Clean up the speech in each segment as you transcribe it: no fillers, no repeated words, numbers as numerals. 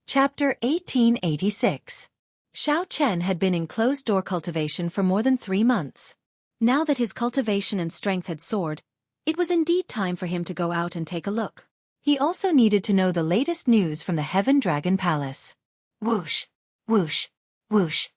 Chapter 1886. Xiao Chen had been in closed-door cultivation for more than 3 months. Now that his cultivation and strength had soared, it was indeed time for him to go out and take a look. He also needed to know the latest news from the Heaven Dragon Palace. Whoosh, whoosh, whoosh.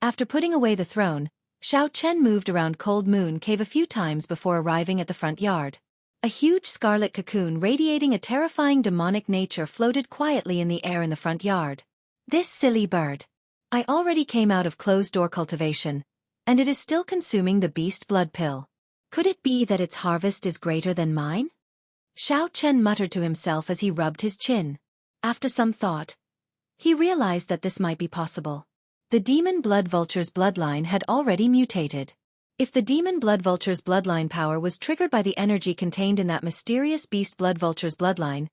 After putting away the throne, Xiao Chen moved around Cold Moon Cave a few times before arriving at the front yard. A huge scarlet cocoon radiating a terrifying demonic nature floated quietly in the air in the front yard. This silly bird. I already came out of closed-door cultivation, and it is still consuming the beast blood pill. Could it be that its harvest is greater than mine? Xiao Chen muttered to himself as he rubbed his chin. After some thought, he realized that this might be possible. The demon blood vulture's bloodline had already mutated. If the demon blood vulture's bloodline power was triggered by the energy contained in that mysterious beast blood vulture's bloodline,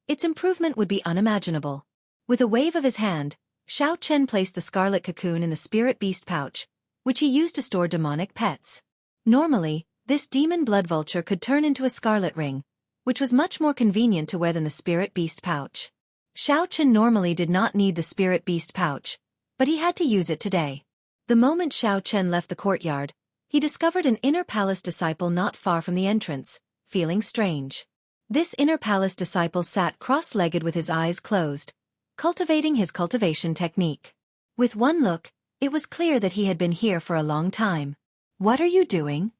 its improvement would be unimaginable. With a wave of his hand, Xiao Chen placed the scarlet cocoon in the spirit beast pouch, which he used to store demonic pets. Normally, this demon blood vulture could turn into a scarlet ring, which was much more convenient to wear than the spirit beast pouch. Xiao Chen normally did not need the spirit beast pouch, but he had to use it today. The moment Xiao Chen left the courtyard, he discovered an inner palace disciple not far from the entrance, feeling strange. This inner palace disciple sat cross-legged with his eyes closed, cultivating his cultivation technique. With one look, it was clear that he had been here for a long time. "What are you doing?"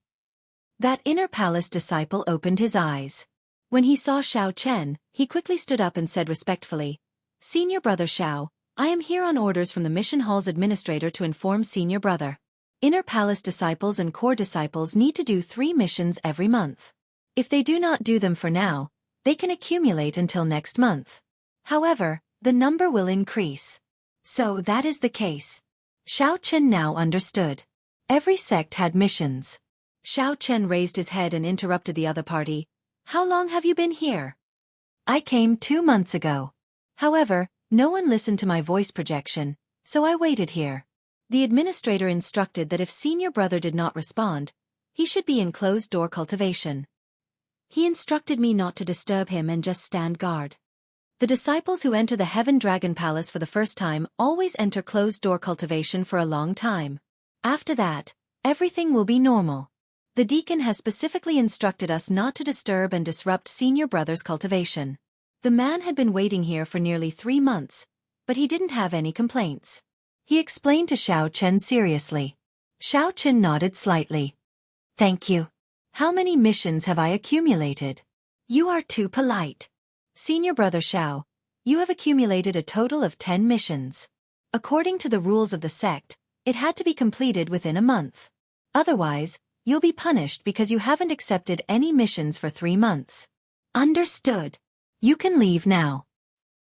That inner palace disciple opened his eyes. When he saw Xiao Chen, he quickly stood up and said respectfully, "Senior Brother Xiao, I am here on orders from the mission hall's administrator to inform Senior Brother. Inner Palace disciples and core disciples need to do 3 missions every month. If they do not do them for now, they can accumulate until next month. However, the number will increase." So that is the case. Xiao Chen now understood. Every sect had missions. Xiao Chen raised his head and interrupted the other party. "How long have you been here?" "I came 2 months ago. However, no one listened to my voice projection, so I waited here." The administrator instructed that if Senior Brother did not respond, he should be in closed-door cultivation. He instructed me not to disturb him and just stand guard. The disciples who enter the Heaven Dragon Palace for the first time always enter closed-door cultivation for a long time. After that, everything will be normal. The deacon has specifically instructed us not to disturb and disrupt Senior Brother's cultivation. The man had been waiting here for nearly 3 months, but he didn't have any complaints. He explained to Xiao Chen seriously. Xiao Chen nodded slightly. "Thank you. How many missions have I accumulated?" "You are too polite. Senior Brother Xiao, you have accumulated a total of 10 missions. According to the rules of the sect, it had to be completed within a month. Otherwise, you'll be punished because you haven't accepted any missions for 3 months. Understood. You can leave now."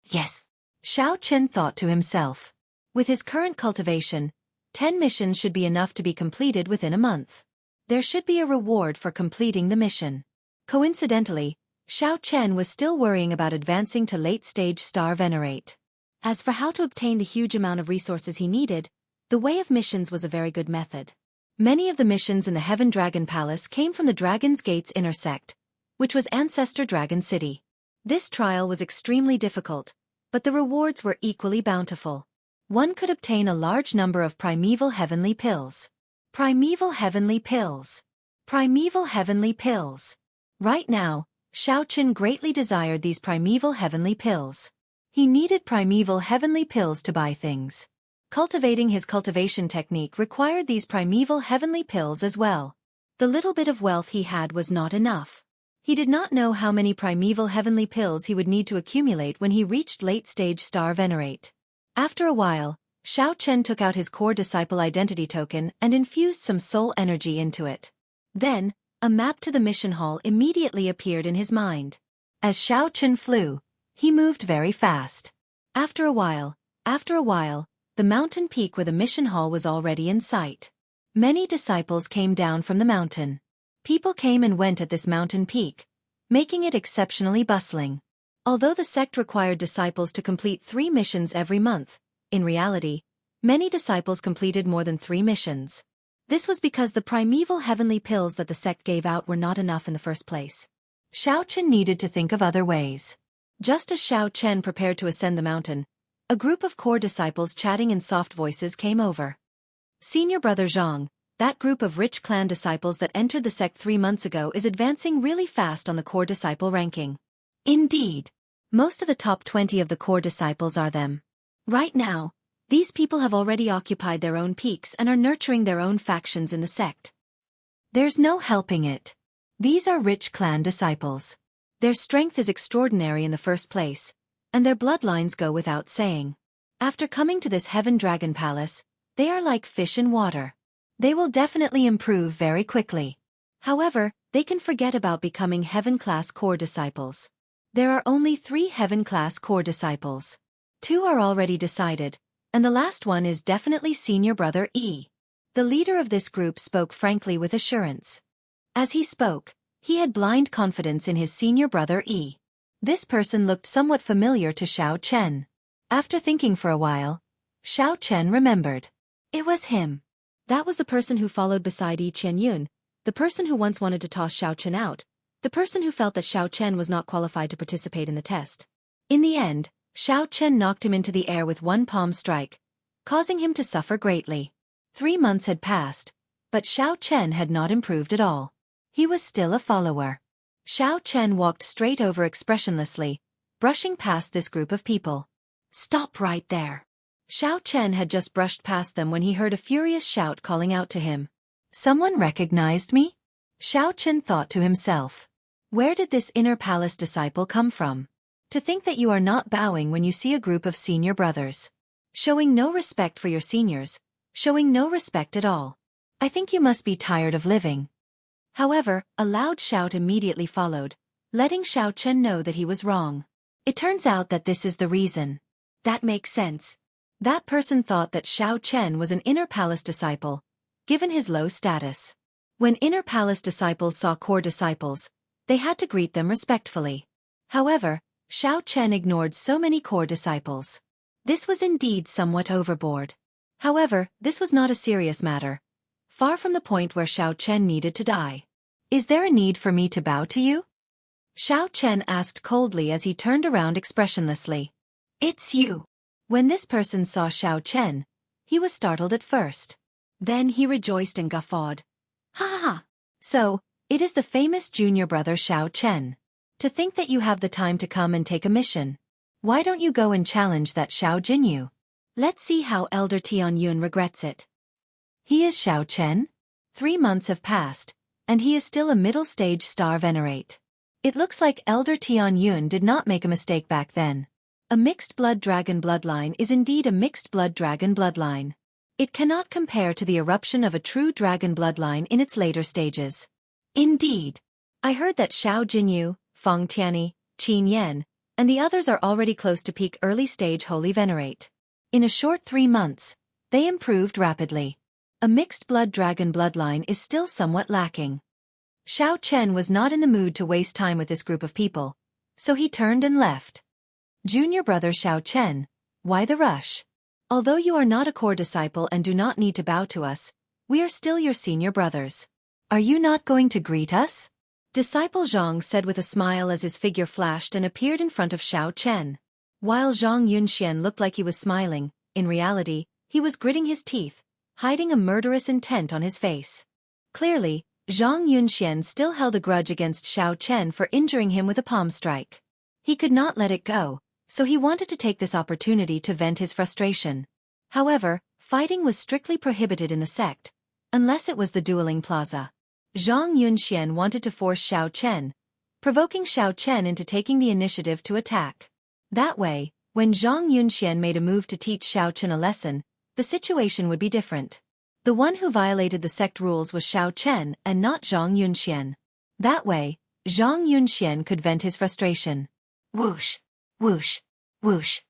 "Yes," Xiao Chen thought to himself. With his current cultivation, 10 missions should be enough to be completed within a month. There should be a reward for completing the mission. Coincidentally, Xiao Chen was still worrying about advancing to late-stage Star Venerate. As for how to obtain the huge amount of resources he needed, the way of missions was a very good method. Many of the missions in the Heaven Dragon Palace came from the Dragon's Gates inner sect, which was Ancestor Dragon City. This trial was extremely difficult, but the rewards were equally bountiful. One could obtain a large number of primeval heavenly pills. Primeval heavenly pills. Primeval heavenly pills. Right now, Xiao Chen greatly desired these primeval heavenly pills. He needed primeval heavenly pills to buy things. Cultivating his cultivation technique required these primeval heavenly pills as well. The little bit of wealth he had was not enough. He did not know how many primeval heavenly pills he would need to accumulate when he reached late-stage Star Venerate. After a while, Xiao Chen took out his core disciple identity token and infused some soul energy into it. Then, a map to the mission hall immediately appeared in his mind. As Xiao Chen flew, he moved very fast. After a while, the mountain peak where the mission hall was already in sight. Many disciples came down from the mountain. People came and went at this mountain peak, making it exceptionally bustling. Although the sect required disciples to complete 3 missions every month, in reality, many disciples completed more than 3 missions. This was because the primeval heavenly pills that the sect gave out were not enough in the first place. Xiao Chen needed to think of other ways. Just as Xiao Chen prepared to ascend the mountain, A group of core disciples chatting in soft voices came over. Senior brother Zhang, that group of rich clan disciples that entered the sect 3 months ago is advancing really fast on the core disciple ranking. Indeed. Most of the top 20 of the core disciples are them. Right now, these people have already occupied their own peaks and are nurturing their own factions in the sect. There's no helping it. These are rich clan disciples. Their strength is extraordinary in the first place, and their bloodlines go without saying. After coming to this Heaven Dragon Palace, they are like fish in water. They will definitely improve very quickly. However, they can forget about becoming Heaven-class core disciples. There are only 3 Heaven-class core disciples. 2 are already decided, and the last one is definitely senior brother E. The leader of this group spoke frankly with assurance. As he spoke, he had blind confidence in his senior brother E. This person looked somewhat familiar to Xiao Chen. After thinking for a while, Xiao Chen remembered. It was him. That was the person who followed beside Yi Qianyun, the person who once wanted to toss Xiao Chen out, the person who felt that Xiao Chen was not qualified to participate in the test. In the end, Xiao Chen knocked him into the air with one palm strike, causing him to suffer greatly. 3 months had passed, but Xiao Chen had not improved at all. He was still a follower. Xiao Chen walked straight over expressionlessly, brushing past this group of people. Stop right there. Xiao Chen had just brushed past them when he heard a furious shout calling out to him. Someone recognized me? Xiao Chen thought to himself. Where did this inner palace disciple come from? To think that you are not bowing when you see a group of senior brothers. Showing no respect for your seniors, showing no respect at all. I think you must be tired of living. However, a loud shout immediately followed, letting Xiao Chen know that he was wrong. It turns out that this is the reason. That makes sense. That person thought that Xiao Chen was an inner palace disciple, given his low status. When inner palace disciples saw core disciples, they had to greet them respectfully. However, Xiao Chen ignored so many core disciples. This was indeed somewhat overboard. However, this was not a serious matter. Far from the point where Xiao Chen needed to die. Is there a need for me to bow to you? Xiao Chen asked coldly as he turned around expressionlessly. It's you. When this person saw Xiao Chen, he was startled at first. Then he rejoiced and guffawed. Ha ha ha! So, it is the famous junior brother Xiao Chen. To think that you have the time to come and take a mission. Why don't you go and challenge that Xiao Jinyu? Let's see how Elder Tianyun regrets it. He is Xiao Chen? 3 months have passed, and he is still a middle-stage star venerate. It looks like Elder Tianyun did not make a mistake back then. A mixed-blood dragon bloodline is indeed a mixed-blood dragon bloodline. It cannot compare to the eruption of a true dragon bloodline in its later stages. Indeed. I heard that Xiao Jinyu, Feng Tianyi, Qin Yan, and the others are already close to peak early-stage holy venerate. In a short 3 months, they improved rapidly. A mixed-blood dragon bloodline is still somewhat lacking. Xiao Chen was not in the mood to waste time with this group of people, so he turned and left. Junior brother Xiao Chen, why the rush? Although you are not a core disciple and do not need to bow to us, we are still your senior brothers. Are you not going to greet us? Disciple Zhang said with a smile as his figure flashed and appeared in front of Xiao Chen. While Zhang Yunxian looked like he was smiling, in reality, he was gritting his teeth, hiding a murderous intent on his face. Clearly, Zhang Yunxian still held a grudge against Xiao Chen for injuring him with a palm strike. He could not let it go, so he wanted to take this opportunity to vent his frustration. However, fighting was strictly prohibited in the sect, unless it was the dueling plaza. Zhang Yunxian wanted to force Xiao Chen, provoking Xiao Chen into taking the initiative to attack. That way, when Zhang Yunxian made a move to teach Xiao Chen a lesson, the situation would be different. The one who violated the sect rules was Xiao Chen and not Zhang Yunxian. That way, Zhang Yunxian could vent his frustration. Whoosh, whoosh, whoosh.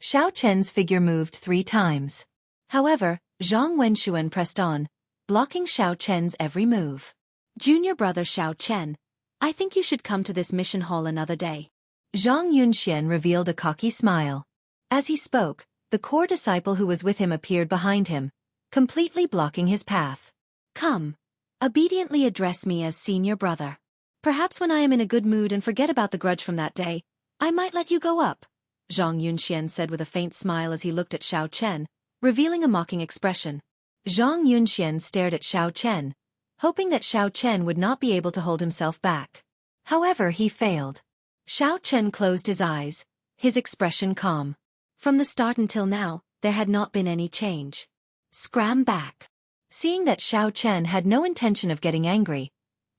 Xiao Chen's figure moved 3 times. However, Zhang Wenshuan pressed on, blocking Xiao Chen's every move. Junior brother Xiao Chen, I think you should come to this mission hall another day. Zhang Yunxian revealed a cocky smile. As he spoke, the core disciple who was with him appeared behind him, completely blocking his path. Come. Obediently address me as senior brother. Perhaps when I am in a good mood and forget about the grudge from that day, I might let you go up. Zhang Yunxian said with a faint smile as he looked at Xiao Chen, revealing a mocking expression. Zhang Yunxian stared at Xiao Chen, hoping that Xiao Chen would not be able to hold himself back. However, he failed. Xiao Chen closed his eyes, his expression calm. From the start until now, there had not been any change. Scram back. Seeing that Xiao Chen had no intention of getting angry,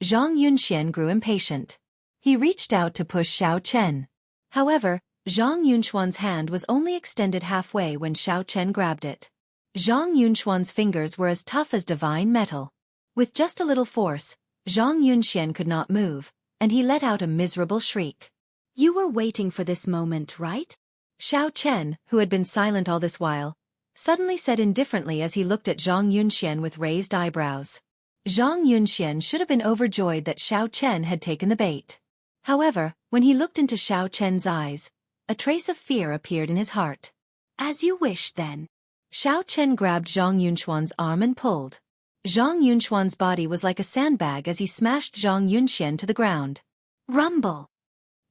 Zhang Yunxian grew impatient. He reached out to push Xiao Chen. However, Zhang Yunxuan's hand was only extended halfway when Xiao Chen grabbed it. Zhang Yunxuan's fingers were as tough as divine metal. With just a little force, Zhang Yunxian could not move, and he let out a miserable shriek. You were waiting for this moment, right? Xiao Chen, who had been silent all this while, suddenly said indifferently as he looked at Zhang Yunxian with raised eyebrows. Zhang Yunxian should have been overjoyed that Xiao Chen had taken the bait. However, when he looked into Xiao Chen's eyes, a trace of fear appeared in his heart. As you wish then. Xiao Chen grabbed Zhang Yunxuan's arm and pulled. Zhang Yunxuan's body was like a sandbag as he smashed Zhang Yunxian to the ground. Rumble!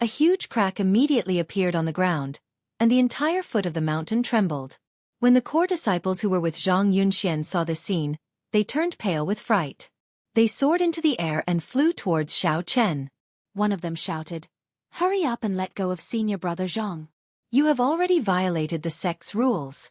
A huge crack immediately appeared on the ground, and the entire foot of the mountain trembled. When the core disciples who were with Zhang Yunxian saw this scene, they turned pale with fright. They soared into the air and flew towards Xiao Chen. One of them shouted, "Hurry up and let go of senior brother Zhang. You have already violated the sect's rules."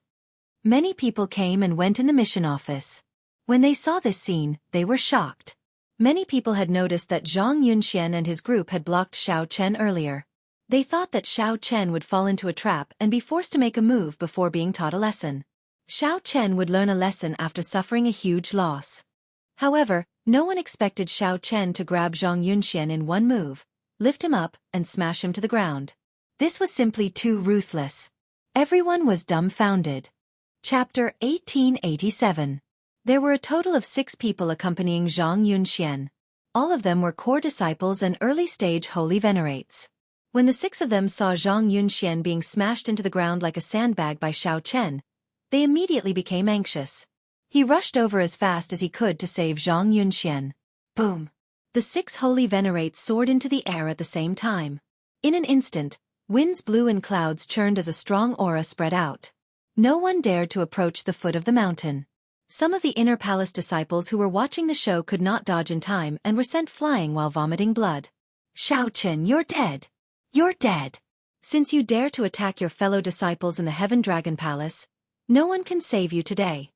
Many people came and went in the mission office. When they saw this scene, they were shocked. Many people had noticed that Zhang Yunxian and his group had blocked Xiao Chen earlier. They thought that Xiao Chen would fall into a trap and be forced to make a move before being taught a lesson. Xiao Chen would learn a lesson after suffering a huge loss. However, no one expected Xiao Chen to grab Zhang Yunxian in one move, lift him up, and smash him to the ground. This was simply too ruthless. Everyone was dumbfounded. Chapter 1887. There were a total of 6 people accompanying Zhang Yunxian. All of them were core disciples and early-stage holy venerates. When the 6 of them saw Zhang Yunxian being smashed into the ground like a sandbag by Xiao Chen, they immediately became anxious. He rushed over as fast as he could to save Zhang Yunxian. Boom! The 6 holy venerates soared into the air at the same time. In an instant, winds blew and clouds churned as a strong aura spread out. No one dared to approach the foot of the mountain. Some of the inner palace disciples who were watching the show could not dodge in time and were sent flying while vomiting blood. Xiao Chen, you're dead. You're dead. Since you dare to attack your fellow disciples in the Heaven Dragon Palace, no one can save you today.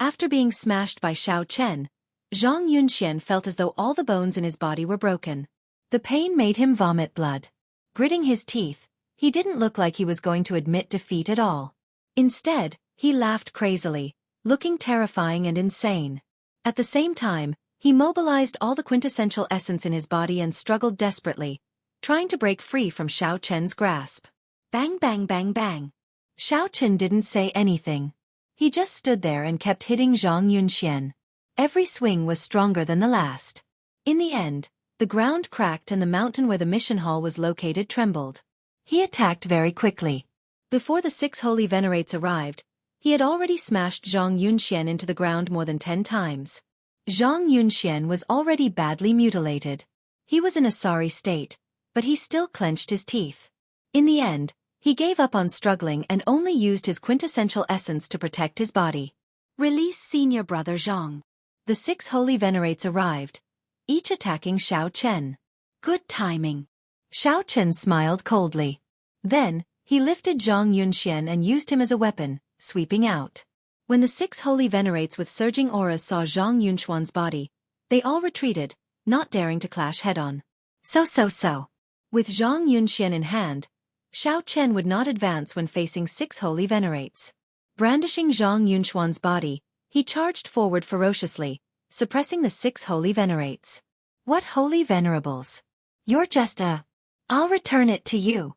After being smashed by Xiao Chen, Zhang Yunxian felt as though all the bones in his body were broken. The pain made him vomit blood. Gritting his teeth, he didn't look like he was going to admit defeat at all. Instead, he laughed crazily, looking terrifying and insane. At the same time, he mobilized all the quintessential essence in his body and struggled desperately, trying to break free from Xiao Chen's grasp. Bang bang bang bang. Xiao Chen didn't say anything. He just stood there and kept hitting Zhang Yunxian. Every swing was stronger than the last. In the end, the ground cracked and the mountain where the mission hall was located trembled. He attacked very quickly. Before the 6 holy venerates arrived, he had already smashed Zhang Yunxian into the ground more than 10 times. Zhang Yunxian was already badly mutilated. He was in a sorry state, but he still clenched his teeth. In the end, he gave up on struggling and only used his quintessential essence to protect his body. Release senior brother Zhang. The 6 holy venerates arrived, each attacking Xiao Chen. Good timing. Xiao Chen smiled coldly. Then, he lifted Zhang Yunxian and used him as a weapon, sweeping out. When the 6 holy venerates with surging auras saw Zhang Yunxuan's body, they all retreated, not daring to clash head-on. So. With Zhang Yunxian in hand, Xiao Chen would not advance when facing 6 holy venerates. Brandishing Zhang Yunxuan's body, he charged forward ferociously, suppressing the 6 holy venerates. What holy venerables? You're just I'll return it to you.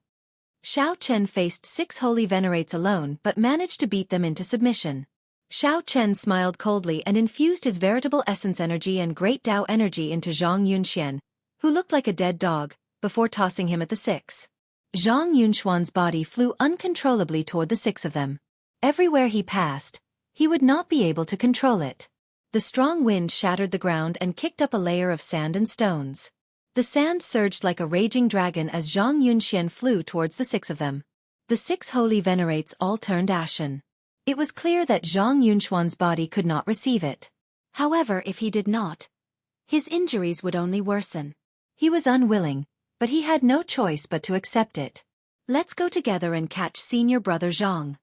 Xiao Chen faced 6 holy venerates alone but managed to beat them into submission. Xiao Chen smiled coldly and infused his veritable essence energy and great Tao energy into Zhang Yunxian, who looked like a dead dog, before tossing him at the 6. Zhang Yunxuan's body flew uncontrollably toward the 6 of them. Everywhere he passed, he would not be able to control it. The strong wind shattered the ground and kicked up a layer of sand and stones. The sand surged like a raging dragon as Zhang Yunxian flew towards the 6 of them. The 6 holy venerates all turned ashen. It was clear that Zhang Yunchuan's body could not receive it. However, if he did not, his injuries would only worsen. He was unwilling, but he had no choice but to accept it. Let's go together and catch senior brother Zhang.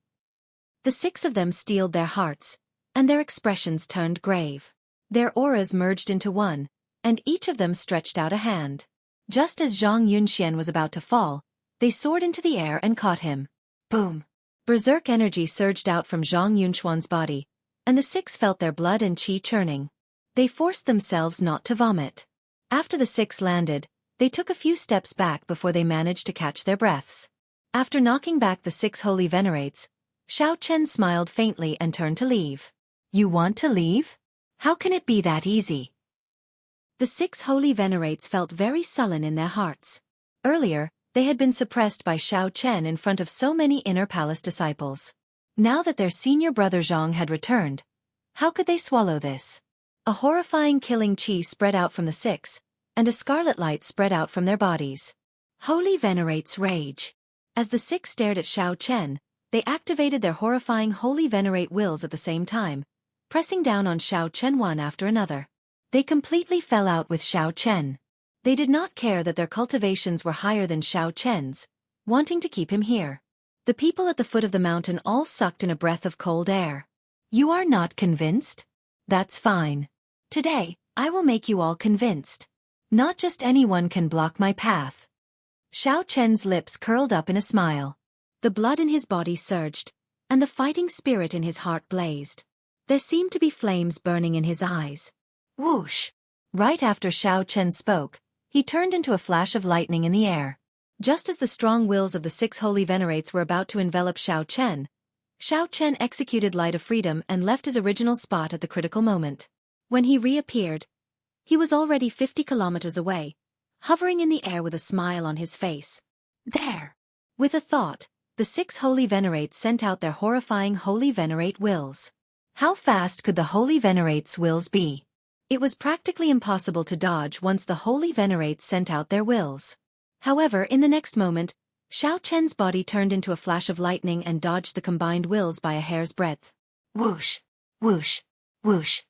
The 6 of them steeled their hearts, and their expressions turned grave. Their auras merged into one, and each of them stretched out a hand. Just as Zhang Yunxian was about to fall, they soared into the air and caught him. Boom! Berserk energy surged out from Zhang Yunchuan's body, and the 6 felt their blood and qi churning. They forced themselves not to vomit. After the 6 landed, they took a few steps back before they managed to catch their breaths. After knocking back the 6 holy venerates, Xiao Chen smiled faintly and turned to leave. You want to leave? How can it be that easy? The 6 holy venerates felt very sullen in their hearts. Earlier, they had been suppressed by Xiao Chen in front of so many inner palace disciples. Now that their senior brother Zhang had returned, how could they swallow this? A horrifying killing qi spread out from the 6, and a scarlet light spread out from their bodies. Holy venerates rage. As the 6 stared at Xiao Chen, they activated their horrifying holy venerate wills at the same time, pressing down on Xiao Chen one after another. They completely fell out with Xiao Chen. They did not care that their cultivations were higher than Xiao Chen's, wanting to keep him here. The people at the foot of the mountain all sucked in a breath of cold air. You are not convinced? That's fine. Today, I will make you all convinced. Not just anyone can block my path. Xiao Chen's lips curled up in a smile. The blood in his body surged, and the fighting spirit in his heart blazed. There seemed to be flames burning in his eyes. Whoosh! Right after Xiao Chen spoke, he turned into a flash of lightning in the air. Just as the strong wills of the 6 holy venerates were about to envelop Xiao Chen executed Light of Freedom and left his original spot at the critical moment. When he reappeared, he was already 50 kilometers away, hovering in the air with a smile on his face. There! With a thought, the 6 holy venerates sent out their horrifying holy venerate wills. How fast could the holy venerates' wills be? It was practically impossible to dodge once the holy venerates sent out their wills. However, in the next moment, Xiao Chen's body turned into a flash of lightning and dodged the combined wills by a hair's breadth. Whoosh! Whoosh! Whoosh!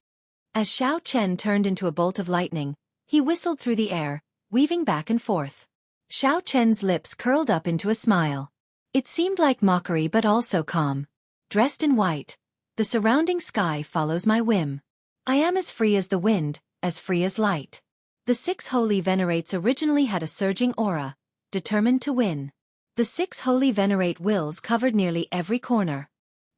As Xiao Chen turned into a bolt of lightning, he whistled through the air, weaving back and forth. Xiao Chen's lips curled up into a smile. It seemed like mockery but also calm. Dressed in white, the surrounding sky follows my whim. I am as free as the wind, as free as light. The 6 holy venerates originally had a surging aura, determined to win. The 6 holy venerate wills covered nearly every corner.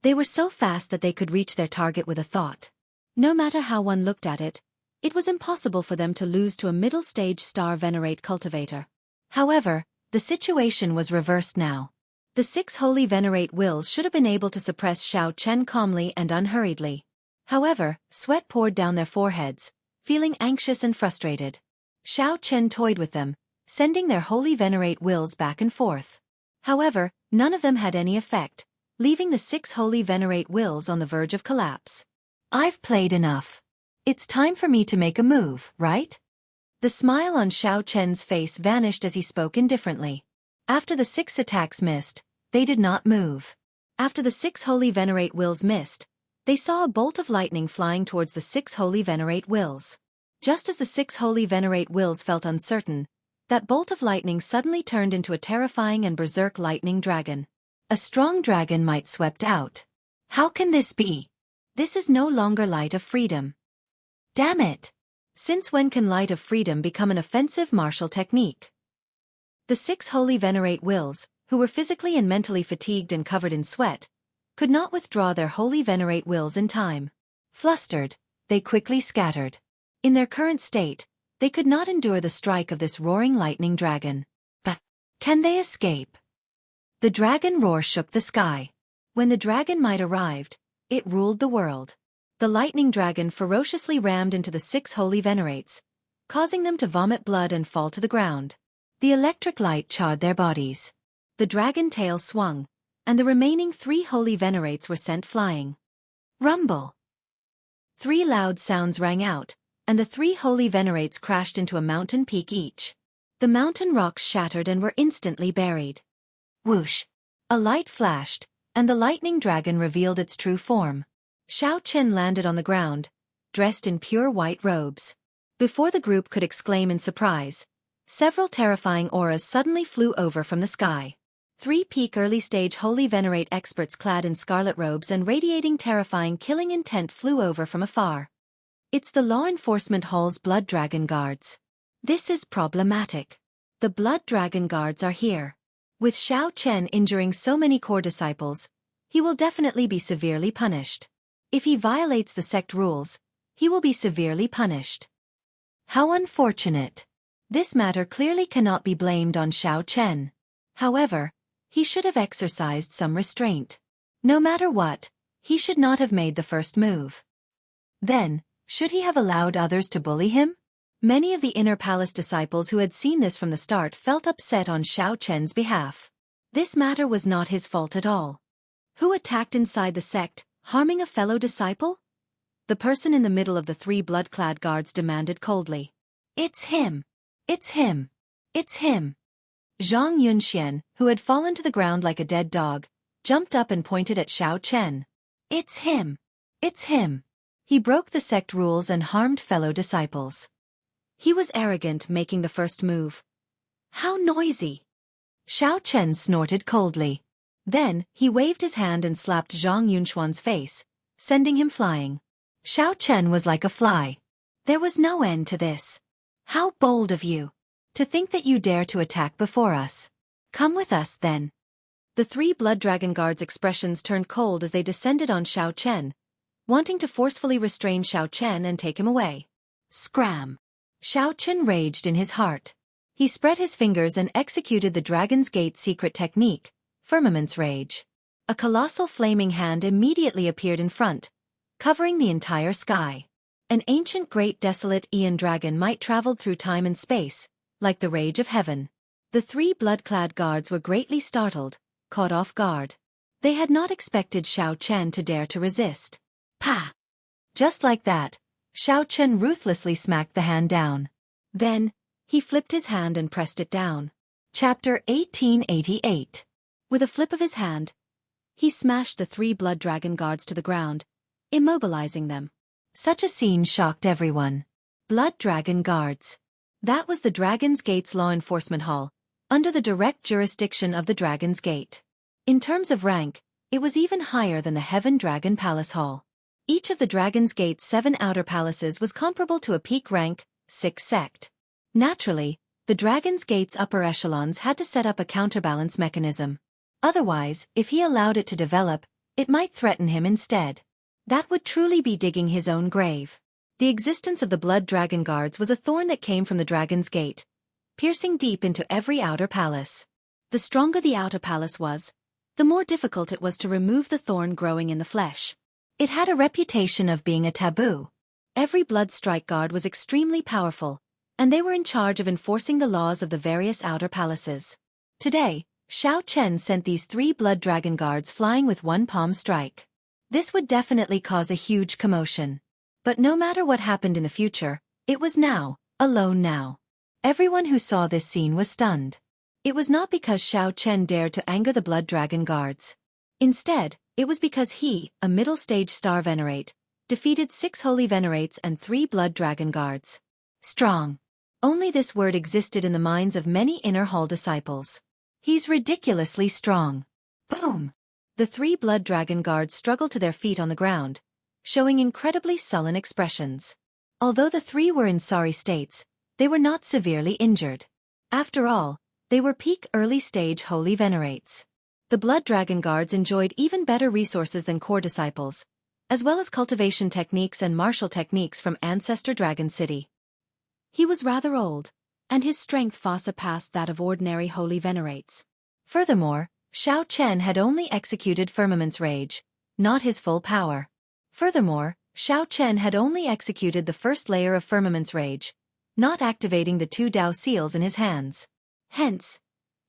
They were so fast that they could reach their target with a thought. No matter how one looked at it, it was impossible for them to lose to a middle-stage star venerate cultivator. However, the situation was reversed now. The 6 holy venerate wills should have been able to suppress Xiao Chen calmly and unhurriedly. However, sweat poured down their foreheads, feeling anxious and frustrated. Xiao Chen toyed with them, sending their holy venerate wills back and forth. However, none of them had any effect, leaving the 6 holy venerate wills on the verge of collapse. I've played enough. It's time for me to make a move, right? The smile on Xiao Chen's face vanished as he spoke indifferently. After the 6 attacks missed, they did not move. After the 6 holy venerate wills missed, they saw a bolt of lightning flying towards the 6 holy venerate wills. Just as the 6 holy venerate wills felt uncertain, that bolt of lightning suddenly turned into a terrifying and berserk lightning dragon. A strong dragon might swept out. How can this be? This is no longer Light of Freedom. Damn it! Since when can Light of Freedom become an offensive martial technique? The 6 holy venerate wills, who were physically and mentally fatigued and covered in sweat, could not withdraw their holy venerate wills in time. Flustered, they quickly scattered. In their current state, they could not endure the strike of this roaring lightning dragon. But can they escape? The dragon roar shook the sky. When the dragon might arrived, it ruled the world. The lightning dragon ferociously rammed into the 6 holy venerates, causing them to vomit blood and fall to the ground. The electric light charred their bodies. The dragon tail swung, and the remaining 3 holy venerates were sent flying. Rumble! 3 loud sounds rang out, and the 3 holy venerates crashed into a mountain peak each. The mountain rocks shattered and were instantly buried. Whoosh! A light flashed, and the lightning dragon revealed its true form. Xiao Chen landed on the ground, dressed in pure white robes. Before the group could exclaim in surprise, several terrifying auras suddenly flew over from the sky. 3 peak early-stage holy venerate experts clad in scarlet robes and radiating terrifying killing intent flew over from afar. It's the law enforcement hall's blood dragon guards. This is problematic. The blood dragon guards are here. With Xiao Chen injuring so many core disciples, he will definitely be severely punished. If he violates the sect rules, he will be severely punished. How unfortunate. This matter clearly cannot be blamed on Xiao Chen. However, he should have exercised some restraint. No matter what, he should not have made the first move. Then, should he have allowed others to bully him? Many of the inner palace disciples who had seen this from the start felt upset on Xiao Chen's behalf. This matter was not his fault at all. Who attacked inside the sect, harming a fellow disciple? The person in the middle of the 3 blood-clad guards demanded coldly. It's him! It's him! It's him! Zhang Yunxian, who had fallen to the ground like a dead dog, jumped up and pointed at Xiao Chen. It's him! It's him! He broke the sect rules and harmed fellow disciples. He was arrogant, making the first move. How noisy! Xiao Chen snorted coldly. Then, he waved his hand and slapped Zhang Yunxuan's face, sending him flying. Xiao Chen was like a fly. There was no end to this. How bold of you! To think that you dare to attack before us. Come with us, then. The 3 blood dragon guards' expressions turned cold as they descended on Xiao Chen, wanting to forcefully restrain Xiao Chen and take him away. Scram! Xiao Chen raged in his heart. He spread his fingers and executed the Dragon's Gate secret technique, Firmament's Rage. A colossal flaming hand immediately appeared in front, covering the entire sky. An ancient great desolate Aeon dragon might traveled through time and space, like the rage of heaven. The 3 blood-clad guards were greatly startled, caught off guard. They had not expected Xiao Chen to dare to resist. Pa! Just like that, Xiao Chen ruthlessly smacked the hand down. Then, he flipped his hand and pressed it down. Chapter 1888. With a flip of his hand, he smashed the 3 blood dragon guards to the ground, immobilizing them. Such a scene shocked everyone. Blood dragon guards. That was the Dragon's Gate's law enforcement hall, under the direct jurisdiction of the Dragon's Gate. In terms of rank, it was even higher than the Heaven Dragon Palace Hall. Each of the Dragon's Gate's 7 outer palaces was comparable to a peak rank, 6 sect. Naturally, the Dragon's Gate's upper echelons had to set up a counterbalance mechanism. Otherwise, if he allowed it to develop, it might threaten him instead. That would truly be digging his own grave. The existence of the Blood Dragon Guards was a thorn that came from the Dragon's Gate, piercing deep into every outer palace. The stronger the outer palace was, the more difficult it was to remove the thorn growing in the flesh. It had a reputation of being a taboo. Every Blood Strike Guard was extremely powerful, and they were in charge of enforcing the laws of the various outer palaces. Today, Xiao Chen sent these 3 Blood Dragon Guards flying with one palm strike. This would definitely cause a huge commotion. But no matter what happened in the future, it was now, alone now. Everyone who saw this scene was stunned. It was not because Xiao Chen dared to anger the Blood Dragon Guards. Instead, it was because he, a middle-stage star venerate, defeated 6 holy venerates and 3 Blood Dragon Guards. Strong. Only this word existed in the minds of many inner hall disciples. He's ridiculously strong. Boom! The 3 Blood Dragon Guards struggled to their feet on the ground, showing incredibly sullen expressions. Although the 3 were in sorry states, they were not severely injured. After all, they were peak early-stage holy venerates. The Blood Dragon Guards enjoyed even better resources than core disciples, as well as cultivation techniques and martial techniques from Ancestor Dragon City. He was rather old, and his strength far surpassed that of ordinary holy venerates. Furthermore, Xiao Chen had only executed Firmament's Rage, not his full power. Furthermore, Xiao Chen had only executed the first layer of Firmament's Rage, not activating the 2 Dao seals in his hands. Hence,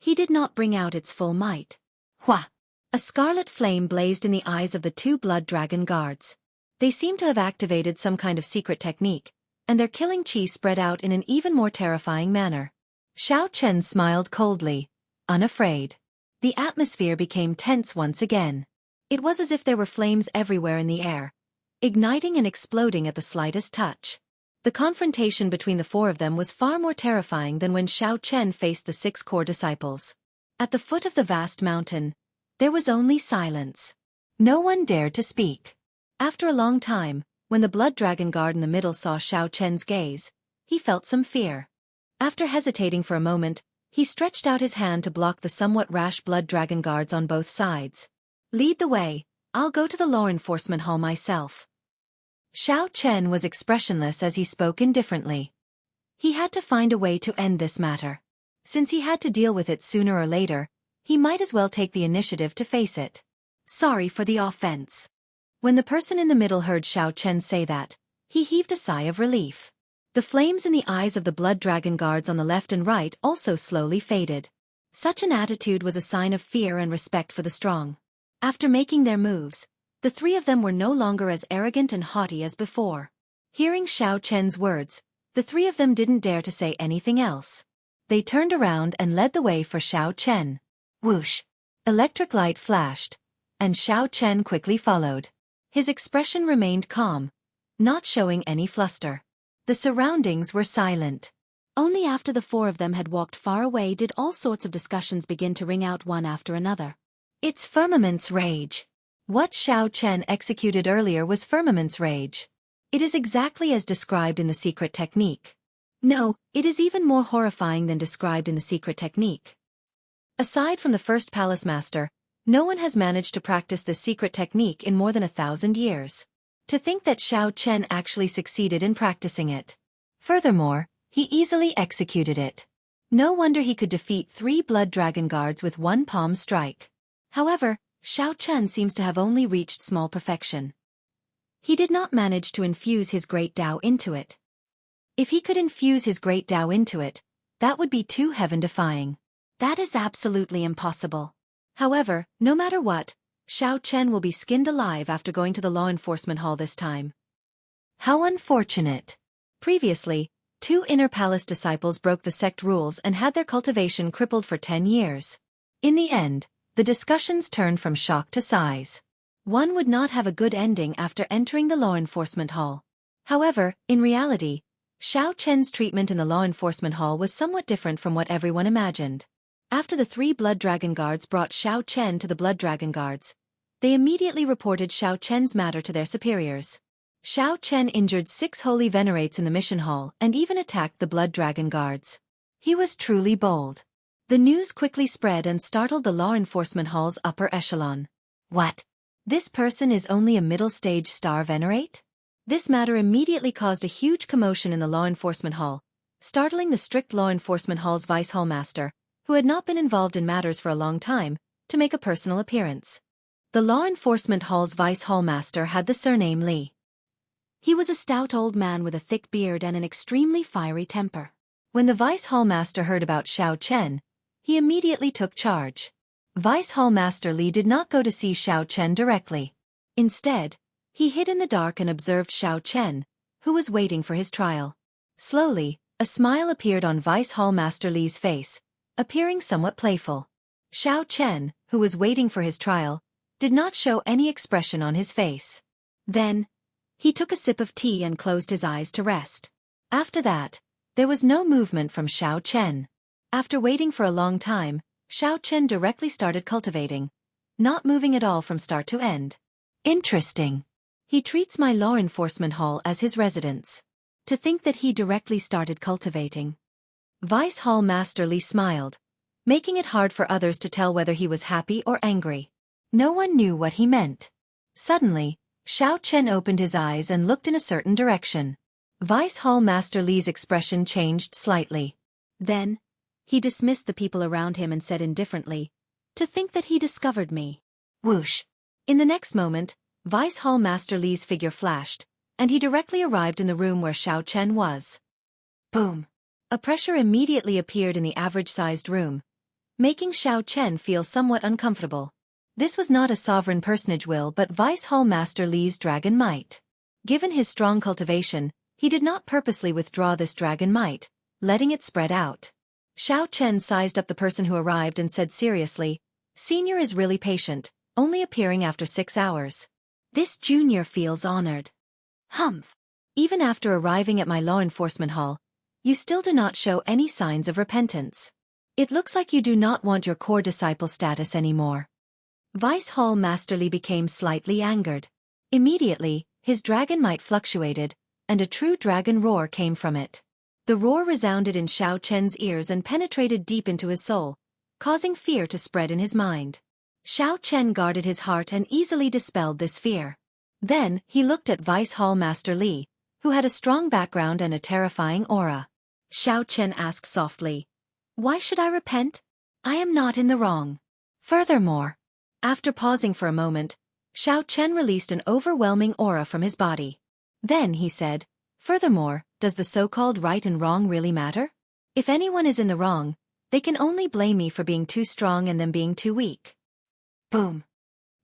he did not bring out its full might. Hua! A scarlet flame blazed in the eyes of the 2 Blood Dragon Guards. They seemed to have activated some kind of secret technique, and their killing chi spread out in an even more terrifying manner. Xiao Chen smiled coldly, unafraid. The atmosphere became tense once again. It was as if there were flames everywhere in the air, igniting and exploding at the slightest touch. The confrontation between the four of them was far more terrifying than when Xiao Chen faced the 6 core disciples. At the foot of the vast mountain, there was only silence. No one dared to speak. After a long time, when the blood dragon guard in the middle saw Xiao Chen's gaze, he felt some fear. After hesitating for a moment, he stretched out his hand to block the somewhat rash blood dragon guards on both sides. "Lead the way, I'll go to the law enforcement hall myself." Xiao Chen was expressionless as he spoke indifferently. He had to find a way to end this matter. Since he had to deal with it sooner or later, he might as well take the initiative to face it. "Sorry for the offense." When the person in the middle heard Xiao Chen say that, he heaved a sigh of relief. The flames in the eyes of the blood dragon guards on the left and right also slowly faded. Such an attitude was a sign of fear and respect for the strong. After making their moves, the 3 of them were no longer as arrogant and haughty as before. Hearing Xiao Chen's words, the 3 of them didn't dare to say anything else. They turned around and led the way for Xiao Chen. Whoosh! Electric light flashed, and Xiao Chen quickly followed. His expression remained calm, not showing any fluster. The surroundings were silent. Only after the 4 of them had walked far away did all sorts of discussions begin to ring out one after another. "It's Firmament's rage." What Xiao Chen executed earlier was Firmament's rage. It is exactly as described in the secret technique. No, it is even more horrifying than described in the secret technique. Aside from the first palace master, no one has managed to practice this secret technique in more than 1,000 years. To think that Xiao Chen actually succeeded in practicing it. Furthermore, he easily executed it. No wonder he could defeat 3 blood dragon guards with one palm strike. However, Xiao Chen seems to have only reached small perfection. He did not manage to infuse his great Tao into it. If he could infuse his great Tao into it, that would be too heaven-defying. That is absolutely impossible. However, no matter what, Xiao Chen will be skinned alive after going to the law enforcement hall this time. How unfortunate. Previously, 2 inner palace disciples broke the sect rules and had their cultivation crippled for 10 years. In the end, the discussions turned from shock to sighs. One would not have a good ending after entering the law enforcement hall. However, in reality, Xiao Chen's treatment in the law enforcement hall was somewhat different from what everyone imagined. After the 3 blood dragon guards brought Xiao Chen to the blood dragon guards, they immediately reported Xiao Chen's matter to their superiors. Xiao Chen injured 6 holy venerates in the mission hall and even attacked the blood dragon guards. He was truly bold. The news quickly spread and startled the law enforcement hall's upper echelon. What? This person is only a middle-stage star venerate? This matter immediately caused a huge commotion in the law enforcement hall, startling the strict law enforcement hall's vice hallmaster, who had not been involved in matters for a long time, to make a personal appearance. The law enforcement hall's vice hallmaster had the surname Li. He was a stout old man with a thick beard and an extremely fiery temper. When the vice hallmaster heard about Xiao Chen, he immediately took charge. Vice hallmaster Li did not go to see Xiao Chen directly. Instead, he hid in the dark and observed Xiao Chen, who was waiting for his trial. Slowly, a smile appeared on vice hallmaster Li's face, appearing somewhat playful. Xiao Chen, who was waiting for his trial, did not show any expression on his face. Then, he took a sip of tea and closed his eyes to rest. After that, there was no movement from Xiao Chen. After waiting for a long time, Xiao Chen directly started cultivating, not moving at all from start to end. Interesting. He treats my law enforcement hall as his residence. To think that he directly started cultivating. Vice Hall Master Li smiled, making it hard for others to tell whether he was happy or angry. No one knew what he meant. Suddenly, Xiao Chen opened his eyes and looked in a certain direction. Vice Hall Master Li's expression changed slightly. Then, he dismissed the people around him and said indifferently, "To think that he discovered me." Whoosh! In the next moment, Vice Hall Master Li's figure flashed, and he directly arrived in the room where Xiao Chen was. Boom! A pressure immediately appeared in the average-sized room, making Xiao Chen feel somewhat uncomfortable. This was not a sovereign personage will but Vice Hall Master Li's dragon might. Given his strong cultivation, he did not purposely withdraw this dragon might, letting it spread out. Xiao Chen sized up the person who arrived and said seriously, Senior is really patient, only appearing after 6 hours. This junior feels honored. Humph. Even after arriving at my law enforcement hall, you still do not show any signs of repentance. It looks like you do not want your core disciple status anymore. Vice Hall Master Li became slightly angered. Immediately, his dragon might fluctuated, and a true dragon roar came from it. The roar resounded in Xiao Chen's ears and penetrated deep into his soul, causing fear to spread in his mind. Xiao Chen guarded his heart and easily dispelled this fear. Then, he looked at Vice Hall Master Li, who had a strong background and a terrifying aura. Xiao Chen asked softly, "Why should I repent? I am not in the wrong." Furthermore, after pausing for a moment, Xiao Chen released an overwhelming aura from his body. Then he said, "Furthermore, does the so-called right and wrong really matter? If anyone is in the wrong, they can only blame me for being too strong and them being too weak." Boom.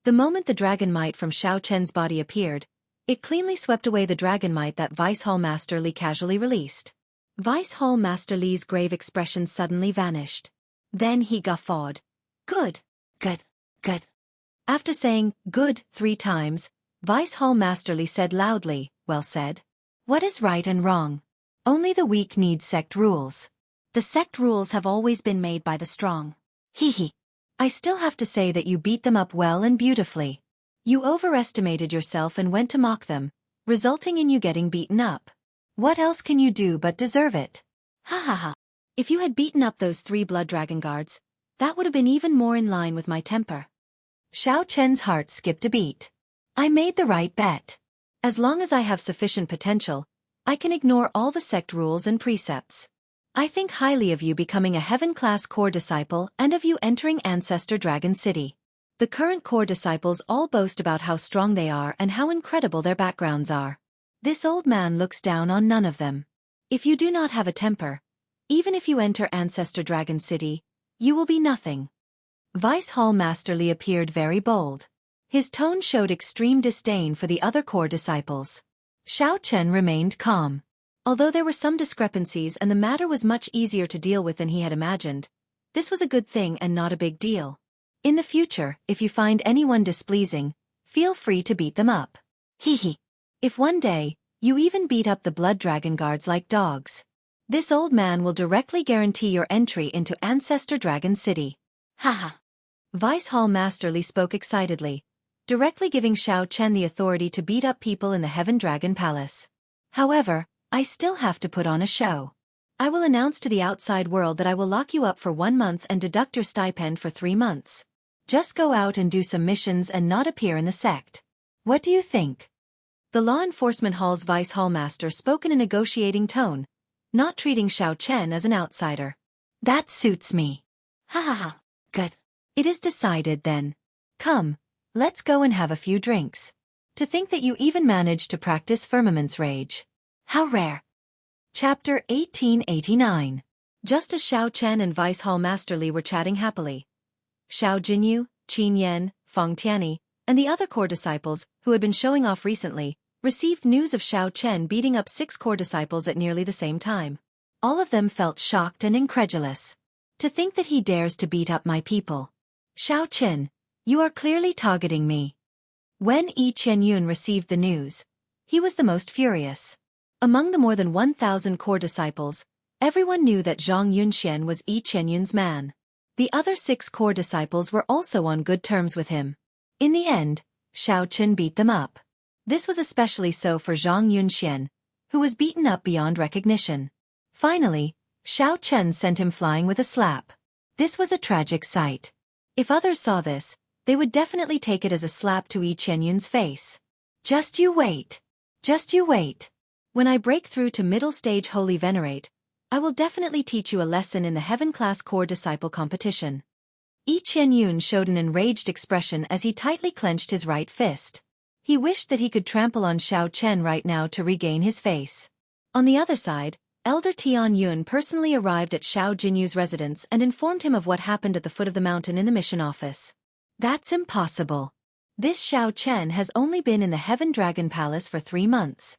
The moment the dragon might from Xiao Chen's body appeared, it cleanly swept away the dragon might that Vice Hall Master Li casually released. Vice Hall Master Li's grave expression suddenly vanished. Then he guffawed. "Good, good, good." After saying, "good," 3 times, Vice Hall Master Li said loudly, "Well said. What is right and wrong? Only the weak need sect rules. The sect rules have always been made by the strong. Hee. I still have to say that you beat them up well and beautifully. You overestimated yourself and went to mock them, resulting in you getting beaten up. What else can you do but deserve it? Ha ha ha. If you had beaten up those 3 blood dragon guards, that would have been even more in line with my temper." Xiao Chen's heart skipped a beat. I made the right bet. As long as I have sufficient potential, I can ignore all the sect rules and precepts. I think highly of you becoming a heaven-class core disciple and of you entering Ancestor Dragon City. The current core disciples all boast about how strong they are and how incredible their backgrounds are. This old man looks down on none of them. If you do not have a temper, even if you enter Ancestor Dragon City, you will be nothing. Vice Hall Master Li appeared very bold. His tone showed extreme disdain for the other core disciples. Xiao Chen remained calm. Although there were some discrepancies and the matter was much easier to deal with than he had imagined, this was a good thing and not a big deal. In the future, if you find anyone displeasing, feel free to beat them up. Hee. If one day, you even beat up the blood dragon guards like dogs, this old man will directly guarantee your entry into Ancestor Dragon City. Haha. Vice Hall Master Li spoke excitedly, directly giving Xiao Chen the authority to beat up people in the Heaven Dragon Palace. However, I still have to put on a show. I will announce to the outside world that I will lock you up for 1 month and deduct your stipend for 3 months. Just go out and do some missions and not appear in the sect. What do you think? The Law Enforcement Hall's Vice Hall Master spoke in a negotiating tone, not treating Xiao Chen as an outsider. That suits me. Ha ha ha. Good. It is decided then. Come, let's go and have a few drinks. To think that you even managed to practice Firmament's Rage. How rare. Chapter 1889. Just as Xiao Chen and Vice Hall Master Li were chatting happily, Xiao Jinyu, Qin Yan, Feng Tianyi, and the other core disciples, who had been showing off recently, received news of Xiao Chen beating up 6 core disciples at nearly the same time. All of them felt shocked and incredulous. To think that he dares to beat up my people. Xiao Chen, you are clearly targeting me. When Yi Qianyun received the news, he was the most furious. Among the more than 1,000 core disciples, everyone knew that Zhang Yunxian was Yi Qianyun's man. The other 6 core disciples were also on good terms with him. In the end, Xiao Chen beat them up. This was especially so for Zhang Yunxian, who was beaten up beyond recognition. Finally, Xiao Chen sent him flying with a slap. This was a tragic sight. If others saw this, they would definitely take it as a slap to Yi Qianyun's face. Just you wait. Just you wait. When I break through to middle stage Holy Venerate, I will definitely teach you a lesson in the Heaven-class core disciple competition. Yi Qianyun showed an enraged expression as he tightly clenched his right fist. He wished that he could trample on Xiao Chen right now to regain his face. On the other side, Elder Tian Yun personally arrived at Xiao Jinyu's residence and informed him of what happened at the foot of the mountain in the mission office. That's impossible. This Xiao Chen has only been in the Heaven Dragon Palace for 3 months.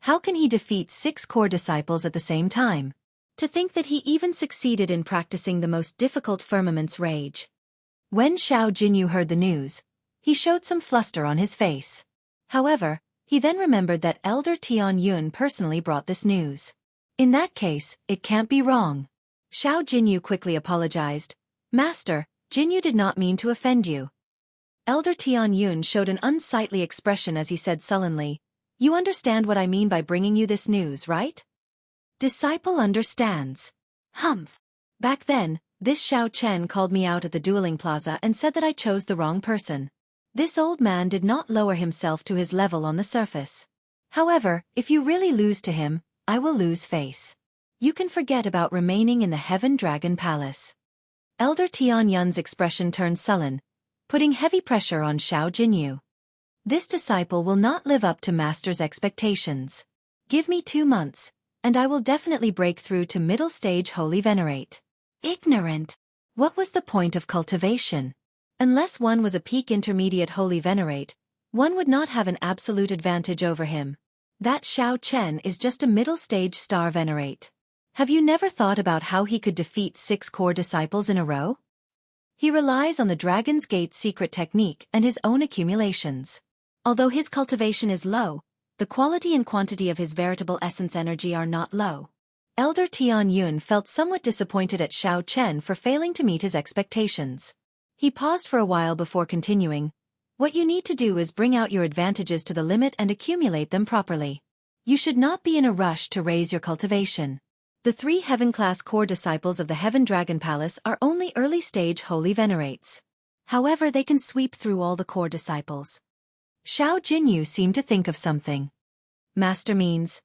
How can he defeat 6 core disciples at the same time? To think that he even succeeded in practicing the most difficult Firmament's Rage. When Xiao Jinyu heard the news, he showed some fluster on his face. However, he then remembered that Elder Tian Yun personally brought this news. In that case, it can't be wrong. Xiao Jinyu quickly apologized. Master, Jinyu did not mean to offend you. Elder Tian Yun showed an unsightly expression as he said sullenly, You understand what I mean by bringing you this news, right? Disciple understands. Humph. Back then, this Xiao Chen called me out at the dueling plaza and said that I chose the wrong person. This old man did not lower himself to his level on the surface. However, if you really lose to him, I will lose face. You can forget about remaining in the Heaven Dragon Palace. Elder Tian Yun's expression turned sullen, putting heavy pressure on Xiao Jinyu. This disciple will not live up to Master's expectations. Give me 2 months, and I will definitely break through to middle stage Holy Venerate. Ignorant. What was the point of cultivation? Unless one was a peak intermediate Holy Venerate, one would not have an absolute advantage over him. That Xiao Chen is just a middle stage Star Venerate. Have you never thought about how he could defeat 6 core disciples in a row? He relies on the Dragon's Gate secret technique and his own accumulations. Although his cultivation is low, the quality and quantity of his veritable essence energy are not low. Elder Tian Yun felt somewhat disappointed at Xiao Chen for failing to meet his expectations. He paused for a while before continuing. What you need to do is bring out your advantages to the limit and accumulate them properly. You should not be in a rush to raise your cultivation. The 3 heaven-class core disciples of the Heaven Dragon Palace are only early-stage Holy Venerates. However, they can sweep through all the core disciples. Xiao Jinyu seemed to think of something. Master means,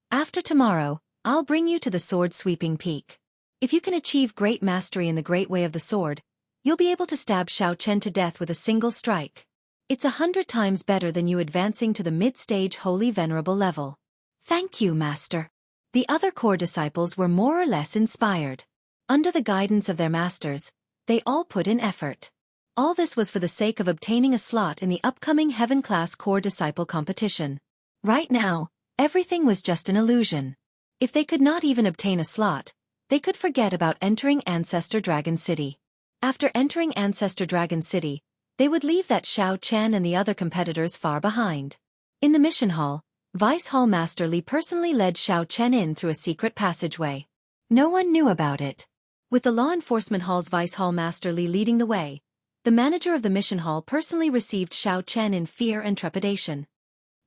after tomorrow, I'll bring you to the sword-sweeping peak. If you can achieve great mastery in the great way of the sword, you'll be able to stab Xiao Chen to death with a single strike. It's 100 times better than you advancing to the mid-stage Holy Venerable level. Thank you, Master. The other core disciples were more or less inspired. Under the guidance of their masters, they all put in effort. All this was for the sake of obtaining a slot in the upcoming Heaven-class core disciple competition. Right now, everything was just an illusion. If they could not even obtain a slot, they could forget about entering Ancestor Dragon City. After entering Ancestor Dragon City, they would leave that Xiao Chen and the other competitors far behind. In the mission hall, Vice Hall Master Li personally led Xiao Chen in through a secret passageway. No one knew about it. With the Law Enforcement Hall's Vice Hall Master Li leading the way, the manager of the mission hall personally received Xiao Chen in fear and trepidation.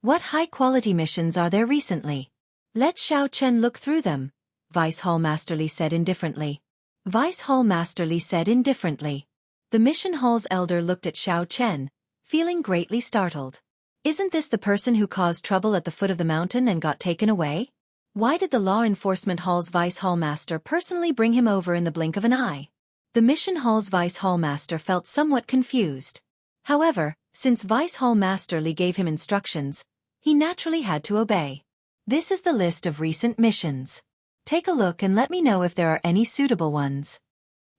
What high-quality missions are there recently? Let Xiao Chen look through them, Vice Hall Master Li said indifferently. Vice Hall Master Li said indifferently. The mission hall's elder looked at Xiao Chen, feeling greatly startled. Isn't this the person who caused trouble at the foot of the mountain and got taken away? Why did the Law Enforcement Hall's Vice Hall Master personally bring him over in the blink of an eye? The Mission Hall's Vice Hall Master felt somewhat confused. However, since Vice Hall Master Li gave him instructions, he naturally had to obey. This is the list of recent missions. Take a look and let me know if there are any suitable ones.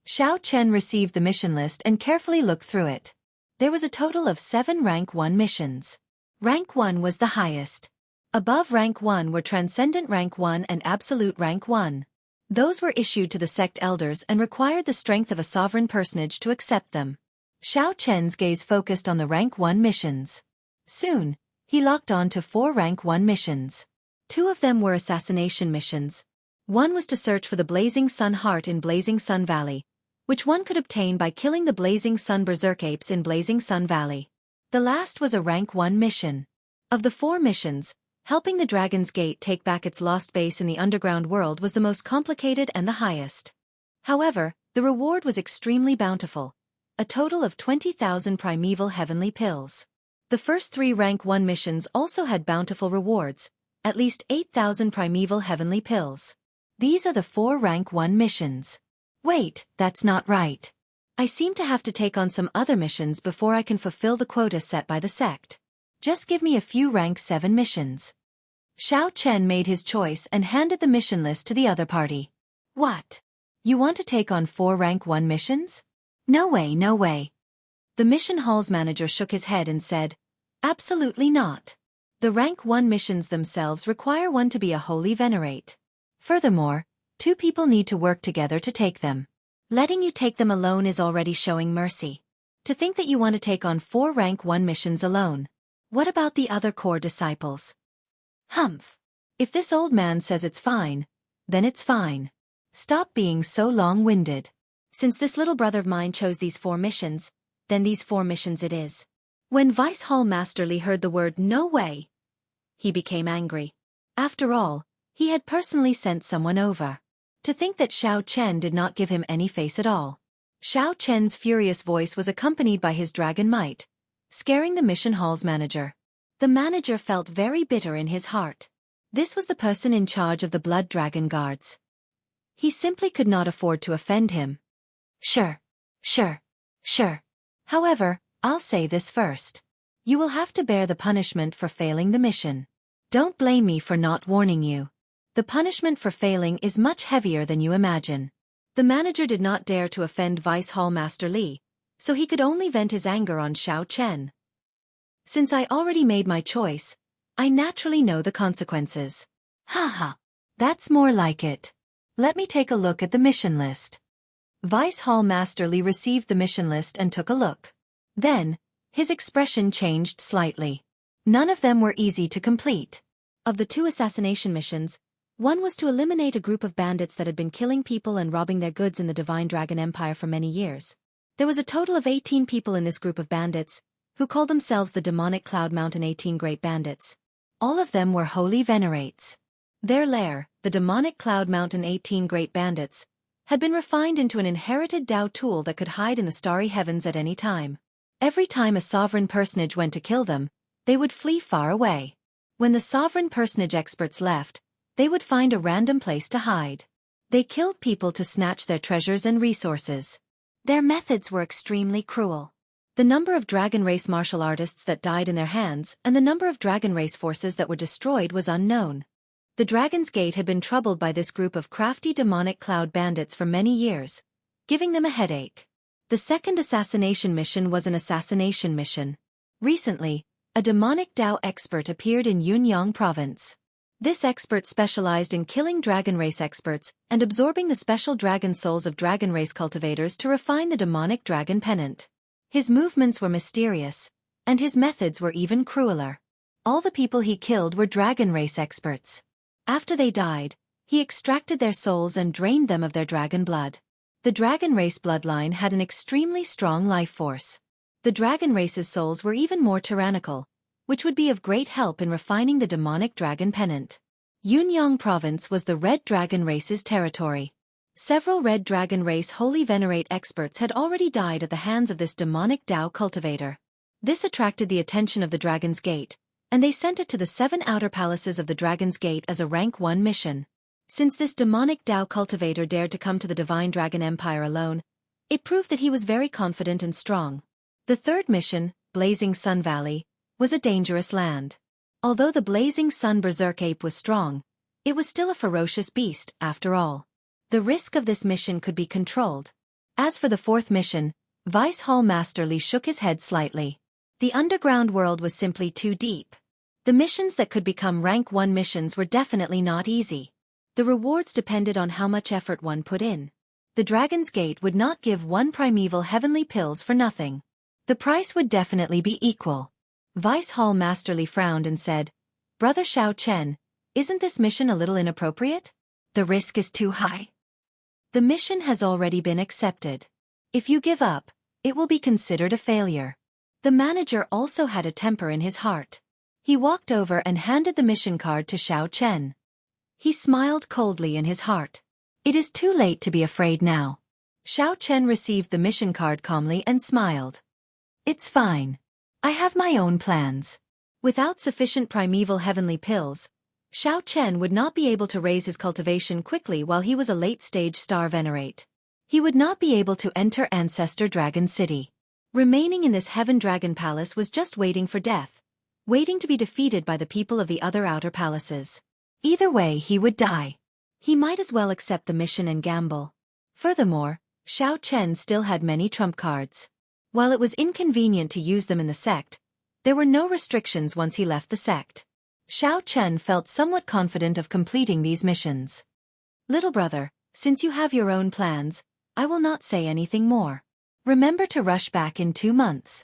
Xiao Chen received the mission list and carefully looked through it. There was a total of 7 Rank 1 missions. Rank 1 was the highest. Above Rank 1 were Transcendent Rank 1 and Absolute Rank 1. Those were issued to the sect elders and required the strength of a sovereign personage to accept them. Xiao Chen's gaze focused on the Rank 1 missions. Soon, he locked on to 4 Rank 1 missions. 2 of them were assassination missions. One was to search for the Blazing Sun Heart in Blazing Sun Valley, which one could obtain by killing the Blazing Sun Berserk Apes in Blazing Sun Valley. The last was a Rank 1 mission. Of the 4 missions, helping the Dragon's Gate take back its lost base in the underground world was the most complicated and the highest. However, the reward was extremely bountiful, a total of 20,000 primeval heavenly pills. The first 3 Rank 1 missions also had bountiful rewards, at least 8,000 primeval heavenly pills. These are the 4 Rank 1 missions. Wait, that's not right. I seem to have to take on some other missions before I can fulfill the quota set by the sect. Just give me a few Rank 7 missions. Xiao Chen made his choice and handed the mission list to the other party. What? You want to take on 4 Rank 1 missions? No way, no way. The mission hall's manager shook his head and said, absolutely not. The Rank 1 missions themselves require one to be a Holy Venerate. Furthermore, 2 people need to work together to take them. Letting you take them alone is already showing mercy. To think that you want to take on 4 rank 1 missions alone. What about the other core disciples? Humph. If this old man says it's fine, then it's fine. Stop being so long-winded. Since this little brother of mine chose these 4 missions, then these 4 missions it is. When Vice Hall Master Li heard the word "no way," he became angry. After all, he had personally sent someone over. To think that Xiao Chen did not give him any face at all. Xiao Chen's furious voice was accompanied by his dragon might, scaring the mission hall's manager. The manager felt very bitter in his heart. This was the person in charge of the Blood Dragon Guards. He simply could not afford to offend him. Sure. However, I'll say this first. You will have to bear the punishment for failing the mission. Don't blame me for not warning you. The punishment for failing is much heavier than you imagine. The manager did not dare to offend Vice Hall Master Li, so he could only vent his anger on Xiao Chen. Since I already made my choice, I naturally know the consequences. Haha. That's more like it. Let me take a look at the mission list. Vice Hall Master Li received the mission list and took a look. Then, his expression changed slightly. None of them were easy to complete. Of the 2 assassination missions, one was to eliminate a group of bandits that had been killing people and robbing their goods in the Divine Dragon Empire for many years. There was a total of 18 people in this group of bandits, who called themselves the Demonic Cloud Mountain 18 Great Bandits. All of them were holy venerates. Their lair, the Demonic Cloud Mountain 18 Great Bandits, had been refined into an inherited Dao tool that could hide in the starry heavens at any time. Every time a sovereign personage went to kill them, they would flee far away. When the sovereign personage experts left, they would find a random place to hide. They killed people to snatch their treasures and resources. Their methods were extremely cruel. The number of dragon race martial artists that died in their hands and the number of dragon race forces that were destroyed was unknown. The Dragon's Gate had been troubled by this group of crafty demonic cloud bandits for many years, giving them a headache. The second assassination mission was an assassination mission. Recently, a demonic Dao expert appeared in Yunyang province. This expert specialized in killing dragon race experts and absorbing the special dragon souls of dragon race cultivators to refine the demonic dragon pennant. His movements were mysterious, and his methods were even crueler. All the people he killed were dragon race experts. After they died, he extracted their souls and drained them of their dragon blood. The dragon race bloodline had an extremely strong life force. The dragon race's souls were even more tyrannical, which would be of great help in refining the demonic dragon pennant. Yunyang province was the Red Dragon race's territory. Several Red Dragon race holy venerate experts had already died at the hands of this demonic Dao cultivator. This attracted the attention of the Dragon's Gate, and they sent it to the 7 outer palaces of the Dragon's Gate as a rank 1 mission. Since this demonic Dao cultivator dared to come to the Divine Dragon Empire alone, it proved that he was very confident and strong. The third mission, Blazing Sun Valley, was a dangerous land. Although the Blazing Sun Berserk Ape was strong, it was still a ferocious beast, after all. The risk of this mission could be controlled. As for the fourth mission, Vice Hall Master Li shook his head slightly. The underground world was simply too deep. The missions that could become rank 1 missions were definitely not easy. The rewards depended on how much effort one put in. The Dragon's Gate would not give 1 primeval heavenly pills for nothing. The price would definitely be equal. Vice Hall Master Li frowned and said, "Brother Xiao Chen, isn't this mission a little inappropriate? The risk is too high." The mission has already been accepted. If you give up, it will be considered a failure. The manager also had a temper in his heart. He walked over and handed the mission card to Xiao Chen. He smiled coldly in his heart. It is too late to be afraid now. Xiao Chen received the mission card calmly and smiled. It's fine. I have my own plans. Without sufficient primeval heavenly pills, Xiao Chen would not be able to raise his cultivation quickly while he was a late-stage star venerate. He would not be able to enter Ancestor Dragon City. Remaining in this Heaven Dragon Palace was just waiting for death, waiting to be defeated by the people of the other outer palaces. Either way he would die. He might as well accept the mission and gamble. Furthermore, Xiao Chen still had many trump cards. While it was inconvenient to use them in the sect, there were no restrictions once he left the sect. Xiao Chen felt somewhat confident of completing these missions. Little brother, since you have your own plans, I will not say anything more. Remember to rush back in 2 months.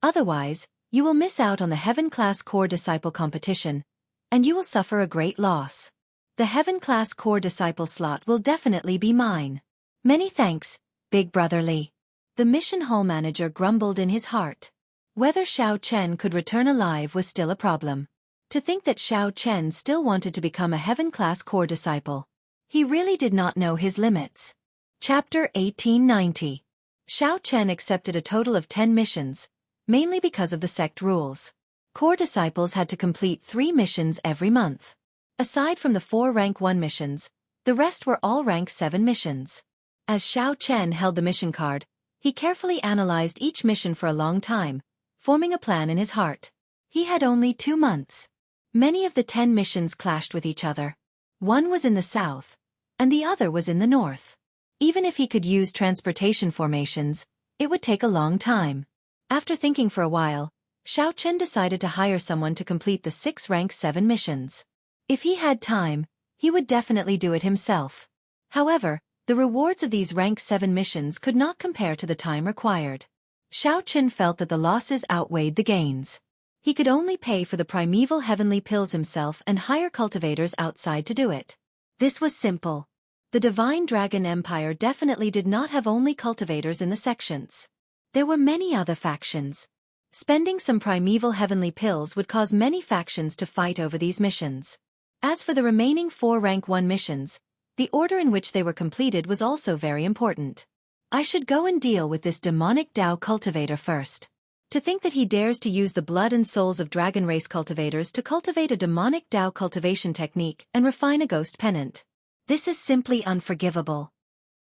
Otherwise, you will miss out on the Heaven-class Core Disciple competition, and you will suffer a great loss. The Heaven-class Core Disciple slot will definitely be mine. Many thanks, Big Brother Li. The mission hall manager grumbled in his heart. Whether Xiao Chen could return alive was still a problem. To think that Xiao Chen still wanted to become a Heaven-class Core Disciple. He really did not know his limits. Chapter 1890. Xiao Chen accepted a total of 10 missions, mainly because of the sect rules. Core disciples had to complete 3 missions every month. Aside from the 4 rank 1 missions, the rest were all rank 7 missions. As Xiao Chen held the mission card, he carefully analyzed each mission for a long time, forming a plan in his heart. He had only 2 months. Many of the 10 missions clashed with each other. One was in the south, and the other was in the north. Even if he could use transportation formations, it would take a long time. After thinking for a while, Xiao Chen decided to hire someone to complete the 6 rank 7 missions. If he had time, he would definitely do it himself. However, the rewards of these rank 7 missions could not compare to the time required. Xiao Chen felt that the losses outweighed the gains. He could only pay for the primeval heavenly pills himself and hire cultivators outside to do it. This was simple. The Divine Dragon Empire definitely did not have only cultivators in the sections. There were many other factions. Spending some primeval heavenly pills would cause many factions to fight over these missions. As for the remaining 4 rank 1 missions, the order in which they were completed was also very important. I should go and deal with this demonic Dao cultivator first. To think that he dares to use the blood and souls of dragon race cultivators to cultivate a demonic Dao cultivation technique and refine a ghost pennant. This is simply unforgivable.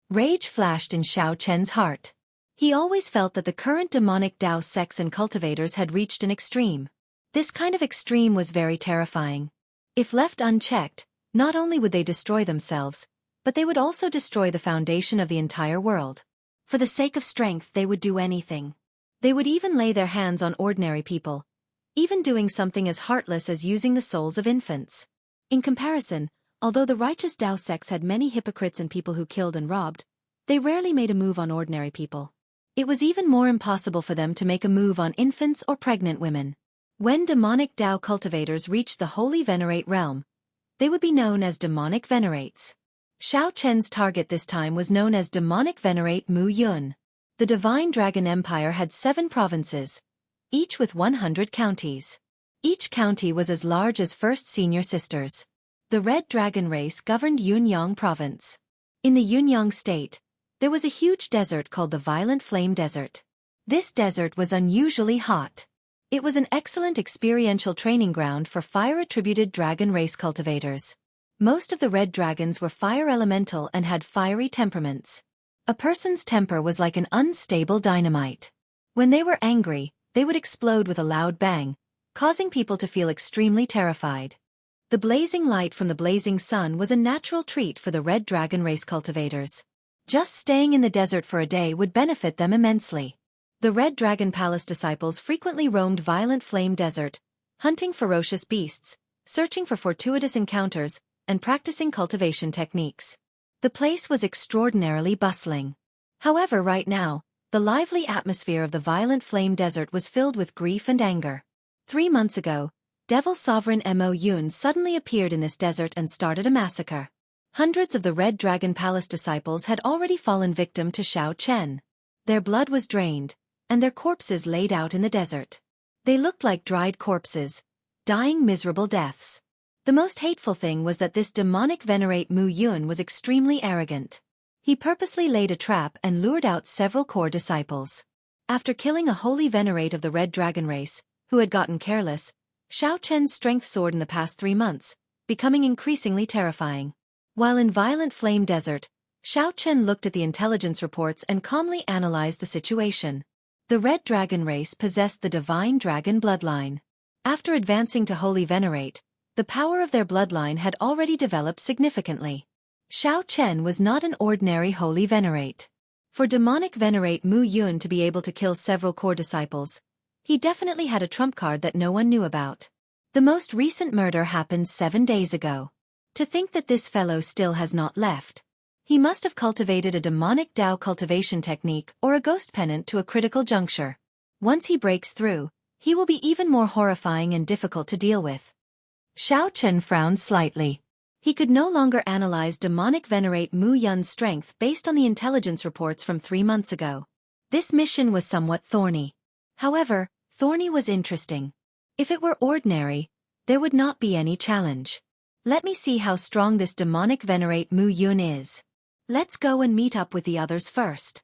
Rage flashed in Xiao Chen's heart. He always felt that the current demonic Dao sects and cultivators had reached an extreme. This kind of extreme was very terrifying. If left unchecked, not only would they destroy themselves, but they would also destroy the foundation of the entire world. For the sake of strength, they would do anything. They would even lay their hands on ordinary people, even doing something as heartless as using the souls of infants. In comparison, although the righteous Dao sects had many hypocrites and people who killed and robbed, they rarely made a move on ordinary people. It was even more impossible for them to make a move on infants or pregnant women. When demonic Dao cultivators reached the Holy Venerate realm, they would be known as demonic venerates. Xiao Chen's target this time was known as demonic venerate Mu Yun. The Divine Dragon Empire had 7 provinces, each with 100 counties. Each county was as large as First Senior Sisters. The Red Dragon race governed Yunyang province. In the Yunyang state, there was a huge desert called the Violent Flame Desert. This desert was unusually hot. It was an excellent experiential training ground for fire-attributed dragon race cultivators. Most of the red dragons were fire elemental and had fiery temperaments. A person's temper was like an unstable dynamite. When they were angry, they would explode with a loud bang, causing people to feel extremely terrified. The blazing light from the blazing sun was a natural treat for the red dragon race cultivators. Just staying in the desert for a day would benefit them immensely. The Red Dragon Palace disciples frequently roamed Violent Flame Desert, hunting ferocious beasts, searching for fortuitous encounters, and practicing cultivation techniques. The place was extraordinarily bustling. However, right now, the lively atmosphere of the Violent Flame Desert was filled with grief and anger. 3 months ago, Devil Sovereign Mo Yun suddenly appeared in this desert and started a massacre. Hundreds of the Red Dragon Palace disciples had already fallen victim to Xiao Chen. Their blood was drained, and their corpses laid out in the desert. They looked like dried corpses, dying miserable deaths. The most hateful thing was that this demonic venerate Mu Yun was extremely arrogant. He purposely laid a trap and lured out several core disciples. After killing a holy venerate of the Red Dragon race, who had gotten careless, Xiao Chen's strength soared in the past 3 months, becoming increasingly terrifying. While in Violent Flame Desert, Xiao Chen looked at the intelligence reports and calmly analyzed the situation. The Red Dragon race possessed the Divine Dragon bloodline. After advancing to Holy Venerate, the power of their bloodline had already developed significantly. Xiao Chen was not an ordinary Holy Venerate. For demonic Venerate Mu Yun to be able to kill several core disciples, he definitely had a trump card that no one knew about. The most recent murder happened 7 days ago. To think that this fellow still has not left. He must have cultivated a demonic Tao cultivation technique or a ghost pennant to a critical juncture. Once he breaks through, he will be even more horrifying and difficult to deal with. Xiao Chen frowned slightly. He could no longer analyze demonic venerate Mu Yun's strength based on the intelligence reports from 3 months ago. This mission was somewhat thorny. However, thorny was interesting. If it were ordinary, there would not be any challenge. Let me see how strong this demonic venerate Mu Yun is. Let's go and meet up with the others first.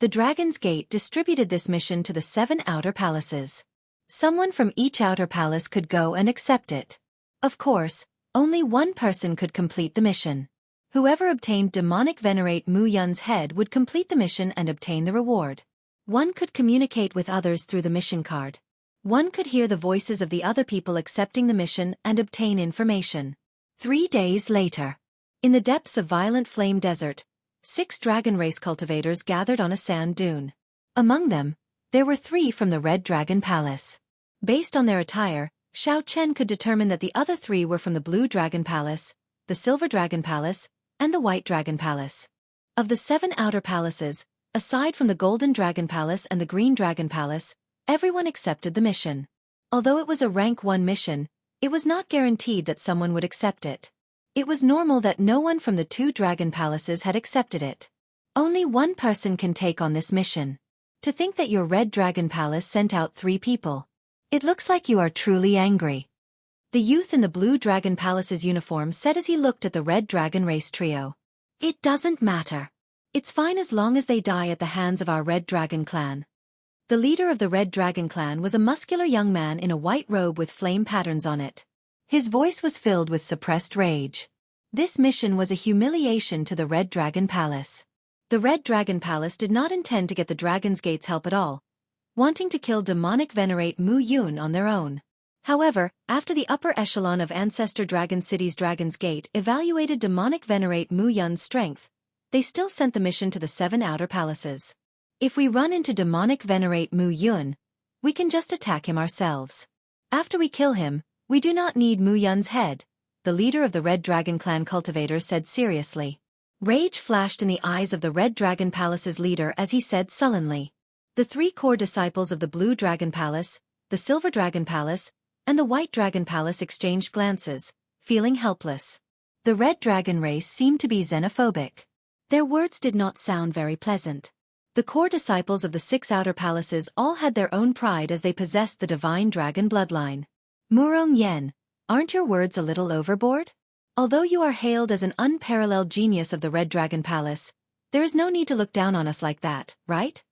The Dragon's Gate distributed this mission to the 7 outer palaces. Someone from each outer palace could go and accept it. Of course, only one person could complete the mission. Whoever obtained demonic venerate Mu Yun's head would complete the mission and obtain the reward. One could communicate with others through the mission card. One could hear the voices of the other people accepting the mission and obtain information. 3 days later. In the depths of Violent Flame Desert, 6 dragon race cultivators gathered on a sand dune. Among them, there were 3 from the Red Dragon Palace. Based on their attire, Xiao Chen could determine that the other 3 were from the Blue Dragon Palace, the Silver Dragon Palace, and the White Dragon Palace. Of the 7 outer palaces, aside from the Golden Dragon Palace and the Green Dragon Palace, everyone accepted the mission. Although it was a rank 1 mission, it was not guaranteed that someone would accept it. It was normal that no one from the 2 dragon palaces had accepted it. Only one person can take on this mission. To think that your Red Dragon Palace sent out 3 people. It looks like you are truly angry. The youth in the Blue Dragon Palace's uniform said as he looked at the Red Dragon race trio. It doesn't matter. It's fine as long as they die at the hands of our Red Dragon clan. The leader of the Red Dragon clan was a muscular young man in a white robe with flame patterns on it. His voice was filled with suppressed rage. This mission was a humiliation to the Red Dragon Palace. The Red Dragon Palace did not intend to get the Dragon's Gate's help at all, wanting to kill demonic venerate Mu Yun on their own. However, after the upper echelon of Ancestor Dragon City's Dragon's Gate evaluated demonic venerate Mu Yun's strength, they still sent the mission to the 7 outer palaces. If we run into demonic venerate Mu Yun, we can just attack him ourselves. After we kill him, we do not need Mu Yun's head, the leader of the Red Dragon Clan cultivator said seriously. Rage flashed in the eyes of the Red Dragon Palace's leader as he said sullenly. The 3 core disciples of the Blue Dragon Palace, the Silver Dragon Palace, and the White Dragon Palace exchanged glances, feeling helpless. The Red Dragon race seemed to be xenophobic. Their words did not sound very pleasant. The core disciples of the 6 outer palaces all had their own pride as they possessed the divine dragon bloodline. Murong Yen, aren't your words a little overboard? Although you are hailed as an unparalleled genius of the Red Dragon Palace, there is no need to look down on us like that, right?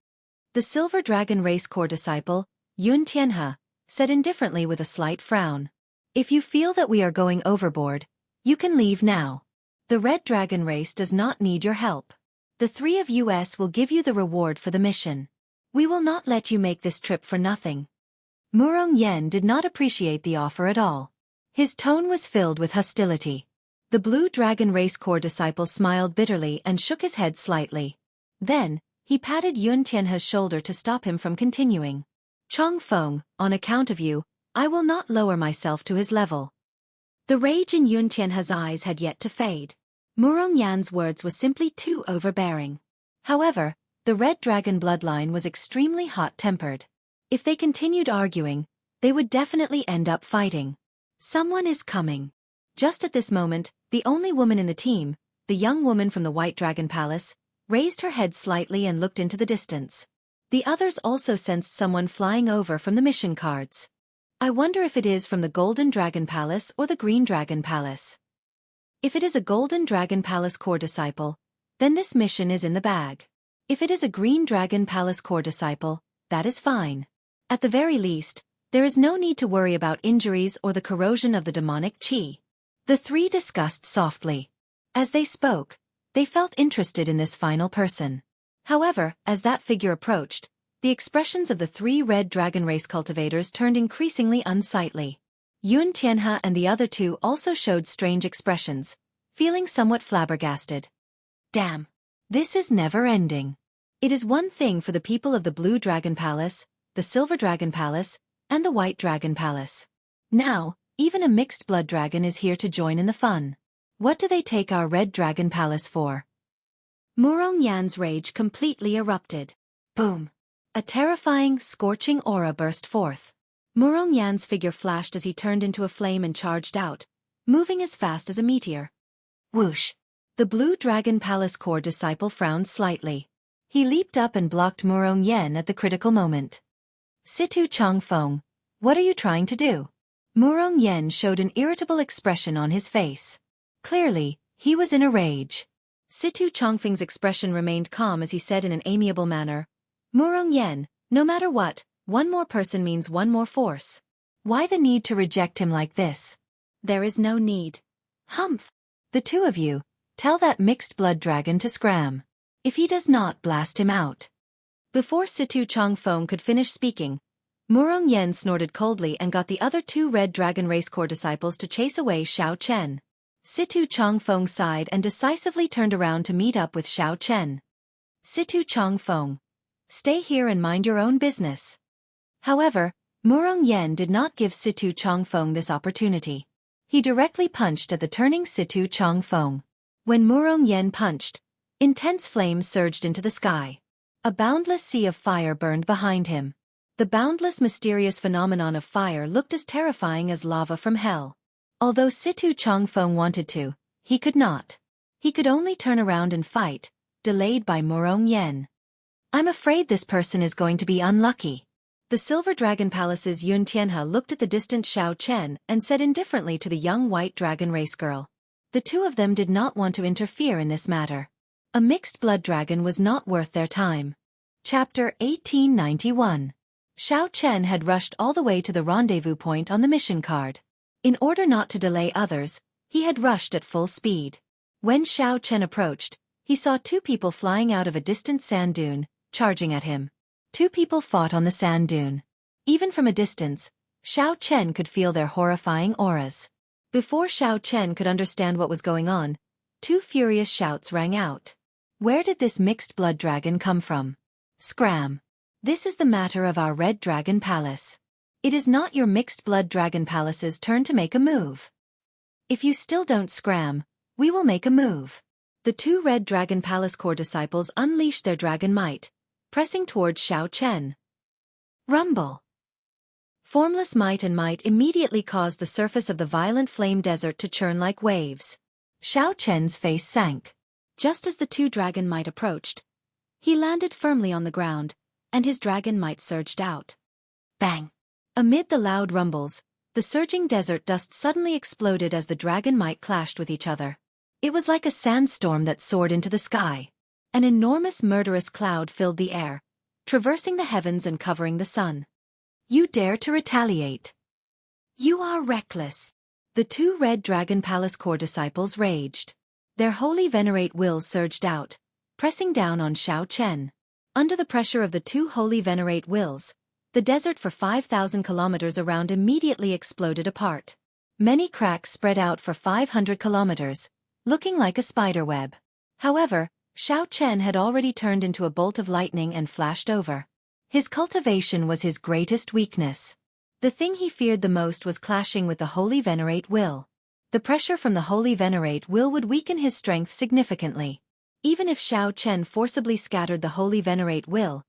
The Silver Dragon race core disciple, Yun Tianhe, said indifferently with a slight frown. If you feel that we are going overboard, you can leave now. The Red Dragon race does not need your help. The 3 of us will give you the reward for the mission. We will not let you make this trip for nothing. Murong Yen did not appreciate the offer at all. His tone was filled with hostility. The Blue Dragon race core disciple smiled bitterly and shook his head slightly. Then, he patted Yun Tianhe's shoulder to stop him from continuing. Chong Feng, on account of you, I will not lower myself to his level. The rage in Yun Tianhe's eyes had yet to fade. Murong Yan's words were simply too overbearing. However, the Red Dragon bloodline was extremely hot-tempered. If they continued arguing, they would definitely end up fighting. Someone is coming. Just at this moment, the only woman in the team, the young woman from the White Dragon Palace, raised her head slightly and looked into the distance. The others also sensed someone flying over from the mission cards. I wonder if it is from the Golden Dragon Palace or the Green Dragon Palace. If it is a Golden Dragon Palace core disciple, then this mission is in the bag. If it is a Green Dragon Palace core disciple, that is fine. At the very least, there is no need to worry about injuries or the corrosion of the demonic chi. The 3 discussed softly. As they spoke, they felt interested in this final person. However, as that figure approached, the expressions of the 3 Red Dragon race cultivators turned increasingly unsightly. Yun Tianhe and the other 2 also showed strange expressions, feeling somewhat flabbergasted. Damn! This is never-ending. It is one thing for the people of the Blue Dragon Palace, the Silver Dragon Palace, and the White Dragon Palace. Now, even a mixed blood dragon is here to join in the fun. What do they take our Red Dragon Palace for? Murong Yan's rage completely erupted. Boom! A terrifying, scorching aura burst forth. Murong Yan's figure flashed as he turned into a flame and charged out, moving as fast as a meteor. Whoosh! The Blue Dragon Palace Core disciple frowned slightly. He leaped up and blocked Murong Yan at the critical moment. Situ Changfeng, what are you trying to do? Murong Yan showed an irritable expression on his face. Clearly, he was in a rage. Situ Changfeng's expression remained calm as he said in an amiable manner, Murong Yan, no matter what, one more person means one more force. Why the need to reject him like this? There is no need. Humph! The two of you, tell that mixed blood dragon to scram. If he does not, blast him out. Before Situ Changfeng could finish speaking, Murong Yan snorted coldly and got the other two Red Dragon Race Core disciples to chase away Xiao Chen. Situ Changfeng sighed and decisively turned around to meet up with Xiao Chen. Situ Changfeng, stay here and mind your own business. However, Murong Yan did not give Situ Changfeng this opportunity. He directly punched at the turning Situ Changfeng. When Murong Yan punched, intense flames surged into the sky. A boundless sea of fire burned behind him. The boundless mysterious phenomenon of fire looked as terrifying as lava from hell. Although Situ Changfeng wanted to, he could not. He could only turn around and fight, delayed by Murong Yan. I'm afraid this person is going to be unlucky. The Silver Dragon Palace's Yun Tianhe looked at the distant Xiao Chen and said indifferently to the young white dragon race girl. The two of them did not want to interfere in this matter. A mixed blood dragon was not worth their time. Chapter 1891. Xiao Chen had rushed all the way to the rendezvous point on the mission card. In order not to delay others, he had rushed at full speed. When Xiao Chen approached, he saw two people flying out of a distant sand dune, charging at him. Two people fought on the sand dune. Even from a distance, Xiao Chen could feel their horrifying auras. Before Xiao Chen could understand what was going on, two furious shouts rang out. Where did this mixed blood dragon come from? Scram! This is the matter of our Red Dragon Palace. It is not your mixed blood dragon palace's turn to make a move. If you still don't scram, we will make a move. The two Red Dragon Palace Core disciples unleashed their dragon might, pressing towards Xiao Chen. Rumble! Formless might and might immediately caused the surface of the violent flame desert to churn like waves. Xiao Chen's face sank. Just as the two dragon might approached, he landed firmly on the ground, and his dragon might surged out. Bang! Amid the loud rumbles, the surging desert dust suddenly exploded as the dragon might clashed with each other. It was like a sandstorm that soared into the sky. An enormous murderous cloud filled the air, traversing the heavens and covering the sun. You dare to retaliate? You are reckless. The two Red Dragon Palace Core disciples raged. Their holy venerate wills surged out, pressing down on Xiao Chen. Under the pressure of the two holy venerate wills, the desert for 5,000 kilometers around immediately exploded apart. Many cracks spread out for 500 kilometers, looking like a spiderweb. However, Xiao Chen had already turned into a bolt of lightning and flashed over. His cultivation was his greatest weakness. The thing he feared the most was clashing with the Holy Venerate Will. The pressure from the Holy Venerate Will would weaken his strength significantly. Even if Xiao Chen forcibly scattered the Holy Venerate Will,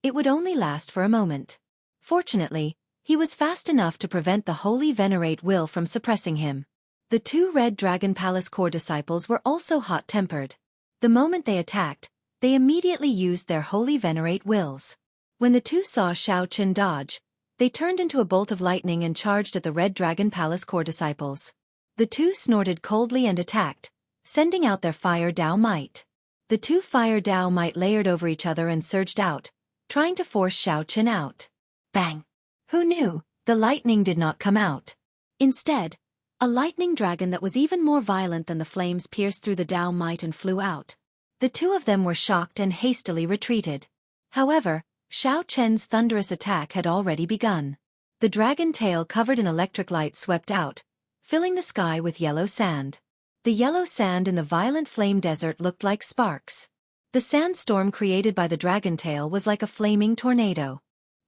it would only last for a moment. Fortunately, he was fast enough to prevent the Holy Venerate Will from suppressing him. The two Red Dragon Palace Core disciples were also hot-tempered. The moment they attacked, they immediately used their Holy Venerate Wills. When the two saw Xiao Chen dodge, they turned into a bolt of lightning and charged at the Red Dragon Palace Core disciples. The two snorted coldly and attacked, sending out their Fire Dao Might. The two Fire Dao Might layered over each other and surged out, trying to force Xiao Chen out. Bang! Who knew? The lightning did not come out. Instead, a lightning dragon that was even more violent than the flames pierced through the Dao Might and flew out. The two of them were shocked and hastily retreated. However, Xiao Chen's thunderous attack had already begun. The dragon tail covered in electric light swept out, filling the sky with yellow sand. The yellow sand in the violent flame desert looked like sparks. The sandstorm created by the dragon tail was like a flaming tornado.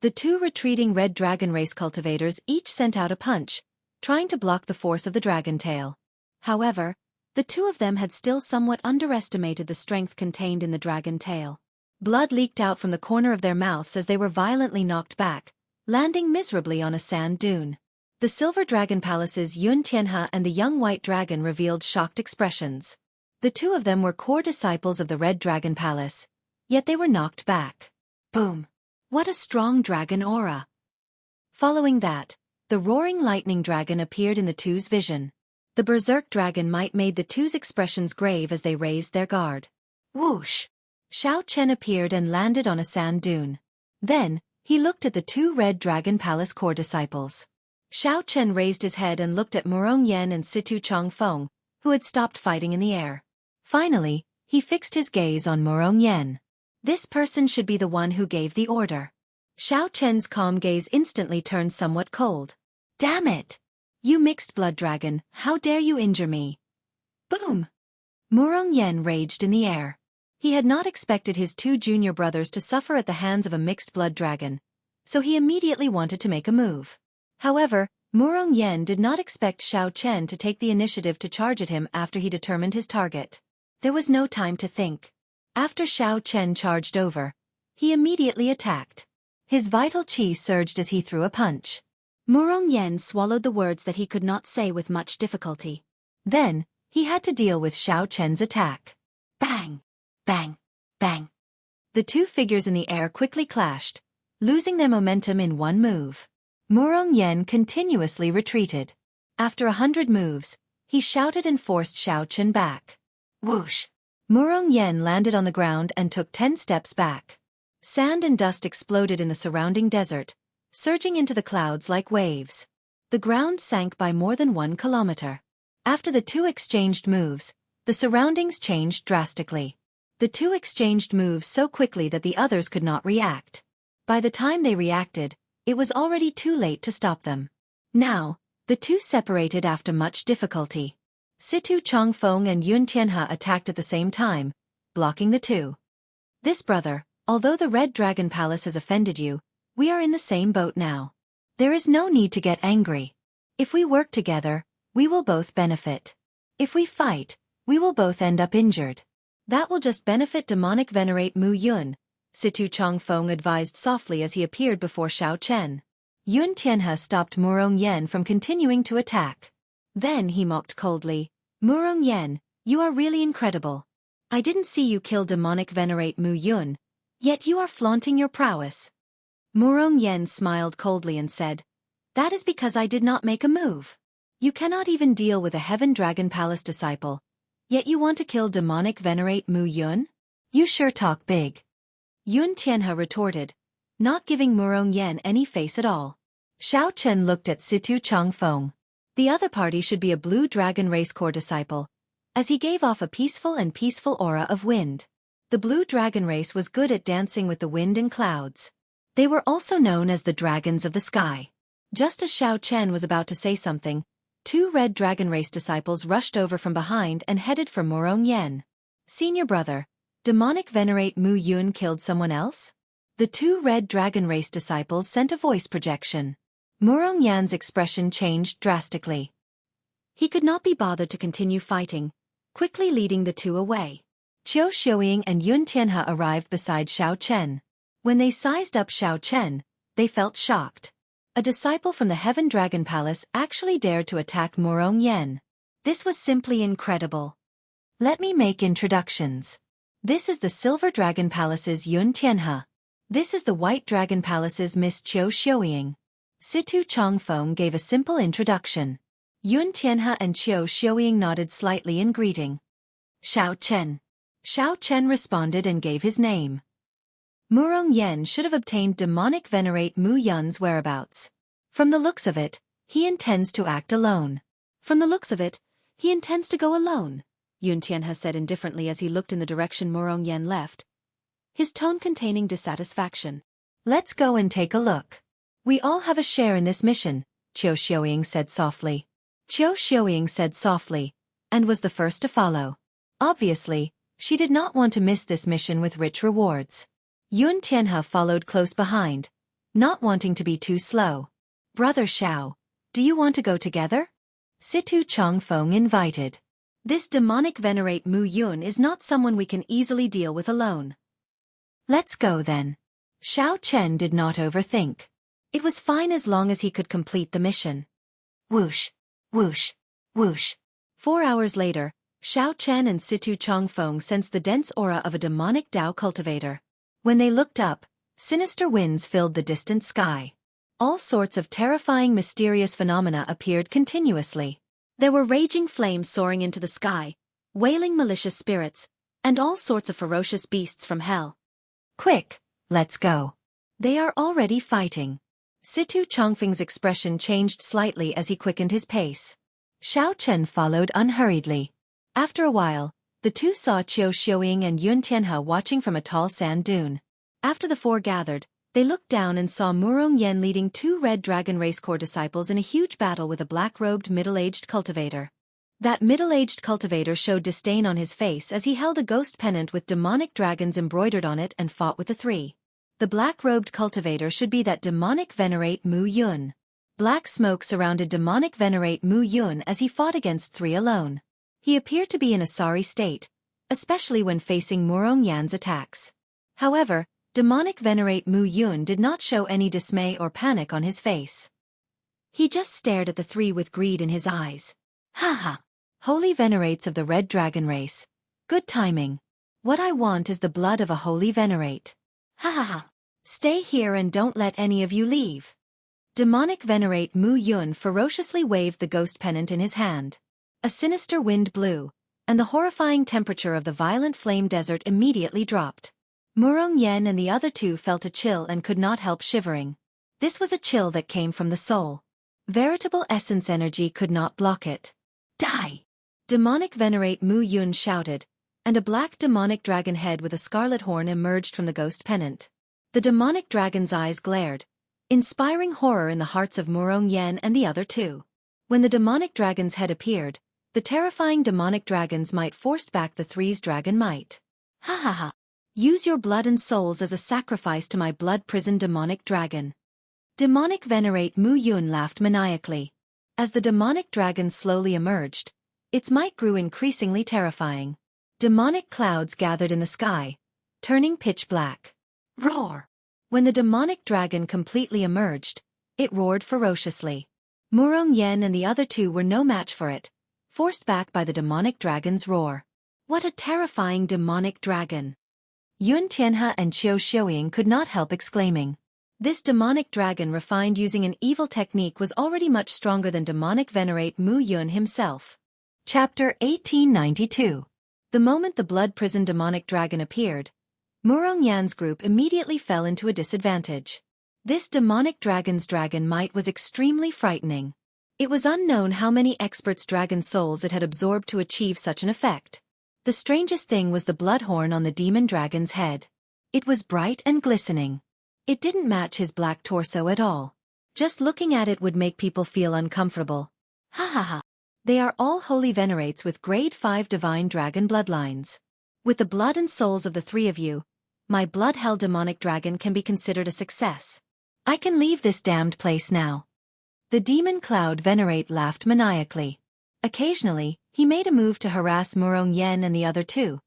The two retreating red dragon race cultivators each sent out a punch, trying to block the force of the dragon tail. However, The two of them had still somewhat underestimated the strength contained in the dragon tail. Blood leaked out from the corner of their mouths as they were violently knocked back, landing miserably on a sand dune. The Silver Dragon Palace's Xianxia and the young white dragon revealed shocked expressions. The two of them were core disciples of the Red Dragon Palace, yet they were knocked back. Boom! What a strong dragon aura! Following that, the roaring lightning dragon appeared in the two's vision. The berserk dragon might made the two's expressions grave as they raised their guard. Whoosh! Xiao Chen appeared and landed on a sand dune. Then, he looked at the two Red Dragon Palace core disciples. Xiao Chen raised his head and looked at Murong Yan and Situ Changfeng, who had stopped fighting in the air. Finally, he fixed his gaze on Murong Yan. This person should be the one who gave the order. Xiao Chen's calm gaze instantly turned somewhat cold. Damn it! You mixed blood dragon, how dare you injure me? Boom! Murong Yan raged in the air. He had not expected his two junior brothers to suffer at the hands of a mixed blood dragon, so he immediately wanted to make a move. However, Murong Yan did not expect Xiao Chen to take the initiative to charge at him after he determined his target. There was no time to think. After Xiao Chen charged over, he immediately attacked. His vital qi surged as he threw a punch. Murong Yan swallowed the words that he could not say with much difficulty. Then, he had to deal with Xiao Chen's attack. Bang! Bang! Bang! The two figures in the air quickly clashed, losing their momentum in one move. Murong Yan continuously retreated. After 100 moves, he shouted and forced Xiao Chen back. Whoosh! Murong Yan landed on the ground and took 10 steps back. Sand and dust exploded in the surrounding desert, surging into the clouds like waves. The ground sank by more than 1 kilometer. After the two exchanged moves, the surroundings changed drastically. The two exchanged moves so quickly that the others could not react. By the time they reacted, it was already too late to stop them. Now, the two separated after much difficulty. Situ Changfeng and Yun Tianhe attacked at the same time, blocking the two. This brother, although the Red Dragon Palace has offended you, we are in the same boat now. There is no need to get angry. If we work together, we will both benefit. If we fight, we will both end up injured. That will just benefit demonic venerate Mu Yun, Situ Changfeng advised softly as he appeared before Xiao Chen. Yun Tianhe stopped Murong Yan from continuing to attack. Then he mocked coldly, Murong Yan, you are really incredible. I didn't see you kill demonic venerate Mu Yun, yet you are flaunting your prowess. Murong Yan smiled coldly and said, that is because I did not make a move. You cannot even deal with a Heaven Dragon Palace disciple, yet you want to kill demonic venerate Mu Yun? You sure talk big. Yun Tianhe retorted, not giving Murong Yan any face at all. Xiao Chen looked at Situ Changfeng. The other party should be a blue dragon race core disciple, as he gave off a peaceful aura of wind. The blue dragon race was good at dancing with the wind and clouds. They were also known as the dragons of the sky. Just as Xiao Chen was about to say something, two red dragon race disciples rushed over from behind and headed for Murong Yan. Senior brother, demonic venerate Mu Yun killed someone else? The two red dragon race disciples sent a voice projection. Murong Yan's expression changed drastically. He could not be bothered to continue fighting, quickly leading the two away. Qiu Xiuying and Yun Tianhe arrived beside Xiao Chen. When they sized up Xiao Chen, they felt shocked. A disciple from the Heaven Dragon Palace actually dared to attack Murong Yan. This was simply incredible. Let me make introductions. This is the Silver Dragon Palace's Yun Tianhe. This is the White Dragon Palace's Miss Qiu Xiuying. Situ Changfeng gave a simple introduction. Yun Tianhe and Qiu Xiuying nodded slightly in greeting. Xiao Chen. Xiao Chen responded and gave his name. Murong Yan should have obtained demonic venerate Mu Yun's whereabouts. From the looks of it, he intends to act alone. From the looks of it, he intends to go alone, Yun Tianhe said indifferently as he looked in the direction Murong Yan left, his tone containing dissatisfaction. Let's go and take a look. We all have a share in this mission, Qiu Xiuying said softly. Qiu Xiuying said softly, and was the first to follow. Obviously, she did not want to miss this mission with rich rewards. Yun Tianhe followed close behind, not wanting to be too slow. Brother Xiao, do you want to go together? Situ Changfeng invited. This demonic venerate Mu Yun is not someone we can easily deal with alone. Let's go then. Xiao Chen did not overthink. It was fine as long as he could complete the mission. Whoosh, whoosh, whoosh. 4 hours later, Xiao Chen and Situ Chongfeng sensed the dense aura of a demonic Dao cultivator. When they looked up, sinister winds filled the distant sky. All sorts of terrifying mysterious phenomena appeared continuously. There were raging flames soaring into the sky, wailing malicious spirits, and all sorts of ferocious beasts from hell. Quick, let's go. They are already fighting. Situ Chongfeng's expression changed slightly as he quickened his pace. Xiao Chen followed unhurriedly. After a while, the two saw Qiu Xiuying and Yun Tianhe watching from a tall sand dune. After the four gathered, they looked down and saw Murong Yan leading 2 red dragon race core disciples in a huge battle with a black-robed middle-aged cultivator. That middle-aged cultivator showed disdain on his face as he held a ghost pennant with demonic dragons embroidered on it and fought with the 3. The black-robed cultivator should be that demonic venerate Mu Yun. Black smoke surrounded demonic venerate Mu Yun as he fought against 3 alone. He appeared to be in a sorry state, especially when facing Murong Yan's attacks. However, demonic venerate Mu Yun did not show any dismay or panic on his face. He just stared at the 3 with greed in his eyes. Ha ha! Holy venerates of the red dragon race. Good timing. What I want is the blood of a holy venerate. Ha ha ha! Stay here and don't let any of you leave. Demonic venerate Mu Yun ferociously waved the ghost pennant in his hand. A sinister wind blew, and the horrifying temperature of the violent flame desert immediately dropped. Murong Yan and the other 2 felt a chill and could not help shivering. This was a chill that came from the soul. Veritable essence energy could not block it. Die! Demonic venerate Mu Yun shouted, and a black demonic dragon head with a scarlet horn emerged from the ghost pennant. The demonic dragon's eyes glared, inspiring horror in the hearts of Murong Yan and the other 2. When the demonic dragon's head appeared, the terrifying demonic dragon's might forced back the 3's dragon might. Ha ha ha! Use your blood and souls as a sacrifice to my blood prison demonic dragon. Demonic venerate Mu Yun laughed maniacally. As the demonic dragon slowly emerged, its might grew increasingly terrifying. Demonic clouds gathered in the sky, turning pitch black. Roar! When the demonic dragon completely emerged, it roared ferociously. Murong Yan and the other 2 were no match for it, forced back by the demonic dragon's roar. What a terrifying demonic dragon! Yun Tianhe and Qiu Xiuying could not help exclaiming. This demonic dragon refined using an evil technique was already much stronger than demonic venerate Mu Yun himself. Chapter 1892. The moment the blood prison demonic dragon appeared, Murong Yan's group immediately fell into a disadvantage. This demonic dragon's dragon might was extremely frightening. It was unknown how many experts' dragon souls it had absorbed to achieve such an effect. The strangest thing was the blood horn on the demon dragon's head. It was bright and glistening. It didn't match his black torso at all. Just looking at it would make people feel uncomfortable. Ha ha ha. They are all holy venerates with grade 5 divine dragon bloodlines. With the blood and souls of the 3 of you, my blood-hell demonic dragon can be considered a success. I can leave this damned place now. The demon cloud venerate laughed maniacally. Occasionally, he made a move to harass Murong Yan and the other 2,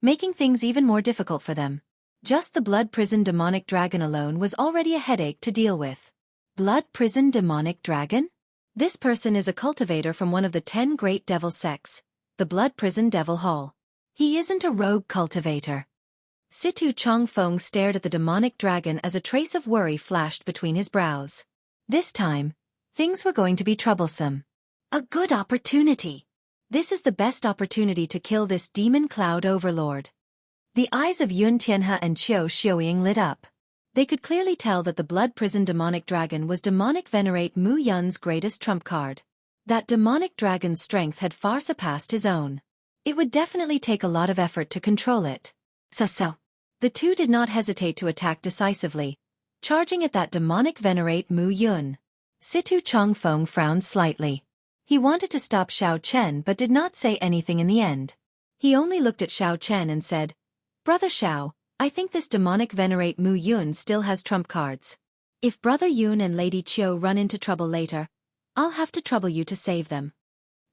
making things even more difficult for them. Just the blood prison demonic dragon alone was already a headache to deal with. Blood prison demonic dragon? This person is a cultivator from one of the 10 great devil sects, the blood prison devil hall. He isn't a rogue cultivator. Situ Chongfeng stared at the demonic dragon as a trace of worry flashed between his brows. This time, things were going to be troublesome. A good opportunity. This is the best opportunity to kill this demon cloud overlord. The eyes of Yun Tianhe and Qiu Xiuying lit up. They could clearly tell that the blood prison demonic dragon was demonic venerate Mu Yun's greatest trump card. That demonic dragon's strength had far surpassed his own. It would definitely take a lot of effort to control it. So. The 2 did not hesitate to attack decisively, charging at that demonic venerate Mu Yun. Situ Chongfeng frowned slightly. He wanted to stop Xiao Chen but did not say anything in the end. He only looked at Xiao Chen and said, Brother Xiao, I think this demonic venerate Mu Yun still has trump cards. If Brother Yun and Lady Qiu run into trouble later, I'll have to trouble you to save them.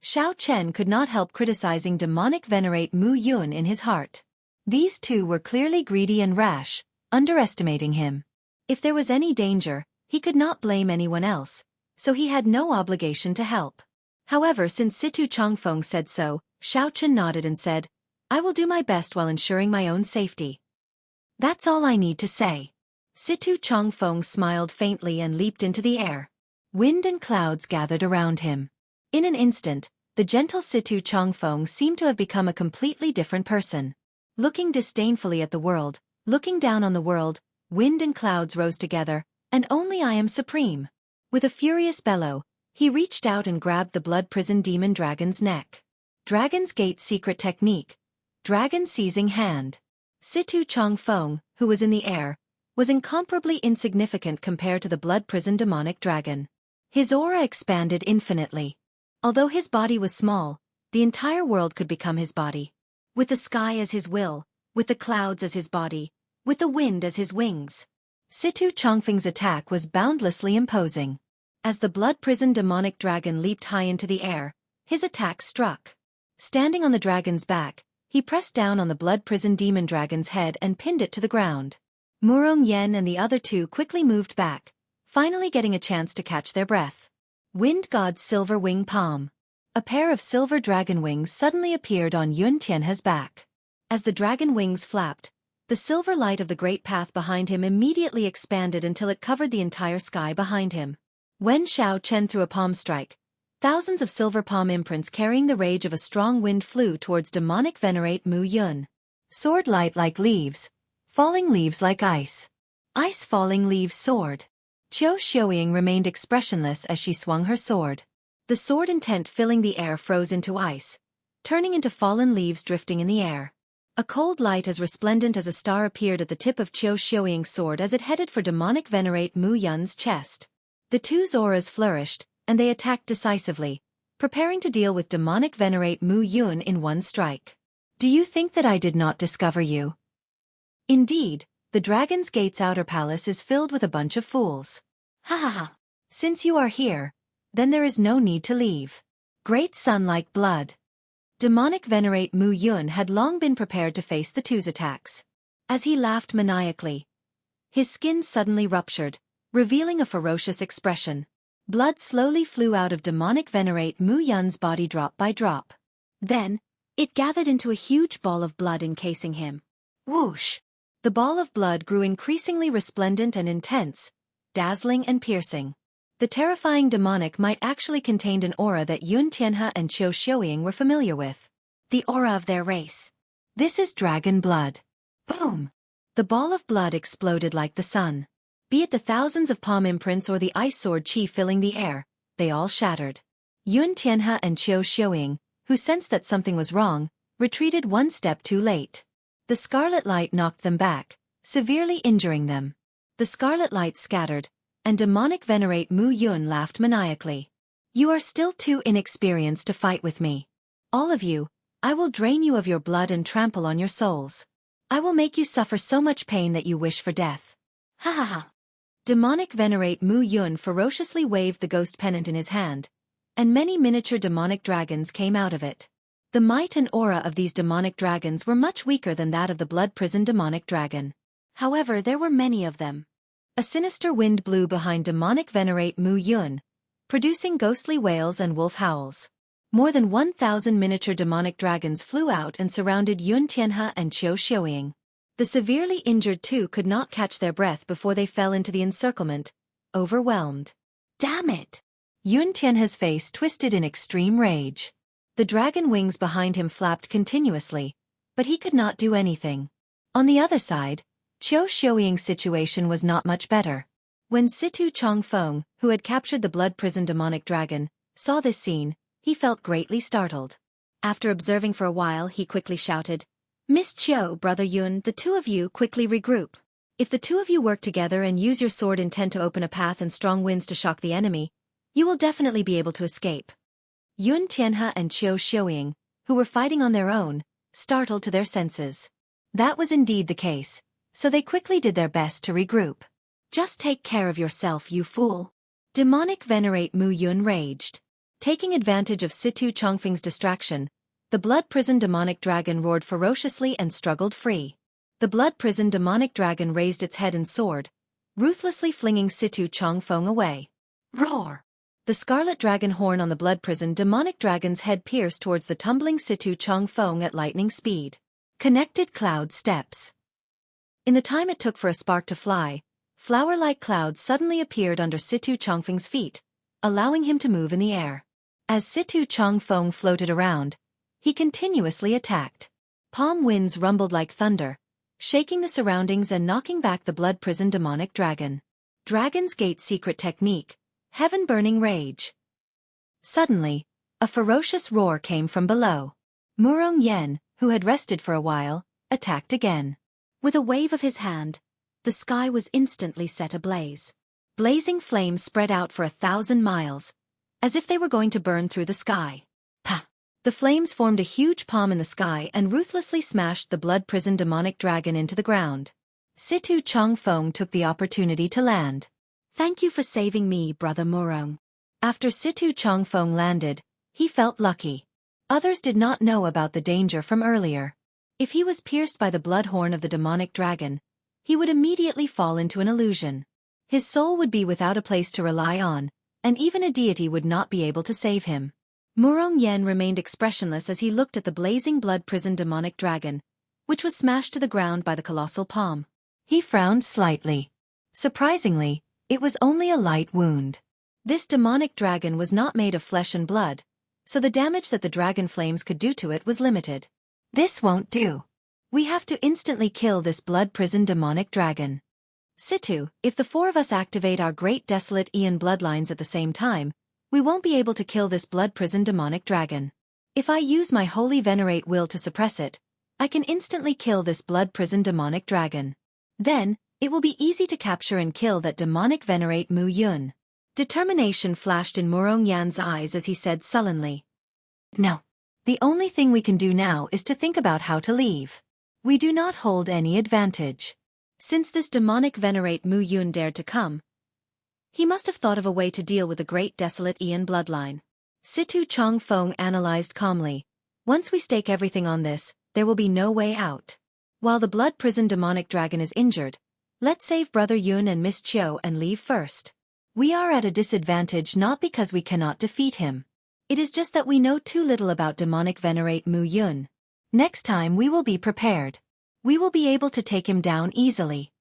Xiao Chen could not help criticizing demonic venerate Mu Yun in his heart. These two were clearly greedy and rash, underestimating him. If there was any danger, he could not blame anyone else, so he had no obligation to help. However, since Situ Changfeng said so, Xiao Chen nodded and said, "I will do my best while ensuring my own safety. That's all I need to say." Situ Changfeng smiled faintly and leaped into the air. Wind and clouds gathered around him. In an instant, the gentle Situ Changfeng seemed to have become a completely different person. Looking disdainfully at the world, looking down on the world, wind and clouds rose together, and only I am supreme. With a furious bellow, he reached out and grabbed the blood-prisoned demon dragon's neck. Dragon's Gate secret technique. Dragon seizing hand. Situ Changfeng, who was in the air, was incomparably insignificant compared to the blood-prisoned demonic dragon. His aura expanded infinitely. Although his body was small, the entire world could become his body. With the sky as his will, with the clouds as his body, with the wind as his wings. Situ Changfeng's attack was boundlessly imposing. As the blood-prisoned demonic dragon leaped high into the air, his attack struck. Standing on the dragon's back, he pressed down on the blood-prisoned demon dragon's head and pinned it to the ground. Murong Yen and the other two quickly moved back, finally getting a chance to catch their breath. Wind God's silver wing palm. A pair of silver dragon wings suddenly appeared on Yun Tianhe's back. As the dragon wings flapped, the silver light of the great path behind him immediately expanded until it covered the entire sky behind him. When Xiao Chen threw a palm strike, thousands of silver palm imprints carrying the rage of a strong wind flew towards demonic venerate Mu Yun. Sword light like leaves, falling leaves like ice. Ice falling leaves sword. Qiu Xiuying remained expressionless as she swung her sword. The sword intent filling the air froze into ice, turning into fallen leaves drifting in the air. A cold light as resplendent as a star appeared at the tip of Qiu Xiuying's sword as it headed for demonic venerate Mu Yun's chest. The two's auras flourished, and they attacked decisively, preparing to deal with demonic venerate Mu Yun in one strike. Do you think that I did not discover you? Indeed, the Dragon's Gate's outer palace is filled with a bunch of fools. Ha ha ha. Since you are here, then there is no need to leave. Great sun like blood. Demonic venerate Mu Yun had long been prepared to face the two's attacks. As he laughed maniacally, his skin suddenly ruptured, revealing a ferocious expression. Blood slowly flew out of demonic venerate Mu Yun's body drop by drop. Then, it gathered into a huge ball of blood encasing him. Whoosh! The ball of blood grew increasingly resplendent and intense, dazzling and piercing. The terrifying demonic might actually contained an aura that Yun Tianhe and Qiu Xiuying were familiar with. The aura of their race. This is dragon blood. Boom! The ball of blood exploded like the sun. Be it the thousands of palm imprints or the ice sword chi filling the air, they all shattered. Yun Tianhe and Qiu Xiuying, who sensed that something was wrong, retreated one step too late. The scarlet light knocked them back, severely injuring them. The scarlet light scattered, and demonic venerate Mu Yun laughed maniacally. You are still too inexperienced to fight with me. All of you, I will drain you of your blood and trample on your souls. I will make you suffer so much pain that you wish for death. Ha ha ha. Demonic venerate Mu Yun ferociously waved the ghost pennant in his hand, and many miniature demonic dragons came out of it. The might and aura of these demonic dragons were much weaker than that of the blood-prisoned demonic dragon. However, there were many of them. A sinister wind blew behind demonic venerate Mu Yun, producing ghostly wails and wolf howls. More than 1,000 miniature demonic dragons flew out and surrounded Yun Tianhe and Qiu Xiuying. The severely injured two could not catch their breath before they fell into the encirclement, overwhelmed. Damn it! Yun Tianhe's face twisted in extreme rage. The dragon wings behind him flapped continuously, but he could not do anything. On the other side, Qiu Xiuying's situation was not much better. When Situ Changfeng, who had captured the blood-prisoned demonic dragon, saw this scene, he felt greatly startled. After observing for a while, he quickly shouted, Miss Qiu, Brother Yun, the two of you quickly regroup. If the two of you work together and use your sword intent to open a path and strong winds to shock the enemy, you will definitely be able to escape. Yun Tianhe and Qiu Xiuying, who were fighting on their own, startled to their senses. That was indeed the case, so they quickly did their best to regroup. Just take care of yourself, you fool. Demonic venerate Mu Yun raged. Taking advantage of Situ Chongfeng's distraction, the blood prison demonic dragon roared ferociously and struggled free. The blood prison demonic dragon raised its head and soared, ruthlessly flinging Situ Chongfeng away. Roar! The scarlet dragon horn on the blood prison demonic dragon's head pierced towards the tumbling Situ Chongfeng at lightning speed. Connected cloud steps. In the time it took for a spark to fly, flower-like clouds suddenly appeared under Situ Chongfeng's feet, allowing him to move in the air. As Situ Chongfeng floated around, he continuously attacked. Palm winds rumbled like thunder, shaking the surroundings and knocking back the blood prison demonic dragon. Dragon's Gate secret technique, heaven-burning rage. Suddenly, a ferocious roar came from below. Murong Yen, who had rested for a while, attacked again. With a wave of his hand, the sky was instantly set ablaze. Blazing flames spread out for 1,000 miles, as if they were going to burn through the sky. Pa! The flames formed a huge palm in the sky and ruthlessly smashed the blood prison demonic dragon into the ground. Situ Chongfeng took the opportunity to land. Thank you for saving me, Brother Murong. After Situ Chongfeng landed, he felt lucky. Others did not know about the danger from earlier. If he was pierced by the blood horn of the demonic dragon, he would immediately fall into an illusion. His soul would be without a place to rely on, and even a deity would not be able to save him. Murong Yen remained expressionless as he looked at the blazing blood prison demonic dragon, which was smashed to the ground by the colossal palm. He frowned slightly. Surprisingly, it was only a light wound. This demonic dragon was not made of flesh and blood, so the damage that the dragon flames could do to it was limited. This won't do. We have to instantly kill this blood prison demonic dragon. Situ, if the four of us activate our great desolate Aeon bloodlines at the same time, we won't be able to kill this blood prison demonic dragon. If I use my holy venerate will to suppress it, I can instantly kill this blood prison demonic dragon. Then, it will be easy to capture and kill that demonic venerate Mu Yun. Determination flashed in Murong Yan's eyes as he said sullenly. No. The only thing we can do now is to think about how to leave. We do not hold any advantage. Since this demonic venerate Mu Yun dared to come, he must have thought of a way to deal with the great desolate Aeon bloodline. Situ Chongfeng analyzed calmly. Once we stake everything on this, there will be no way out. While the blood prison demonic dragon is injured, let's save Brother Yun and Miss Chiu and leave first. We are at a disadvantage not because we cannot defeat him. It is just that we know too little about demonic venerate Mu Yun. Next time we will be prepared. We will be able to take him down easily.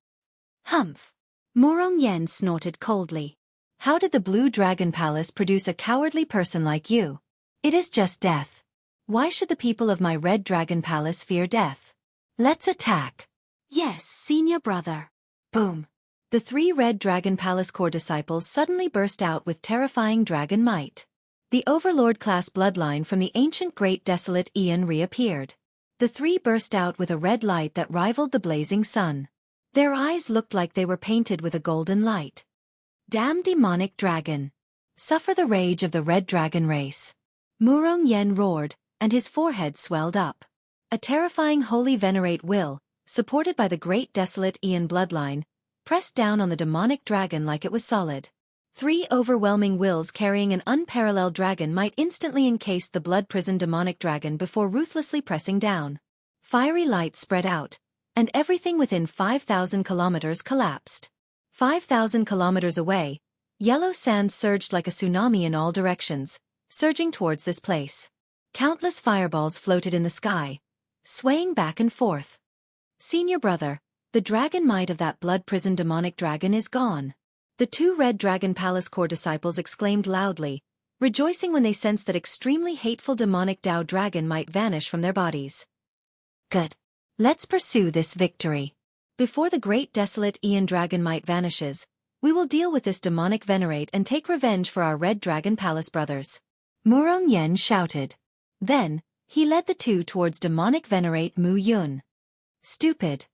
Humph! Murong Yen snorted coldly. How did the Blue Dragon Palace produce a cowardly person like you? It is just death. Why should the people of my Red Dragon Palace fear death? Let's attack. Yes, senior brother. Boom. The 3 Red Dragon Palace core disciples suddenly burst out with terrifying dragon might. The Overlord-class bloodline from the ancient Great Desolate Aeon reappeared. The 3 burst out with a red light that rivaled the blazing sun. Their eyes looked like they were painted with a golden light. Damn demonic dragon! Suffer the rage of the Red Dragon race. Murong Yen roared, and his forehead swelled up. A terrifying holy venerate will, supported by the Great Desolate Aeon bloodline, pressed down on the demonic dragon like it was solid. 3 overwhelming wills carrying an unparalleled dragon might instantly encase the blood prison demonic dragon before ruthlessly pressing down. Fiery light spread out, and everything within 5,000 kilometers collapsed. 5,000 kilometers away, yellow sand surged like a tsunami in all directions, surging towards this place. Countless fireballs floated in the sky, swaying back and forth. Senior brother, the dragon might of that blood prison demonic dragon is gone. The 2 Red Dragon Palace core disciples exclaimed loudly, rejoicing when they sensed that extremely hateful demonic Dao dragon might vanish from their bodies. Good. Let's pursue this victory. Before the Great Desolate Aeon dragon might vanishes, we will deal with this demonic venerate and take revenge for our Red Dragon Palace brothers. Murong Yen shouted. Then, he led the 2 towards demonic venerate Mu Yun. Stupid.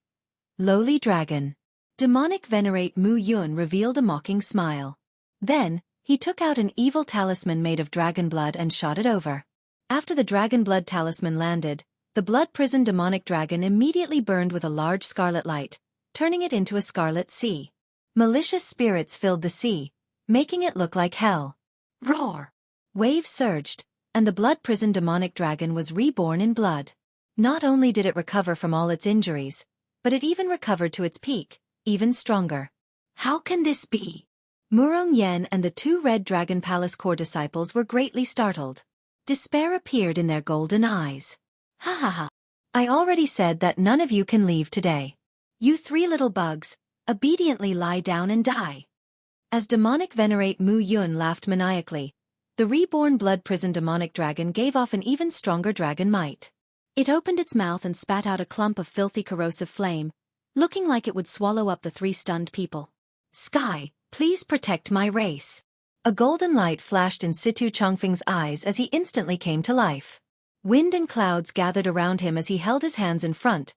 Lowly dragon. Demonic venerate Mu Yun revealed a mocking smile. Then, he took out an evil talisman made of dragon blood and shot it over. After the dragon blood talisman landed, the blood prison demonic dragon immediately burned with a large scarlet light, turning it into a scarlet sea. Malicious spirits filled the sea, making it look like hell. Roar! Waves surged, and the blood-prisoned demonic dragon was reborn in blood. Not only did it recover from all its injuries, but it even recovered to its peak, even stronger. How can this be? Murong Yen and the 2 Red Dragon Palace core disciples were greatly startled. Despair appeared in their golden eyes. Ha ha ha. I already said that none of you can leave today. You 3 little bugs, obediently lie down and die. As demonic venerate Mu Yun laughed maniacally, the reborn blood-prisoned demonic dragon gave off an even stronger dragon might. It opened its mouth and spat out a clump of filthy corrosive flame, looking like it would swallow up the 3 stunned people. Sky, please protect my race. A golden light flashed in Situ Chongfeng's eyes as he instantly came to life. Wind and clouds gathered around him as he held his hands in front,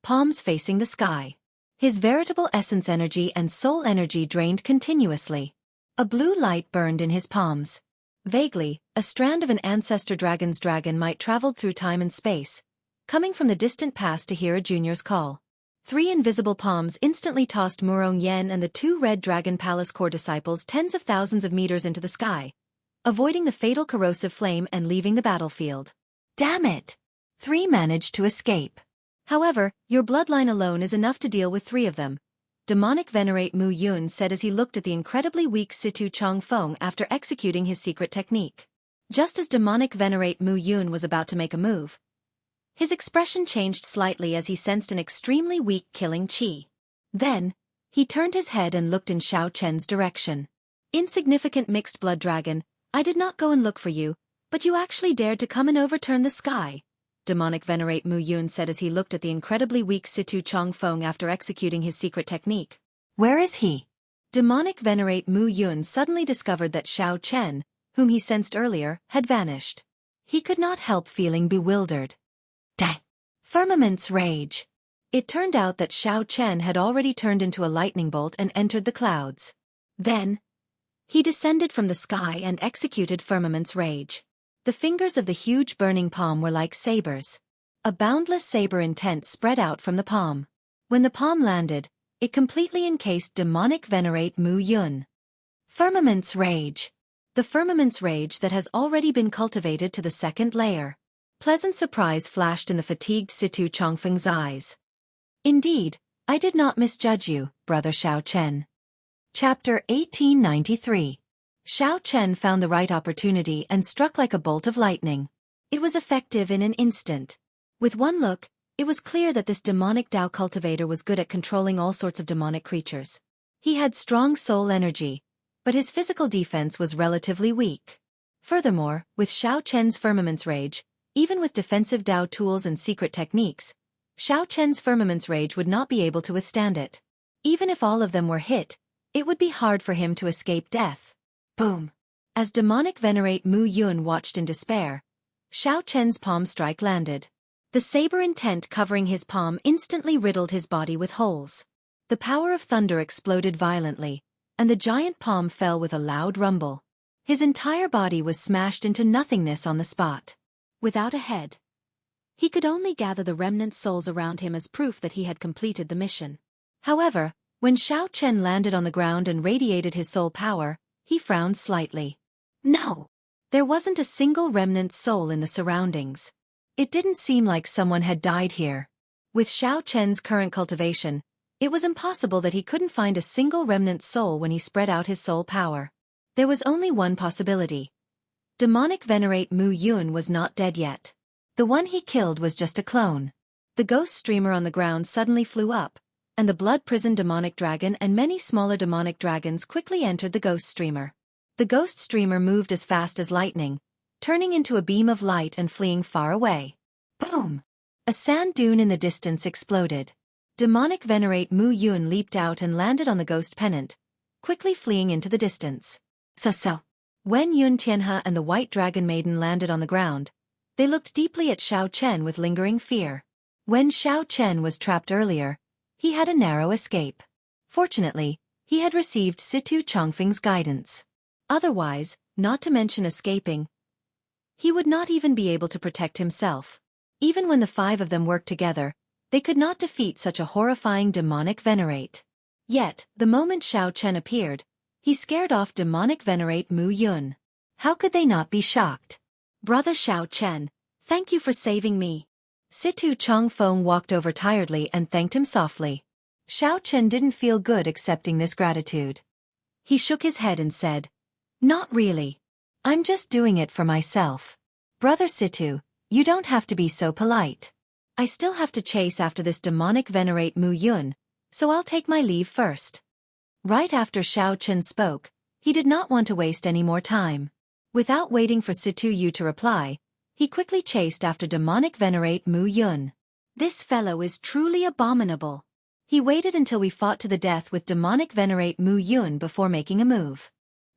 palms facing the sky. His veritable essence energy and soul energy drained continuously. A blue light burned in his palms. Vaguely, a strand of an ancestor dragon's dragon might traveled through time and space, coming from the distant past to hear a junior's call. 3 invisible palms instantly tossed Murong Yen and the 2 Red Dragon Palace core disciples tens of thousands of meters into the sky, avoiding the fatal corrosive flame and leaving the battlefield. Damn it! 3 managed to escape. However, your bloodline alone is enough to deal with 3 of them, demonic venerate Mu Yun said as he looked at the incredibly weak Situ Chongfeng after executing his secret technique. Just as demonic venerate Mu Yun was about to make a move, his expression changed slightly as he sensed an extremely weak killing chi. Then, he turned his head and looked in Xiao Chen's direction. Insignificant mixed blood dragon, I did not go and look for you, but you actually dared to come and overturn the sky, demonic venerate Mu Yun said as he looked at the incredibly weak Situ Chongfeng after executing his secret technique. Where is he? Demonic venerate Mu Yun suddenly discovered that Xiao Chen, whom he sensed earlier, had vanished. He could not help feeling bewildered. Firmament's rage. It turned out that Xiao Chen had already turned into a lightning bolt and entered the clouds. Then, he descended from the sky and executed Firmament's rage. The fingers of the huge burning palm were like sabers. A boundless saber intent spread out from the palm. When the palm landed, it completely encased demonic venerate Mu Yun. Firmament's rage. The firmament's rage that has already been cultivated to the 2nd layer. Pleasant surprise flashed in the fatigued Situ Chongfeng's eyes. Indeed, I did not misjudge you, brother Xiao Chen. Chapter 1893. Xiao Chen found the right opportunity and struck like a bolt of lightning. It was effective in an instant. With one look, it was clear that this demonic Dao cultivator was good at controlling all sorts of demonic creatures. He had strong soul energy, but his physical defense was relatively weak. Furthermore, with Xiao Chen's firmament's rage, even with defensive Dao tools and secret techniques, Xiao Chen's firmament's rage would not be able to withstand it. Even if all of them were hit, it would be hard for him to escape death. Boom! As demonic venerate Mu Yun watched in despair, Xiao Chen's palm strike landed. The saber intent covering his palm instantly riddled his body with holes. The power of thunder exploded violently, and the giant palm fell with a loud rumble. His entire body was smashed into nothingness on the spot. Without a head, he could only gather the remnant souls around him as proof that he had completed the mission. However, when Xiao Chen landed on the ground and radiated his soul power, he frowned slightly. No! There wasn't a single remnant soul in the surroundings. It didn't seem like someone had died here. With Xiao Chen's current cultivation, it was impossible that he couldn't find a single remnant soul when he spread out his soul power. There was only one possibility. Demonic venerate Mu Yun was not dead yet. The one he killed was just a clone. The ghost streamer on the ground suddenly flew up, and the blood-prisoned demonic dragon and many smaller demonic dragons quickly entered the ghost streamer. The ghost streamer moved as fast as lightning, turning into a beam of light and fleeing far away. Boom! A sand dune in the distance exploded. Demonic venerate Mu Yun leaped out and landed on the ghost pennant, quickly fleeing into the distance. So. When Yun Tianhe and the White Dragon Maiden landed on the ground, they looked deeply at Xiao Chen with lingering fear. When Xiao Chen was trapped earlier, he had a narrow escape. Fortunately, he had received Situ Chongfeng's guidance. Otherwise, not to mention escaping, he would not even be able to protect himself. Even when the 5 of them worked together, they could not defeat such a horrifying demonic venerate. Yet, the moment Xiao Chen appeared, he scared off demonic venerate Mu Yun. How could they not be shocked? Brother Xiao Chen, thank you for saving me. Situ Chongfeng walked over tiredly and thanked him softly. Xiao Chen didn't feel good accepting this gratitude. He shook his head and said, "Not really. I'm just doing it for myself. Brother Situ, you don't have to be so polite. I still have to chase after this demonic venerate Mu Yun, so I'll take my leave first." Right after Xiao Chen spoke, he did not want to waste any more time. Without waiting for Situ Yu to reply, he quickly chased after demonic venerate Mu Yun. This fellow is truly abominable. He waited until we fought to the death with demonic venerate Mu Yun before making a move.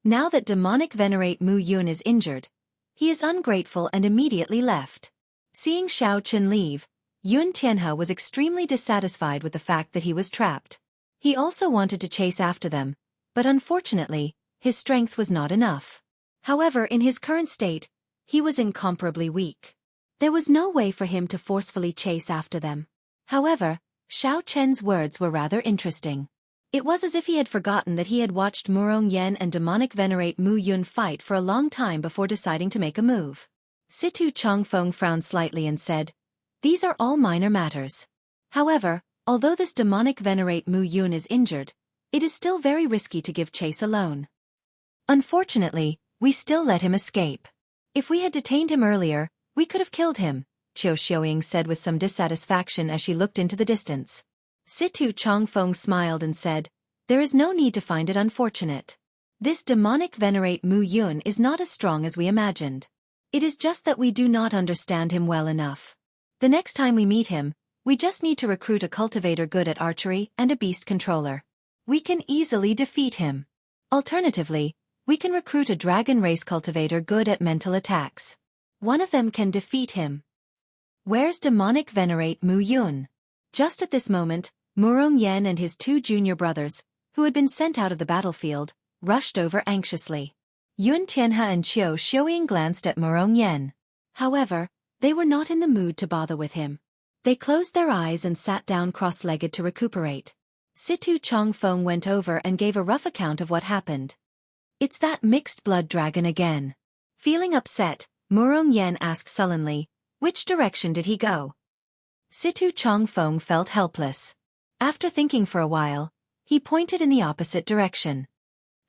Now that demonic venerate Mu Yun is injured, he is ungrateful and immediately left. Seeing Xiao Chen leave, Yun Tianhe was extremely dissatisfied with the fact that he was trapped. He also wanted to chase after them, but unfortunately, his strength was not enough. However, in his current state, he was incomparably weak. There was no way for him to forcefully chase after them. However, Xiao Chen's words were rather interesting. It was as if he had forgotten that he had watched Murong Yen and demonic venerate Mu Yun fight for a long time before deciding to make a move. Situ Chongfeng frowned slightly and said, "These are all minor matters. However, although this demonic venerate Mu Yun is injured, it is still very risky to give chase alone. Unfortunately, we still let him escape. If we had detained him earlier, we could have killed him," Qiu Xiuying said with some dissatisfaction as she looked into the distance. Situ Chongfeng smiled and said, "There is no need to find it unfortunate. This demonic venerate Mu Yun is not as strong as we imagined. It is just that we do not understand him well enough. The next time we meet him, we just need to recruit a cultivator good at archery and a beast controller. We can easily defeat him. Alternatively, we can recruit a dragon race cultivator good at mental attacks. One of them can defeat him." Where's demonic venerate Mu Yun? Just at this moment, Murong Yen and his two junior brothers, who had been sent out of the battlefield, rushed over anxiously. Yun Tianhe and Qiu Xiuying glanced at Murong Yen. However, they were not in the mood to bother with him. They closed their eyes and sat down cross-legged to recuperate. Situ Chongfeng went over and gave a rough account of what happened. "It's that mixed-blood dragon again." Feeling upset, Murong Yen asked sullenly, "Which direction did he go?" Situ Chongfeng felt helpless. After thinking for a while, he pointed in the opposite direction.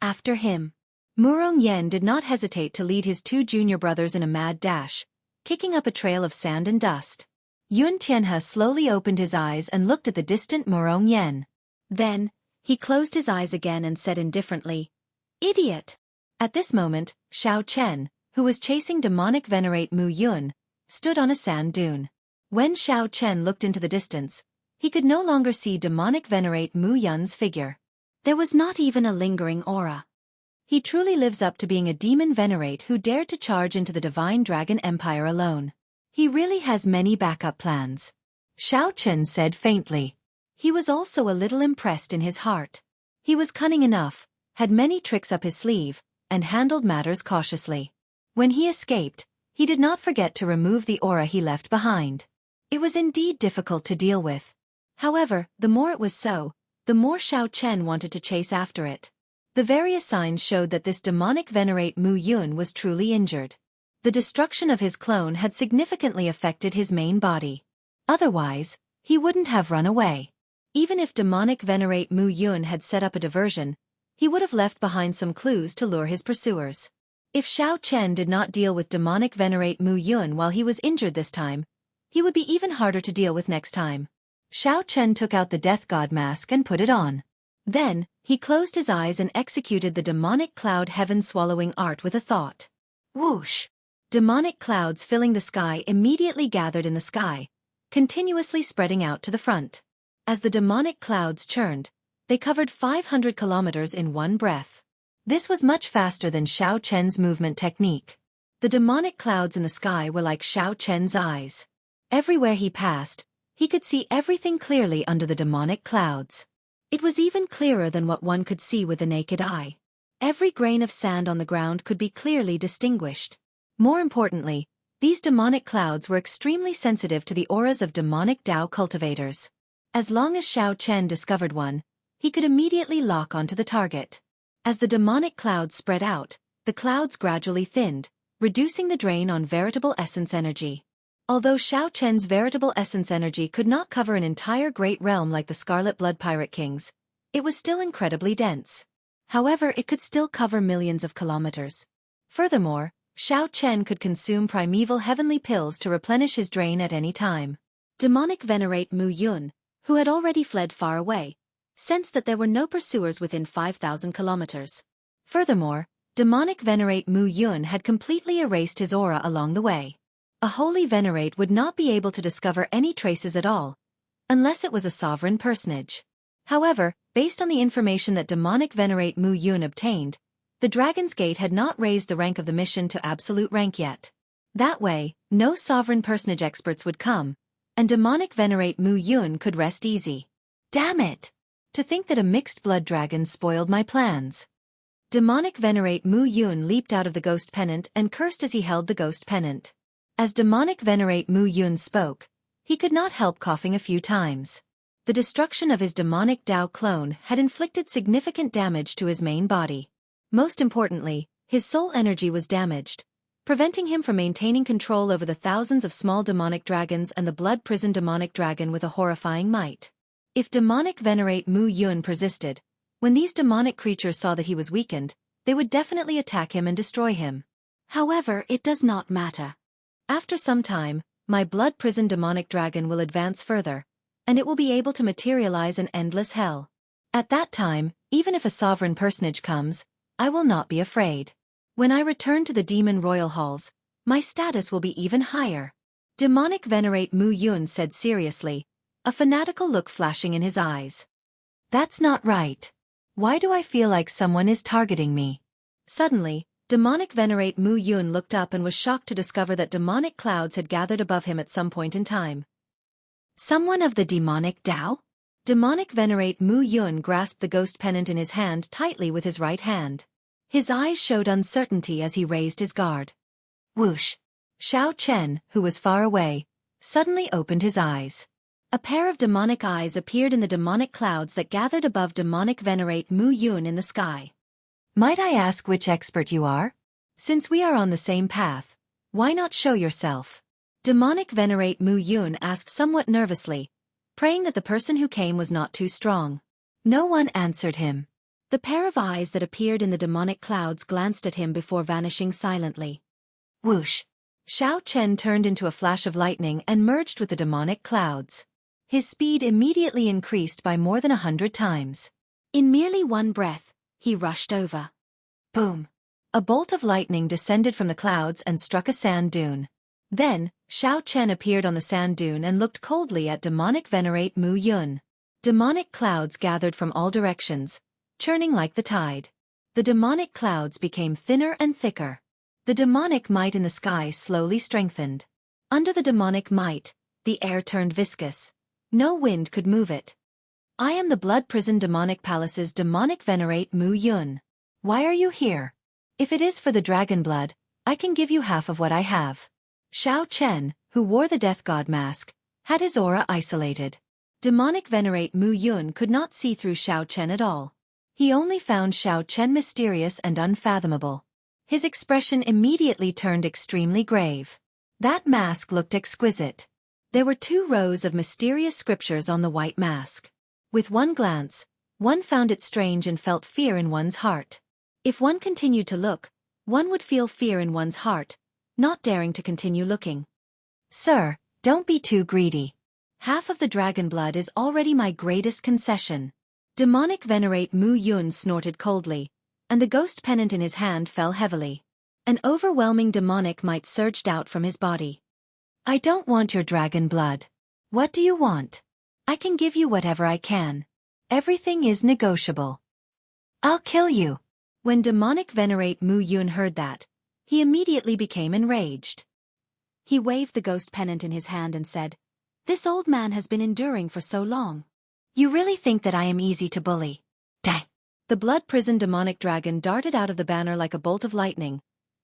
"After him." Murong Yen did not hesitate to lead his two junior brothers in a mad dash, kicking up a trail of sand and dust. Yun Tianhe slowly opened his eyes and looked at the distant Murong Yen. Then, he closed his eyes again and said indifferently, "Idiot!" At this moment, Xiao Chen, who was chasing demonic venerate Mu Yun, stood on a sand dune. When Xiao Chen looked into the distance, he could no longer see demonic venerate Mu Yun's figure. There was not even a lingering aura. He truly lives up to being a demon venerate who dared to charge into the divine dragon empire alone. He really has many backup plans. Xiao Chen said faintly. He was also a little impressed in his heart. He was cunning enough, had many tricks up his sleeve, and handled matters cautiously. When he escaped, he did not forget to remove the aura he left behind. It was indeed difficult to deal with. However, the more it was so, the more Xiao Chen wanted to chase after it. The various signs showed that this demonic venerate Mu Yun was truly injured. The destruction of his clone had significantly affected his main body. Otherwise, he wouldn't have run away. Even if demonic venerate Mu Yun had set up a diversion, he would have left behind some clues to lure his pursuers. If Xiao Chen did not deal with demonic venerate Mu Yun while he was injured this time, he would be even harder to deal with next time. Xiao Chen took out the death god mask and put it on. Then, he closed his eyes and executed the demonic cloud heaven-swallowing art with a thought. Whoosh! Demonic clouds filling the sky immediately gathered in the sky, continuously spreading out to the front. As the demonic clouds churned, they covered 500 kilometers in one breath. This was much faster than Xiao Chen's movement technique. The demonic clouds in the sky were like Xiao Chen's eyes. Everywhere he passed, he could see everything clearly under the demonic clouds. It was even clearer than what one could see with the naked eye. Every grain of sand on the ground could be clearly distinguished. More importantly, these demonic clouds were extremely sensitive to the auras of demonic Dao cultivators. As long as Xiao Chen discovered one, he could immediately lock onto the target. As the demonic clouds spread out, the clouds gradually thinned, reducing the drain on veritable essence energy. Although Xiao Chen's veritable essence energy could not cover an entire great realm like the Scarlet Blood Pirate Kings, it was still incredibly dense. However, it could still cover millions of kilometers. Furthermore, Xiao Chen could consume primeval heavenly pills to replenish his drain at any time. Demonic Venerate Mu Yun, who had already fled far away, sensed that there were no pursuers within 5,000 kilometers. Furthermore, Demonic Venerate Mu Yun had completely erased his aura along the way. A holy venerate would not be able to discover any traces at all, unless it was a sovereign personage. However, based on the information that Demonic Venerate Mu Yun obtained, the Dragon's Gate had not raised the rank of the mission to absolute rank yet. That way, no sovereign personage experts would come, and Demonic Venerate Mu Yun could rest easy. Damn it! To think that a mixed blood dragon spoiled my plans. Demonic Venerate Mu Yun leaped out of the ghost pennant and cursed as he held the ghost pennant. As Demonic Venerate Mu Yun spoke, he could not help coughing a few times. The destruction of his demonic Dao clone had inflicted significant damage to his main body. Most importantly, his soul energy was damaged, preventing him from maintaining control over the thousands of small demonic dragons and the blood prison demonic dragon with a horrifying might. If Demonic Venerate Mu Yun persisted, when these demonic creatures saw that he was weakened, they would definitely attack him and destroy him. However, it does not matter. After some time, my blood prison demonic dragon will advance further, and it will be able to materialize an endless hell. At that time, even if a sovereign personage comes, I will not be afraid. When I return to the demon royal halls, my status will be even higher. Demonic Venerate Mu Yun said seriously, a fanatical look flashing in his eyes. That's not right. Why do I feel like someone is targeting me? Suddenly, Demonic Venerate Mu Yun looked up and was shocked to discover that demonic clouds had gathered above him at some point in time. Someone of the demonic Dao? Demonic Venerate Mu Yun grasped the ghost pennant in his hand tightly with his right hand. His eyes showed uncertainty as he raised his guard. Whoosh! Xiao Chen, who was far away, suddenly opened his eyes. A pair of demonic eyes appeared in the demonic clouds that gathered above Demonic Venerate Mu Yun in the sky. Might I ask which expert you are? Since we are on the same path, why not show yourself? Demonic Venerate Mu Yun asked somewhat nervously, praying that the person who came was not too strong. No one answered him. The pair of eyes that appeared in the demonic clouds glanced at him before vanishing silently. Whoosh! Xiao Chen turned into a flash of lightning and merged with the demonic clouds. His speed immediately increased by more than 100 times. In merely one breath, he rushed over. Boom! A bolt of lightning descended from the clouds and struck a sand dune. Then, Xiao Chen appeared on the sand dune and looked coldly at Demonic Venerate Mu Yun. Demonic clouds gathered from all directions, churning like the tide. The demonic clouds became thinner and thicker. The demonic might in the sky slowly strengthened. Under the demonic might, the air turned viscous. No wind could move it. I am the Blood Prison Demonic Palace's Demonic Venerate Mu Yun. Why are you here? If it is for the dragon blood, I can give you half of what I have. Xiao Chen, who wore the Death God mask, had his aura isolated. Demonic Venerate Mu Yun could not see through Xiao Chen at all. He only found Xiao Chen mysterious and unfathomable. His expression immediately turned extremely grave. That mask looked exquisite. There were 2 rows of mysterious scriptures on the white mask. With one glance, one found it strange and felt fear in one's heart. If one continued to look, one would feel fear in one's heart, not daring to continue looking. Sir, don't be too greedy. Half of the dragon blood is already my greatest concession. Demonic Venerate Mu Yun snorted coldly, and the ghost pennant in his hand fell heavily. An overwhelming demonic might surged out from his body. I don't want your dragon blood. What do you want? I can give you whatever I can. Everything is negotiable. I'll kill you. When Demonic Venerate Mu Yun heard that, he immediately became enraged. He waved the ghost pennant in his hand and said, This old man has been enduring for so long. You really think that I am easy to bully? Die! The blood prison demonic dragon darted out of the banner like a bolt of lightning,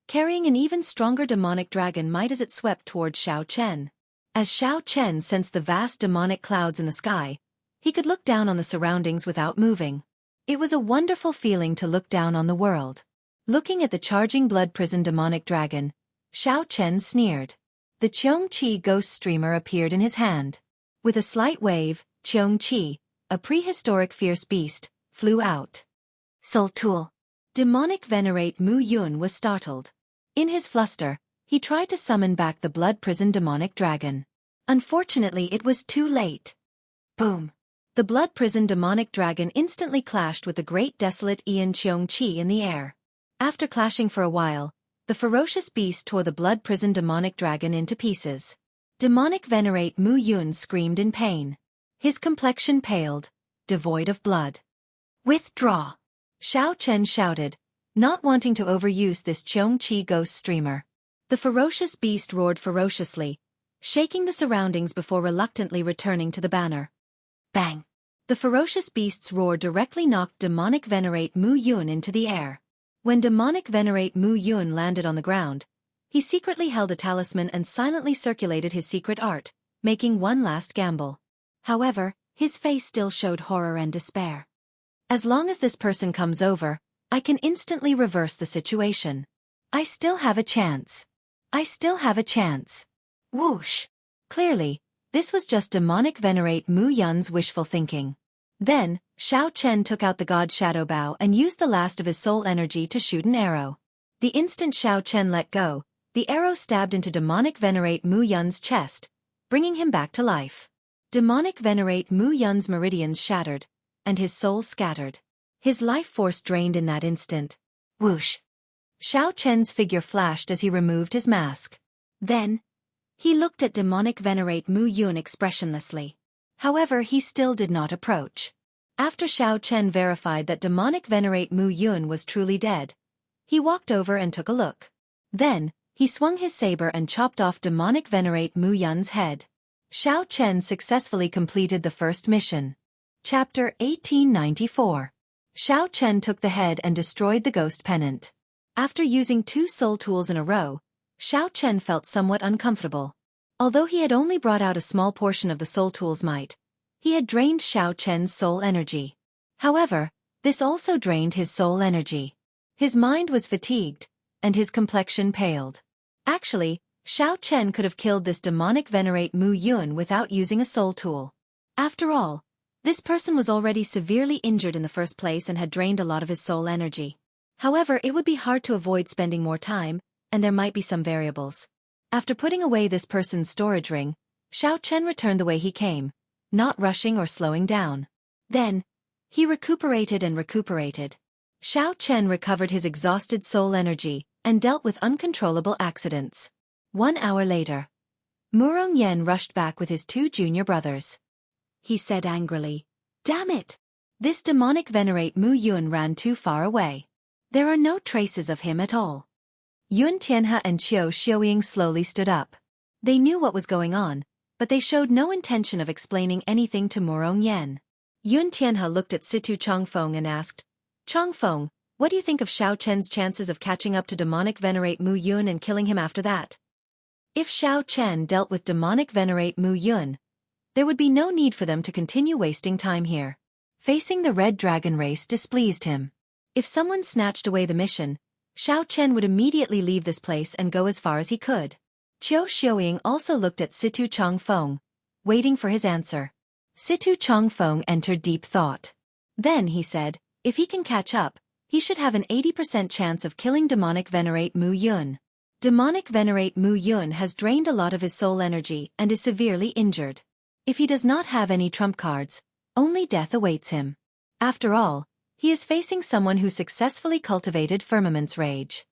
carrying an even stronger demonic dragon might as it swept towards Xiao Chen. As Xiao Chen sensed the vast demonic clouds in the sky, he could look down on the surroundings without moving. It was a wonderful feeling to look down on the world. Looking at the charging blood prison demonic dragon, Xiao Chen sneered. The Xianxia ghost streamer appeared in his hand. With a slight wave, Xianxia, a prehistoric fierce beast, flew out. Soul Tool. Demonic Venerate Mu Yun was startled. In his fluster, he tried to summon back the blood prison demonic dragon. Unfortunately, it was too late. Boom! The blood prison demonic dragon instantly clashed with the great desolate Ian Xianxia in the air. After clashing for a while, the ferocious beast tore the blood prison demonic dragon into pieces. Demonic Venerate Mu Yun screamed in pain. His complexion paled, devoid of blood. Withdraw! Xiao Chen shouted, not wanting to overuse this Xianxia ghost streamer. The ferocious beast roared ferociously, shaking the surroundings before reluctantly returning to the banner. Bang! The ferocious beast's roar directly knocked Demonic Venerate Mu Yun into the air. When Demonic Venerate Mu Yun landed on the ground, he secretly held a talisman and silently circulated his secret art, making one last gamble. However, his face still showed horror and despair. As long as this person comes over, I can instantly reverse the situation. I still have a chance. I still have a chance. Whoosh! Clearly, this was just Demonic Venerate Mu Yun's wishful thinking. Then, Xiao Chen took out the God Shadow Bow and used the last of his soul energy to shoot an arrow. The instant Xiao Chen let go, the arrow stabbed into Demonic Venerate Mu Yun's chest, bringing him back to life. Demonic Venerate Mu Yun's meridians shattered, and his soul scattered. His life force drained in that instant. Whoosh! Xiao Chen's figure flashed as he removed his mask. Then, he looked at Demonic Venerate Mu Yun expressionlessly. However, he still did not approach. After Xiao Chen verified that Demonic Venerate Mu Yun was truly dead, he walked over and took a look. Then, he swung his saber and chopped off Demonic Venerate Mu Yun's head. Xiao Chen successfully completed the first mission. Chapter 1894. Xiao Chen took the head and destroyed the ghost pennant. After using 2 soul tools in a row, Xiao Chen felt somewhat uncomfortable. Although he had only brought out a small portion of the soul tool's might, he had drained Xiao Chen's soul energy. However, this also drained his soul energy. His mind was fatigued, and his complexion paled. Actually, Xiao Chen could have killed this Demonic Venerate Mu Yun without using a soul tool. After all, this person was already severely injured in the first place and had drained a lot of his soul energy. However, it would be hard to avoid spending more time, and there might be some variables. After putting away this person's storage ring, Xiao Chen returned the way he came, not rushing or slowing down. Then, he recuperated and recuperated. Xiao Chen recovered his exhausted soul energy and dealt with uncontrollable accidents. 1 hour later, Murong Yen rushed back with his 2 junior brothers. He said angrily, "Damn it! This Demonic Venerate Mu Yun ran too far away. There are no traces of him at all." Yun Tianhe and Qiu Xiuying slowly stood up. They knew what was going on, but they showed no intention of explaining anything to Murong Yen. Yun Tianhe looked at Situ Changfeng and asked, "Changfeng, what do you think of Xiao Chen's chances of catching up to Demonic Venerate Mu Yun and killing him after that?" If Xiao Chen dealt with Demonic Venerate Mu Yun, there would be no need for them to continue wasting time here. Facing the Red Dragon race displeased him. If someone snatched away the mission, Xiao Chen would immediately leave this place and go as far as he could. Qiu Xiuying also looked at Situ Changfeng, waiting for his answer. Situ Changfeng entered deep thought. Then he said, if he can catch up, he should have an 80% chance of killing Demonic Venerate Mu Yun. Demonic Venerate Mu Yun has drained a lot of his soul energy and is severely injured. If he does not have any trump cards, only death awaits him. After all, he is facing someone who successfully cultivated Firmament's Rage.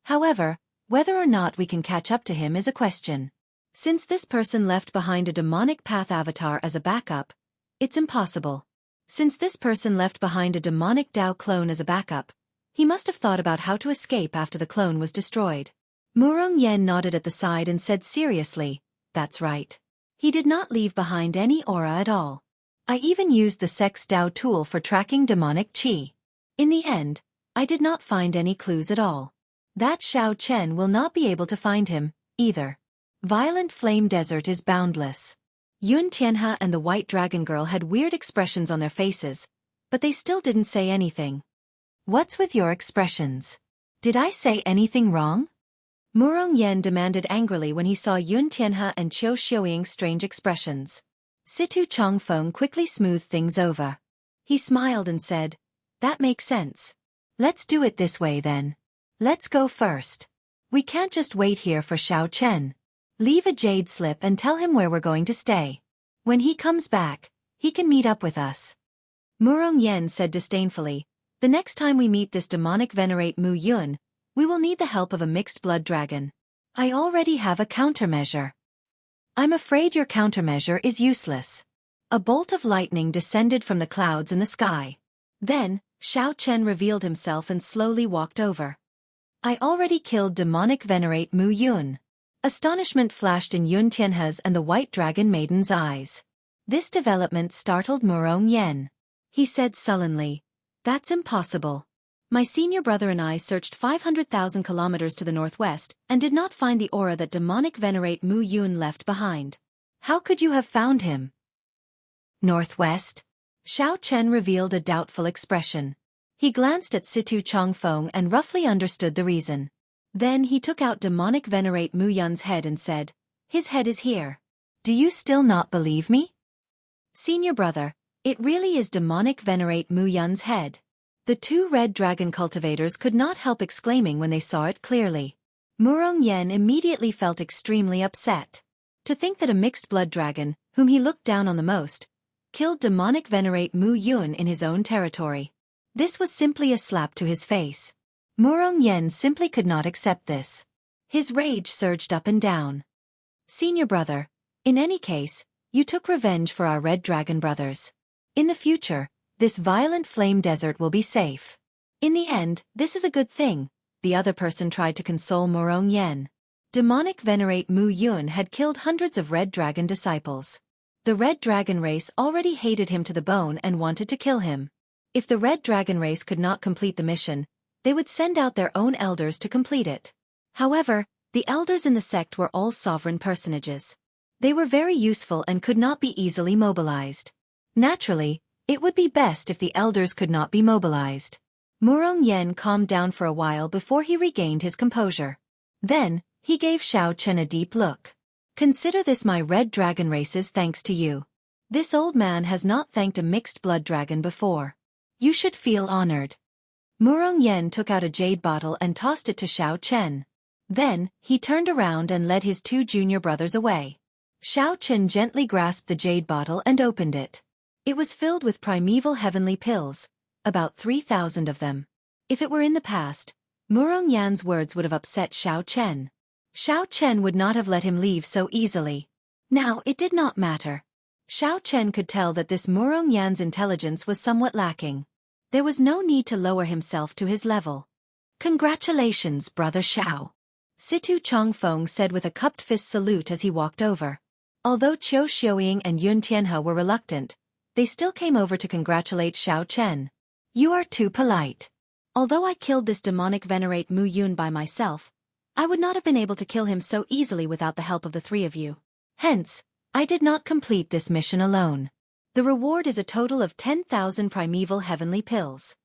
However, whether or not we can catch up to him is a question. Since this person left behind a demonic path avatar as a backup, it's impossible. Since this person left behind a demonic Dao clone as a backup, he must have thought about how to escape after the clone was destroyed. Murong Yen nodded at the side and said seriously, "That's right. He did not leave behind any aura at all. I even used the Sex Dao tool for tracking demonic qi. In the end, I did not find any clues at all. That Xiao Chen will not be able to find him, either. Violent Flame Desert is boundless." Yun Tianhe and the White Dragon Girl had weird expressions on their faces, but they still didn't say anything. "What's with your expressions?" Did I say anything wrong? Murong Yen demanded angrily when he saw Yun Tianhe and Qiu Xiuying's strange expressions. Situ Changfeng quickly smoothed things over. He smiled and said, "That makes sense. Let's do it this way then. Let's go first. We can't just wait here for Xiao Chen. Leave a jade slip and tell him where we're going to stay. When he comes back, he can meet up with us." Murong Yen said disdainfully, "The next time we meet this demonic venerate Mu Yun, we will need the help of a mixed-blood dragon. I already have a countermeasure." "I'm afraid your countermeasure is useless." A bolt of lightning descended from the clouds in the sky. Then, Xiao Chen revealed himself and slowly walked over. "I already killed demonic venerate Mu Yun." Astonishment flashed in Yun Tianhe's and the White Dragon Maiden's eyes. This development startled Murong Yen. He said sullenly, "That's impossible. My senior brother and I searched 500,000 kilometers to the northwest and did not find the aura that demonic venerate Mu Yun left behind. How could you have found him?" "Northwest?" Xiao Chen revealed a doubtful expression. He glanced at Situ Changfeng and roughly understood the reason. Then he took out demonic venerate Mu Yun's head and said, "His head is here. Do you still not believe me?" "Senior brother, it really is demonic venerate Mu Yun's head." The two red dragon cultivators could not help exclaiming when they saw it clearly. Murong Yen immediately felt extremely upset. To think that a mixed-blood dragon, whom he looked down on the most, killed demonic venerate Mu Yun in his own territory. This was simply a slap to his face. Murong Yen simply could not accept this. His rage surged up and down. "Senior brother, in any case, you took revenge for our red dragon brothers. In the future, this violent flame desert will be safe. In the end, this is a good thing," the other person tried to console Murong Yen. Demonic venerate Mu Yun had killed hundreds of red dragon disciples. The red dragon race already hated him to the bone and wanted to kill him. If the red dragon race could not complete the mission, they would send out their own elders to complete it. However, the elders in the sect were all sovereign personages. They were very useful and could not be easily mobilized. Naturally, it would be best if the elders could not be mobilized. Murong Yen calmed down for a while before he regained his composure. Then, he gave Xiao Chen a deep look. "Consider this my red dragon race's thanks to you. This old man has not thanked a mixed-blood dragon before. You should feel honored." Murong Yen took out a jade bottle and tossed it to Xiao Chen. Then, he turned around and led his two junior brothers away. Xiao Chen gently grasped the jade bottle and opened it. It was filled with primeval heavenly pills, about 3,000 of them. If it were in the past, Murong Yan's words would have upset Xiao Chen. Xiao Chen would not have let him leave so easily. Now it did not matter. Xiao Chen could tell that this Murong Yan's intelligence was somewhat lacking. There was no need to lower himself to his level. "Congratulations, brother Xiao," Situ Changfeng said with a cupped fist salute as he walked over. Although Qiu Xiuying and Yun Tianhe were reluctant, they still came over to congratulate Xiao Chen. "You are too polite. Although I killed this demonic venerate Mu Yun by myself, I would not have been able to kill him so easily without the help of the three of you. Hence, I did not complete this mission alone. The reward is a total of 10,000 primeval heavenly pills."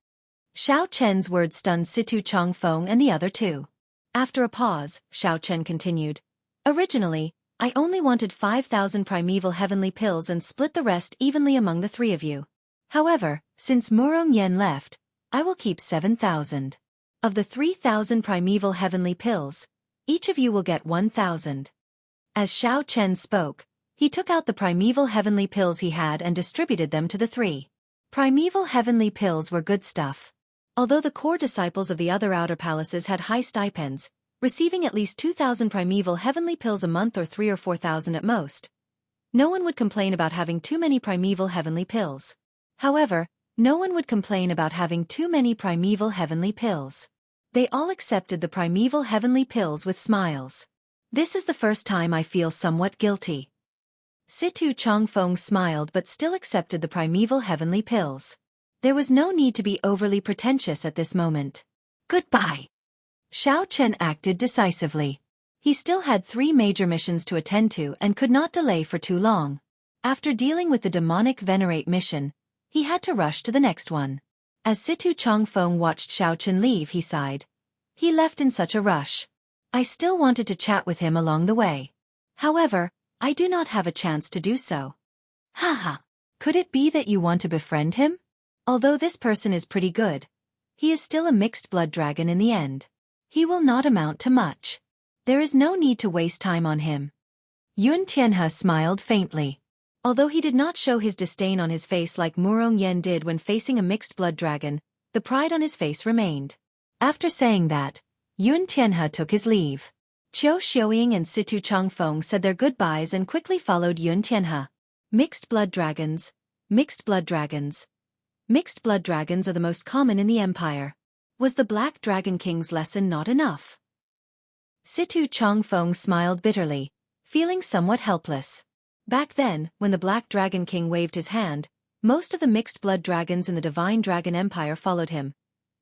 Xiao Chen's words stunned Situ Changfeng and the other two. After a pause, Xiao Chen continued, "Originally, I only wanted 5,000 primeval heavenly pills and split the rest evenly among the three of you. However, since Murong Yen left, I will keep 7,000. Of the 3,000 primeval heavenly pills, each of you will get 1,000. As Xiao Chen spoke, he took out the primeval heavenly pills he had and distributed them to the three. Primeval heavenly pills were good stuff. Although the core disciples of the other outer palaces had high stipends, receiving at least 2,000 primeval heavenly pills a month or 3 or 4,000 at most, no one would complain about having too many primeval heavenly pills. However, no one would complain about having too many primeval heavenly pills. They all accepted the primeval heavenly pills with smiles. "This is the first time I feel somewhat guilty." Situ Changfeng smiled but still accepted the primeval heavenly pills. There was no need to be overly pretentious at this moment. "Goodbye." Xiao Chen acted decisively. He still had 3 major missions to attend to and could not delay for too long. After dealing with the demonic venerate mission, he had to rush to the next one. As Situ Changfeng watched Xiao Chen leave, he sighed. He left in such a rush. I still wanted to chat with him along the way. However, I do not have a chance to do so. Haha. Could it be that you want to befriend him? Although this person is pretty good, he is still a mixed blood dragon in the end. He will not amount to much. There is no need to waste time on him. Xianxia smiled faintly. Although he did not show his disdain on his face like Murong Yen did when facing a mixed blood dragon, the pride on his face remained. After saying that, Xianxia took his leave. Qiu Xiuying and Situ Changfeng said their goodbyes and quickly followed Xianxia. Mixed blood dragons. Mixed blood dragons. Mixed blood dragons are the most common in the empire. Was the Black Dragon King's lesson not enough? Situ Changfeng smiled bitterly, feeling somewhat helpless. Back then, when the Black Dragon King waved his hand, most of the mixed blood dragons in the Divine Dragon Empire followed him,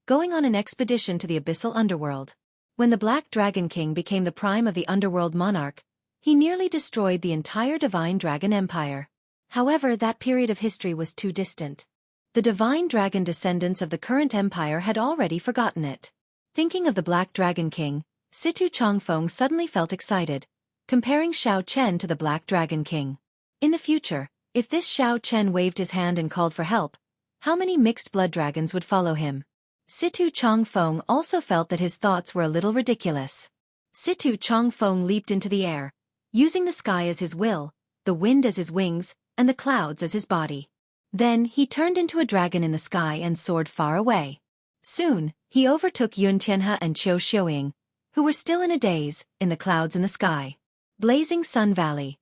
going on an expedition to the abyssal underworld. When the Black Dragon King became the prime of the underworld monarch, he nearly destroyed the entire Divine Dragon Empire. However, that period of history was too distant. The Divine Dragon descendants of the current empire had already forgotten it. Thinking of the Black Dragon King, Situ Changfeng suddenly felt excited, comparing Xiao Chen to the Black Dragon King. In the future, if this Xiao Chen waved his hand and called for help, how many mixed blood dragons would follow him? Situ Changfeng also felt that his thoughts were a little ridiculous. Situ Changfeng leaped into the air, using the sky as his will, the wind as his wings, and the clouds as his body. Then he turned into a dragon in the sky and soared far away. Soon, he overtook Xianxia and Qiu Xiuying, who were still in a daze, in the clouds in the sky. Blazing Sun Valley.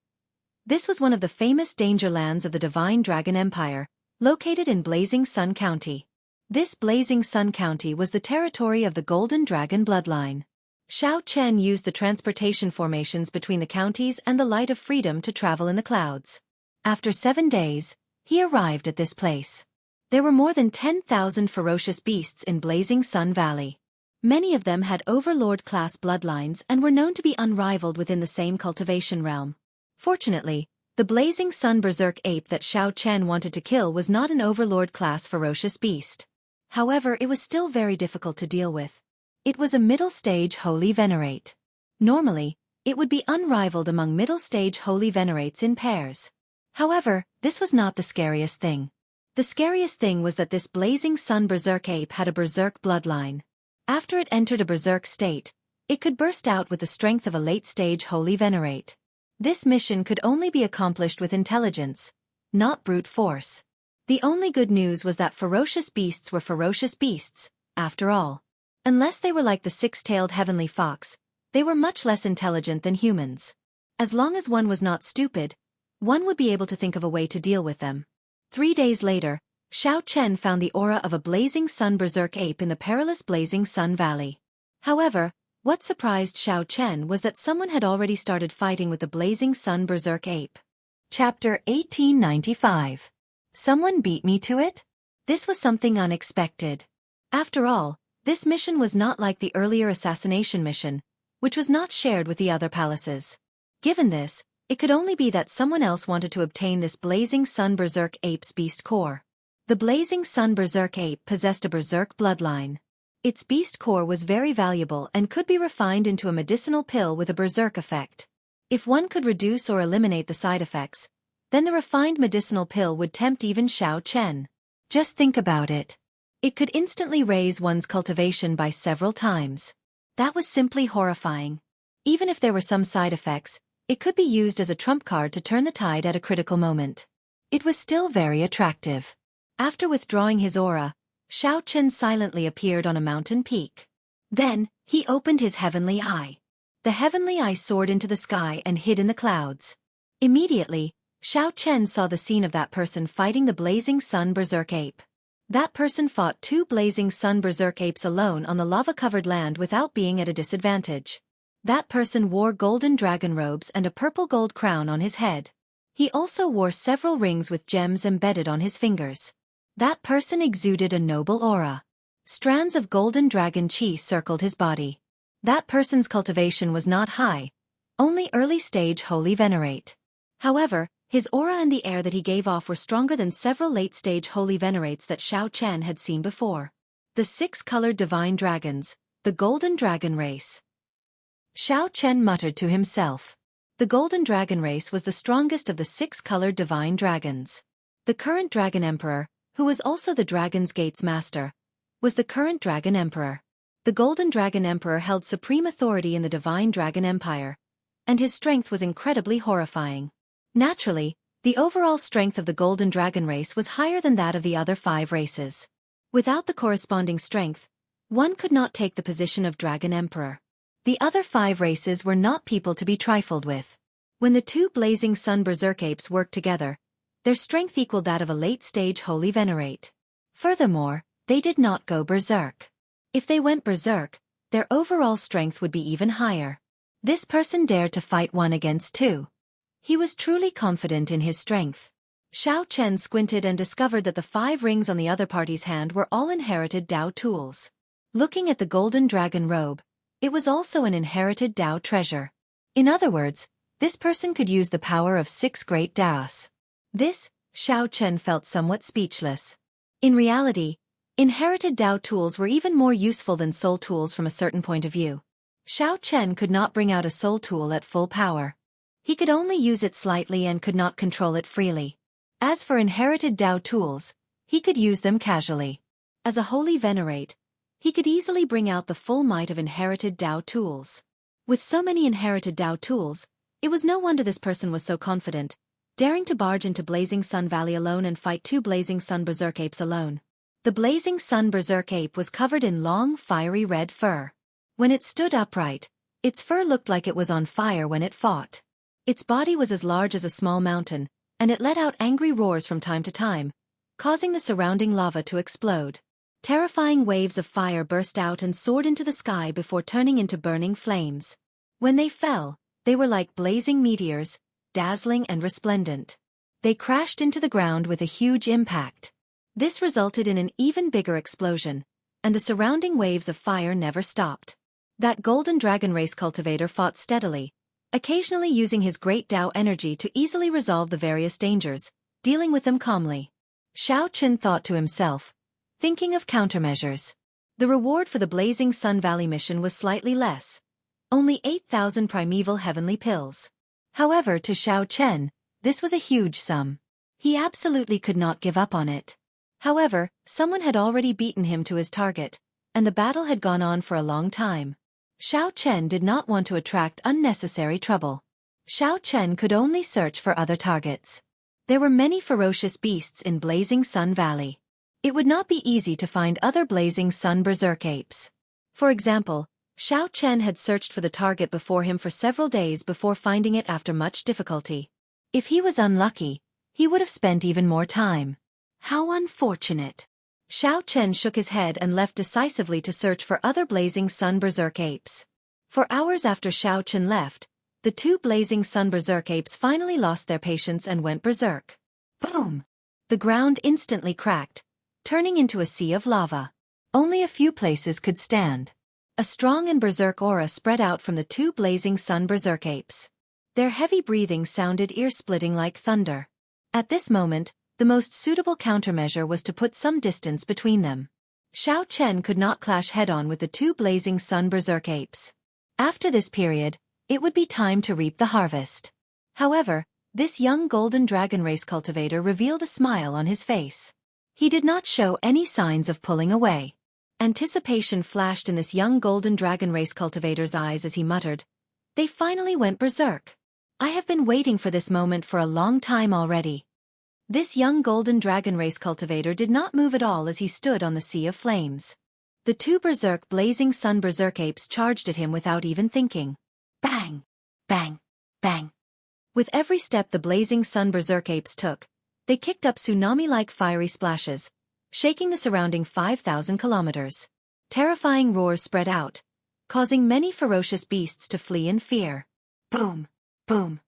This was one of the famous danger lands of the Divine Dragon Empire, located in Blazing Sun County. This Blazing Sun County was the territory of the Golden Dragon bloodline. Xiao Chen used the transportation formations between the counties and the Light of Freedom to travel in the clouds. After 7 days, he arrived at this place. There were more than 10,000 ferocious beasts in Blazing Sun Valley. Many of them had overlord-class bloodlines and were known to be unrivaled within the same cultivation realm. Fortunately, the Blazing Sun Berserk ape that Xiao Chen wanted to kill was not an overlord-class ferocious beast. However, it was still very difficult to deal with. It was a middle-stage Holy Venerate. Normally, it would be unrivaled among middle-stage Holy Venerates in pairs. However, this was not the scariest thing. The scariest thing was that this Blazing Sun Berserk ape had a Berserk bloodline. After it entered a Berserk state, it could burst out with the strength of a late-stage Holy Venerate. This mission could only be accomplished with intelligence, not brute force. The only good news was that ferocious beasts were ferocious beasts, after all. Unless they were like the six-tailed heavenly fox, they were much less intelligent than humans. As long as one was not stupid, one would be able to think of a way to deal with them. 3 days later, Xiao Chen found the aura of a Blazing Sun Berserk ape in the perilous Blazing Sun Valley. However, what surprised Xiao Chen was that someone had already started fighting with the Blazing Sun Berserk ape. Chapter 1895. Someone beat me to it? This was something unexpected. After all, this mission was not like the earlier assassination mission, which was not shared with the other palaces. Given this, it could only be that someone else wanted to obtain this Blazing Sun Berserk ape's beast core. The Blazing Sun Berserk ape possessed a Berserk bloodline. Its beast core was very valuable and could be refined into a medicinal pill with a Berserk effect. If one could reduce or eliminate the side effects, then the refined medicinal pill would tempt even Xiao Chen. Just think about it. It could instantly raise one's cultivation by several times. That was simply horrifying. Even if there were some side effects, it could be used as a trump card to turn the tide at a critical moment. It was still very attractive. After withdrawing his aura, Xiao Chen silently appeared on a mountain peak. Then, he opened his heavenly eye. The heavenly eye soared into the sky and hid in the clouds. Immediately, Xiao Chen saw the scene of that person fighting the Blazing Sun Berserk ape. That person fought 2 Blazing Sun Berserk apes alone on the lava-covered land without being at a disadvantage. That person wore golden dragon robes and a purple gold crown on his head. He also wore several rings with gems embedded on his fingers. That person exuded a noble aura. Strands of golden dragon chi circled his body. That person's cultivation was not high, only early-stage Holy Venerate. However, his aura and the air that he gave off were stronger than several late-stage Holy Venerates that Xiao Chen had seen before. The 6 colored divine dragons, The Golden Dragon Race. Xiao Chen muttered to himself. The Golden Dragon Race was the strongest of the 6-colored divine dragons. The current Dragon Emperor, who was also the Dragon's Gate's master, was the current Dragon Emperor. The Golden Dragon Emperor held supreme authority in the Divine Dragon Empire, and his strength was incredibly horrifying. Naturally, the overall strength of the Golden Dragon Race was higher than that of the other 5 races. Without the corresponding strength, one could not take the position of Dragon Emperor. The other 5 races were not people to be trifled with. When the 2 blazing sun berserk apes worked together, their strength equaled that of a late-stage holy venerate. Furthermore, they did not go berserk. If they went berserk, their overall strength would be even higher. This person dared to fight 1 against 2. He was truly confident in his strength. Xiao Chen squinted and discovered that the 5 rings on the other party's hand were all inherited Dao tools. Looking at the golden dragon robe, it was also an inherited Dao treasure. In other words, this person could use the power of 6 great Daos. This, Xiao Chen felt somewhat speechless. In reality, inherited Dao tools were even more useful than soul tools from a certain point of view. Xiao Chen could not bring out a soul tool at full power. He could only use it slightly and could not control it freely. As for inherited Dao tools, he could use them casually. As a holy venerate, he could easily bring out the full might of inherited Dao tools. With so many inherited Dao tools, it was no wonder this person was so confident, daring to barge into Blazing Sun Valley alone and fight 2 Blazing Sun Berserk apes alone. The Blazing Sun Berserk ape was covered in long, fiery red fur. When it stood upright, its fur looked like it was on fire when it fought. Its body was as large as a small mountain, and it let out angry roars from time to time, causing the surrounding lava to explode. Terrifying waves of fire burst out and soared into the sky before turning into burning flames. When they fell, they were like blazing meteors, dazzling and resplendent. They crashed into the ground with a huge impact. This resulted in an even bigger explosion, and the surrounding waves of fire never stopped. That Golden Dragon Race cultivator fought steadily, occasionally using his great Dao energy to easily resolve the various dangers, dealing with them calmly. Xiao Chen thought to himself, thinking of countermeasures. The reward for the Blazing Sun Valley mission was slightly less, only 8,000 primeval heavenly pills. However, to Xiao Chen, this was a huge sum. He absolutely could not give up on it. However, someone had already beaten him to his target, and the battle had gone on for a long time. Xiao Chen did not want to attract unnecessary trouble. Xiao Chen could only search for other targets. There were many ferocious beasts in Blazing Sun Valley. It would not be easy to find other Blazing Sun Berserk apes. For example, Xiao Chen had searched for the target before him for several days before finding it after much difficulty. If he was unlucky, he would have spent even more time. How unfortunate. Xiao Chen shook his head and left decisively to search for other Blazing Sun Berserk apes. For hours after Xiao Chen left, the 2 Blazing Sun Berserk apes finally lost their patience and went berserk. Boom! The ground instantly cracked, turning into a sea of lava. Only a few places could stand. A strong and berserk aura spread out from the 2 Blazing Sun Berserk apes. Their heavy breathing sounded ear-splitting like thunder. At this moment, the most suitable countermeasure was to put some distance between them. Xiao Chen could not clash head-on with the 2 Blazing Sun Berserk apes. After this period, it would be time to reap the harvest. However, this young Golden Dragon Race cultivator revealed a smile on his face. He did not show any signs of pulling away. Anticipation flashed in this young Golden Dragon Race cultivator's eyes as he muttered, "They finally went berserk. I have been waiting for this moment for a long time already." This young Golden Dragon Race cultivator did not move at all as he stood on the sea of flames. The 2 Blazing Sun Berserk apes charged at him without even thinking. Bang! Bang! Bang! With every step the Blazing Sun Berserk apes took, they kicked up tsunami-like fiery splashes, shaking the surrounding 5,000 kilometers. Terrifying roars spread out, causing many ferocious beasts to flee in fear. Boom! Boom!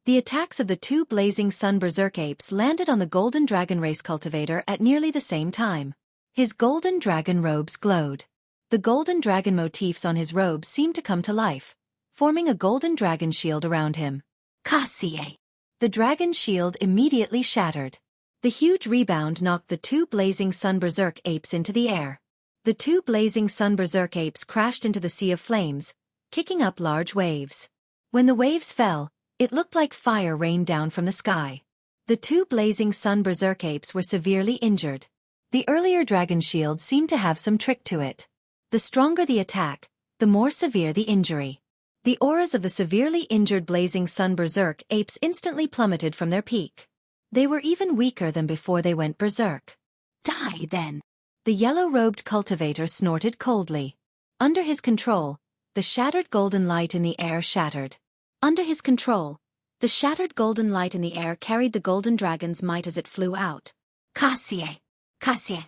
The attacks of the 2 Blazing Sun Berserk apes landed on the Golden Dragon Race cultivator at nearly the same time. His golden dragon robes glowed. The golden dragon motifs on his robes seemed to come to life, forming a golden dragon shield around him. Cassie! The dragon shield immediately shattered. The huge rebound knocked the 2 Blazing Sun Berserk apes into the air. The two blazing sun berserk apes crashed into the sea of flames, kicking up large waves. When the waves fell, it looked like fire rained down from the sky. The two blazing sun berserk apes were severely injured. The earlier dragon shield seemed to have some trick to it. The stronger the attack, the more severe the injury. The auras of the severely injured blazing sun berserk apes instantly plummeted from their peak. They were even weaker than before they went berserk. Die then! The yellow-robed cultivator snorted coldly. Under his control, the shattered golden light in the air shattered. Under his control, the shattered golden light in the air carried the golden dragon's might as it flew out. Kasie! Kasie!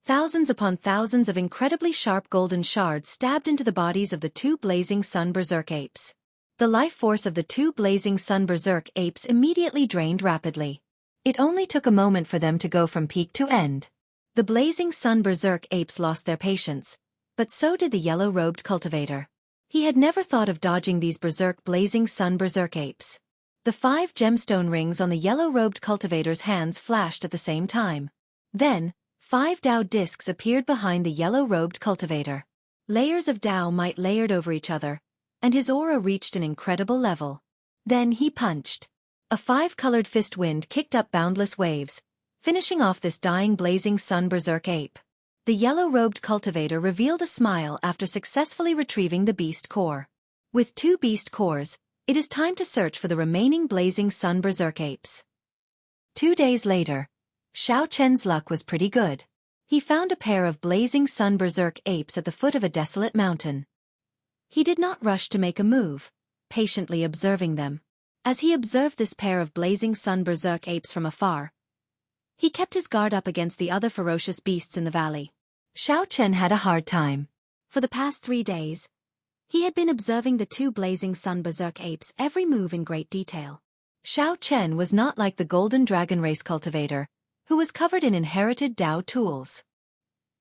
Thousands upon thousands of incredibly sharp golden shards stabbed into the bodies of the two blazing sun berserk apes. The life force of the two blazing sun berserk apes immediately drained rapidly. It only took a moment for them to go from peak to end. The blazing sun berserk apes lost their patience, but so did the yellow-robed cultivator. He had never thought of dodging these blazing sun berserk apes. The 5 gemstone rings on the yellow-robed cultivator's hands flashed at the same time. Then, 5 Dao discs appeared behind the yellow-robed cultivator. Layers of Dao might layered over each other, and his aura reached an incredible level. Then he punched. A 5-colored fist wind kicked up boundless waves, finishing off this dying blazing sun berserk ape. The yellow-robed cultivator revealed a smile after successfully retrieving the beast core. With 2 beast cores, it is time to search for the remaining blazing sun berserk apes. 2 days later, Xianxia's luck was pretty good. He found a pair of blazing sun berserk apes at the foot of a desolate mountain. He did not rush to make a move, patiently observing them. As he observed this pair of blazing sun berserk apes from afar, he kept his guard up against the other ferocious beasts in the valley. Xianxia had a hard time. For the past 3 days, he had been observing the 2 blazing sun berserk apes' every move in great detail. Xianxia was not like the golden dragon race cultivator, who was covered in inherited Dao tools.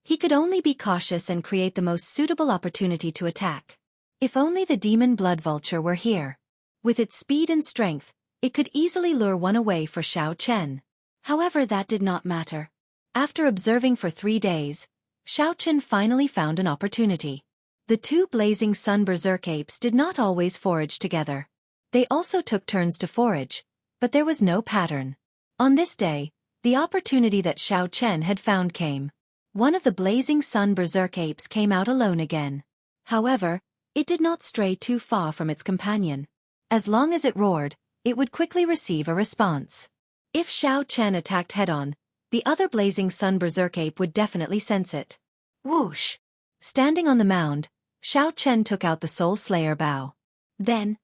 He could only be cautious and create the most suitable opportunity to attack. If only the demon blood vulture were here. With its speed and strength, it could easily lure one away for Xianxia. However, that did not matter. After observing for 3 days, Xianxia finally found an opportunity. The 2 blazing sun berserk apes did not always forage together. They also took turns to forage, but there was no pattern. On this day, the opportunity that Xianxia had found came. One of the blazing sun berserk apes came out alone again. However, it did not stray too far from its companion. As long as it roared, it would quickly receive a response. If Xianxia attacked head-on, the other blazing sun berserk ape would definitely sense it. Whoosh! Standing on the mound, Xianxia took out the Soul Slayer bow. Then,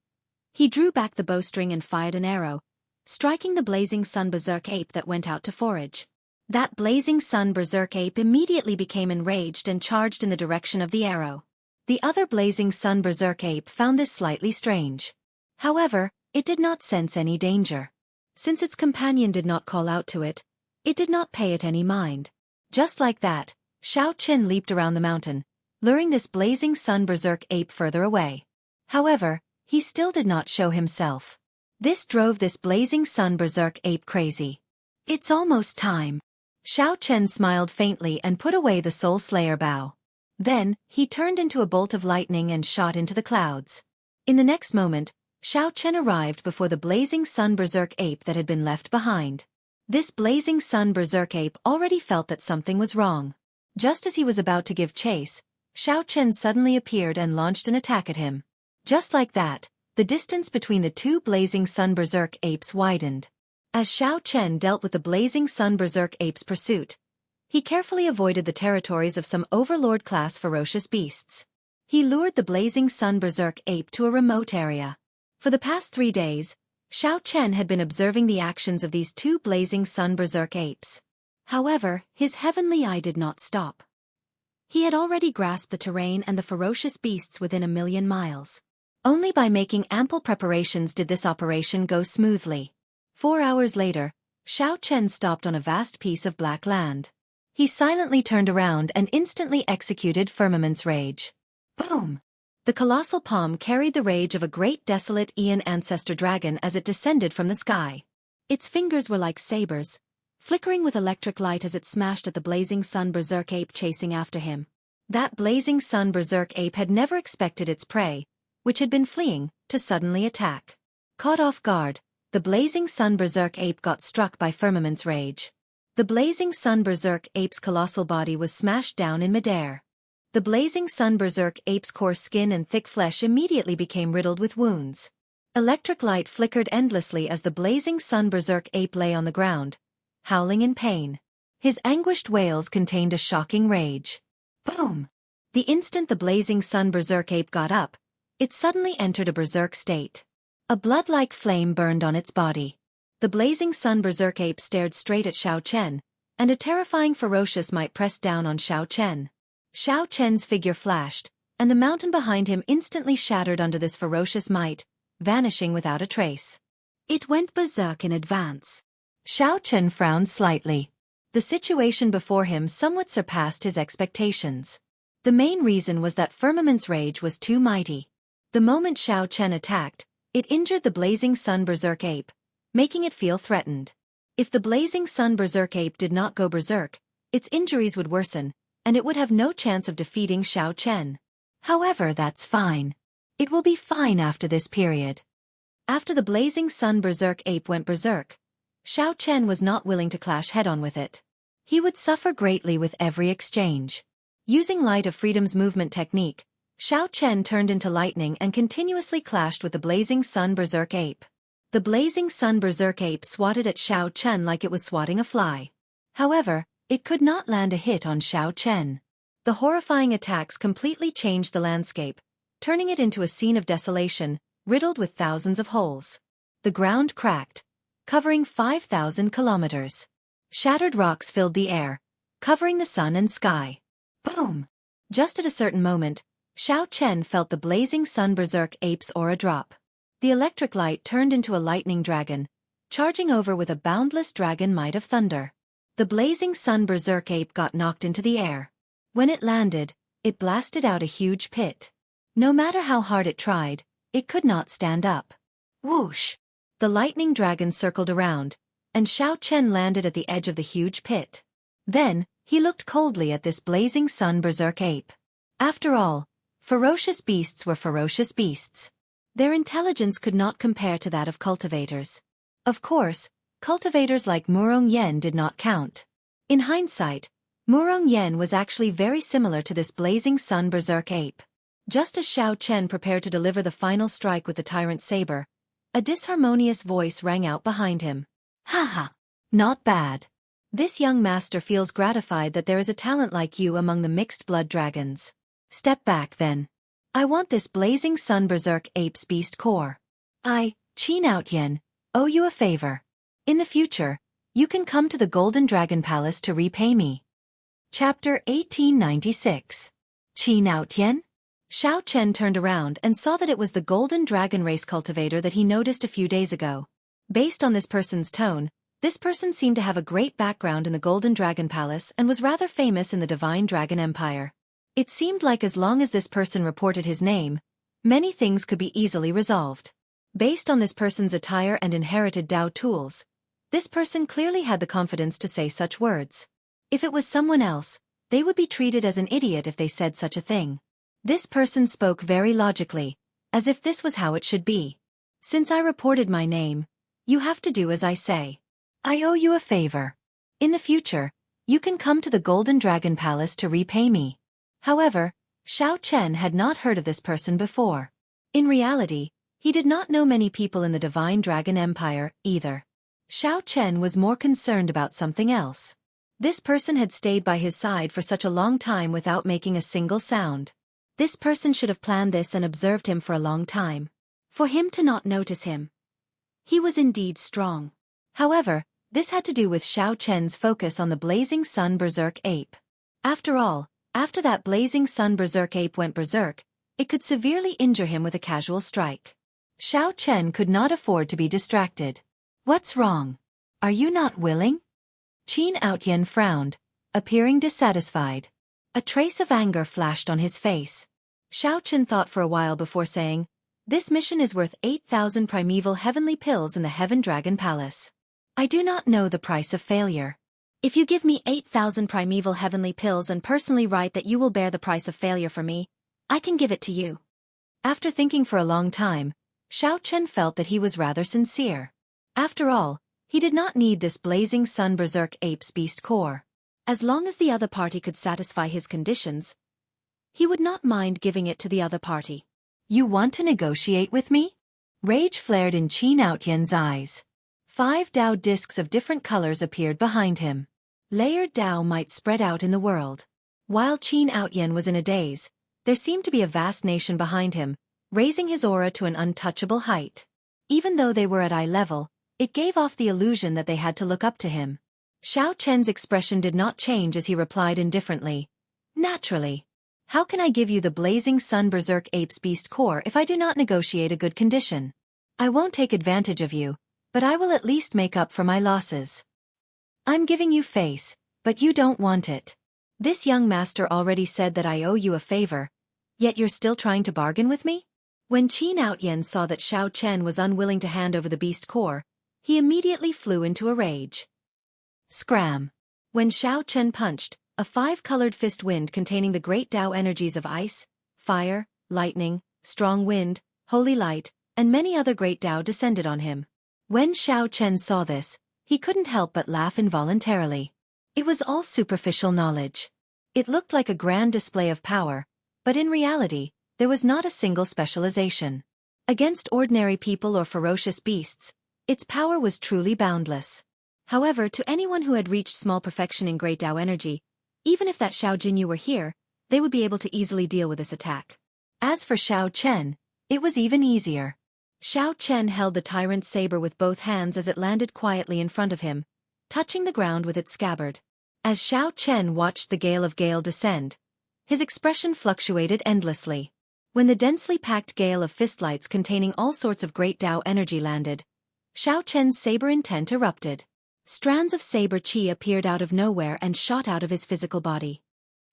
he drew back the bowstring and fired an arrow, striking the blazing sun berserk ape that went out to forage. That blazing sun berserk ape immediately became enraged and charged in the direction of the arrow. The other blazing sun berserk ape found this slightly strange. However, it did not sense any danger. Since its companion did not call out to it, it did not pay it any mind. Just like that, Xianxia leaped around the mountain, luring this blazing sun berserk ape further away. However, he still did not show himself. This drove this blazing sun berserk ape crazy. It's almost time. Xianxia smiled faintly and put away the Soul Slayer bow. Then, he turned into a bolt of lightning and shot into the clouds. In the next moment, Xianxia arrived before the blazing sun berserk ape that had been left behind. This blazing sun berserk ape already felt that something was wrong. Just as he was about to give chase, Xianxia suddenly appeared and launched an attack at him. Just like that, the distance between the 2 blazing sun berserk apes widened. As Xianxia dealt with the blazing sun berserk ape's pursuit, he carefully avoided the territories of some overlord-class ferocious beasts. He lured the blazing sun berserk ape to a remote area. For the past 3 days, Xianxia had been observing the actions of these 2 blazing sun berserk apes. However, his heavenly eye did not stop. He had already grasped the terrain and the ferocious beasts within 1,000,000 miles. Only by making ample preparations did this operation go smoothly. 4 hours later, Xianxia stopped on a vast piece of black land. He silently turned around and instantly executed Firmament's Rage. Boom! The colossal palm carried the rage of a great desolate Aeon ancestor dragon as it descended from the sky. Its fingers were like sabers, flickering with electric light as it smashed at the blazing sun berserk ape chasing after him. That blazing sun berserk ape had never expected its prey, which had been fleeing, to suddenly attack. Caught off guard, the blazing sun berserk ape got struck by Firmament's rage. The blazing sun berserk ape's colossal body was smashed down in midair. The blazing sun berserk ape's coarse skin and thick flesh immediately became riddled with wounds. Electric light flickered endlessly as the blazing sun berserk ape lay on the ground, howling in pain. His anguished wails contained a shocking rage. Boom! The instant the blazing sun berserk ape got up, it suddenly entered a berserk state. A blood-like flame burned on its body. The blazing sun berserk ape stared straight at Xiao Chen, and a terrifying ferocious might pressed down on Xiao Chen. Xiao Chen's figure flashed, and the mountain behind him instantly shattered under this ferocious might, vanishing without a trace. It went berserk in advance. Xiao Chen frowned slightly. The situation before him somewhat surpassed his expectations. The main reason was that Firmament's rage was too mighty. The moment Xiao Chen attacked, it injured the blazing sun berserk ape, making it feel threatened. If the blazing sun berserk ape did not go berserk, its injuries would worsen, and it would have no chance of defeating Xiao Chen. However, that's fine. It will be fine after this period. After the blazing sun berserk ape went berserk, Xiao Chen was not willing to clash head-on with it. He would suffer greatly with every exchange. Using Light of Freedom's movement technique, Xiao Chen turned into lightning and continuously clashed with the blazing sun berserk ape. The blazing sun berserk ape swatted at Xiao Chen like it was swatting a fly. However, it could not land a hit on Xiao Chen. The horrifying attacks completely changed the landscape, turning it into a scene of desolation, riddled with thousands of holes. The ground cracked, covering 5,000 kilometers. Shattered rocks filled the air, covering the sun and sky. Boom! Just at a certain moment, Xiao Chen felt the blazing sun berserk ape's aura drop. The electric light turned into a lightning dragon, charging over with a boundless dragon might of thunder. The blazing sun berserk ape got knocked into the air. When it landed, it blasted out a huge pit. No matter how hard it tried, it could not stand up. Whoosh! The lightning dragon circled around, and Xiao Chen landed at the edge of the huge pit. Then, he looked coldly at this blazing sun berserk ape. After all, ferocious beasts were ferocious beasts. Their intelligence could not compare to that of cultivators. Of course, cultivators like Murong Yen did not count. In hindsight, Murong Yen was actually very similar to this blazing sun berserk ape. Just as Xiao Chen prepared to deliver the final strike with the tyrant saber, a disharmonious voice rang out behind him. Haha, not bad. This young master feels gratified that there is a talent like you among the mixed blood dragons. Step back then. I want this blazing sun berserk ape's beast core. I, Xianxia, owe you a favor. In the future, you can come to the Golden Dragon Palace to repay me. Chapter 1896. Xianxia? Xiao Chen turned around and saw that it was the Golden Dragon race cultivator that he noticed a few days ago. Based on this person's tone, this person seemed to have a great background in the Golden Dragon Palace and was rather famous in the Divine Dragon Empire. It seemed like as long as this person reported his name, many things could be easily resolved. Based on this person's attire and inherited Dao tools, this person clearly had the confidence to say such words. If it was someone else, they would be treated as an idiot if they said such a thing. This person spoke very logically, as if this was how it should be. Since I reported my name, you have to do as I say. I owe you a favor. In the future, you can come to the Golden Dragon Palace to repay me. However, Xiao Chen had not heard of this person before. In reality, he did not know many people in the Divine Dragon Empire, either. Xiao Chen was more concerned about something else. This person had stayed by his side for such a long time without making a single sound. This person should have planned this and observed him for a long time. For him to not notice him. He was indeed strong. However, this had to do with Xiao Chen's focus on the blazing sun berserk ape. After all, after that blazing sun berserk ape went berserk, it could severely injure him with a casual strike. Xiao Chen could not afford to be distracted. What's wrong? Are you not willing? Xianxia frowned, appearing dissatisfied. A trace of anger flashed on his face. Xiao Chen thought for a while before saying, "This mission is worth 8,000 primeval heavenly pills in the Heaven Dragon Palace. I do not know the price of failure. If you give me 8,000 primeval heavenly pills and personally write that you will bear the price of failure for me, I can give it to you. After thinking for a long time, Xiao Chen felt that he was rather sincere. After all, he did not need this blazing sun berserk ape's beast core. As long as the other party could satisfy his conditions, he would not mind giving it to the other party. You want to negotiate with me? Rage flared in Qin Outyen's eyes. 5 Dao discs of different colors appeared behind him. Layered Dao might spread out in the world. While Qin Outyen was in a daze, there seemed to be a vast nation behind him, raising his aura to an untouchable height. Even though they were at eye level, it gave off the illusion that they had to look up to him. Xiao Chen's expression did not change as he replied indifferently. Naturally. How can I give you the blazing sun berserk ape's beast core if I do not negotiate a good condition? I won't take advantage of you, but I will at least make up for my losses. I'm giving you face, but you don't want it. This young master already said that I owe you a favor, yet you're still trying to bargain with me? When Qin Outyen saw that Xiao Chen was unwilling to hand over the beast core, he immediately flew into a rage. Scram! When Xiao Chen punched, a 5-colored fist wind containing the great Tao energies of ice, fire, lightning, strong wind, holy light, and many other great Tao descended on him. When Xiao Chen saw this, he couldn't help but laugh involuntarily. It was all superficial knowledge. It looked like a grand display of power, but in reality, there was not a single specialization. Against ordinary people or ferocious beasts, its power was truly boundless. However, to anyone who had reached small perfection in great Tao energy, even if that Xiao Jinyu were here, they would be able to easily deal with this attack. As for Xiao Chen, it was even easier. Xiao Chen held the tyrant's saber with both hands as it landed quietly in front of him, touching the ground with its scabbard. As Xiao Chen watched the gale of gale descend, his expression fluctuated endlessly. When the densely packed gale of fistlights containing all sorts of great Tao energy landed, Xiao Chen's saber intent erupted. Strands of saber chi appeared out of nowhere and shot out of his physical body.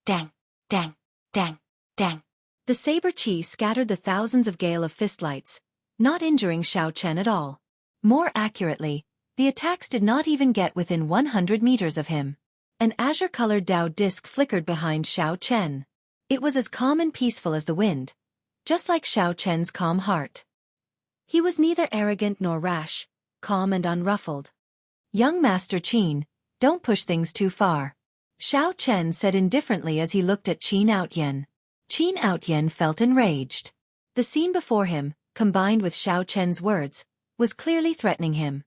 Dang, dang, dang, dang. The saber chi scattered the thousands of gale of fistlights, not injuring Xiao Chen at all. More accurately, the attacks did not even get within 100 meters of him. An azure-colored Dao disc flickered behind Xiao Chen. It was as calm and peaceful as the wind, just like Xiao Chen's calm heart. He was neither arrogant nor rash, calm and unruffled. Young Master Qin, don't push things too far. Xiao Chen said indifferently as he looked at Qin Outyen. Qin Outyen felt enraged. The scene before him, combined with Xiao Chen's words, was clearly threatening him.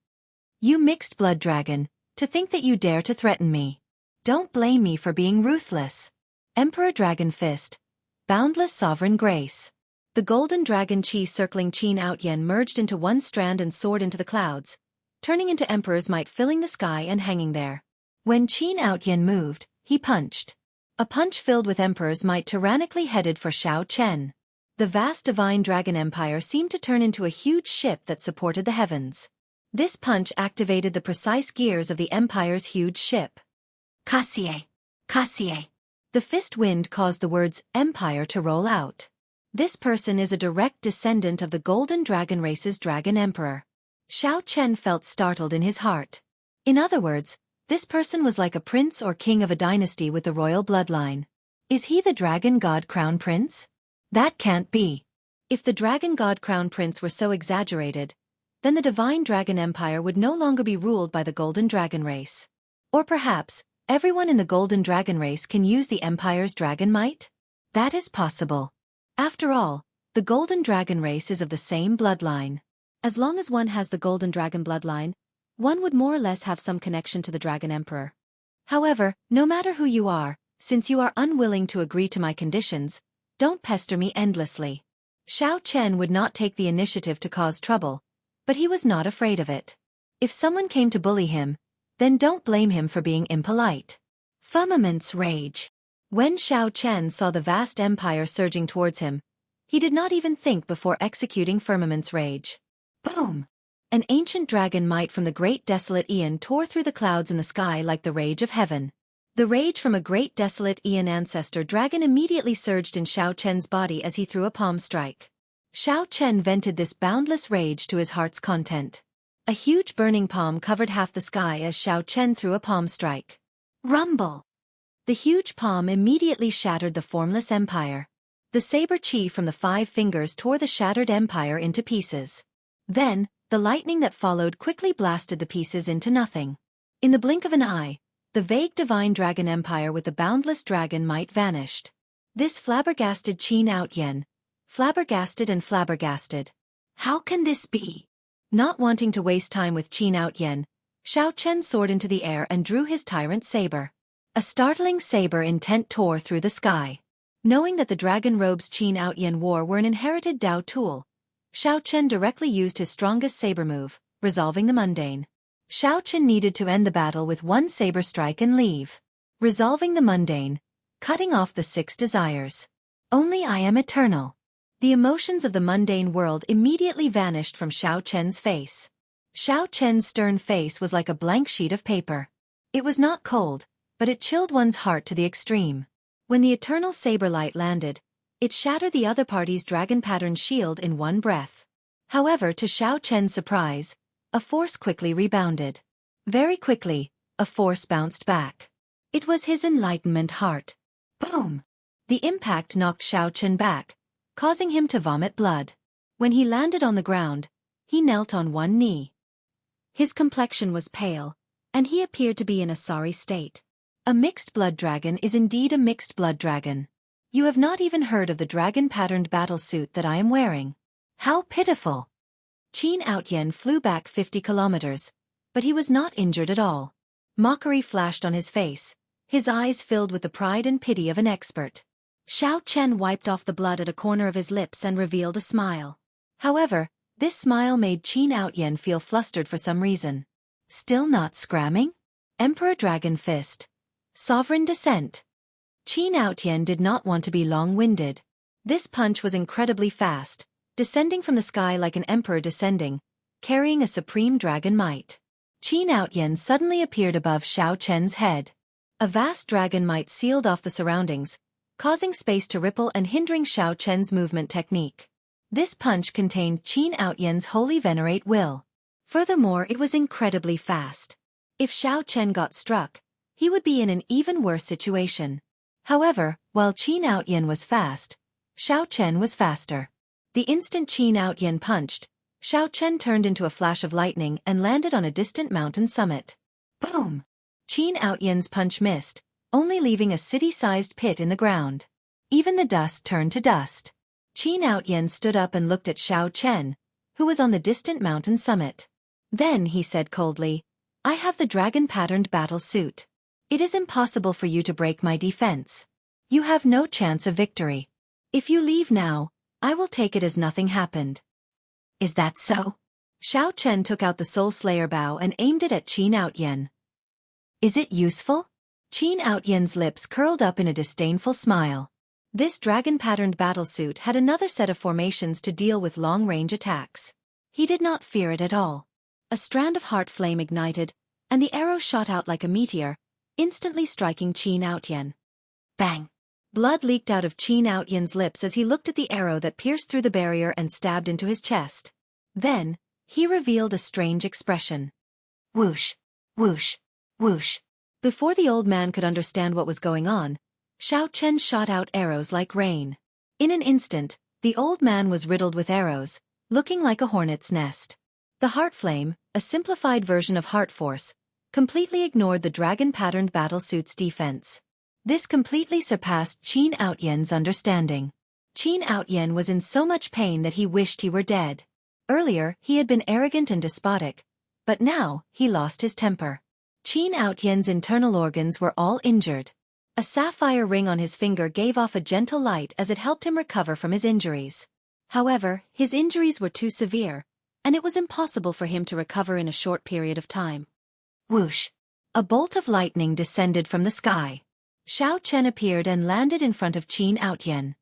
You mixed blood dragon, to think that you dare to threaten me. Don't blame me for being ruthless. Emperor Dragon Fist. Boundless sovereign grace. The golden dragon chi circling Qin Outyen merged into one strand and soared into the clouds, turning into Emperor's might filling the sky and hanging there. When Qin Outyen moved, he punched. A punch filled with Emperor's might tyrannically headed for Xiao Chen. The vast divine dragon empire seemed to turn into a huge ship that supported the heavens. This punch activated the precise gears of the empire's huge ship. Kasie! Kasie! The fist wind caused the words empire to roll out. This person is a direct descendant of the golden dragon race's dragon emperor. Xiao Chen felt startled in his heart. In other words, this person was like a prince or king of a dynasty with the royal bloodline. Is he the dragon god crown prince? That can't be. If the dragon god crown prince were so exaggerated, then the divine dragon empire would no longer be ruled by the golden dragon race. Or perhaps, everyone in the golden dragon race can use the empire's dragon might? That is possible. After all, the golden dragon race is of the same bloodline. As long as one has the golden dragon bloodline, one would more or less have some connection to the dragon emperor. However, no matter who you are, since you are unwilling to agree to my conditions, don't pester me endlessly. Xiao Chen would not take the initiative to cause trouble, but he was not afraid of it. If someone came to bully him, then don't blame him for being impolite. Firmament's rage. When Xiao Chen saw the vast empire surging towards him, he did not even think before executing Firmament's rage. Boom! An ancient dragon might from the great desolate Aeon tore through the clouds in the sky like the rage of heaven. The rage from a great desolate Aeon ancestor dragon immediately surged in Xiao Chen's body as he threw a palm strike. Xiao Chen vented this boundless rage to his heart's content. A huge burning palm covered half the sky as Xiao Chen threw a palm strike. Rumble! The huge palm immediately shattered the formless empire. The saber chi from the 5 fingers tore the shattered empire into pieces. Then, the lightning that followed quickly blasted the pieces into nothing. In the blink of an eye, the vague divine dragon empire with the boundless dragon might vanished. This flabbergasted Xianxia, flabbergasted and flabbergasted. How can this be? Not wanting to waste time with Xianxia, Xianxia soared into the air and drew his tyrant saber. A startling saber intent tore through the sky. Knowing that the dragon robes Xianxia wore were an inherited Dao tool, Xianxia directly used his strongest saber move, resolving the mundane. Xianxia needed to end the battle with one saber strike and leave. Resolving the mundane, cutting off the 6 desires. Only I am eternal. The emotions of the mundane world immediately vanished from Xianxia's face. Xianxia's stern face was like a blank sheet of paper. It was not cold, but it chilled one's heart to the extreme. When the eternal saber light landed, it shattered the other party's dragon-patterned shield in one breath. However, to Xianxia's surprise, a force quickly rebounded. Very quickly, a force bounced back. It was his enlightenment heart. Boom! The impact knocked Xianxia back, causing him to vomit blood. When he landed on the ground, he knelt on one knee. His complexion was pale, and he appeared to be in a sorry state. A mixed blood dragon is indeed a mixed blood dragon. You have not even heard of the dragon-patterned battlesuit that I am wearing. How pitiful! Xianxia flew back 50 kilometers, but he was not injured at all. Mockery flashed on his face, his eyes filled with the pride and pity of an expert. Xianxia wiped off the blood at a corner of his lips and revealed a smile. However, this smile made Xianxia feel flustered for some reason. Still not scramming? Emperor Dragon Fist. Sovereign Descent. Xianxia did not want to be long-winded. This punch was incredibly fast, descending from the sky like an emperor descending, carrying a supreme dragon might. Xianxia suddenly appeared above Xianxia's head. A vast dragon might sealed off the surroundings, causing space to ripple and hindering Xianxia's movement technique. This punch contained Xianxia's holy venerate will. Furthermore, it was incredibly fast. If Xianxia got struck, he would be in an even worse situation. However, while Xianxia was fast, Xianxia was faster. The instant Xianxia punched, Xianxia turned into a flash of lightning and landed on a distant mountain summit. Boom! Xianxia's punch missed, only leaving a city-sized pit in the ground. Even the dust turned to dust. Xianxia stood up and looked at Xianxia, who was on the distant mountain summit. Then he said coldly, I have the dragon-patterned battle suit. It is impossible for you to break my defense. You have no chance of victory. If you leave now, I will take it as nothing happened. Is that so? Xianxia took out the Soul Slayer bow and aimed it at Xianxia. Is it useful? Xianxia's lips curled up in a disdainful smile. This dragon-patterned battlesuit had another set of formations to deal with long-range attacks. He did not fear it at all. A strand of heart flame ignited, and the arrow shot out like a meteor, instantly striking Xianxia. Bang! Blood leaked out of Xianxia's lips as he looked at the arrow that pierced through the barrier and stabbed into his chest. Then, he revealed a strange expression. Whoosh! Whoosh! Whoosh! Before the old man could understand what was going on, Xianxia shot out arrows like rain. In an instant, the old man was riddled with arrows, looking like a hornet's nest. The heart flame, a simplified version of heart force, completely ignored the dragon-patterned battlesuit's defense. This completely surpassed Xianxia's understanding. Xianxia was in so much pain that he wished he were dead. Earlier, he had been arrogant and despotic, but now, he lost his temper. Xianxia's internal organs were all injured. A sapphire ring on his finger gave off a gentle light as it helped him recover from his injuries. However, his injuries were too severe, and it was impossible for him to recover in a short period of time. Whoosh! A bolt of lightning descended from the sky. Xianxia appeared and landed in front of Xianxia.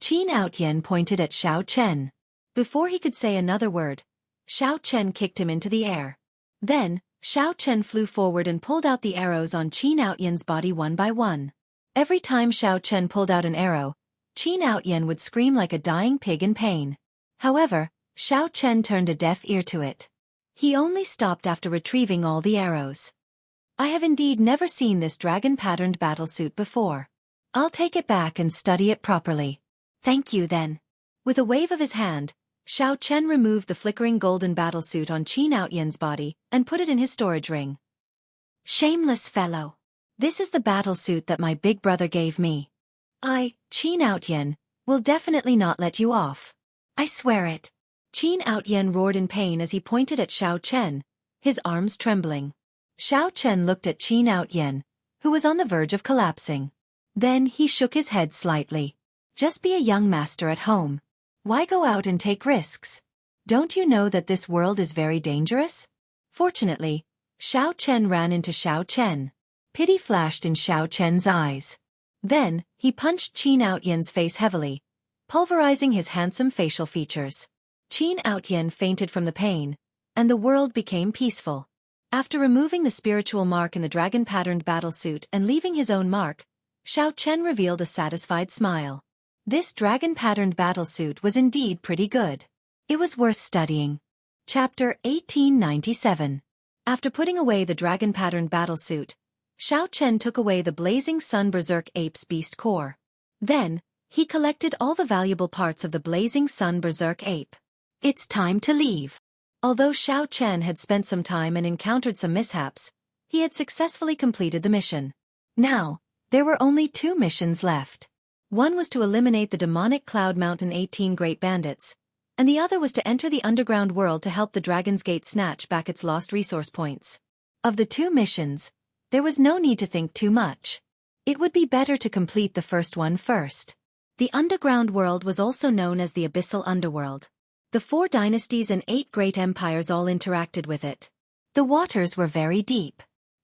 Xianxia pointed at Xianxia. Before he could say another word, Xianxia kicked him into the air. Then, Xianxia flew forward and pulled out the arrows on Xianxia's body one by one. Every time Xianxia pulled out an arrow, Xianxia would scream like a dying pig in pain. However, Xianxia turned a deaf ear to it. He only stopped after retrieving all the arrows. I have indeed never seen this dragon-patterned battlesuit before. I'll take it back and study it properly. Thank you then. With a wave of his hand, Xiao Chen removed the flickering golden battlesuit on Qin Outyan's body and put it in his storage ring. Shameless fellow. This is the battlesuit that my big brother gave me. Qin Outyan, will definitely not let you off. I swear it. Qin Outyan roared in pain as he pointed at Xiao Chen, his arms trembling. Xiao Chen looked at Qin Outyan, who was on the verge of collapsing. Then he shook his head slightly. Just be a young master at home. Why go out and take risks? Don't you know that this world is very dangerous? Fortunately, Xiao Chen ran into Xiao Chen. Pity flashed in Xiao Chen's eyes. Then, he punched Qin Outyan's face heavily, pulverizing his handsome facial features. Qin Outyan fainted from the pain, and the world became peaceful. After removing the spiritual mark in the dragon-patterned battlesuit and leaving his own mark, Xiao Chen revealed a satisfied smile. This dragon-patterned battlesuit was indeed pretty good. It was worth studying. Chapter 1897. After putting away the dragon-patterned battlesuit, Xiao Chen took away the Blazing Sun Berserk Ape's beast core. Then, he collected all the valuable parts of the Blazing Sun Berserk Ape. It's time to leave. Although Xiao Chen had spent some time and encountered some mishaps, he had successfully completed the mission. Now, there were only 2 missions left. One was to eliminate the demonic Cloud Mountain 18 Great Bandits, and the other was to enter the underground world to help the Dragon's Gate snatch back its lost resource points. Of the 2 missions, there was no need to think too much. It would be better to complete the first one first. The underground world was also known as the Abyssal Underworld. The 4 dynasties and 8 great empires all interacted with it. The waters were very deep.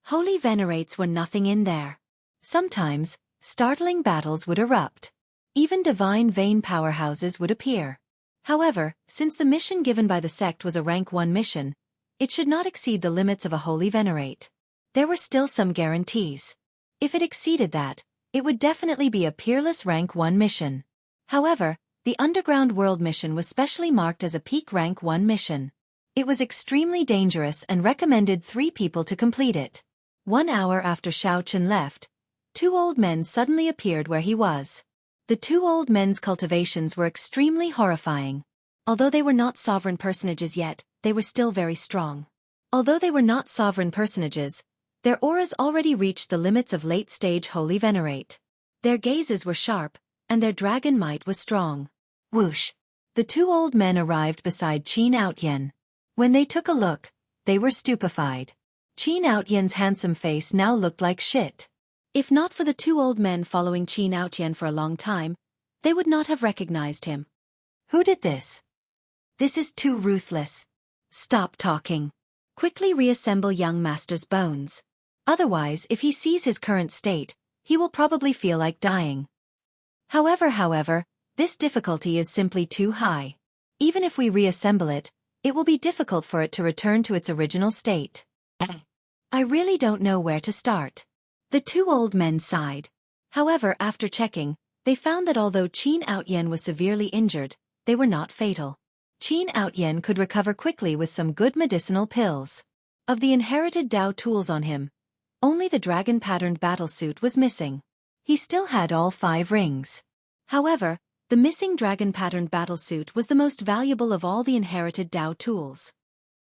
Holy venerates were nothing in there. Sometimes, startling battles would erupt. Even divine vein powerhouses would appear. However, since the mission given by the sect was a rank 1 mission, it should not exceed the limits of a holy venerate. There were still some guarantees. If it exceeded that, it would definitely be a peerless rank 1 mission. However, the Underground World mission was specially marked as a peak rank 1 mission. It was extremely dangerous and recommended 3 people to complete it. 1 hour after Xiao Chen left, 2 old men suddenly appeared where he was. The 2 old men's cultivations were extremely horrifying. Although they were not sovereign personages yet, they were still very strong. Although they were not sovereign personages, their auras already reached the limits of late-stage holy venerate. Their gazes were sharp, and their dragon might was strong. Whoosh! The 2 old men arrived beside Qin Outyan. When they took a look, they were stupefied. Qin Outyan's handsome face now looked like shit. If not for the 2 old men following Qin Outyan for a long time, they would not have recognized him. Who did this? This is too ruthless. Stop talking. Quickly reassemble young master's bones. Otherwise, if he sees his current state, he will probably feel like dying. However, this difficulty is simply too high. Even if we reassemble it, it will be difficult for it to return to its original state. I really don't know where to start. The 2 old men sighed. However, after checking, they found that although Qin Outyan was severely injured, they were not fatal. Qin Outyan could recover quickly with some good medicinal pills. Of the inherited Dao tools on him, only the dragon-patterned battlesuit was missing. He still had all 5 rings. However, the missing dragon-patterned battlesuit was the most valuable of all the inherited Dao tools.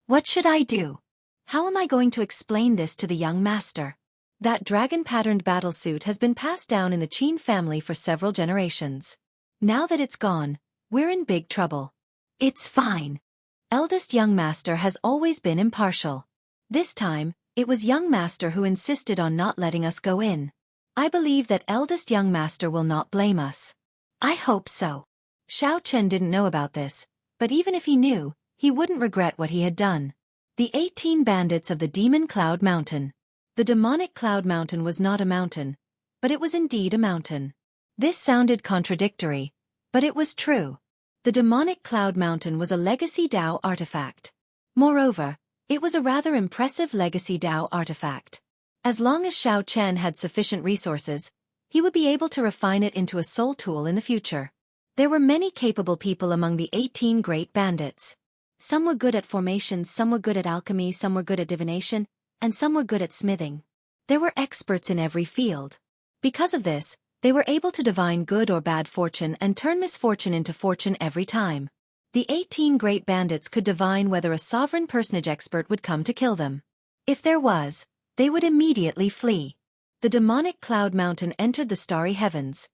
What should I do? How am I going to explain this to the young master? That dragon-patterned battlesuit has been passed down in the Qin family for several generations. Now that it's gone, we're in big trouble. It's fine. Eldest young master has always been impartial. This time, it was young master who insisted on not letting us go in. I believe that eldest young master will not blame us. I hope so. Xiao Chen didn't know about this, but even if he knew, he wouldn't regret what he had done. The 18 bandits of the Demon Cloud Mountain. The demonic Cloud Mountain was not a mountain, but it was indeed a mountain. This sounded contradictory, but it was true. The demonic Cloud Mountain was a legacy Dao artifact. Moreover, it was a rather impressive legacy Dao artifact. As long as Xiao Chen had sufficient resources, he would be able to refine it into a soul tool in the future. There were many capable people among the 18 great bandits. Some were good at formations, some were good at alchemy, some were good at divination, and some were good at smithing. There were experts in every field. Because of this, they were able to divine good or bad fortune and turn misfortune into fortune every time. The 18 great bandits could divine whether a sovereign personage expert would come to kill them. If there was, they would immediately flee. The demonic cloud mountain entered the starry heavens,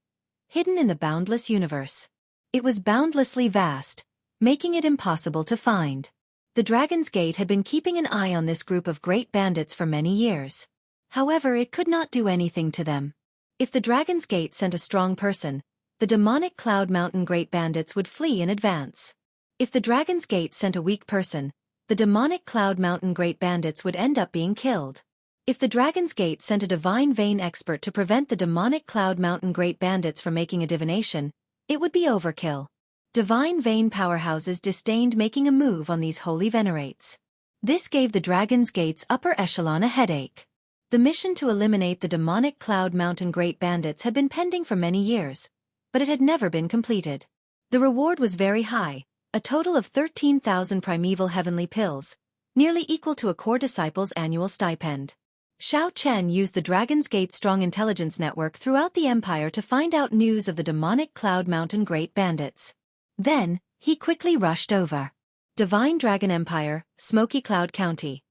hidden in the boundless universe. It was boundlessly vast, making it impossible to find. The Dragon's Gate had been keeping an eye on this group of great bandits for many years. However, it could not do anything to them. If the Dragon's Gate sent a strong person, the demonic Cloud Mountain great bandits would flee in advance. If the Dragon's Gate sent a weak person, the demonic Cloud Mountain great bandits would end up being killed. If the Dragon's Gate sent a divine vein expert to prevent the demonic Cloud Mountain great bandits from making a divination, it would be overkill. Divine vein powerhouses disdained making a move on these holy venerates. This gave the Dragon's Gate's upper echelon a headache. The mission to eliminate the demonic Cloud Mountain great bandits had been pending for many years, but it had never been completed. The reward was very high, a total of 13,000 primeval heavenly pills, nearly equal to a core disciple's annual stipend. Xiao Chen used the Dragon's Gate strong intelligence network throughout the empire to find out news of the demonic Cloud Mountain great bandits. Then, he quickly rushed over. Divine Dragon Empire, Smoky Cloud County.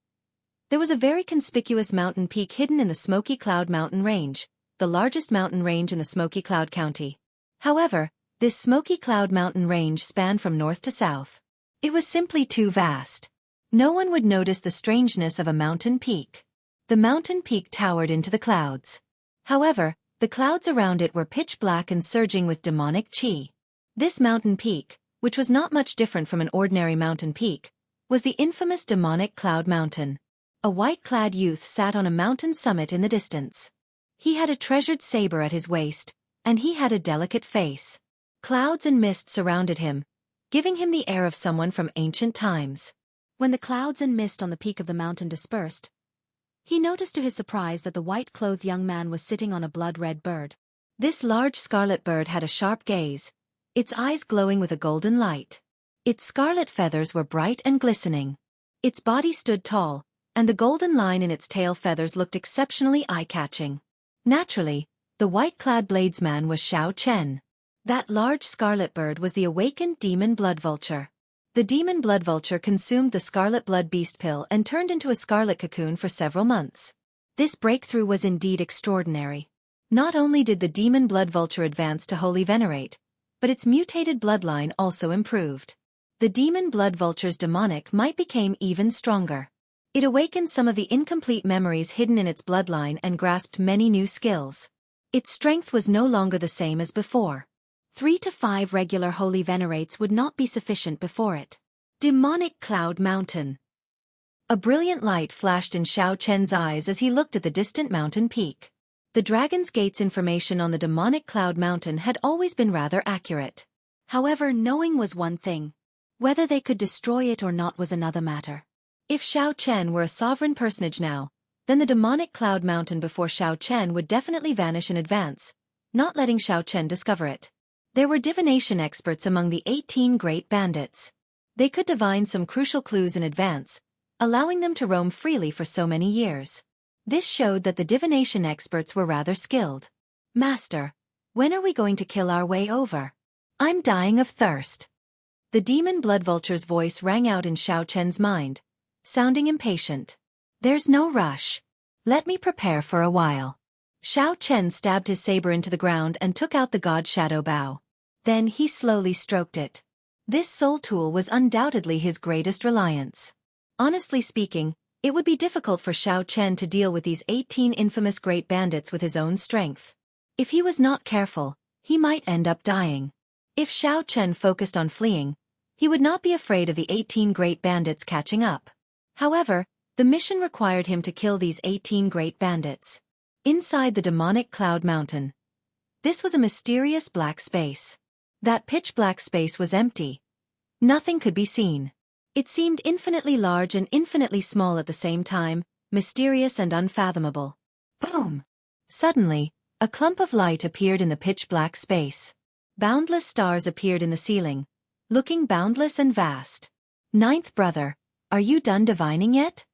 There was a very conspicuous mountain peak hidden in the Smoky Cloud Mountain Range, the largest mountain range in the Smoky Cloud County. However, this Smoky Cloud Mountain Range spanned from north to south. It was simply too vast. No one would notice the strangeness of a mountain peak. The mountain peak towered into the clouds. However, the clouds around it were pitch black and surging with demonic chi. This mountain peak, which was not much different from an ordinary mountain peak, was the infamous demonic Cloud Mountain. A white-clad youth sat on a mountain summit in the distance. He had a treasured saber at his waist, and he had a delicate face. Clouds and mist surrounded him, giving him the air of someone from ancient times. When the clouds and mist on the peak of the mountain dispersed, he noticed to his surprise that the white-clothed young man was sitting on a blood-red bird. This large scarlet bird had a sharp gaze, its eyes glowing with a golden light. Its scarlet feathers were bright and glistening. Its body stood tall, and the golden line in its tail feathers looked exceptionally eye-catching. Naturally, the white-clad bladesman was Xiao Chen. That large scarlet bird was the awakened demon blood vulture. The demon blood vulture consumed the scarlet blood beast pill and turned into a scarlet cocoon for several months. This breakthrough was indeed extraordinary. Not only did the demon blood vulture advance to Holy Venerate, but its mutated bloodline also improved. The demon blood vulture's demonic might became even stronger. It awakened some of the incomplete memories hidden in its bloodline and grasped many new skills. Its strength was no longer the same as before. 3 to 5 regular holy venerates would not be sufficient before it. Demonic Cloud Mountain. A brilliant light flashed in Xiao Chen's eyes as he looked at the distant mountain peak. The Dragon's Gate's information on the demonic Cloud Mountain had always been rather accurate. However, knowing was one thing. Whether they could destroy it or not was another matter. If Xiao Chen were a sovereign personage now, then the demonic Cloud Mountain before Xiao Chen would definitely vanish in advance, not letting Xiao Chen discover it. There were divination experts among the 18 great bandits. They could divine some crucial clues in advance, allowing them to roam freely for so many years. This showed that the divination experts were rather skilled. Master, when are we going to kill our way over? I'm dying of thirst. The demon blood vulture's voice rang out in Xiao Chen's mind, sounding impatient. There's no rush. Let me prepare for a while. Xiao Chen stabbed his saber into the ground and took out the god shadow bow. Then he slowly stroked it. This soul tool was undoubtedly his greatest reliance. Honestly speaking, it would be difficult for Xiao Chen to deal with these 18 infamous great bandits with his own strength. If he was not careful, he might end up dying. If Xiao Chen focused on fleeing, he would not be afraid of the 18 great bandits catching up. However, the mission required him to kill these 18 great bandits. Inside the demonic Cloud Mountain, this was a mysterious black space. That pitch-black space was empty. Nothing could be seen. It seemed infinitely large and infinitely small at the same time, mysterious and unfathomable. Boom! Suddenly, a clump of light appeared in the pitch-black space. Boundless stars appeared in the ceiling, looking boundless and vast. Ninth brother, are you done divining yet?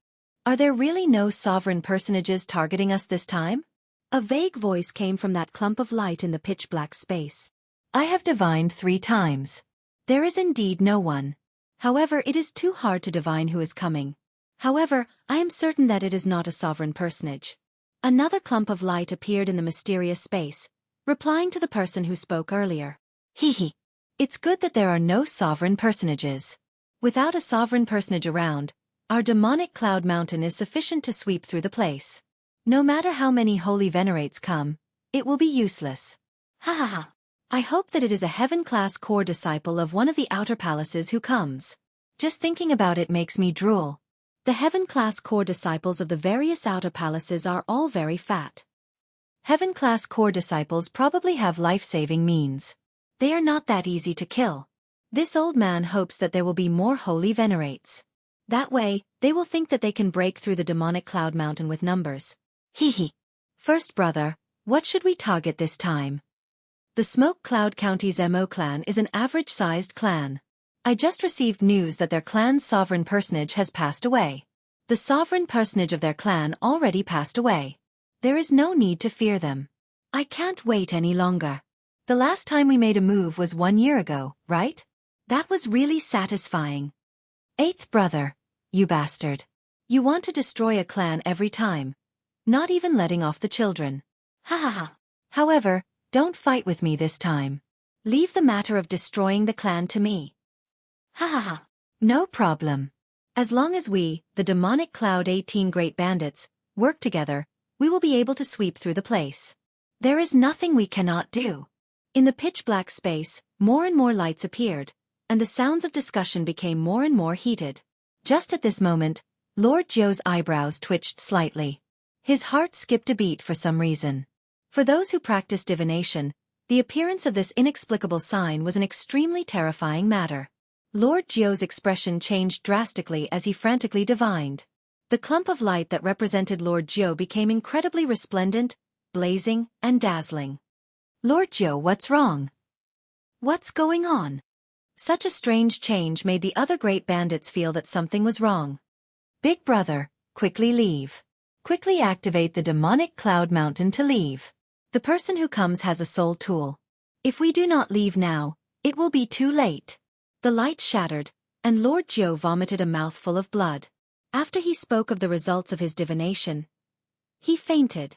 Are there really no sovereign personages targeting us this time? A vague voice came from that clump of light in the pitch-black space. I have divined 3 times. There is indeed no one. However, it is too hard to divine who is coming. However, I am certain that it is not a sovereign personage. Another clump of light appeared in the mysterious space, replying to the person who spoke earlier. Hee. It's good that there are no sovereign personages. Without a sovereign personage around, our demonic cloud mountain is sufficient to sweep through the place. No matter how many holy venerates come, it will be useless. Ha ha ha. I hope that it is a heaven-class core disciple of one of the outer palaces who comes. Just thinking about it makes me drool. The heaven-class core disciples of the various outer palaces are all very fat. Heaven-class core disciples probably have life-saving means. They are not that easy to kill. This old man hopes that there will be more holy venerates. That way, they will think that they can break through the demonic cloud mountain with numbers. Hee. First brother, what should we target this time? The Smoke Cloud County's Mo clan is an average-sized clan. I just received news that their clan's sovereign personage has passed away. The sovereign personage of their clan already passed away. There is no need to fear them. I can't wait any longer. The last time we made a move was 1 year ago, right? That was really satisfying. 8th brother, you bastard. You want to destroy a clan every time, not even letting off the children. Ha ha ha. However, don't fight with me this time. Leave the matter of destroying the clan to me. Ha ha ha. No problem. As long as we, the demonic cloud 18 great bandits, work together, we will be able to sweep through the place. There is nothing we cannot do. In the pitch-black space, more and more lights appeared, and the sounds of discussion became more and more heated. Just at this moment, Lord Zhou's eyebrows twitched slightly. His heart skipped a beat for some reason. For those who practice divination, the appearance of this inexplicable sign was an extremely terrifying matter. Lord Zhou's expression changed drastically as he frantically divined. The clump of light that represented Lord Zhou became incredibly resplendent, blazing, and dazzling. Lord Zhou, what's wrong? What's going on? Such a strange change made the other great bandits feel that something was wrong. Big brother, quickly leave. Quickly activate the demonic cloud mountain to leave. The person who comes has a soul tool. If we do not leave now, it will be too late. The light shattered, and Lord Zhou vomited a mouthful of blood. After he spoke of the results of his divination, he fainted.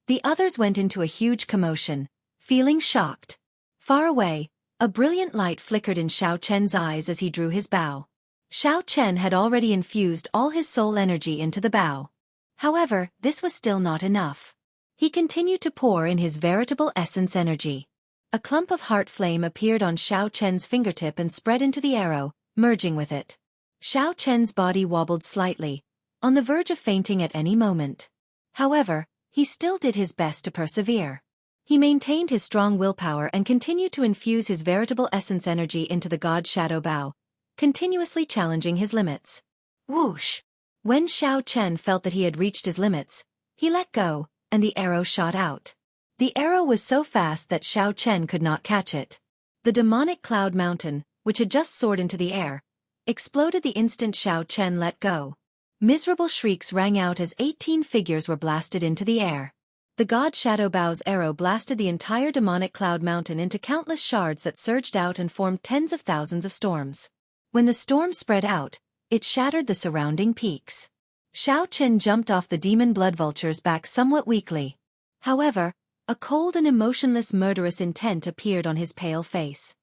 The others went into a huge commotion, feeling shocked. Far away, a brilliant light flickered in Xiao Chen's eyes as he drew his bow. Xiao Chen had already infused all his soul energy into the bow. However, this was still not enough. He continued to pour in his veritable essence energy. A clump of heart flame appeared on Xiao Chen's fingertip and spread into the arrow, merging with it. Xiao Chen's body wobbled slightly, on the verge of fainting at any moment. However, he still did his best to persevere. He maintained his strong willpower and continued to infuse his veritable essence energy into the god shadow bow, continuously challenging his limits. Whoosh! When Xiao Chen felt that he had reached his limits, he let go, and the arrow shot out. The arrow was so fast that Xiao Chen could not catch it. The demonic cloud mountain, which had just soared into the air, exploded the instant Xiao Chen let go. Miserable shrieks rang out as 18 figures were blasted into the air. The god Shadow Bow's arrow blasted the entire demonic cloud mountain into countless shards that surged out and formed tens of thousands of storms. When the storm spread out, it shattered the surrounding peaks. Xiao Chen jumped off the demon blood vulture's back somewhat weakly. However, a cold and emotionless murderous intent appeared on his pale face.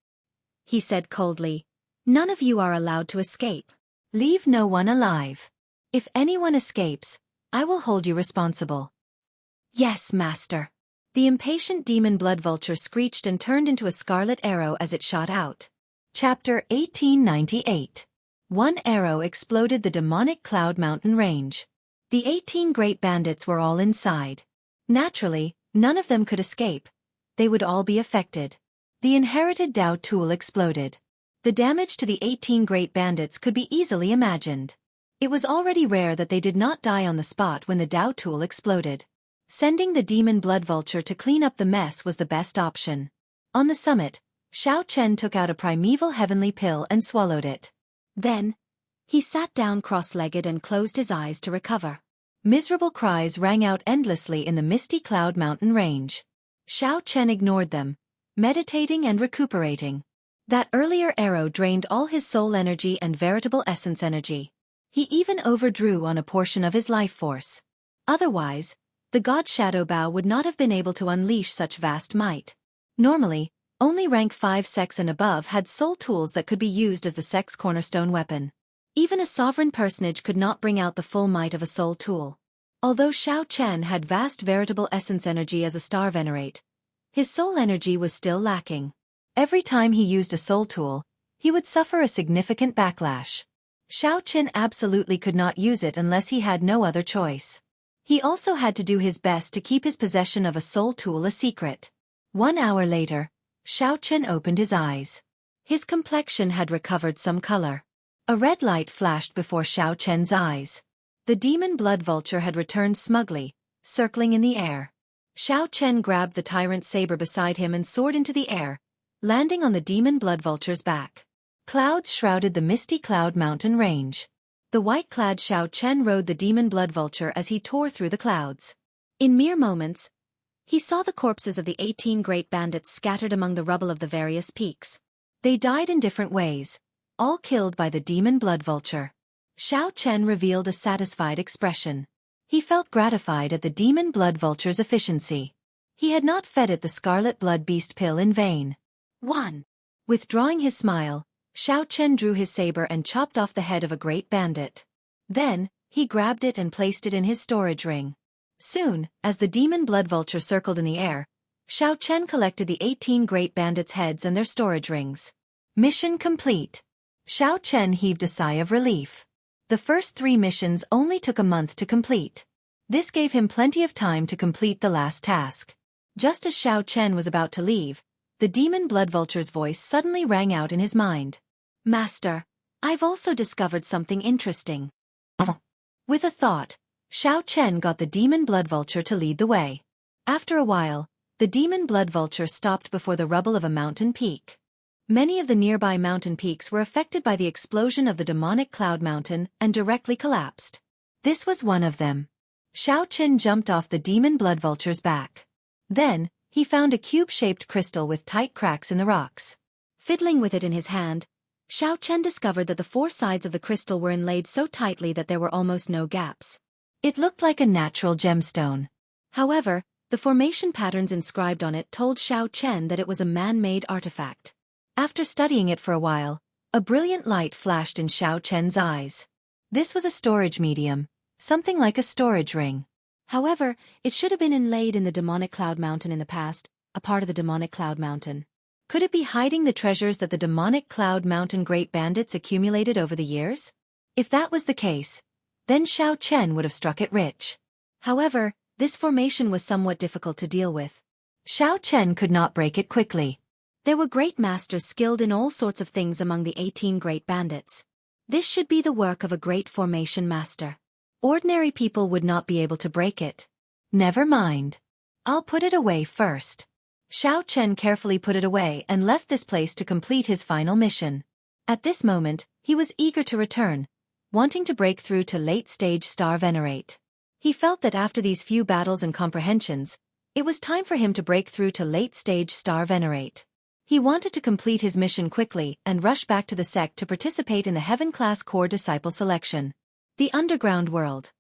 He said coldly, "None of you are allowed to escape. Leave no one alive. If anyone escapes, I will hold you responsible." "Yes, master." The impatient demon blood vulture screeched and turned into a scarlet arrow as it shot out. Chapter 1898. One arrow exploded the demonic cloud mountain range. The 18 great bandits were all inside. Naturally, none of them could escape. They would all be affected. The inherited Dao tool exploded. The damage to the 18 great bandits could be easily imagined. It was already rare that they did not die on the spot when the Dao tool exploded. Sending the demon blood vulture to clean up the mess was the best option. On the summit, Xiao Chen took out a primeval heavenly pill and swallowed it. Then, He sat down cross-legged and closed his eyes to recover. Miserable cries rang out endlessly in the misty cloud mountain range. Xiao Chen ignored them, meditating and recuperating. That earlier arrow drained all his soul energy and veritable essence energy. He even overdrew on a portion of his life force. Otherwise, the god Shadow Bao would not have been able to unleash such vast might. Normally, only rank 5 sex and above had soul tools that could be used as the sex cornerstone weapon. Even a sovereign personage could not bring out the full might of a soul tool. Although Xiao Chen had vast veritable essence energy as a star venerate, his soul energy was still lacking. Every time he used a soul tool, he would suffer a significant backlash. Xiao Chen absolutely could not use it unless he had no other choice. He also had to do his best to keep his possession of a soul tool a secret. 1 hour later, Xiao Chen opened his eyes. His complexion had recovered some color. A red light flashed before Xiao Chen's eyes. The demon blood vulture had returned smugly, circling in the air. Xiao Chen grabbed the tyrant saber beside him and soared into the air, landing on the demon blood vulture's back. Clouds shrouded the misty cloud mountain range. The white-clad Xiao Chen rode the demon blood vulture as he tore through the clouds. In mere moments, he saw the corpses of the 18 great bandits scattered among the rubble of the various peaks. They died in different ways, all killed by the demon blood vulture. Xiao Chen revealed a satisfied expression. He felt gratified at the demon blood vulture's efficiency. He had not fed it the scarlet blood beast pill in vain. 1. Withdrawing his smile, Xiao Chen drew his saber and chopped off the head of a great bandit. Then, he grabbed it and placed it in his storage ring. Soon, as the demon blood vulture circled in the air, Xiao Chen collected the 18 great bandits' heads and their storage rings. Mission complete. Xiao Chen heaved a sigh of relief. The first 3 missions only took a month to complete. This gave him plenty of time to complete the last task. Just as Xiao Chen was about to leave, the demon blood vulture's voice suddenly rang out in his mind. Master, I've also discovered something interesting. With a thought, Xiao Chen got the demon blood vulture to lead the way. After a while, the demon blood vulture stopped before the rubble of a mountain peak. Many of the nearby mountain peaks were affected by the explosion of the demonic cloud mountain and directly collapsed. This was one of them. Xiao Chen jumped off the demon blood vulture's back. Then, he found a cube-shaped crystal with tight cracks in the rocks. Fiddling with it in his hand, Xiao Chen discovered that the 4 sides of the crystal were inlaid so tightly that there were almost no gaps. It looked like a natural gemstone. However, the formation patterns inscribed on it told Xiao Chen that it was a man-made artifact. After studying it for a while, a brilliant light flashed in Xiao Chen's eyes. This was a storage medium, something like a storage ring. However, it should have been inlaid in the demonic cloud mountain in the past, a part of the demonic cloud mountain. Could it be hiding the treasures that the demonic cloud mountain great bandits accumulated over the years? If that was the case, then Xiao Chen would have struck it rich. However, this formation was somewhat difficult to deal with. Xiao Chen could not break it quickly. There were great masters skilled in all sorts of things among the 18 great bandits. This should be the work of a great formation master. Ordinary people would not be able to break it. Never mind. I'll put it away first. Xiao Chen carefully put it away and left this place to complete his final mission. At this moment, he was eager to return, wanting to break through to late-stage Star Venerate. He felt that after these few battles and comprehensions, it was time for him to break through to late-stage Star Venerate. He wanted to complete his mission quickly and rush back to the sect to participate in the Heaven-class core disciple selection. The Underground World.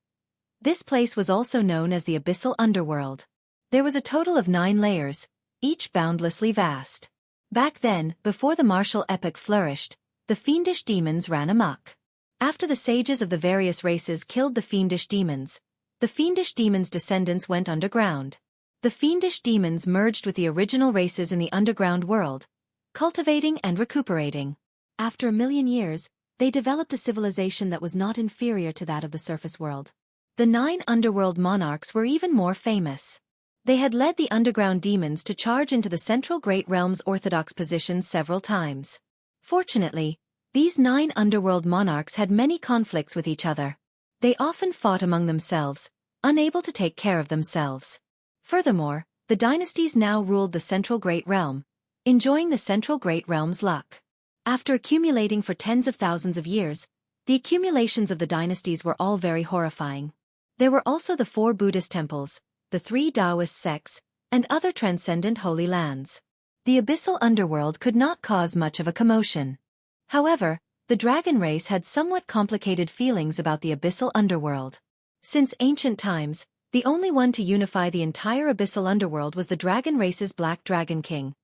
This place was also known as the Abyssal Underworld. There was a total of 9 layers, each boundlessly vast. Back then, before the martial epoch flourished, the fiendish demons ran amok. After the sages of the various races killed the fiendish demons, the fiendish demons' descendants went underground. The fiendish demons merged with the original races in the underground world, cultivating and recuperating. After 1,000,000 years, they developed a civilization that was not inferior to that of the surface world. The 9 underworld monarchs were even more famous. They had led the underground demons to charge into the central Great Realm's orthodox positions several times. Fortunately, these 9 underworld monarchs had many conflicts with each other. They often fought among themselves, unable to take care of themselves. Furthermore, the dynasties now ruled the central Great Realm, enjoying the central Great Realm's luck. After accumulating for tens of thousands of years, The accumulations of the dynasties were all very horrifying. There were also the 4 Buddhist temples, the 3 Taoist sects, and other transcendent holy lands. The abyssal underworld could not cause much of a commotion. However, the dragon race had somewhat complicated feelings about the abyssal underworld. Since ancient times, the only one to unify the entire abyssal underworld was the dragon race's Black Dragon King,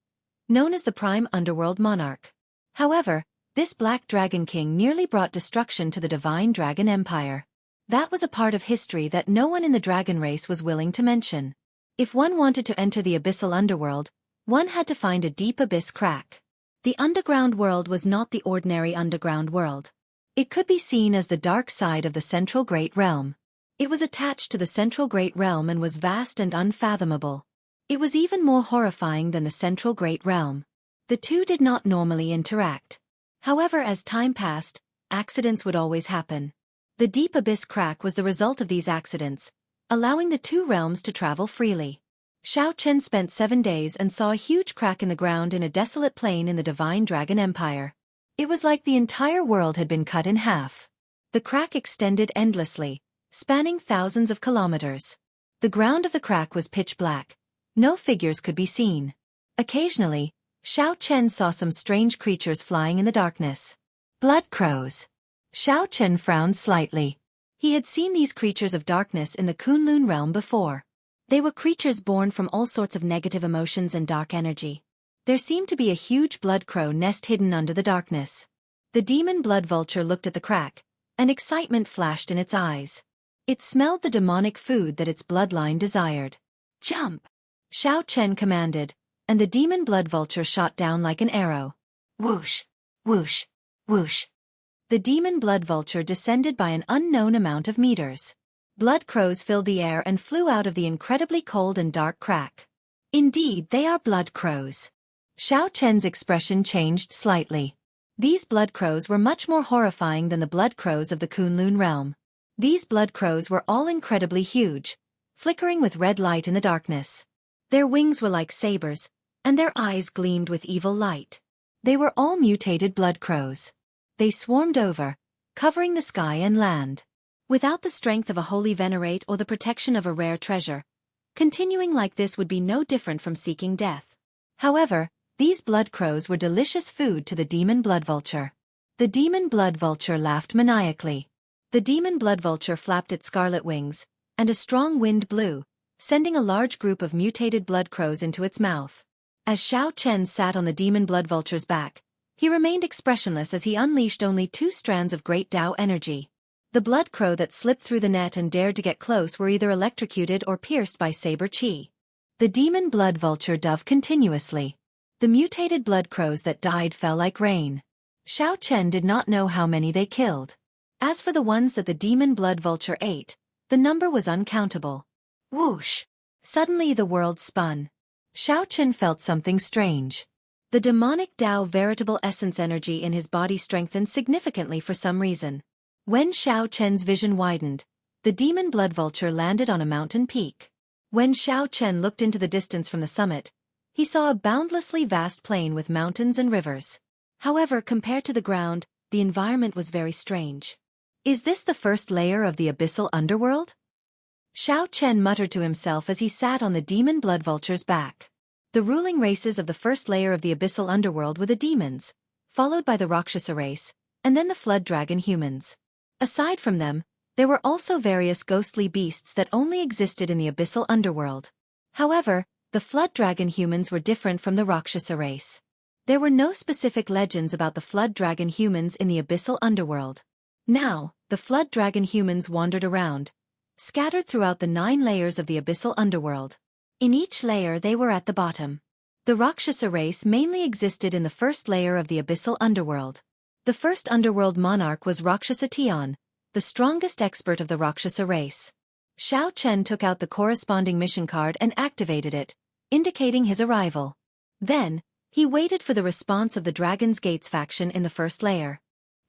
known as the Prime Underworld Monarch. However, this Black Dragon King nearly brought destruction to the Divine Dragon Empire. That was a part of history that no one in the dragon race was willing to mention. If one wanted to enter the abyssal underworld, one had to find a deep abyss crack. The underground world was not the ordinary underground world. It could be seen as the dark side of the Central Great Realm. It was attached to the Central Great Realm and was vast and unfathomable. It was even more horrifying than the Central Great Realm. The two did not normally interact. However, as time passed, accidents would always happen. The deep abyss crack was the result of these accidents, allowing the two realms to travel freely. Xiao Chen spent 7 days and saw a huge crack in the ground in a desolate plain in the Divine Dragon Empire. It was like the entire world had been cut in half. The crack extended endlessly, spanning thousands of kilometers. The ground of the crack was pitch black. No figures could be seen. Occasionally, Xiao Chen saw some strange creatures flying in the darkness. Blood crows. Xiao Chen frowned slightly. He had seen these creatures of darkness in the Kunlun realm before. They were creatures born from all sorts of negative emotions and dark energy. There seemed to be a huge blood crow nest hidden under the darkness. The demon blood vulture looked at the crack, and excitement flashed in its eyes. It smelled the demonic food that its bloodline desired. Jump! Xiao Chen commanded, and the demon blood vulture shot down like an arrow. Whoosh! Whoosh! Whoosh! The demon blood vulture descended by an unknown amount of meters. Blood crows filled the air and flew out of the incredibly cold and dark crack. Indeed, they are blood crows. Xiao Chen's expression changed slightly. These blood crows were much more horrifying than the blood crows of the Kunlun realm. These blood crows were all incredibly huge, flickering with red light in the darkness. Their wings were like sabers, and their eyes gleamed with evil light. They were all mutated blood crows. They swarmed over, covering the sky and land. Without the strength of a holy venerate or the protection of a rare treasure, continuing like this would be no different from seeking death. However, these blood crows were delicious food to the demon blood vulture. The demon blood vulture laughed maniacally. The demon blood vulture flapped its scarlet wings, and a strong wind blew, sending a large group of mutated blood crows into its mouth. As Xiao Chen sat on the demon blood vulture's back, he remained expressionless as he unleashed only 2 strands of great Tao energy. The blood crow that slipped through the net and dared to get close were either electrocuted or pierced by saber qi. The demon blood vulture dove continuously. The mutated blood crows that died fell like rain. Xiao Chen did not know how many they killed. As for the ones that the demon blood vulture ate, the number was uncountable. Whoosh! Suddenly the world spun. Xiao Chen felt something strange. The demonic Tao veritable essence energy in his body strengthened significantly for some reason. When Xiao Chen's vision widened, the demon blood vulture landed on a mountain peak. When Xiao Chen looked into the distance from the summit, he saw a boundlessly vast plain with mountains and rivers. However, compared to the ground, the environment was very strange. Is this the first layer of the abyssal underworld? Xiao Chen muttered to himself as he sat on the demon blood vulture's back. The ruling races of the first layer of the abyssal underworld were the demons, followed by the Rakshasa race, and then the flood dragon humans. Aside from them, there were also various ghostly beasts that only existed in the abyssal underworld. However, the flood dragon humans were different from the Rakshasa race. There were no specific legends about the flood dragon humans in the abyssal underworld. Now, the flood dragon humans wandered around, scattered throughout the 9 layers of the abyssal underworld. In each layer they were at the bottom. The Rakshasa race mainly existed in the first layer of the abyssal underworld. The first underworld monarch was Rakshasa Tian, the strongest expert of the Rakshasa race. Xiao Chen took out the corresponding mission card and activated it, indicating his arrival. Then, he waited for the response of the Dragon's Gates faction in the first layer.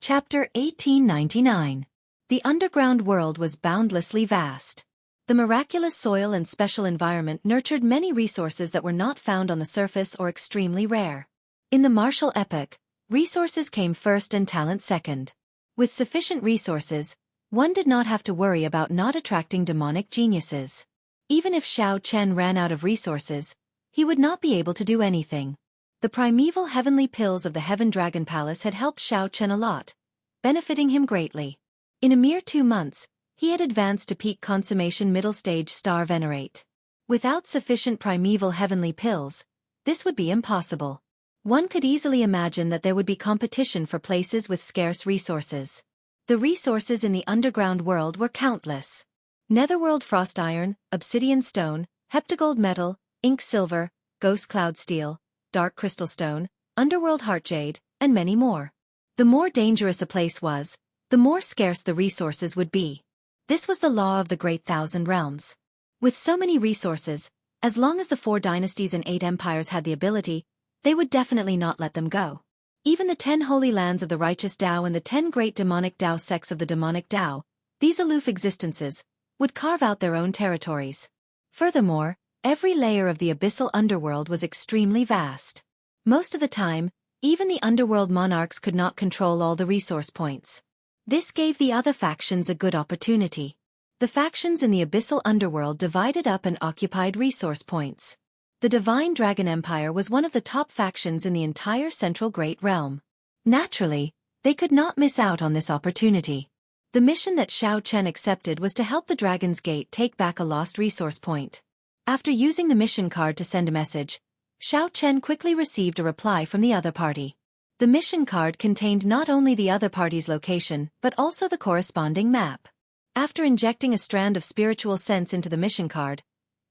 Chapter 1899. The underground world was boundlessly vast. The miraculous soil and special environment nurtured many resources that were not found on the surface or extremely rare. In the martial epoch, resources came first and talent second. With sufficient resources, one did not have to worry about not attracting demonic geniuses. Even if Xiao Chen ran out of resources, he would not be able to do anything. The primeval heavenly pills of the Heaven Dragon Palace had helped Xiao Chen a lot, benefiting him greatly. In a mere 2 months, he had advanced to peak consummation middle stage star venerate. Without sufficient primeval heavenly pills, this would be impossible. One could easily imagine that there would be competition for places with scarce resources. The resources in the underground world were countless. Netherworld frost iron, obsidian stone, heptagold metal, ink silver, ghost cloud steel, dark crystal stone, underworld heart jade, and many more. The more dangerous a place was, the more scarce the resources would be. This was the law of the Great Thousand Realms. With so many resources, as long as the 4 dynasties and 8 empires had the ability, they would definitely not let them go. Even the 10 holy lands of the righteous Tao and the 10 great demonic Tao sects of the demonic Tao, these aloof existences, would carve out their own territories. Furthermore, every layer of the abyssal underworld was extremely vast. Most of the time, even the underworld monarchs could not control all the resource points. This gave the other factions a good opportunity. The factions in the abyssal underworld divided up and occupied resource points. The Divine Dragon Empire was one of the top factions in the entire Central Great Realm. Naturally, they could not miss out on this opportunity. The mission that Xiao Chen accepted was to help the Dragon's Gate take back a lost resource point. After using the mission card to send a message, Xiao Chen quickly received a reply from the other party. The mission card contained not only the other party's location but also the corresponding map. After injecting a strand of spiritual sense into the mission card,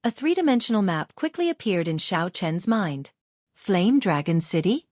a 3-dimensional map quickly appeared in Xiao Chen's mind. Flame Dragon City?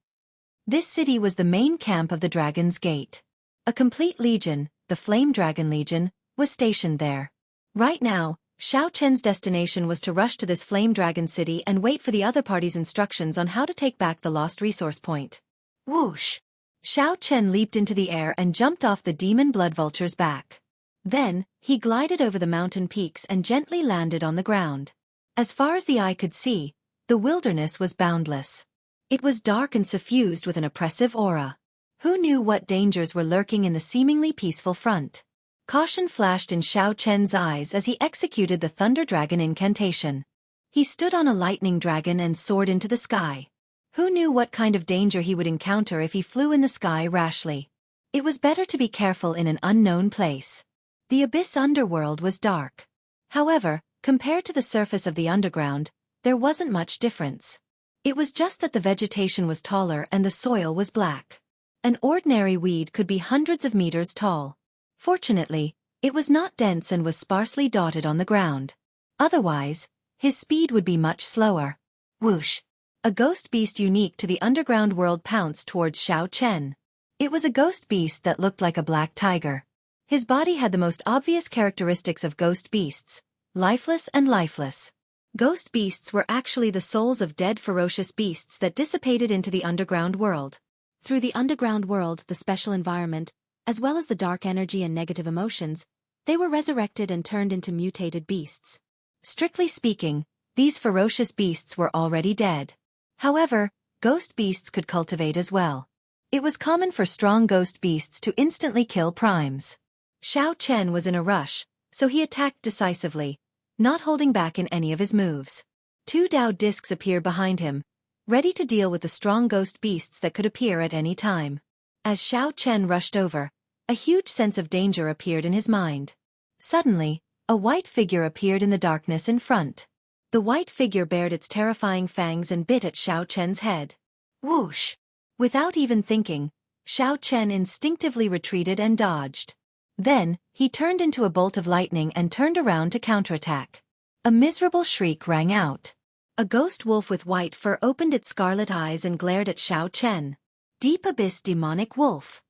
This city was the main camp of the Dragon's Gate. A complete legion, the Flame Dragon Legion, was stationed there. Right now, Xiao Chen's destination was to rush to this Flame Dragon City and wait for the other party's instructions on how to take back the lost resource point. Whoosh! Xiao Chen leaped into the air and jumped off the demon blood vulture's back. Then, he glided over the mountain peaks and gently landed on the ground. As far as the eye could see, the wilderness was boundless. It was dark and suffused with an oppressive aura. Who knew what dangers were lurking in the seemingly peaceful front? Caution flashed in Xiao Chen's eyes as he executed the Thunder Dragon incantation. He stood on a lightning dragon and soared into the sky. Who knew what kind of danger he would encounter if he flew in the sky rashly? It was better to be careful in an unknown place. The abyss underworld was dark. However, compared to the surface of the underground, there wasn't much difference. It was just that the vegetation was taller and the soil was black. An ordinary weed could be hundreds of meters tall. Fortunately, it was not dense and was sparsely dotted on the ground. Otherwise, his speed would be much slower. Whoosh! A ghost beast unique to the underground world pounced towards Xiao Chen. It was a ghost beast that looked like a black tiger. His body had the most obvious characteristics of ghost beasts, lifeless and lifeless. Ghost beasts were actually the souls of dead ferocious beasts that dissipated into the underground world. Through the underground world, the special environment, as well as the dark energy and negative emotions, they were resurrected and turned into mutated beasts. Strictly speaking, these ferocious beasts were already dead. However, ghost beasts could cultivate as well. It was common for strong ghost beasts to instantly kill primes. Xiao Chen was in a rush, so he attacked decisively, not holding back in any of his moves. 2 Dao discs appeared behind him, ready to deal with the strong ghost beasts that could appear at any time. As Xiao Chen rushed over, a huge sense of danger appeared in his mind. Suddenly, a white figure appeared in the darkness in front. The white figure bared its terrifying fangs and bit at Xiao Chen's head. Whoosh! Without even thinking, Xiao Chen instinctively retreated and dodged. Then, he turned into a bolt of lightning and turned around to counterattack. A miserable shriek rang out. A ghost wolf with white fur opened its scarlet eyes and glared at Xiao Chen. Deep Abyss Demonic Wolf.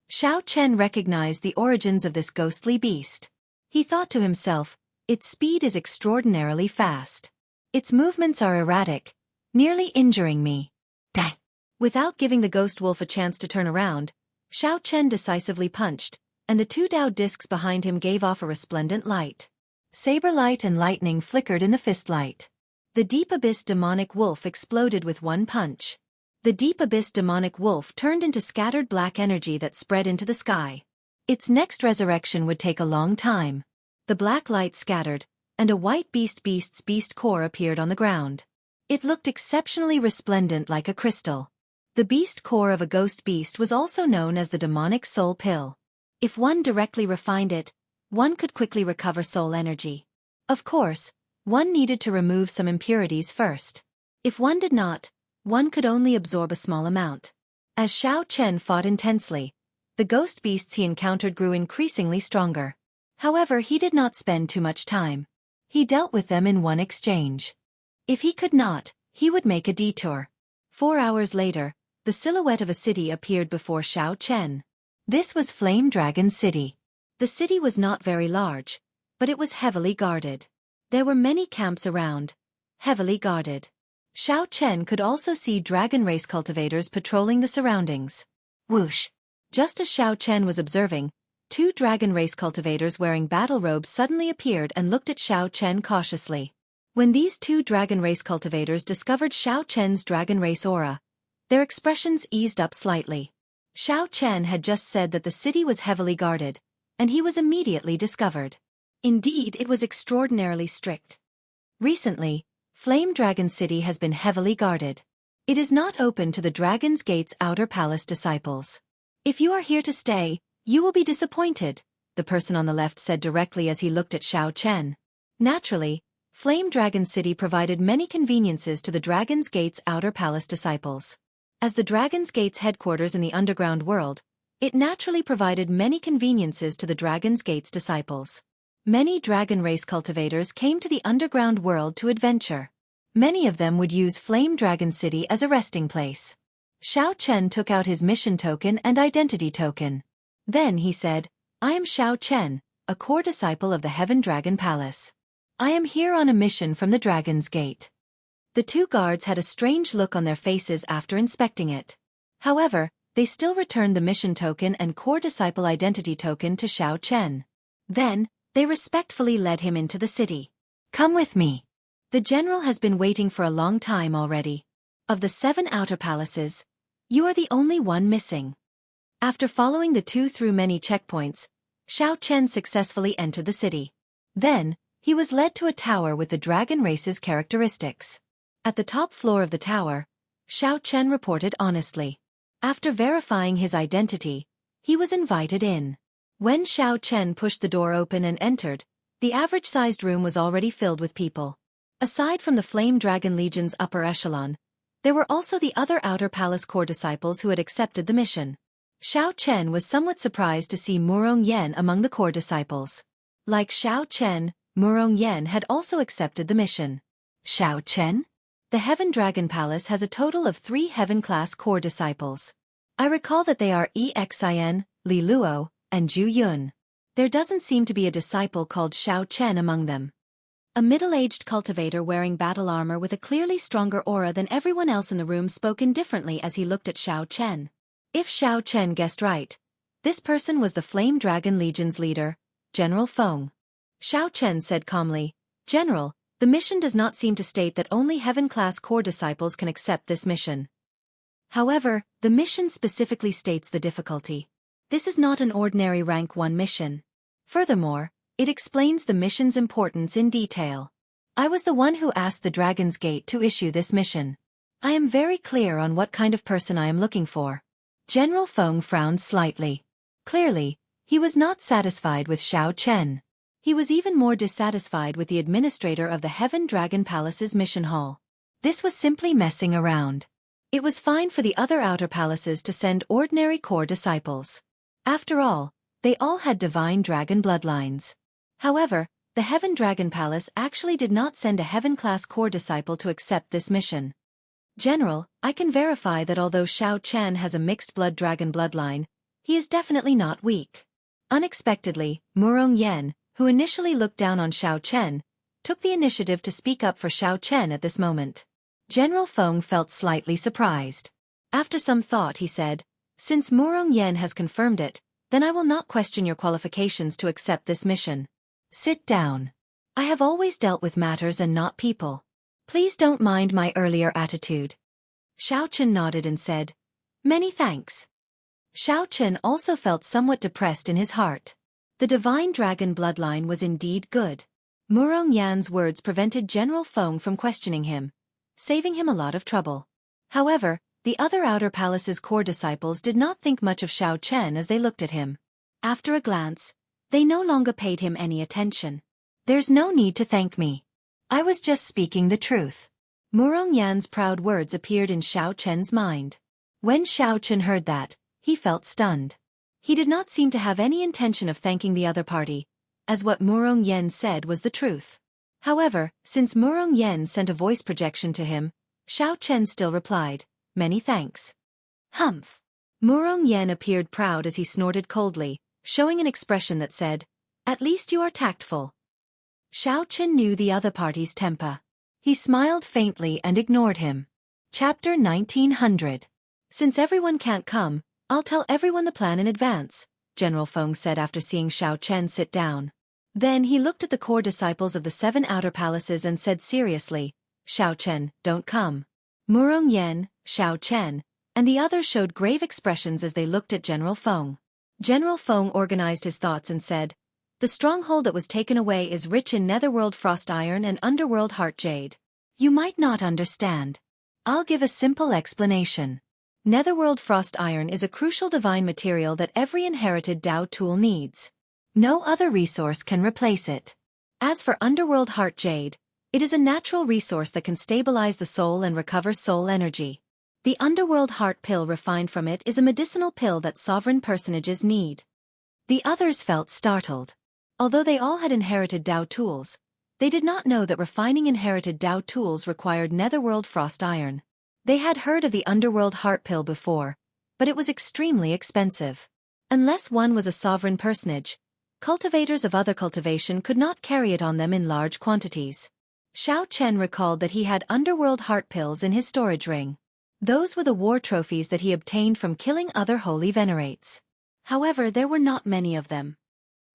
Xiao Chen recognized the origins of this ghostly beast. He thought to himself, its speed is extraordinarily fast. Its movements are erratic, nearly injuring me. Dang! Without giving the ghost wolf a chance to turn around, Xiao Chen decisively punched, and the 2 Dao discs behind him gave off a resplendent light. Saber light and lightning flickered in the fist light. The Deep Abyss Demonic Wolf exploded with one punch. The Deep Abyss Demonic Wolf turned into scattered black energy that spread into the sky. Its next resurrection would take a long time. The black light scattered, and a white beast core appeared on the ground. It looked exceptionally resplendent like a crystal. The beast core of a ghost beast was also known as the demonic soul pill. If one directly refined it, one could quickly recover soul energy. Of course, one needed to remove some impurities first. If one did not, one could only absorb a small amount. As Xiao Chen fought intensely, the ghost beasts he encountered grew increasingly stronger. However, he did not spend too much time. He dealt with them in one exchange. If he could not, he would make a detour. 4 hours later, the silhouette of a city appeared before Xiao Chen. This was Flame Dragon City. The city was not very large, but it was heavily guarded. There were many camps around, heavily guarded. Xiao Chen could also see dragon race cultivators patrolling the surroundings. Whoosh! Just as Xiao Chen was observing, 2 dragon race cultivators wearing battle robes suddenly appeared and looked at Xiao Chen cautiously. When these 2 dragon race cultivators discovered Xiao Chen's dragon race aura, their expressions eased up slightly. Xiao Chen had just said that the city was heavily guarded, and he was immediately discovered. Indeed, it was extraordinarily strict. Recently, Flame Dragon City has been heavily guarded. It is not open to the Dragon's Gate's Outer Palace disciples. If you are here to stay, you will be disappointed, the person on the left said directly as he looked at Xiao Chen. Naturally, Flame Dragon City provided many conveniences to the Dragon's Gate's Outer Palace disciples. As the Dragon's Gate's headquarters in the underground world, it naturally provided many conveniences to the Dragon's Gate's disciples. Many dragon race cultivators came to the underground world to adventure. Many of them would use Flame Dragon City as a resting place. Xiao Chen took out his mission token and identity token. Then he said, "I am Xiao Chen, a core disciple of the Heaven Dragon Palace. I am here on a mission from the Dragon's Gate." The 2 guards had a strange look on their faces after inspecting it. However, they still returned the mission token and core disciple identity token to Xiao Chen. Then, they respectfully led him into the city. "Come with me. The general has been waiting for a long time already. Of the 7 outer palaces, you are the only one missing." After following the 2 through many checkpoints, Xiao Chen successfully entered the city. Then, he was led to a tower with the dragon race's characteristics. At the top floor of the tower, Xiao Chen reported honestly. After verifying his identity, he was invited in. When Xiao Chen pushed the door open and entered, the average-sized room was already filled with people. Aside from the Flame Dragon Legion's upper echelon, there were also the other Outer Palace core disciples who had accepted the mission. Xiao Chen was somewhat surprised to see Murong Yan among the core disciples. Like Xiao Chen, Murong Yan had also accepted the mission. Xiao Chen? The Heaven Dragon Palace has a total of 3 Heaven-class core disciples. I recall that they are Xin, Li Luo, and Zhu Yun. There doesn't seem to be a disciple called Xiao Chen among them. A middle-aged cultivator wearing battle armor with a clearly stronger aura than everyone else in the room spoke indifferently as he looked at Xiao Chen. If Xiao Chen guessed right, this person was the Flame Dragon Legion's leader, General Feng. Xiao Chen said calmly, "General, the mission does not seem to state that only Heaven-class core disciples can accept this mission. However, the mission specifically states the difficulty. This is not an ordinary rank 1 mission. Furthermore, it explains the mission's importance in detail. I was the one who asked the Dragon's Gate to issue this mission. I am very clear on what kind of person I am looking for." General Feng frowned slightly. Clearly, he was not satisfied with Xiao Chen. He was even more dissatisfied with the administrator of the Heaven Dragon Palace's mission hall. This was simply messing around. It was fine for the other outer palaces to send ordinary core disciples. After all, they all had divine dragon bloodlines. However, the Heaven Dragon Palace actually did not send a Heaven-class core disciple to accept this mission. "General, I can verify that although Xiao Chen has a mixed blood dragon bloodline, he is definitely not weak." Unexpectedly, Murong Yan, who initially looked down on Xiao Chen, took the initiative to speak up for Xiao Chen at this moment. General Feng felt slightly surprised. After some thought he said, "Since Murong Yan has confirmed it, then I will not question your qualifications to accept this mission. Sit down. I have always dealt with matters and not people. Please don't mind my earlier attitude." Xiao Chen nodded and said, "Many thanks." Xiao Chen also felt somewhat depressed in his heart. The divine dragon bloodline was indeed good. Murong Yan's words prevented General Feng from questioning him, saving him a lot of trouble. However, the other Outer Palace's core disciples did not think much of Xiao Chen as they looked at him. After a glance, they no longer paid him any attention. "There's no need to thank me. I was just speaking the truth." Murong Yan's proud words appeared in Xiao Chen's mind. When Xiao Chen heard that, he felt stunned. He did not seem to have any intention of thanking the other party, as what Murong Yan said was the truth. However, since Murong Yan sent a voice projection to him, Xiao Chen still replied, "Many thanks." Humph. Murong Yan appeared proud as he snorted coldly, showing an expression that said, "At least you are tactful." Xiao Chen knew the other party's temper. He smiled faintly and ignored him. Chapter 1900. "Since everyone can't come, I'll tell everyone the plan in advance," General Feng said after seeing Xiao Chen sit down. Then he looked at the core disciples of the 7 outer palaces and said seriously, "Xiao Chen, don't come." Murong Yan, Xiao Chen, and the others showed grave expressions as they looked at General Feng. General Feng organized his thoughts and said, "The stronghold that was taken away is rich in netherworld frost iron and underworld heart jade. You might not understand. I'll give a simple explanation. Netherworld frost iron is a crucial divine material that every inherited Dao tool needs. No other resource can replace it. As for underworld heart jade, it is a natural resource that can stabilize the soul and recover soul energy. The underworld heart pill refined from it is a medicinal pill that sovereign personages need." The others felt startled. Although they all had inherited Dao tools, they did not know that refining inherited Dao tools required netherworld frost iron. They had heard of the underworld heart pill before, but it was extremely expensive. Unless one was a sovereign personage, cultivators of other cultivation could not carry it on them in large quantities. Xiao Chen recalled that he had underworld heart pills in his storage ring. Those were the war trophies that he obtained from killing other holy venerates. However, there were not many of them.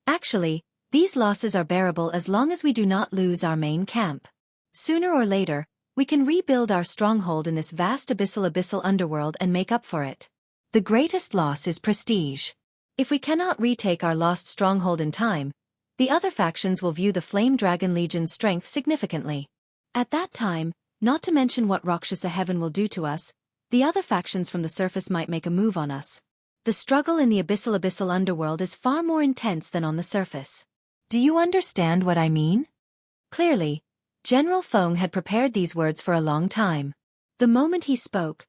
Actually, these losses are bearable as long as we do not lose our main camp. Sooner or later, we can rebuild our stronghold in this vast abyssal underworld and make up for it. The greatest loss is prestige. If we cannot retake our lost stronghold in time, the other factions will view the Flame Dragon Legion's strength significantly. At that time, not to mention what Rakshasa Heaven will do to us, the other factions from the surface might make a move on us. The struggle in the abyssal underworld is far more intense than on the surface. Do you understand what I mean? Clearly, General Feng had prepared these words for a long time. The moment he spoke,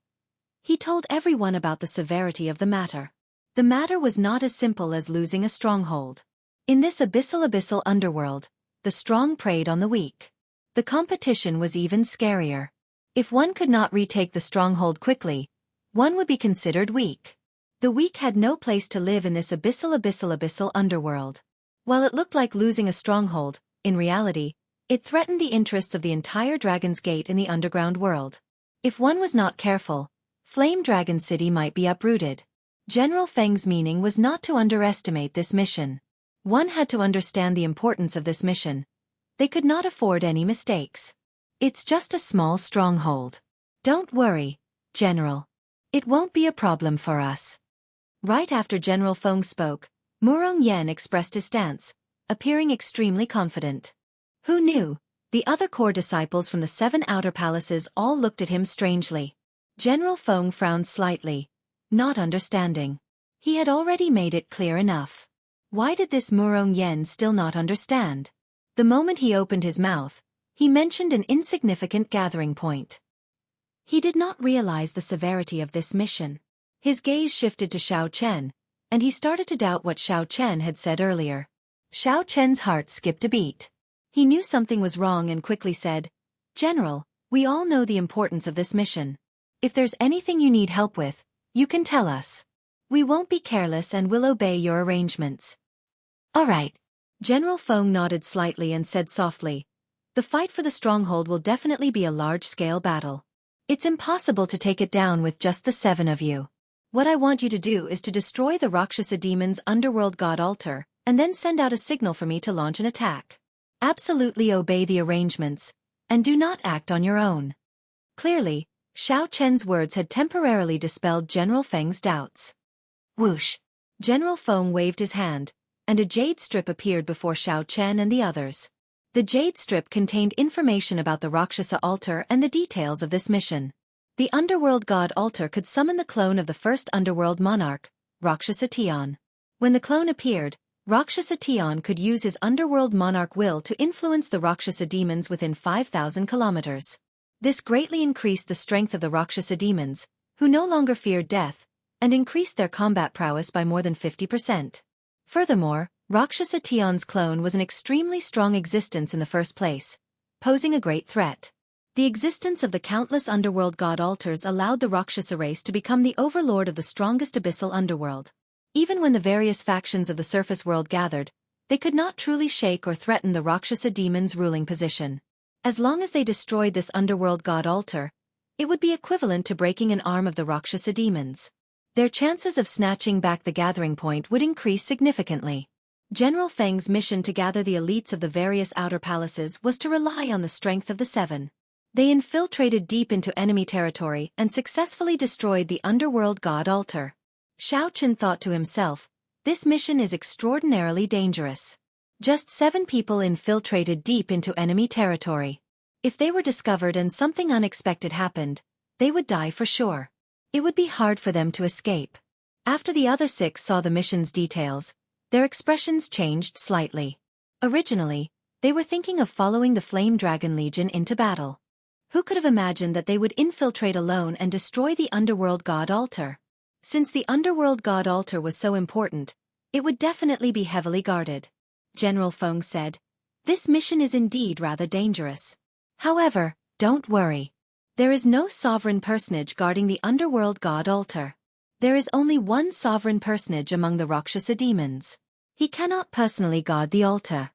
he told everyone about the severity of the matter. The matter was not as simple as losing a stronghold. In this abyssal underworld, the strong preyed on the weak. The competition was even scarier. If one could not retake the stronghold quickly, one would be considered weak. The weak had no place to live in this abyssal underworld. While it looked like losing a stronghold, in reality, it threatened the interests of the entire Dragon's Gate in the underground world. If one was not careful, Flame Dragon City might be uprooted. General Feng's meaning was not to underestimate this mission. One had to understand the importance of this mission. They could not afford any mistakes. It's just a small stronghold. Don't worry, General. It won't be a problem for us. Right after General Feng spoke, Murong Yan expressed his stance, appearing extremely confident. Who knew? The other core disciples from the 7 outer palaces all looked at him strangely. General Feng frowned slightly, not understanding. He had already made it clear enough. Why did this Murong Yan still not understand? The moment he opened his mouth, he mentioned an insignificant gathering point. He did not realize the severity of this mission. His gaze shifted to Xiao Chen, and he started to doubt what Xiao Chen had said earlier. Xiao Chen's heart skipped a beat. He knew something was wrong and quickly said, "General, we all know the importance of this mission. If there's anything you need help with, you can tell us. We won't be careless and will obey your arrangements." "All right." General Feng nodded slightly and said softly, "The fight for the stronghold will definitely be a large-scale battle. It's impossible to take it down with just the 7 of you. What I want you to do is to destroy the Rakshasa demon's underworld god altar, and then send out a signal for me to launch an attack. Absolutely obey the arrangements, and do not act on your own." Clearly, Xiao Chen's words had temporarily dispelled General Feng's doubts. Whoosh! General Feng waved his hand, and a jade strip appeared before Xiao Chen and the others. The jade strip contained information about the Rakshasa altar and the details of this mission. The underworld god altar could summon the clone of the first underworld monarch, Rakshasa Tian. When the clone appeared, Rakshasa Tian could use his underworld monarch will to influence the Rakshasa demons within 5,000 kilometers. This greatly increased the strength of the Rakshasa demons, who no longer feared death, and increased their combat prowess by more than 50%. Furthermore, Rakshasa Tian's clone was an extremely strong existence in the first place, posing a great threat. The existence of the countless underworld god altars allowed the Rakshasa race to become the overlord of the strongest abyssal underworld. Even when the various factions of the surface world gathered, they could not truly shake or threaten the Rakshasa demons' ruling position. As long as they destroyed this underworld god altar, it would be equivalent to breaking an arm of the Rakshasa demons. Their chances of snatching back the gathering point would increase significantly. General Feng's mission to gather the elites of the various outer palaces was to rely on the strength of the seven. They infiltrated deep into enemy territory and successfully destroyed the underworld god altar. Xiao Chen thought to himself, this mission is extraordinarily dangerous. Just 7 people infiltrated deep into enemy territory. If they were discovered and something unexpected happened, they would die for sure. It would be hard for them to escape. After the other 6 saw the mission's details, their expressions changed slightly. Originally, they were thinking of following the Flame Dragon Legion into battle. Who could have imagined that they would infiltrate alone and destroy the underworld god altar? Since the underworld god altar was so important, it would definitely be heavily guarded. General Feng said, "This mission is indeed rather dangerous. However, don't worry. There is no sovereign personage guarding the underworld god altar. There is only one sovereign personage among the Rakshasa demons. He cannot personally guard the altar.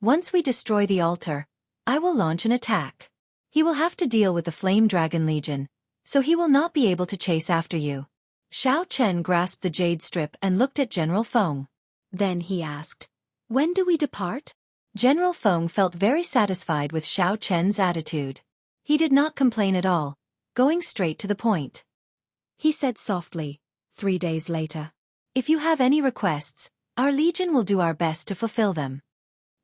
Once we destroy the altar, I will launch an attack. He will have to deal with the Flame Dragon Legion, so he will not be able to chase after you." Xiao Chen grasped the jade strip and looked at General Feng. Then he asked, "When do we depart?" General Feng felt very satisfied with Xiao Chen's attitude. He did not complain at all, going straight to the point. He said softly, 3 days later. "If you have any requests, our legion will do our best to fulfill them.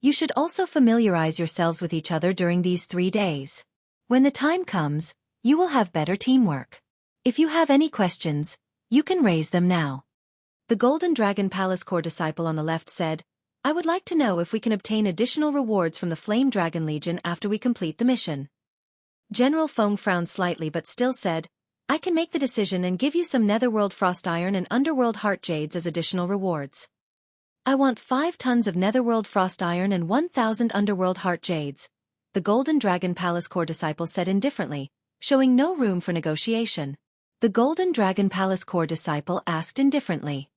You should also familiarize yourselves with each other during these 3 days. When the time comes, you will have better teamwork. If you have any questions, you can raise them now." The Golden Dragon Palace core disciple on the left said, "I would like to know if we can obtain additional rewards from the Flame Dragon Legion after we complete the mission." General Feng frowned slightly but still said, "I can make the decision and give you some Netherworld Frost Iron and Underworld Heart Jades as additional rewards." "I want 5 tons of Netherworld Frost Iron and 1,000 Underworld Heart Jades," the Golden Dragon Palace core disciple said indifferently, showing no room for negotiation. The Golden Dragon Palace core disciple asked indifferently.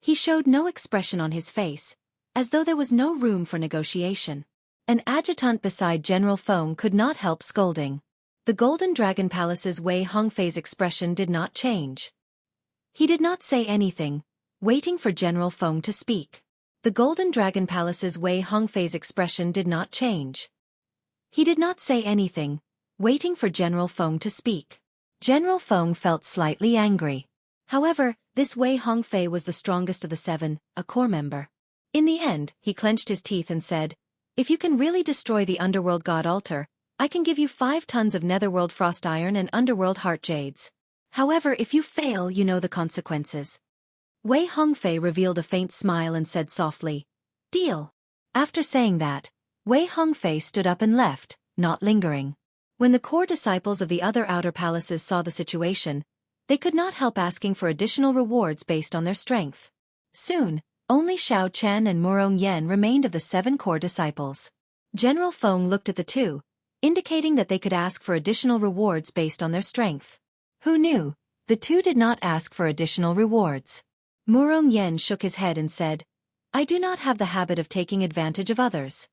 He showed no expression on his face, as though there was no room for negotiation. An adjutant beside General Feng could not help scolding. The Golden Dragon Palace's Wei Hongfei's expression did not change. He did not say anything, waiting for General Feng to speak. The Golden Dragon Palace's Wei Hongfei's expression did not change. He did not say anything, waiting for General Feng to speak. General Feng felt slightly angry. However, this Wei Hongfei was the strongest of the 7, a core member. In the end, he clenched his teeth and said, "If you can really destroy the Underworld God Altar, I can give you 5 tons of Netherworld Frost Iron and Underworld Heart Jades. However, if you fail, you know the consequences." Wei Hongfei revealed a faint smile and said softly, "Deal." After saying that, Wei Hongfei stood up and left, not lingering. When the core disciples of the other outer palaces saw the situation, they could not help asking for additional rewards based on their strength. Soon, only Xiao Chen and Murong Yen remained of the 7 core disciples. General Feng looked at the 2, indicating that they could ask for additional rewards based on their strength. Who knew? The 2 did not ask for additional rewards. Murong Yen shook his head and said, "I do not have the habit of taking advantage of others.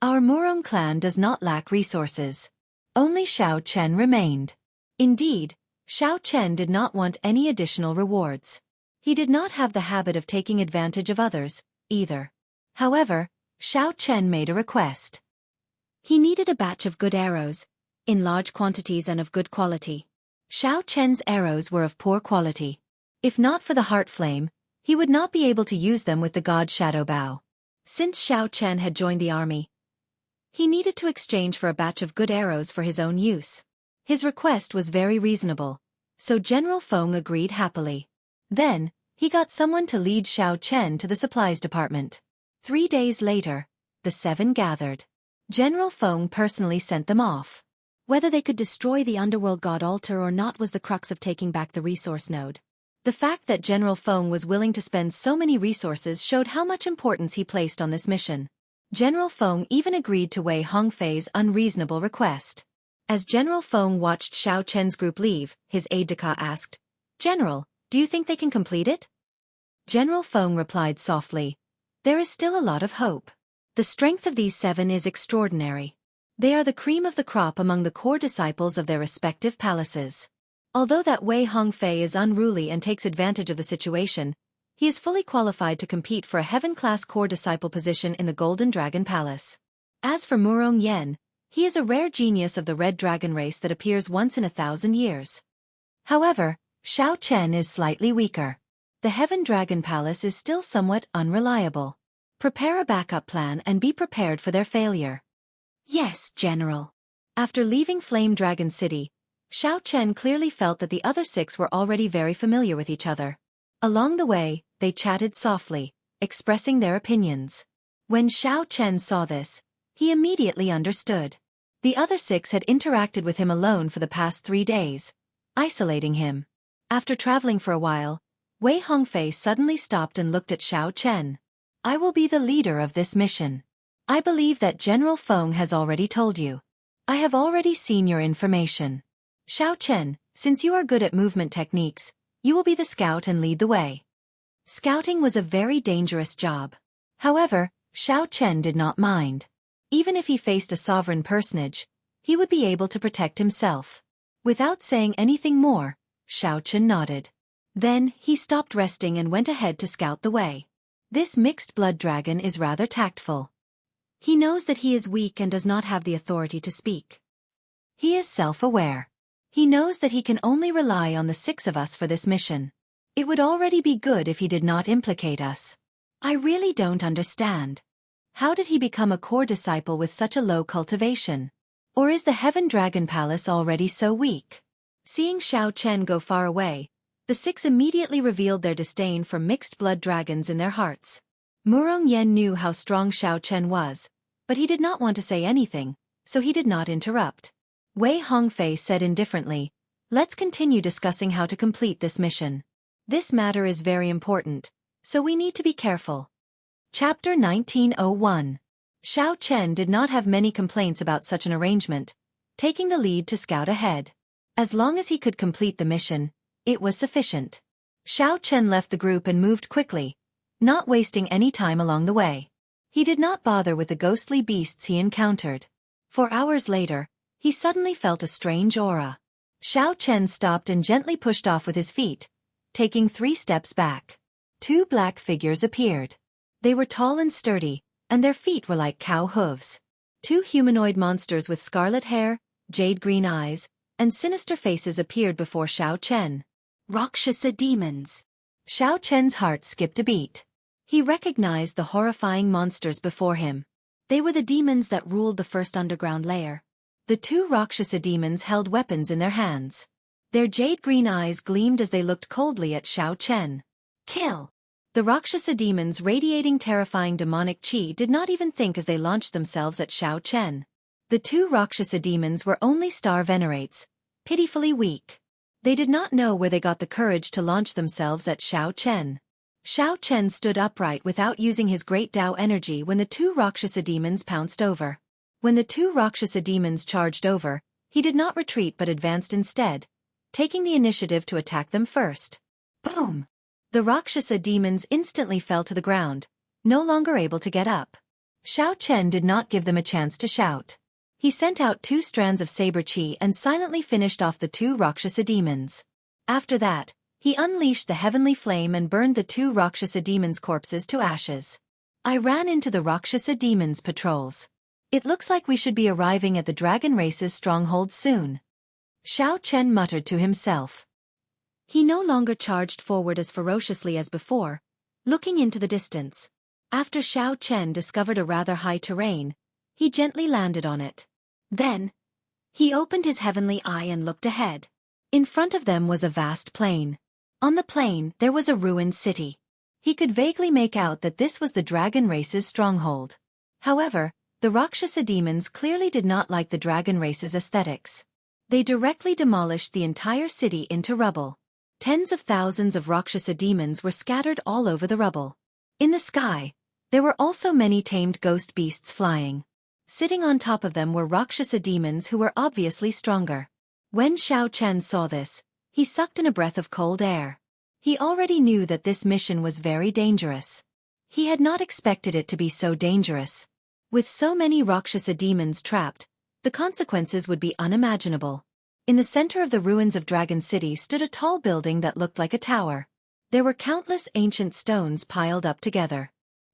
Our Murong clan does not lack resources." Only Xiao Chen remained. Indeed, Xiao Chen did not want any additional rewards. He did not have the habit of taking advantage of others, either. However, Xiao Chen made a request. He needed a batch of good arrows, in large quantities and of good quality. Xiao Chen's arrows were of poor quality. If not for the heart flame, he would not be able to use them with the god Shadow Bow. Since Xiao Chen had joined the army, he needed to exchange for a batch of good arrows for his own use. His request was very reasonable, so General Feng agreed happily. Then, he got someone to lead Xiao Chen to the supplies department. 3 days later, the 7 gathered. General Feng personally sent them off. Whether they could destroy the underworld god altar or not was the crux of taking back the resource node. The fact that General Feng was willing to spend so many resources showed how much importance he placed on this mission. General Feng even agreed to Wei Hongfei's unreasonable request. As General Feng watched Xiao Chen's group leave, his aide-de-camp asked, "General, do you think they can complete it?" General Feng replied softly, "There is still a lot of hope. The strength of these 7 is extraordinary. They are the cream of the crop among the core disciples of their respective palaces. Although that Wei Hongfei is unruly and takes advantage of the situation, he is fully qualified to compete for a heaven-class core disciple position in the Golden Dragon Palace. As for Murong Yen, he is a rare genius of the Red Dragon race that appears once in 1,000 years. However, Xiao Chen is slightly weaker. The Heaven Dragon Palace is still somewhat unreliable. Prepare a backup plan and be prepared for their failure." "Yes, General." After leaving Flame Dragon City, Xiao Chen clearly felt that the other 6 were already very familiar with each other. Along the way, they chatted softly, expressing their opinions. When Xiao Chen saw this, he immediately understood. The other 6 had interacted with him alone for the past 3 days, isolating him. After traveling for a while, Wei Hongfei suddenly stopped and looked at Xiao Chen. "I will be the leader of this mission. I believe that General Feng has already told you. I have already seen your information. Xiao Chen, since you are good at movement techniques, you will be the scout and lead the way." Scouting was a very dangerous job. However, Xiao Chen did not mind. Even if he faced a sovereign personage, he would be able to protect himself. Without saying anything more, Xiao Chen nodded. Then, he stopped resting and went ahead to scout the way. This mixed blood dragon is rather tactful. He knows that he is weak and does not have the authority to speak. He is self-aware. He knows that he can only rely on the 6 of us for this mission. It would already be good if he did not implicate us. I really don't understand. How did he become a core disciple with such a low cultivation? Or is the Heaven Dragon Palace already so weak? Seeing Xiao Chen go far away, the 6 immediately revealed their disdain for mixed blood dragons in their hearts. Murong Yen knew how strong Xiao Chen was, but he did not want to say anything, so he did not interrupt. Wei Hongfei said indifferently, "Let's continue discussing how to complete this mission. This matter is very important, so we need to be careful." Chapter 1901. Xiao Chen did not have many complaints about such an arrangement, taking the lead to scout ahead. As long as he could complete the mission, it was sufficient. Xiao Chen left the group and moved quickly, not wasting any time along the way. He did not bother with the ghostly beasts he encountered. 4 hours later, he suddenly felt a strange aura. Xiao Chen stopped and gently pushed off with his feet, taking 3 steps back. 2 black figures appeared. They were tall and sturdy, and their feet were like cow hooves. 2 humanoid monsters with scarlet hair, jade-green eyes, and sinister faces appeared before Xiao Chen. Rakshasa demons. Xiao Chen's heart skipped a beat. He recognized the horrifying monsters before him. They were the demons that ruled the first underground layer. The 2 Rakshasa demons held weapons in their hands. Their jade-green eyes gleamed as they looked coldly at Xiao Chen. "Kill!" The Rakshasa demons radiating terrifying demonic chi did not even think as they launched themselves at Xiao Chen. The 2 Rakshasa demons were only star venerates, pitifully weak. They did not know where they got the courage to launch themselves at Xiao Chen. Xiao Chen stood upright without using his great Tao energy when the 2 Rakshasa demons pounced over. When the 2 Rakshasa demons charged over, he did not retreat but advanced instead, taking the initiative to attack them first. Boom! The Rakshasa demons instantly fell to the ground, no longer able to get up. Xiao Chen did not give them a chance to shout. He sent out 2 strands of saber chi and silently finished off the 2 Rakshasa demons. After that, he unleashed the heavenly flame and burned the 2 Rakshasa demons' corpses to ashes. I ran into the Rakshasa demons' patrols. It looks like we should be arriving at the dragon race's stronghold soon. Xiao Chen muttered to himself. He no longer charged forward as ferociously as before, looking into the distance. After Xiao Chen discovered a rather high terrain, he gently landed on it. Then, he opened his heavenly eye and looked ahead. In front of them was a vast plain. On the plain, there was a ruined city. He could vaguely make out that this was the dragon race's stronghold. However, the Rakshasa demons clearly did not like the dragon race's aesthetics. They directly demolished the entire city into rubble. Tens of thousands of Rakshasa demons were scattered all over the rubble. In the sky, there were also many tamed ghost beasts flying. Sitting on top of them were Rakshasa demons who were obviously stronger. When Xiao Chen saw this, he sucked in a breath of cold air. He already knew that this mission was very dangerous. He had not expected it to be so dangerous. With so many Rakshasa demons trapped, the consequences would be unimaginable. In the center of the ruins of Dragon City stood a tall building that looked like a tower. There were countless ancient stones piled up together.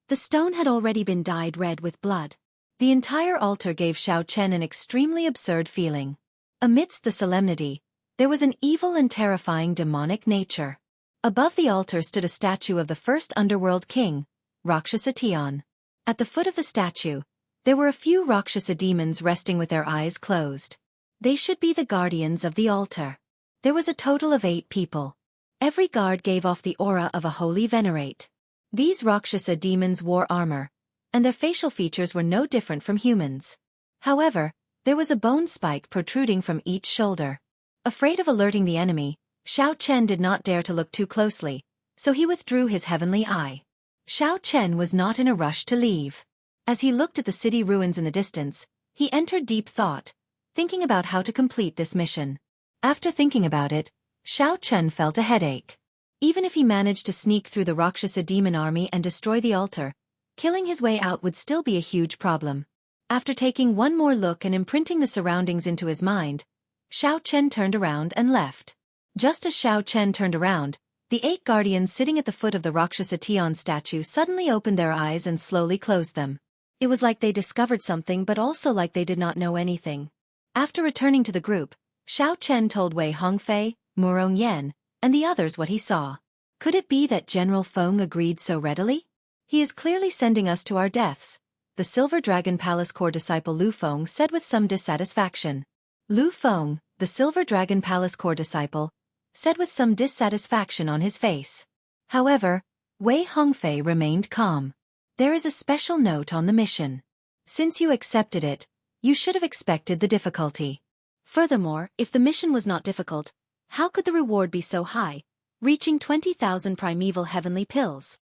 The stone had already been dyed red with blood. The entire altar gave Xiao Chen an extremely absurd feeling. Amidst the solemnity, there was an evil and terrifying demonic nature. Above the altar stood a statue of the first underworld king, Rakshasa Tian. At the foot of the statue, there were a few Rakshasa demons resting with their eyes closed. They should be the guardians of the altar. There was a total of 8 people. Every guard gave off the aura of a holy venerate. These Rakshasa demons wore armor, and their facial features were no different from humans. However, there was a bone spike protruding from each shoulder. Afraid of alerting the enemy, Xiao Chen did not dare to look too closely, so he withdrew his heavenly eye. Xiao Chen was not in a rush to leave. As he looked at the city ruins in the distance, he entered deep thought, thinking about how to complete this mission. After thinking about it, Xiao Chen felt a headache. Even if he managed to sneak through the Rakshasa demon army and destroy the altar, killing his way out would still be a huge problem. After taking one more look and imprinting the surroundings into his mind, Xiao Chen turned around and left. Just as Xiao Chen turned around, the 8 guardians sitting at the foot of the Rakshasa Tian statue suddenly opened their eyes and slowly closed them. It was like they discovered something but also like they did not know anything. After returning to the group, Xiao Chen told Wei Hongfei, Murong Yan, and the others what he saw. Could it be that General Feng agreed so readily? He is clearly sending us to our deaths, the Silver Dragon Palace core disciple Lu Feng said with some dissatisfaction. Lu Feng, the Silver Dragon Palace core disciple, said with some dissatisfaction on his face. However, Wei Hongfei remained calm. There is a special note on the mission. Since you accepted it, you should have expected the difficulty. Furthermore, if the mission was not difficult, how could the reward be so high, reaching 20,000 primeval heavenly pills?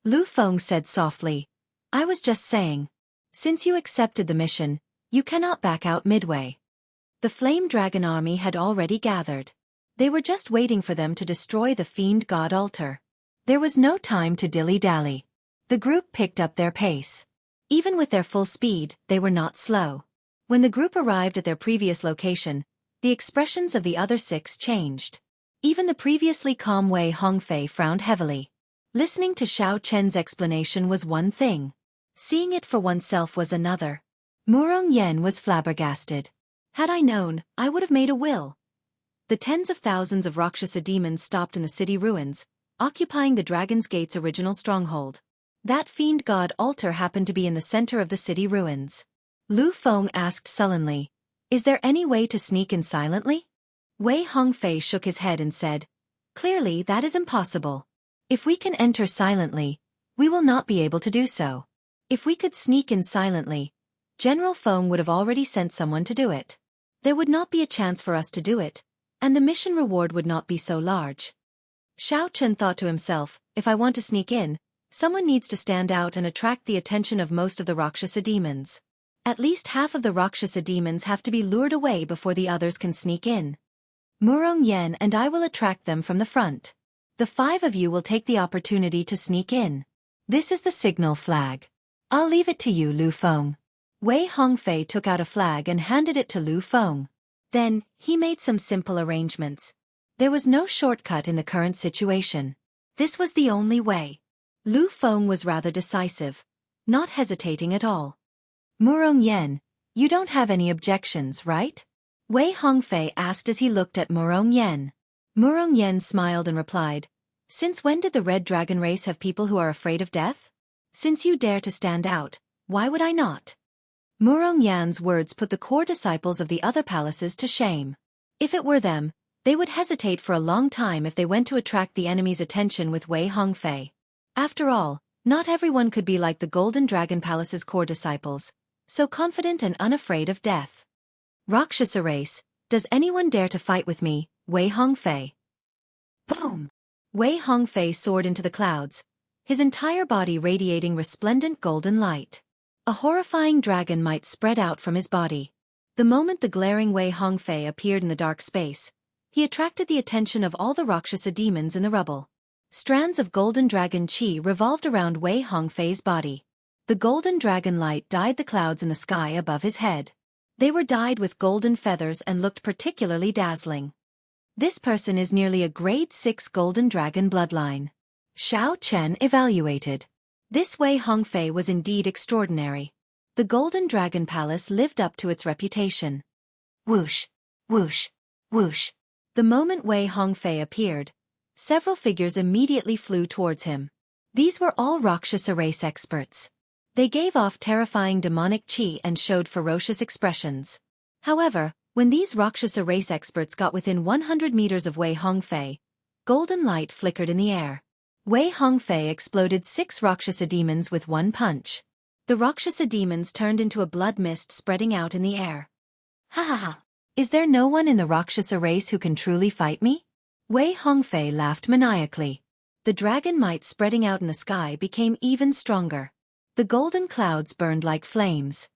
Lu Feng said softly, I was just saying. Since you accepted the mission, you cannot back out midway. The Flame Dragon army had already gathered. They were just waiting for them to destroy the Fiend God altar. There was no time to dilly-dally. The group picked up their pace. Even with their full speed, they were not slow. When the group arrived at their previous location, the expressions of the other 6 changed. Even the previously calm Wei Hongfei frowned heavily. Listening to Xiao Chen's explanation was one thing. Seeing it for oneself was another. Murong Yan was flabbergasted. Had I known, I would have made a will. The tens of thousands of Rakshasa demons stopped in the city ruins, occupying the Dragon's Gate's original stronghold. That fiend god altar happened to be in the center of the city ruins. Lu Feng asked sullenly, Is there any way to sneak in silently? Wei Hongfei shook his head and said, Clearly that is impossible. If we can enter silently, we will not be able to do so. If we could sneak in silently, General Feng would have already sent someone to do it. There would not be a chance for us to do it, and the mission reward would not be so large. Xiao Chen thought to himself, if I want to sneak in, someone needs to stand out and attract the attention of most of the Rakshasa demons. At least half of the Rakshasa demons have to be lured away before the others can sneak in. Murong Yan and I will attract them from the front. The 5 of you will take the opportunity to sneak in. This is the signal flag. I'll leave it to you, Lu Feng. Wei Hongfei took out a flag and handed it to Lu Feng. Then, he made some simple arrangements. There was no shortcut in the current situation. This was the only way. Lu Feng was rather decisive, not hesitating at all. Murong Yan, you don't have any objections, right? Wei Hongfei asked as he looked at Murong Yan. Murong Yen smiled and replied, "Since when did the Red Dragon race have people who are afraid of death? Since you dare to stand out, why would I not?" Murong Yan's words put the core disciples of the other palaces to shame. If it were them, they would hesitate for a long time if they went to attract the enemy's attention with Wei Hongfei. After all, not everyone could be like the Golden Dragon Palace's core disciples, so confident and unafraid of death. "Rakshasa race, does anyone dare to fight with me, Wei Hongfei?" Boom! Wei Hongfei soared into the clouds, his entire body radiating resplendent golden light. A horrifying dragon might spread out from his body. The moment the glaring Wei Hongfei appeared in the dark space, he attracted the attention of all the Rakshasa demons in the rubble. Strands of golden dragon chi revolved around Wei Hongfei's body. The golden dragon light dyed the clouds in the sky above his head. They were dyed with golden feathers and looked particularly dazzling. This person is nearly a grade 6 golden dragon bloodline. Xiao Chen evaluated. This Wei Hongfei was indeed extraordinary. The Golden Dragon Palace lived up to its reputation. Whoosh, whoosh, whoosh. The moment Wei Hongfei appeared, several figures immediately flew towards him. These were all Rakshasa race experts. They gave off terrifying demonic chi and showed ferocious expressions. However, when these Rakshasa race experts got within 100 meters of Wei Hongfei, golden light flickered in the air. Wei Hongfei exploded 6 Rakshasa demons with one punch. The Rakshasa demons turned into a blood mist spreading out in the air. "Ha ha ha! Is there no one in the Rakshasa race who can truly fight me?" Wei Hongfei laughed maniacally. The dragon might spreading out in the sky became even stronger. The golden clouds burned like flames.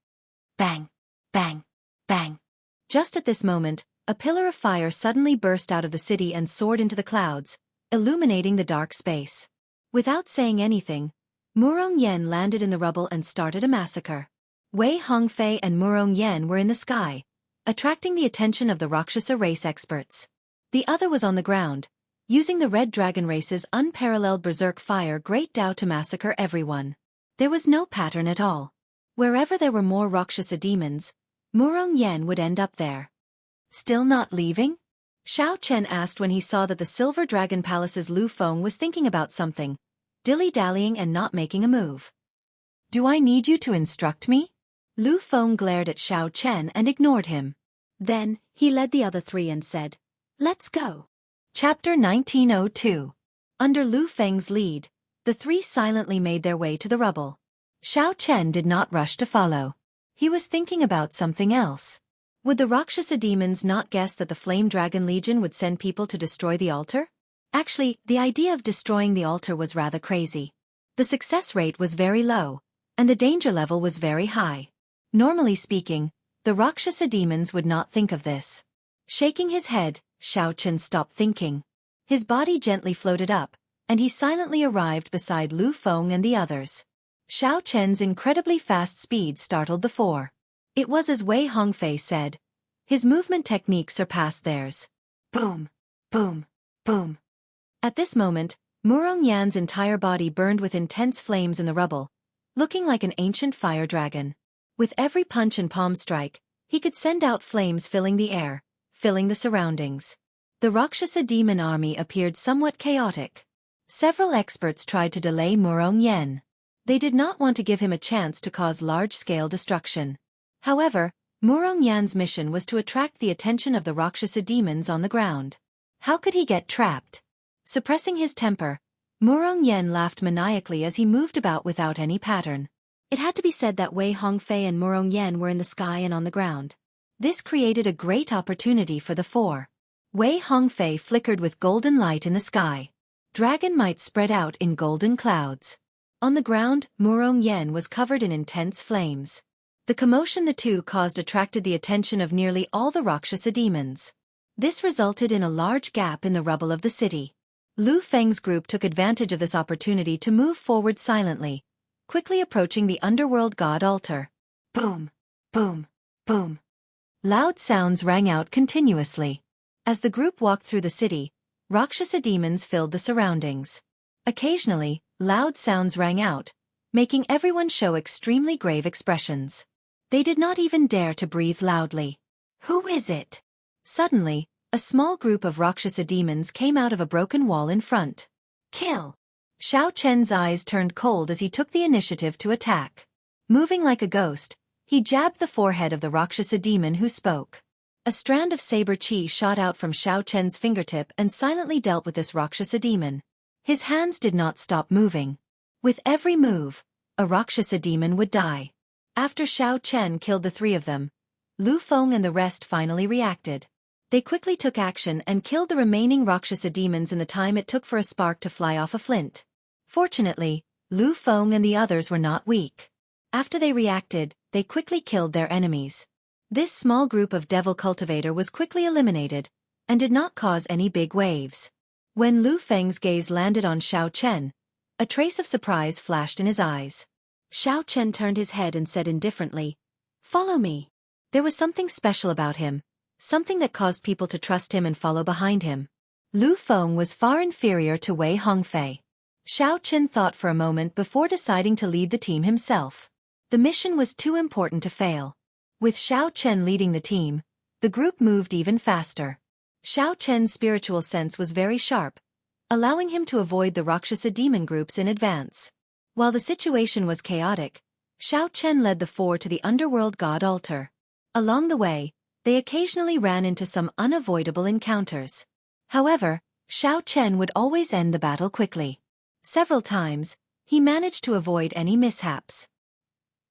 Bang! Bang! Bang! Just at this moment, a pillar of fire suddenly burst out of the city and soared into the clouds, illuminating the dark space. Without saying anything, Murong Yen landed in the rubble and started a massacre. Wei Hongfei and Murong Yen were in the sky, attracting the attention of the Rakshasa race experts. The other was on the ground, using the Red Dragon race's unparalleled berserk fire Great Dao to massacre everyone. There was no pattern at all. Wherever there were more Rakshasa demons, Murong Yen would end up there. "Still not leaving?" Xiao Chen asked when he saw that the Silver Dragon Palace's Lu Feng was thinking about something, dilly-dallying and not making a move. "Do I need you to instruct me?" Lu Feng glared at Xiao Chen and ignored him. Then, he led the other 3 and said, "Let's go." Chapter 1902. Under Lu Feng's lead, the 3 silently made their way to the rubble. Xiao Chen did not rush to follow. He was thinking about something else. Would the Rakshasa demons not guess that the Flame Dragon Legion would send people to destroy the altar? Actually, the idea of destroying the altar was rather crazy. The success rate was very low, and the danger level was very high. Normally speaking, the Rakshasa demons would not think of this. Shaking his head, Xiao Chen stopped thinking. His body gently floated up, and he silently arrived beside Lu Feng and the others. Xiao Chen's incredibly fast speed startled the 4. It was as Wei Hongfei said. His movement technique surpassed theirs. Boom! Boom! Boom! At this moment, Murong Yan's entire body burned with intense flames in the rubble, looking like an ancient fire dragon. With every punch and palm strike, he could send out flames filling the air, filling the surroundings. The Rakshasa demon army appeared somewhat chaotic. Several experts tried to delay Murong Yen. They did not want to give him a chance to cause large-scale destruction. However, Murong Yan's mission was to attract the attention of the Rakshasa demons on the ground. How could he get trapped? Suppressing his temper, Murong Yen laughed maniacally as he moved about without any pattern. It had to be said that Wei Hongfei and Murong Yen were in the sky and on the ground. This created a great opportunity for the 4. Wei Hongfei flickered with golden light in the sky. Dragon might spread out in golden clouds. On the ground, Murong Yen was covered in intense flames. The commotion the 2 caused attracted the attention of nearly all the Rakshasa demons. This resulted in a large gap in the rubble of the city. Lu Feng's group took advantage of this opportunity to move forward silently, quickly approaching the underworld god altar. Boom! Boom! Boom! Loud sounds rang out continuously. As the group walked through the city, Rakshasa demons filled the surroundings. Occasionally, loud sounds rang out, making everyone show extremely grave expressions. They did not even dare to breathe loudly. "Who is it?" Suddenly, A small group of Rakshasa demons came out of a broken wall in front. Kill! Xiao Chen's eyes turned cold as he took the initiative to attack. Moving like a ghost, he jabbed the forehead of the Rakshasa demon who spoke. A strand of saber chi shot out from Xiao Chen's fingertip and silently dealt with this Rakshasa demon. His hands did not stop moving. With every move, a Rakshasa demon would die. After Xiao Chen killed the three of them, Lu Feng and the rest finally reacted. They quickly took action and killed the remaining Rakshasa demons in the time it took for a spark to fly off a flint. Fortunately, Lu Feng and the others were not weak. After they reacted, they quickly killed their enemies. This small group of devil cultivator was quickly eliminated, and did not cause any big waves. When Lu Feng's gaze landed on Xiao Chen, a trace of surprise flashed in his eyes. Xiao Chen turned his head and said indifferently, "Follow me." There was something special about him, something that caused people to trust him and follow behind him. Lu Feng was far inferior to Wei Hongfei. Xiao Chen thought for a moment before deciding to lead the team himself. The mission was too important to fail. With Xiao Chen leading the team, the group moved even faster. Xiao Chen's spiritual sense was very sharp, allowing him to avoid the Rakshasa demon groups in advance. While the situation was chaotic, Xiao Chen led the four to the underworld god altar. Along the way, they occasionally ran into some unavoidable encounters. However, Xiao Chen would always end the battle quickly. Several times, he managed to avoid any mishaps.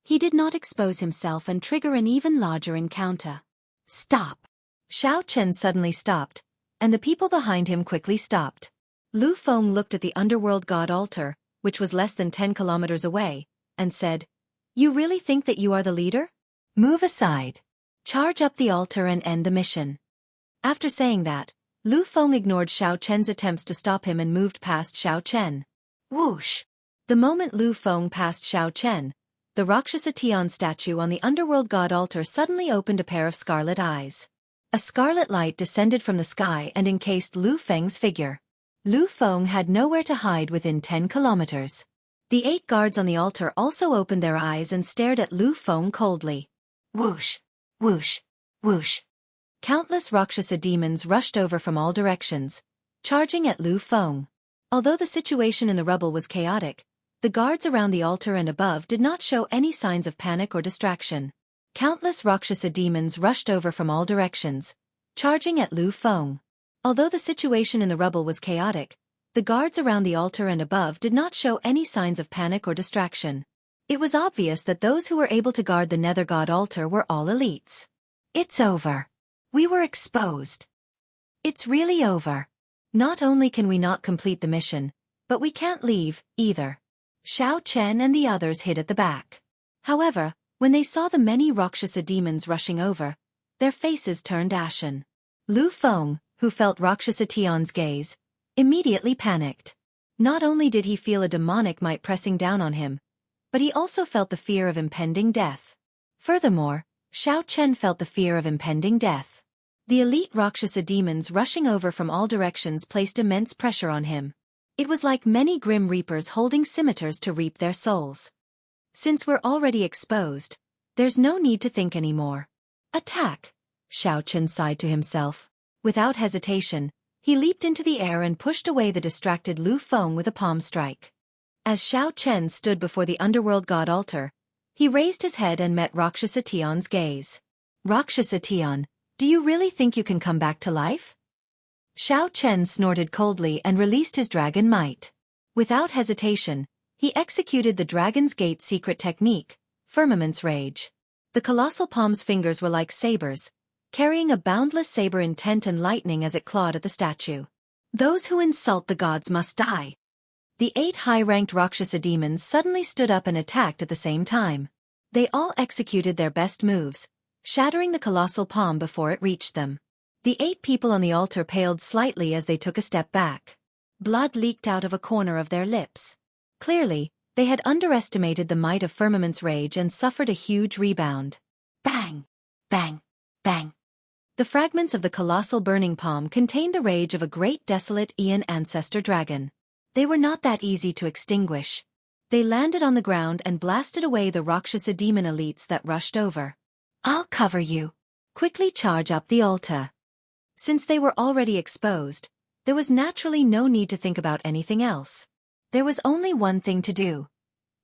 He did not expose himself and trigger an even larger encounter. Stop! Xiao Chen suddenly stopped, and the people behind him quickly stopped. Lu Feng looked at the underworld god altar, which was less than 10 kilometers away, and said, "You really think that you are the leader? Move aside. Charge up the altar and end the mission." After saying that, Lu Feng ignored Xiao Chen's attempts to stop him and moved past Xiao Chen. Whoosh! The moment Lu Feng passed Xiao Chen, the Rakshasa Tian statue on the underworld god altar suddenly opened a pair of scarlet eyes. A scarlet light descended from the sky and encased Lu Feng's figure. Lu Feng had nowhere to hide within 10 kilometers. The 8 guards on the altar also opened their eyes and stared at Lu Feng coldly. Whoosh! Whoosh! Whoosh! Countless Rakshasa demons rushed over from all directions, charging at Lu Feng. Although the situation in the rubble was chaotic, the guards around the altar and above did not show any signs of panic or distraction. Countless Rakshasa demons rushed over from all directions, charging at Lu Feng. Although the situation in the rubble was chaotic, the guards around the altar and above did not show any signs of panic or distraction. It was obvious that those who were able to guard the Nether God altar were all elites. It's over. We were exposed. It's really over. Not only can we not complete the mission, but we can't leave, either. Xiao Chen and the others hid at the back. However, when they saw the many Rakshasa demons rushing over, their faces turned ashen. Lu Feng, who felt Rakshasa Tian's gaze, immediately panicked. Not only did he feel a demonic might pressing down on him, but he also felt the fear of impending death. Furthermore, Xiao Chen felt the fear of impending death. The elite Rakshasa demons rushing over from all directions placed immense pressure on him. It was like many grim reapers holding scimitars to reap their souls. Since we're already exposed, there's no need to think anymore. Attack! Xiao Chen sighed to himself. Without hesitation, he leaped into the air and pushed away the distracted Lu Feng with a palm strike. As Xiao Chen stood before the underworld god altar, he raised his head and met Rakshasa Tian's gaze. Rakshasa Tian, do you really think you can come back to life? Xiao Chen snorted coldly and released his dragon might. Without hesitation, he executed the Dragon's Gate secret technique, Firmament's Rage. The colossal palm's fingers were like sabers, carrying a boundless saber intent and lightning as it clawed at the statue. Those who insult the gods must die. The 8 high-ranked Rakshasa demons suddenly stood up and attacked at the same time. They all executed their best moves, shattering the colossal palm before it reached them. The 8 people on the altar paled slightly as they took a step back. Blood leaked out of a corner of their lips. Clearly, they had underestimated the might of Firmament's Rage and suffered a huge rebound. Bang! Bang! Bang! The fragments of the colossal burning palm contained the rage of a great desolate Aeon ancestor dragon. They were not that easy to extinguish. They landed on the ground and blasted away the Rakshasa demon elites that rushed over. I'll cover you. Quickly charge up the altar. Since they were already exposed, there was naturally no need to think about anything else. There was only one thing to do.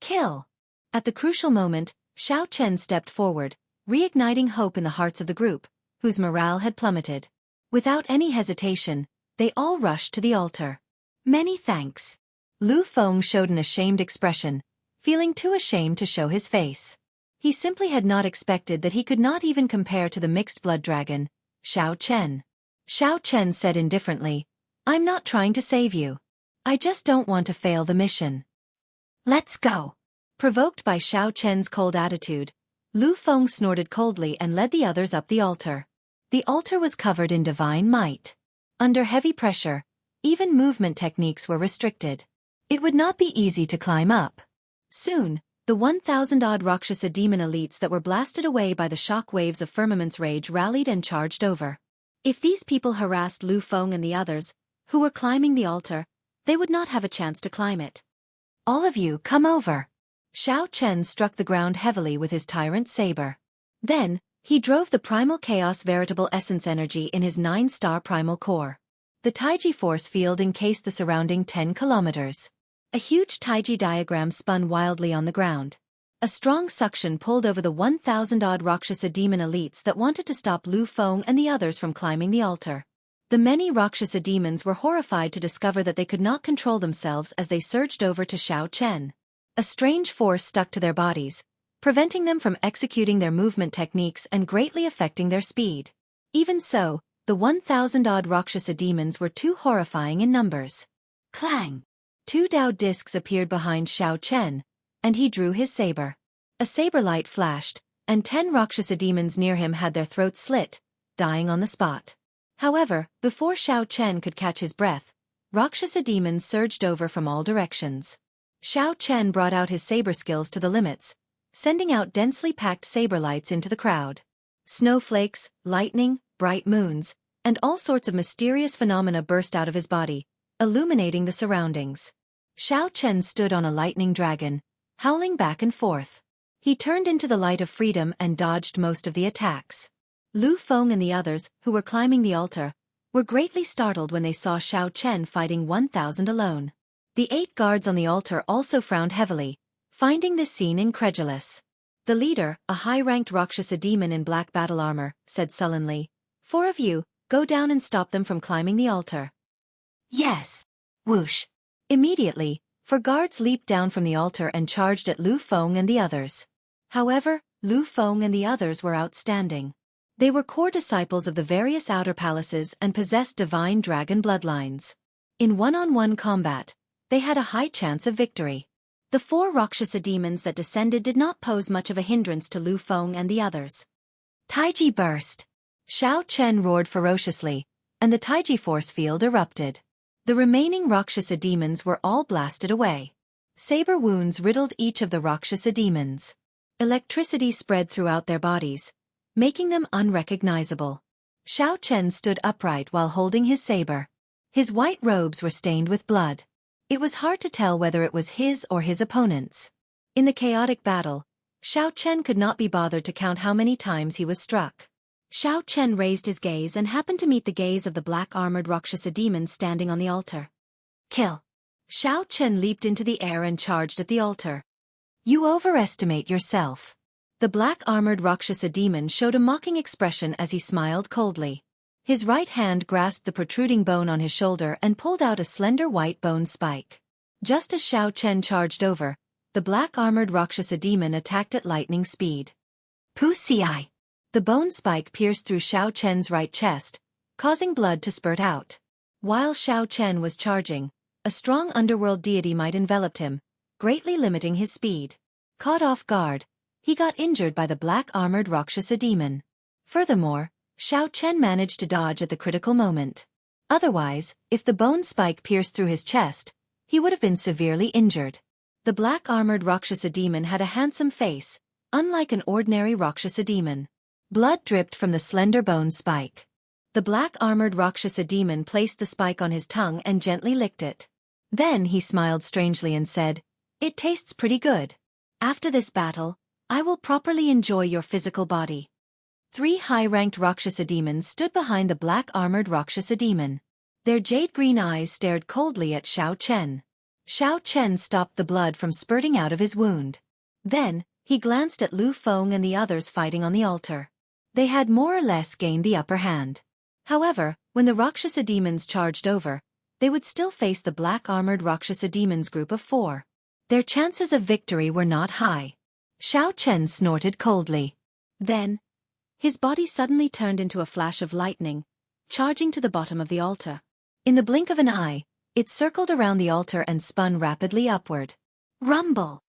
Kill. At the crucial moment, Xianxia stepped forward, reigniting hope in the hearts of the group, whose morale had plummeted. Without any hesitation, they all rushed to the altar. Many thanks. Lu Feng showed an ashamed expression, feeling too ashamed to show his face. He simply had not expected that he could not even compare to the mixed-blood dragon, Xianxia. Xianxia said indifferently, "I'm not trying to save you. I just don't want to fail the mission. Let's go." Provoked by Xianxia's cold attitude, Lu Feng snorted coldly and led the others up the altar. The altar was covered in divine might. Under heavy pressure, even movement techniques were restricted. It would not be easy to climb up. Soon, the 1,000-odd Rakshasa demon elites that were blasted away by the shock waves of Firmament's rage rallied and charged over. If these people harassed Lu Feng and the others, who were climbing the altar, they would not have a chance to climb it. "All of you, come over." Xianxia struck the ground heavily with his tyrant saber. Then, he drove the primal chaos veritable essence energy in his 9-star primal core. The Taiji force field encased the surrounding 10 kilometers. A huge Taiji diagram spun wildly on the ground. A strong suction pulled over the 1,000-odd Rakshasa demon elites that wanted to stop Lu Feng and the others from climbing the altar. The many Rakshasa demons were horrified to discover that they could not control themselves as they surged over to Xianxia. A strange force stuck to their bodies, preventing them from executing their movement techniques and greatly affecting their speed. Even so, the 1,000-odd Rakshasa demons were too horrifying in numbers. Clang! 2 Dao discs appeared behind Xianxia, and he drew his saber. A saber light flashed, and 10 Rakshasa demons near him had their throats slit, dying on the spot. However, before Xianxia could catch his breath, Rakshasa demons surged over from all directions. Xianxia brought out his saber skills to the limits, sending out densely packed saber lights into the crowd. Snowflakes, lightning, bright moons, and all sorts of mysterious phenomena burst out of his body, illuminating the surroundings. Xianxia stood on a lightning dragon, howling back and forth. He turned into the light of freedom and dodged most of the attacks. Lu Feng and the others, who were climbing the altar, were greatly startled when they saw Xianxia fighting 1,000 alone. The 8 guards on the altar also frowned heavily, finding this scene incredulous. The leader, a high-ranked Rakshasa demon in black battle armor, said sullenly, "4 of you, go down and stop them from climbing the altar." Yes. Whoosh. Immediately, 4 guards leaped down from the altar and charged at Lu Feng and the others. However, Lu Feng and the others were outstanding. They were core disciples of the various outer palaces and possessed divine dragon bloodlines. In one-on-one combat, they had a high chance of victory. The 4 Rakshasa demons that descended did not pose much of a hindrance to Lu Feng and the others. Taiji burst. Xianxia roared ferociously, and the Taiji force field erupted. The remaining Rakshasa demons were all blasted away. Saber wounds riddled each of the Rakshasa demons. Electricity spread throughout their bodies, making them unrecognizable. Xianxia stood upright while holding his saber. His white robes were stained with blood. It was hard to tell whether it was his or his opponent's. In the chaotic battle, Xianxia could not be bothered to count how many times he was struck. Xianxia raised his gaze and happened to meet the gaze of the black-armored Rakshasa demon standing on the altar. Kill. Xianxia leaped into the air and charged at the altar. You overestimate yourself. The black-armored Rakshasa demon showed a mocking expression as he smiled coldly. His right hand grasped the protruding bone on his shoulder and pulled out a slender white bone spike. Just as Xianxia charged over, the black-armored Rakshasa demon attacked at lightning speed. Pusi! The bone spike pierced through Xianxia's right chest, causing blood to spurt out. While Xianxia was charging, a strong underworld deity might enveloped him, greatly limiting his speed. Caught off guard, he got injured by the black-armored Rakshasa demon. Furthermore, Xianxia managed to dodge at the critical moment. Otherwise, if the bone spike pierced through his chest, he would have been severely injured. The black-armored Rakshasa demon had a handsome face, unlike an ordinary Rakshasa demon. Blood dripped from the slender bone spike. The black-armored Rakshasa demon placed the spike on his tongue and gently licked it. Then he smiled strangely and said, "It tastes pretty good. After this battle, I will properly enjoy your physical body." 3 high-ranked Rakshasa demons stood behind the black-armored Rakshasa demon. Their jade-green eyes stared coldly at Xiao Chen. Xiao Chen stopped the blood from spurting out of his wound. Then, he glanced at Lu Feng and the others fighting on the altar. They had more or less gained the upper hand. However, when the Rakshasa demons charged over, they would still face the black-armored Rakshasa demons group of 4. Their chances of victory were not high. Xiao Chen snorted coldly. Then, his body suddenly turned into a flash of lightning, charging to the bottom of the altar. In the blink of an eye, it circled around the altar and spun rapidly upward. Rumble!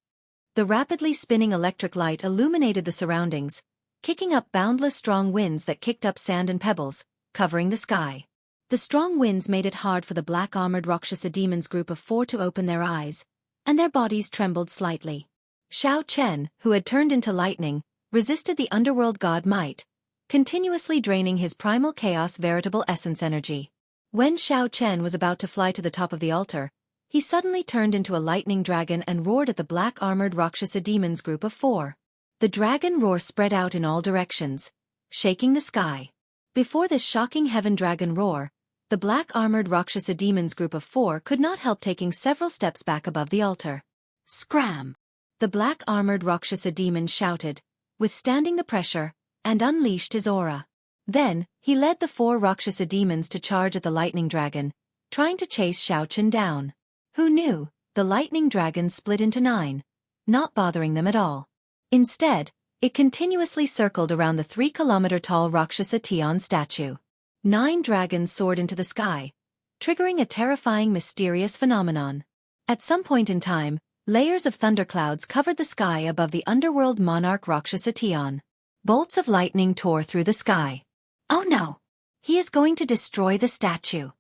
The rapidly spinning electric light illuminated the surroundings, kicking up boundless strong winds that kicked up sand and pebbles, covering the sky. The strong winds made it hard for the black-armored Rakshasa demons group of 4 to open their eyes, and their bodies trembled slightly. Xiao Chen, who had turned into lightning, resisted the underworld god might, continuously draining his primal chaos veritable essence energy. When Xiao Chen was about to fly to the top of the altar, he suddenly turned into a lightning dragon and roared at the black-armored Rakshasa demons group of 4. The dragon roar spread out in all directions, shaking the sky. Before this shocking heaven dragon roar, the black-armored Rakshasa demons group of 4 could not help taking several steps back above the altar. Scram! The black-armored Rakshasa demon shouted, withstanding the pressure, and unleashed his aura. Then, he led the 4 Rakshasa demons to charge at the lightning dragon, trying to chase Xiao Chen down. Who knew, the lightning dragon split into 9, not bothering them at all. Instead, it continuously circled around the 3-kilometer-tall Rakshasa Tian statue. 9 dragons soared into the sky, triggering a terrifying mysterious phenomenon. At some point in time, layers of thunderclouds covered the sky above the underworld monarch Rakshasa Tian. Bolts of lightning tore through the sky. Oh no! He is going to destroy the statue.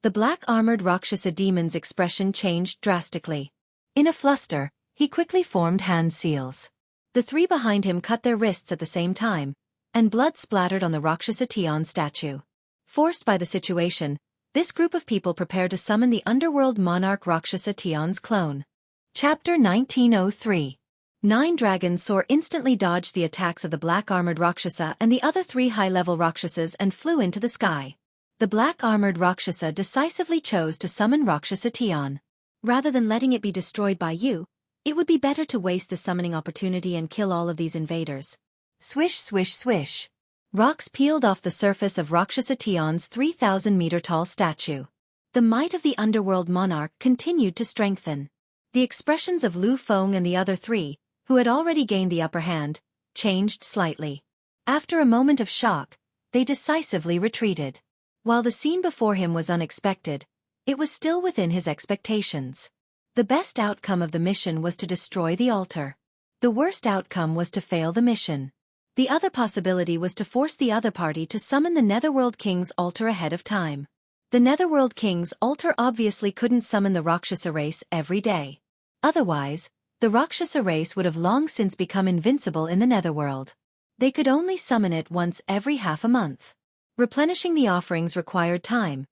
The black-armored Rakshasa demon's expression changed drastically. In a fluster, he quickly formed hand seals. The 3 behind him cut their wrists at the same time, and blood splattered on the Rakshasa Tian statue. Forced by the situation, this group of people prepared to summon the underworld monarch Rakshasa Tian's clone. Chapter 1903. 9 dragons soar instantly dodged the attacks of the black-armored Rakshasa and the other 3 high-level Rakshasas and flew into the sky. The black-armored Rakshasa decisively chose to summon Rakshasa Tian. Rather than letting it be destroyed by you, it would be better to waste the summoning opportunity and kill all of these invaders. Swish swish swish. Rocks peeled off the surface of Rakshasa Tian's 3,000-meter-tall statue. The might of the underworld monarch continued to strengthen. The expressions of Lu Feng and the other 3, who had already gained the upper hand, changed slightly. After a moment of shock, they decisively retreated. While the scene before him was unexpected, it was still within his expectations. The best outcome of the mission was to destroy the altar. The worst outcome was to fail the mission. The other possibility was to force the other party to summon the Netherworld King's altar ahead of time. The Netherworld King's altar obviously couldn't summon the Rakshasa race every day. Otherwise, the Rakshasa race would have long since become invincible in the Netherworld. They could only summon it once every half a month. Replenishing the offerings required time,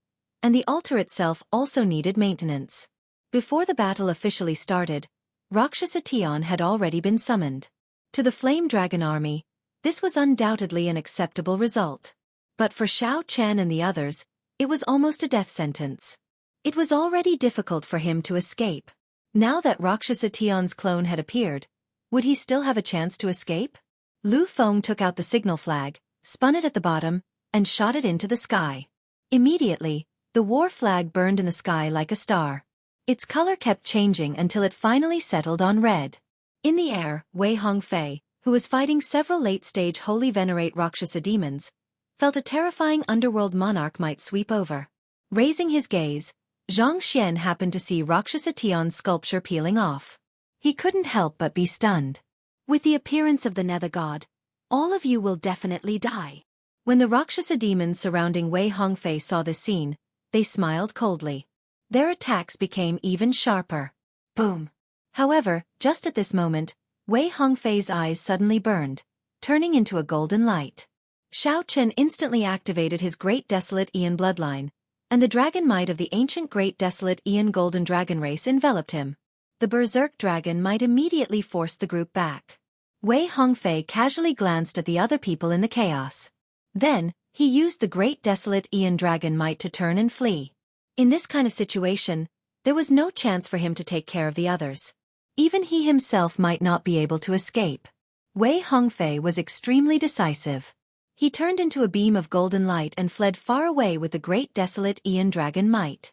and the altar itself also needed maintenance. Before the battle officially started, Rakshasa Tian had already been summoned. To the Flame Dragon army, this was undoubtedly an acceptable result. But for Xiao Chen and the others, it was almost a death sentence. It was already difficult for him to escape. Now that Rakshasa Tian's clone had appeared, would he still have a chance to escape? Lu Feng took out the signal flag, spun it at the bottom, and shot it into the sky. Immediately, the war flag burned in the sky like a star. Its color kept changing until it finally settled on red. In the air, Wei Hongfei, who was fighting several late-stage holy venerate Rakshasa demons, felt a terrifying underworld monarch might sweep over. Raising his gaze, Xianxia happened to see Rakshasa Tian's sculpture peeling off. He couldn't help but be stunned. With the appearance of the Nether God, all of you will definitely die. When the Rakshasa demons surrounding Wei Hongfei saw this scene, they smiled coldly. Their attacks became even sharper. Boom! However, just at this moment, Wei Hongfei's eyes suddenly burned, turning into a golden light. Xiao Chen instantly activated his Great Desolate Aeon bloodline, and the dragon might of the ancient Great Desolate Aeon Golden Dragon race enveloped him. The Berserk Dragon might immediately forced the group back. Wei Hongfei casually glanced at the other people in the chaos. Then, he used the great desolate Aeon Dragon might to turn and flee. In this kind of situation, there was no chance for him to take care of the others. Even he himself might not be able to escape. Wei Hongfei was extremely decisive. He turned into a beam of golden light and fled far away with the great desolate Aeon Dragon might.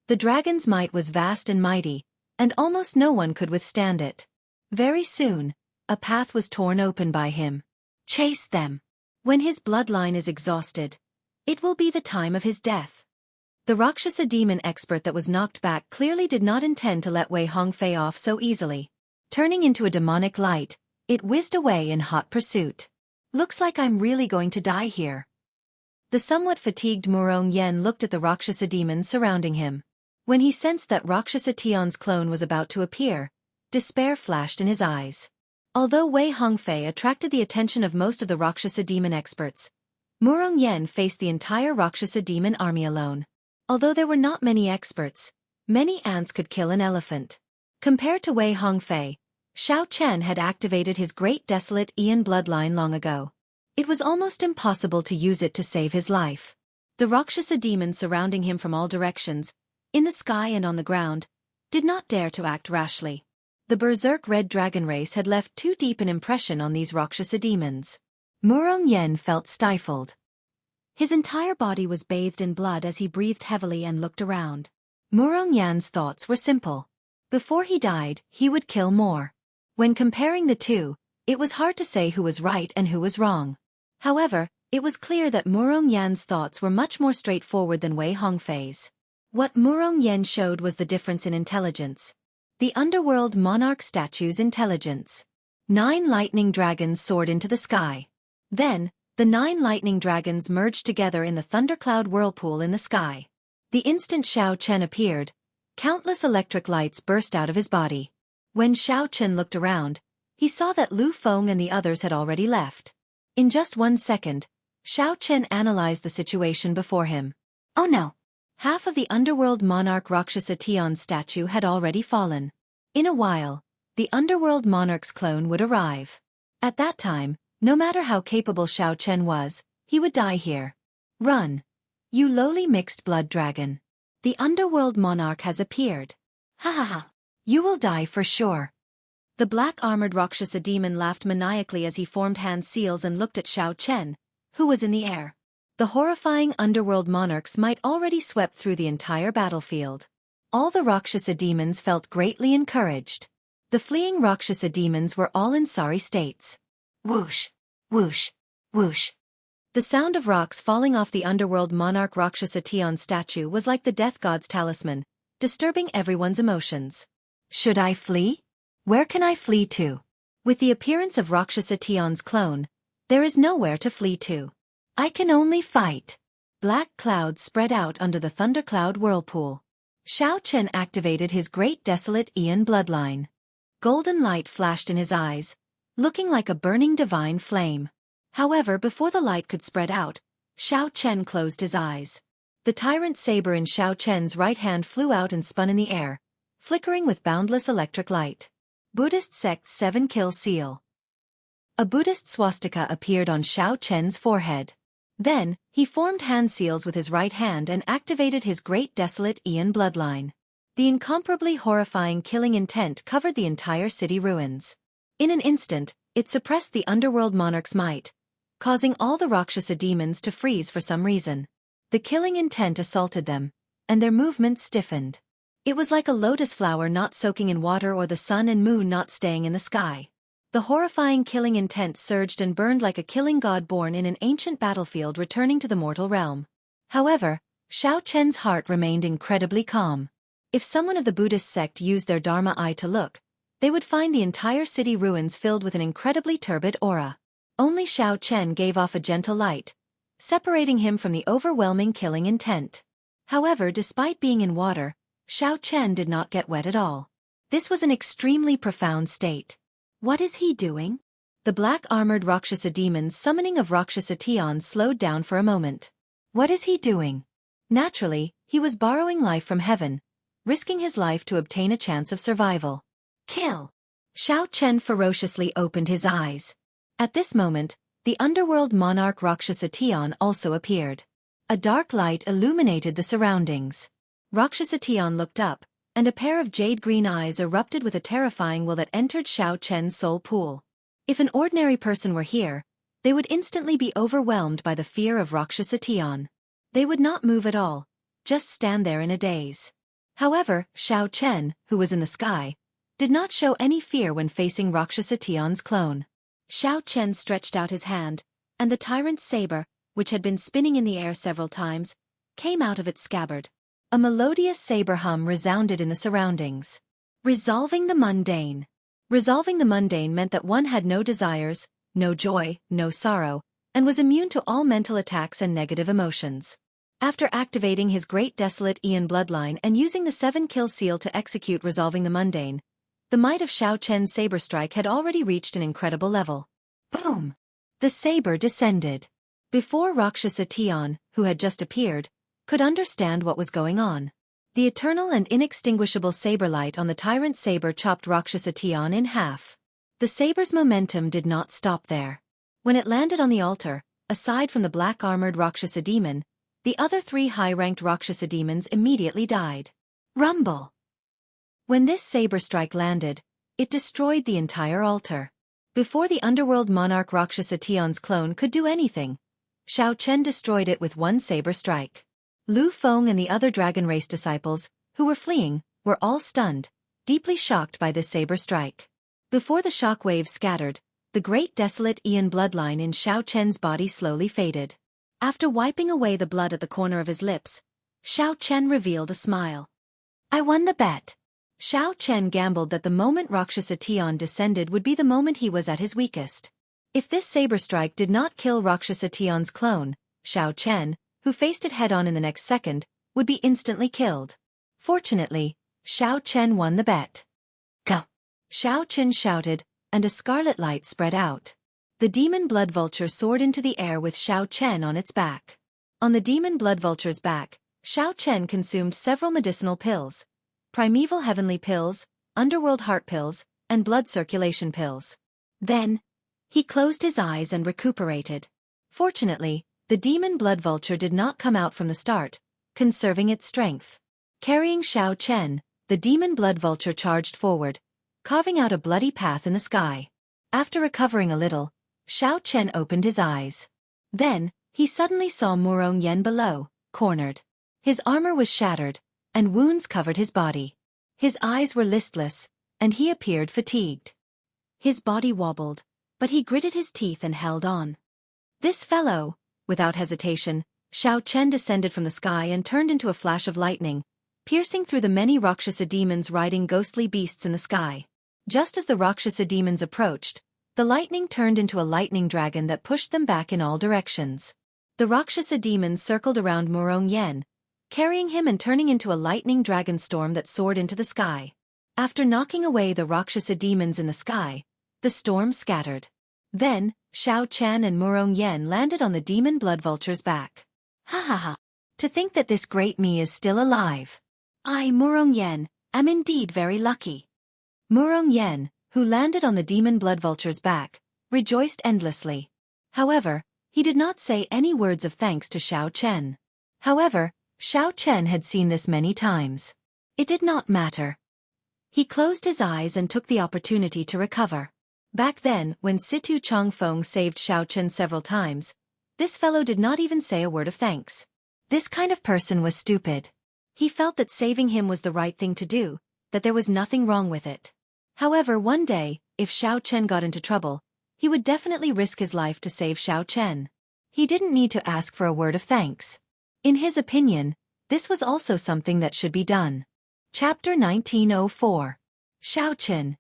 The dragon's might was vast and mighty, and almost no one could withstand it. Very soon, a path was torn open by him. Chase them. When his bloodline is exhausted, it will be the time of his death. The Rakshasa demon expert that was knocked back clearly did not intend to let Wei Hongfei off so easily. Turning into a demonic light, it whizzed away in hot pursuit. Looks like I'm really going to die here. The somewhat fatigued Murong Yen looked at the Rakshasa demons surrounding him. When he sensed that Rakshasa Tion's clone was about to appear, despair flashed in his eyes. Although Wei Hongfei attracted the attention of most of the Rakshasa demon experts, Murong Yen faced the entire Rakshasa demon army alone. Although there were not many experts, many ants could kill an elephant. Compared to Wei Hongfei, Xiao Chen had activated his great desolate Aeon bloodline long ago. It was almost impossible to use it to save his life. The Rakshasa demons surrounding him from all directions, in the sky and on the ground, did not dare to act rashly. The berserk red dragon race had left too deep an impression on these Rakshasa demons. Murong Yen felt stifled. His entire body was bathed in blood as he breathed heavily and looked around. Murong Yan's thoughts were simple. Before he died, he would kill more. When comparing the two, it was hard to say who was right and who was wrong. However, it was clear that Murong Yan's thoughts were much more straightforward than Wei Hongfei's. What Murong Yen showed was the difference in intelligence. The underworld monarch statue's intelligence. 9 lightning dragons soared into the sky. Then, the 9 lightning dragons merged together in the thundercloud whirlpool in the sky. The instant Xiao Chen appeared, countless electric lights burst out of his body. When Xiao Chen looked around, he saw that Lu Feng and the others had already left. In just 1 second, Xiao Chen analyzed the situation before him. Oh no! Half of the underworld monarch Rakshasa Tion's statue had already fallen. In a while, the underworld monarch's clone would arrive. At that time, no matter how capable Xiao Chen was, he would die here. Run! You lowly mixed blood dragon. The underworld monarch has appeared. Ha ha ha! You will die for sure. The black-armored Rakshasa demon laughed maniacally as he formed hand seals and looked at Xiao Chen, who was in the air. The horrifying underworld monarch's might already swept through the entire battlefield. All the Rakshasa demons felt greatly encouraged. The fleeing Rakshasa demons were all in sorry states. Whoosh! Whoosh! Whoosh! The sound of rocks falling off the underworld monarch Rakshasa Tion statue was like the death god's talisman, disturbing everyone's emotions. Should I flee? Where can I flee to? With the appearance of Rakshasa Tion's clone, there is nowhere to flee to. I can only fight. Black clouds spread out under the thundercloud whirlpool. Xiao Chen activated his great desolate Aeon bloodline. Golden light flashed in his eyes, looking like a burning divine flame. However, before the light could spread out, Xiao Chen closed his eyes. The tyrant saber in Xiao Chen's right hand flew out and spun in the air, flickering with boundless electric light. Buddhist sect's 7-kill seal. A Buddhist swastika appeared on Xiao Chen's forehead. Then, he formed hand seals with his right hand and activated his great desolate Aeon bloodline. The incomparably horrifying killing intent covered the entire city ruins. In an instant, it suppressed the underworld monarch's might, causing all the Rakshasa demons to freeze for some reason. The killing intent assaulted them, and their movements stiffened. It was like a lotus flower not soaking in water or the sun and moon not staying in the sky. The horrifying killing intent surged and burned like a killing god born in an ancient battlefield returning to the mortal realm. However, Xiao Chen's heart remained incredibly calm. If someone of the Buddhist sect used their Dharma eye to look, they would find the entire city ruins filled with an incredibly turbid aura. Only Xiao Chen gave off a gentle light, separating him from the overwhelming killing intent. However, despite being in water, Xiao Chen did not get wet at all. This was an extremely profound state. What is he doing? The black-armored Rakshasa demon's summoning of Rakshasa Tion slowed down for a moment. What is he doing? Naturally, he was borrowing life from heaven, risking his life to obtain a chance of survival. Kill! Xiao Chen ferociously opened his eyes. At this moment, the underworld monarch Rakshasa Tian also appeared. A dark light illuminated the surroundings. Rakshasa Tian looked up, and a pair of jade-green eyes erupted with a terrifying will that entered Xiao Chen's soul pool. If an ordinary person were here, they would instantly be overwhelmed by the fear of Rakshasa Tian. They would not move at all, just stand there in a daze. However, Xiao Chen, who was in the sky, did not show any fear when facing Rakshasa Tian's clone. Xiao Chen stretched out his hand, and the tyrant's saber, which had been spinning in the air several times, came out of its scabbard. A melodious saber hum resounded in the surroundings. Resolving the mundane. Resolving the mundane meant that one had no desires, no joy, no sorrow, and was immune to all mental attacks and negative emotions. After activating his great desolate Aeon bloodline and using the 7-kill seal to execute Resolving the Mundane, the might of Xiao Chen's saber strike had already reached an incredible level. Boom! The saber descended. Before Rakshasa Tian, who had just appeared, could understand what was going on. The eternal and inextinguishable saber light on the tyrant's saber chopped Rakshasa Tian in half. The saber's momentum did not stop there. When it landed on the altar, aside from the black-armored Rakshasa demon, the other 3 high-ranked Rakshasa demons immediately died. Rumble! When this saber strike landed, it destroyed the entire altar. Before the underworld monarch Rakshasa Tian's clone could do anything, Xiao Chen destroyed it with one saber strike. Lu Feng and the other dragon race disciples, who were fleeing, were all stunned, deeply shocked by this saber strike. Before the shock waves scattered, the great desolate Aeon bloodline in Xiao Chen's body slowly faded. After wiping away the blood at the corner of his lips, Xiao Chen revealed a smile. I won the bet. Xiao Chen gambled that the moment Rakshasa Tian descended would be the moment he was at his weakest. If this saber strike did not kill Rakshasa Tian's clone, Xiao Chen, who faced it head-on in the next second, would be instantly killed. Fortunately, Xiao Chen won the bet. Go! Xiao Chen shouted, and a scarlet light spread out. The demon blood vulture soared into the air with Xiao Chen on its back. On the demon blood vulture's back, Xiao Chen consumed several medicinal pills, primeval heavenly pills, underworld heart pills, and blood circulation pills. Then, he closed his eyes and recuperated. Fortunately, the demon blood vulture did not come out from the start, conserving its strength. Carrying Xiao Chen, the demon blood vulture charged forward, carving out a bloody path in the sky. After recovering a little, Xiao Chen opened his eyes. Then, he suddenly saw Murong Yen below, cornered. His armor was shattered, and wounds covered his body. His eyes were listless, and he appeared fatigued. His body wobbled, but he gritted his teeth and held on. This fellow, without hesitation, Xiao Chen descended from the sky and turned into a flash of lightning, piercing through the many Rakshasa demons riding ghostly beasts in the sky. Just as the Rakshasa demons approached, the lightning turned into a lightning dragon that pushed them back in all directions. The Rakshasa demons circled around Murong Yen, carrying him and turning into a lightning dragon storm that soared into the sky. After knocking away the Rakshasa demons in the sky, the storm scattered. Then, Xiao Chen and Murong Yen landed on the demon blood vulture's back. Ha ha ha! To think that this great me is still alive. I, Murong Yen, am indeed very lucky. Murong Yen, who landed on the demon blood vulture's back, rejoiced endlessly. However, he did not say any words of thanks to Xiao Chen. However, Xiao Chen had seen this many times. It did not matter. He closed his eyes and took the opportunity to recover. Back then, when Situ Changfeng saved Xiao Chen several times, this fellow did not even say a word of thanks. This kind of person was stupid. He felt that saving him was the right thing to do, that there was nothing wrong with it. However, one day, if Xiao Chen got into trouble, he would definitely risk his life to save Xiao Chen. He didn't need to ask for a word of thanks. In his opinion, this was also something that should be done. Chapter 1904. Xiao Chen.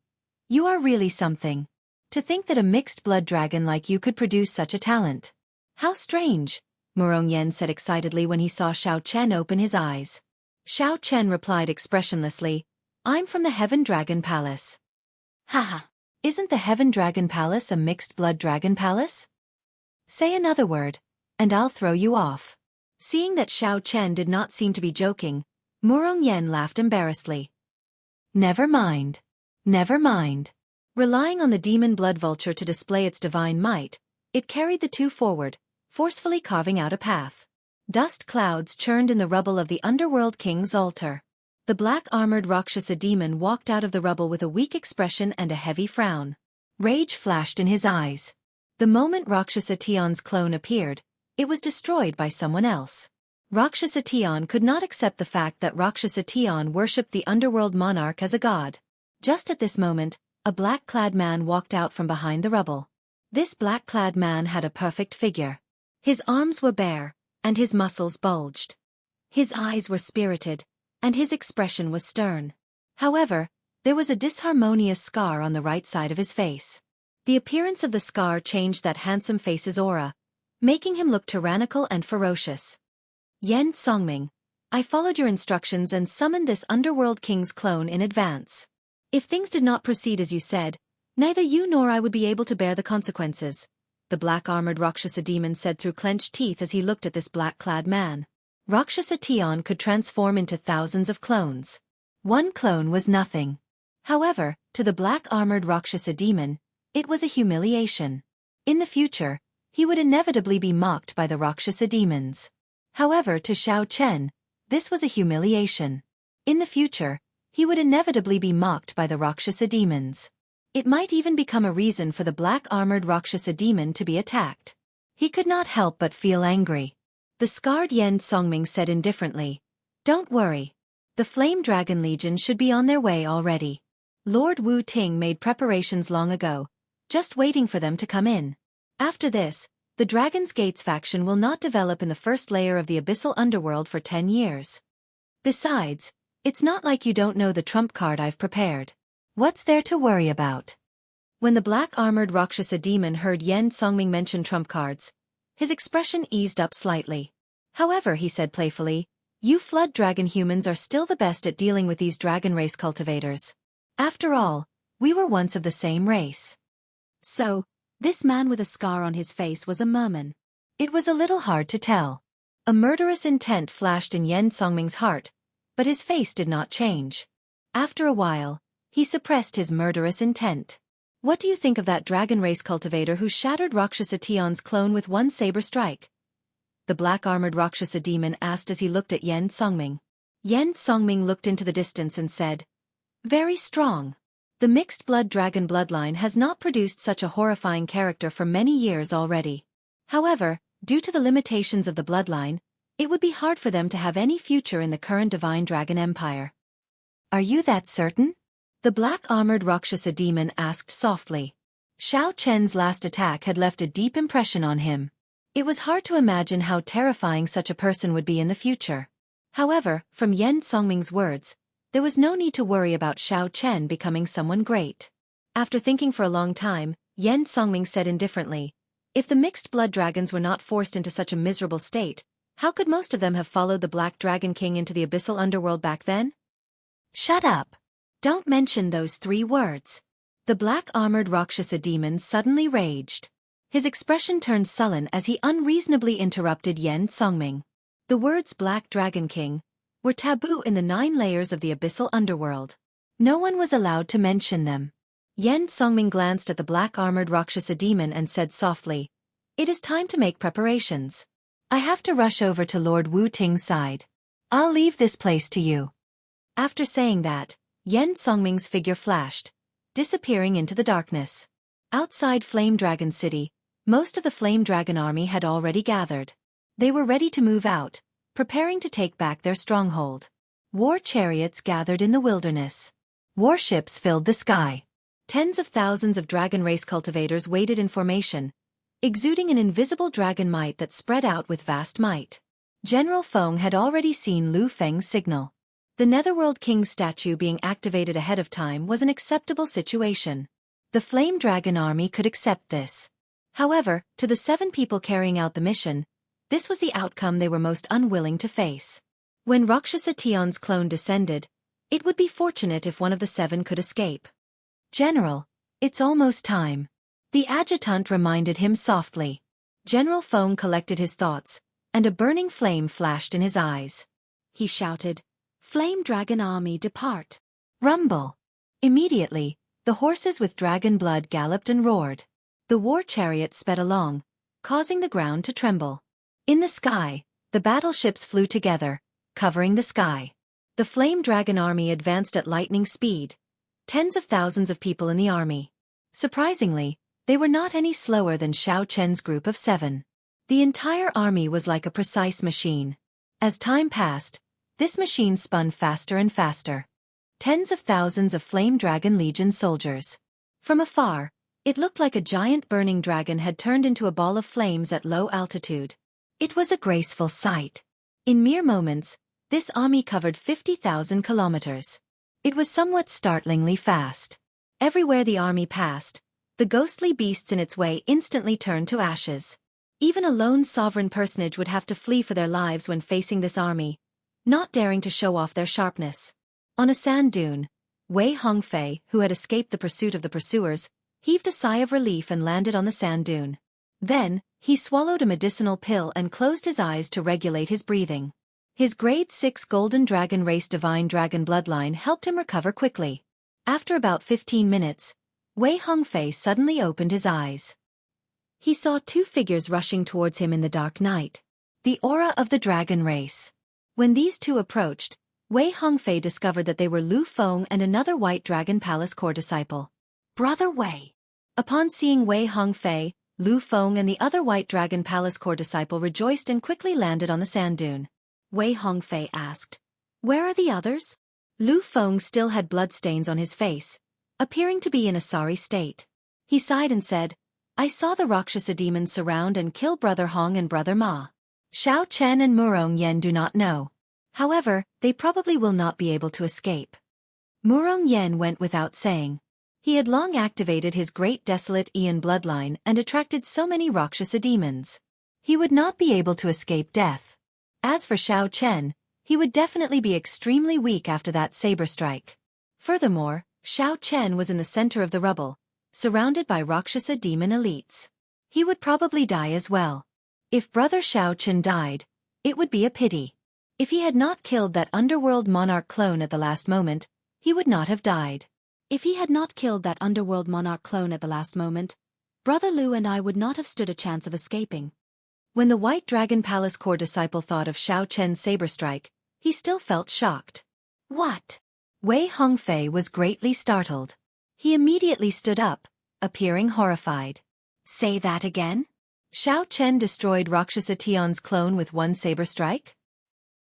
You are really something. To think that a mixed blood dragon like you could produce such a talent. How strange, Murong Yen said excitedly when he saw Xiao Chen open his eyes. Xiao Chen replied expressionlessly, I'm from the Heaven Dragon Palace. Haha, isn't the Heaven Dragon Palace a mixed blood dragon palace? Say another word, and I'll throw you off. Seeing that Xiao Chen did not seem to be joking, Murong Yen laughed embarrassedly. Never mind. Never mind. Relying on the demon blood vulture to display its divine might, it carried the two forward, forcefully carving out a path. Dust clouds churned in the rubble of the underworld king's altar. The black-armored Rakshasa demon walked out of the rubble with a weak expression and a heavy frown. Rage flashed in his eyes. The moment Rakshasa Tion's clone appeared, it was destroyed by someone else. Rakshasa Tion could not accept the fact that Rakshasa Tion worshipped the underworld monarch as a god. Just at this moment, a black-clad man walked out from behind the rubble. This black-clad man had a perfect figure. His arms were bare, and his muscles bulged. His eyes were spirited, and his expression was stern. However, there was a disharmonious scar on the right side of his face. The appearance of the scar changed that handsome face's aura, making him look tyrannical and ferocious. Yen Songming, I followed your instructions and summoned this underworld king's clone in advance. If things did not proceed as you said, neither you nor I would be able to bear the consequences, the black-armored Rakshasa demon said through clenched teeth as he looked at this black-clad man. Rakshasa Tion could transform into thousands of clones. One clone was nothing. However, to the black-armored Rakshasa demon, it was a humiliation. In the future, he would inevitably be mocked by the Rakshasa demons. However, to Xiao Chen, this was a humiliation. In the future, he would inevitably be mocked by the Rakshasa demons. It might even become a reason for the black-armored Rakshasa demon to be attacked. He could not help but feel angry. The scarred Yen Songming said indifferently, "Don't worry. The Flame Dragon Legion should be on their way already. Lord Wu Ting made preparations long ago, just waiting for them to come in. After this, the Dragon's Gates faction will not develop in the first layer of the abyssal underworld for 10 years. Besides, it's not like you don't know the trump card I've prepared. What's there to worry about?" When the black-armored Rakshasa demon heard Yen Songming mention trump cards, his expression eased up slightly. However, he said playfully, "You flood dragon humans are still the best at dealing with these dragon race cultivators. After all, we were once of the same race." So, this man with a scar on his face was a merman. It was a little hard to tell. A murderous intent flashed in Yen Songming's heart, but his face did not change. After a while, he suppressed his murderous intent. "What do you think of that dragon race cultivator who shattered Rakshasa Tion's clone with one saber strike?" the black-armored Rakshasa demon asked as he looked at Yen Songming. Yen Songming looked into the distance and said, "Very strong. The mixed-blood dragon bloodline has not produced such a horrifying character for many years already. However, due to the limitations of the bloodline, it would be hard for them to have any future in the current Divine Dragon Empire." "Are you that certain?" the black-armored Rakshasa demon asked softly. Xiao Chen's last attack had left a deep impression on him. It was hard to imagine how terrifying such a person would be in the future. However, from Yen Songming's words, there was no need to worry about Xiao Chen becoming someone great. After thinking for a long time, Yen Songming said indifferently, "If the mixed blood dragons were not forced into such a miserable state, how could most of them have followed the Black Dragon King into the abyssal underworld back then?" "Shut up. Don't mention those 3 words. The black-armored Rakshasa demon suddenly raged. His expression turned sullen as he unreasonably interrupted Yen Songming. The words Black Dragon King were taboo in the 9 layers of the abyssal underworld. No one was allowed to mention them. Yen Songming glanced at the black-armored Rakshasa demon and said softly, "It is time to make preparations. I have to rush over to Lord Wu Ting's side. I'll leave this place to you." After saying that, Yen Songming's figure flashed, disappearing into the darkness. Outside Flame Dragon City, most of the Flame Dragon army had already gathered. They were ready to move out, preparing to take back their stronghold. War chariots gathered in the wilderness. Warships filled the sky. Tens of thousands of dragon race cultivators waited in formation, exuding an invisible dragon might that spread out with vast might. General Feng had already seen Lu Feng's signal. The Netherworld King's statue being activated ahead of time was an acceptable situation. The Flame Dragon army could accept this. However, to the 7 people carrying out the mission, this was the outcome they were most unwilling to face. When Rakshasa Tion's clone descended, it would be fortunate if one of the 7 could escape. "General, it's almost time," the adjutant reminded him softly. General Feng collected his thoughts, and a burning flame flashed in his eyes. He shouted, "Flame Dragon Army depart." Rumble. Immediately, The horses with dragon blood galloped and roared. The war chariots sped along, causing the ground to tremble. In the sky, the battleships flew together, covering the sky. The flame dragon army advanced at lightning speed. Tens of thousands of people in the army. Surprisingly, they were not any slower than Xiao Chen's group of 7. The entire army was like a precise machine. As time passed, this machine spun faster and faster. Tens of thousands of Flame Dragon Legion soldiers. From afar, it looked like a giant burning dragon had turned into a ball of flames at low altitude. It was a graceful sight. In mere moments, this army covered 50,000 kilometers. It was somewhat startlingly fast. Everywhere the army passed, the ghostly beasts in its way instantly turned to ashes. Even a lone sovereign personage would have to flee for their lives when facing this army, not daring to show off their sharpness. On a sand dune, Wei Hongfei, who had escaped the pursuit of the pursuers, heaved a sigh of relief and landed on the sand dune. Then, he swallowed a medicinal pill and closed his eyes to regulate his breathing. His grade 6 golden dragon race divine dragon bloodline helped him recover quickly. After about 15 minutes, Wei Hongfei suddenly opened his eyes. He saw 2 figures rushing towards him in the dark night. The aura of the dragon race. When these 2 approached, Wei Hongfei discovered that they were Lu Feng and another White Dragon Palace core disciple. Brother Wei. Upon seeing Wei Hongfei, Lu Feng and the other White Dragon Palace core disciple rejoiced and quickly landed on the sand dune. Wei Hongfei asked, "Where are the others?" Lu Feng still had bloodstains on his face, appearing to be in a sorry state. He sighed and said, "I saw the Rakshasa demons surround and kill Brother Hong and Brother Ma. Xiao Chen and Murong Yen do not know. However, they probably will not be able to escape." Murong Yen went without saying. He had long activated his great desolate Aeon bloodline and attracted so many Rakshasa demons. He would not be able to escape death. As for Xiao Chen, he would definitely be extremely weak after that saber strike. Furthermore, Xiao Chen was in the center of the rubble, surrounded by Rakshasa demon elites. He would probably die as well. If Brother Xiao Chen died, it would be a pity. If he had not killed that underworld monarch clone at the last moment, he would not have died. If he had not killed that underworld monarch clone at the last moment, Brother Lu and I would not have stood a chance of escaping. When the White Dragon Palace core disciple thought of Xiao Chen's saber strike, he still felt shocked. What? Wei Hongfei was greatly startled. He immediately stood up, appearing horrified. Say that again? Xiao Chen destroyed Rakshasa Tion's clone with one saber strike?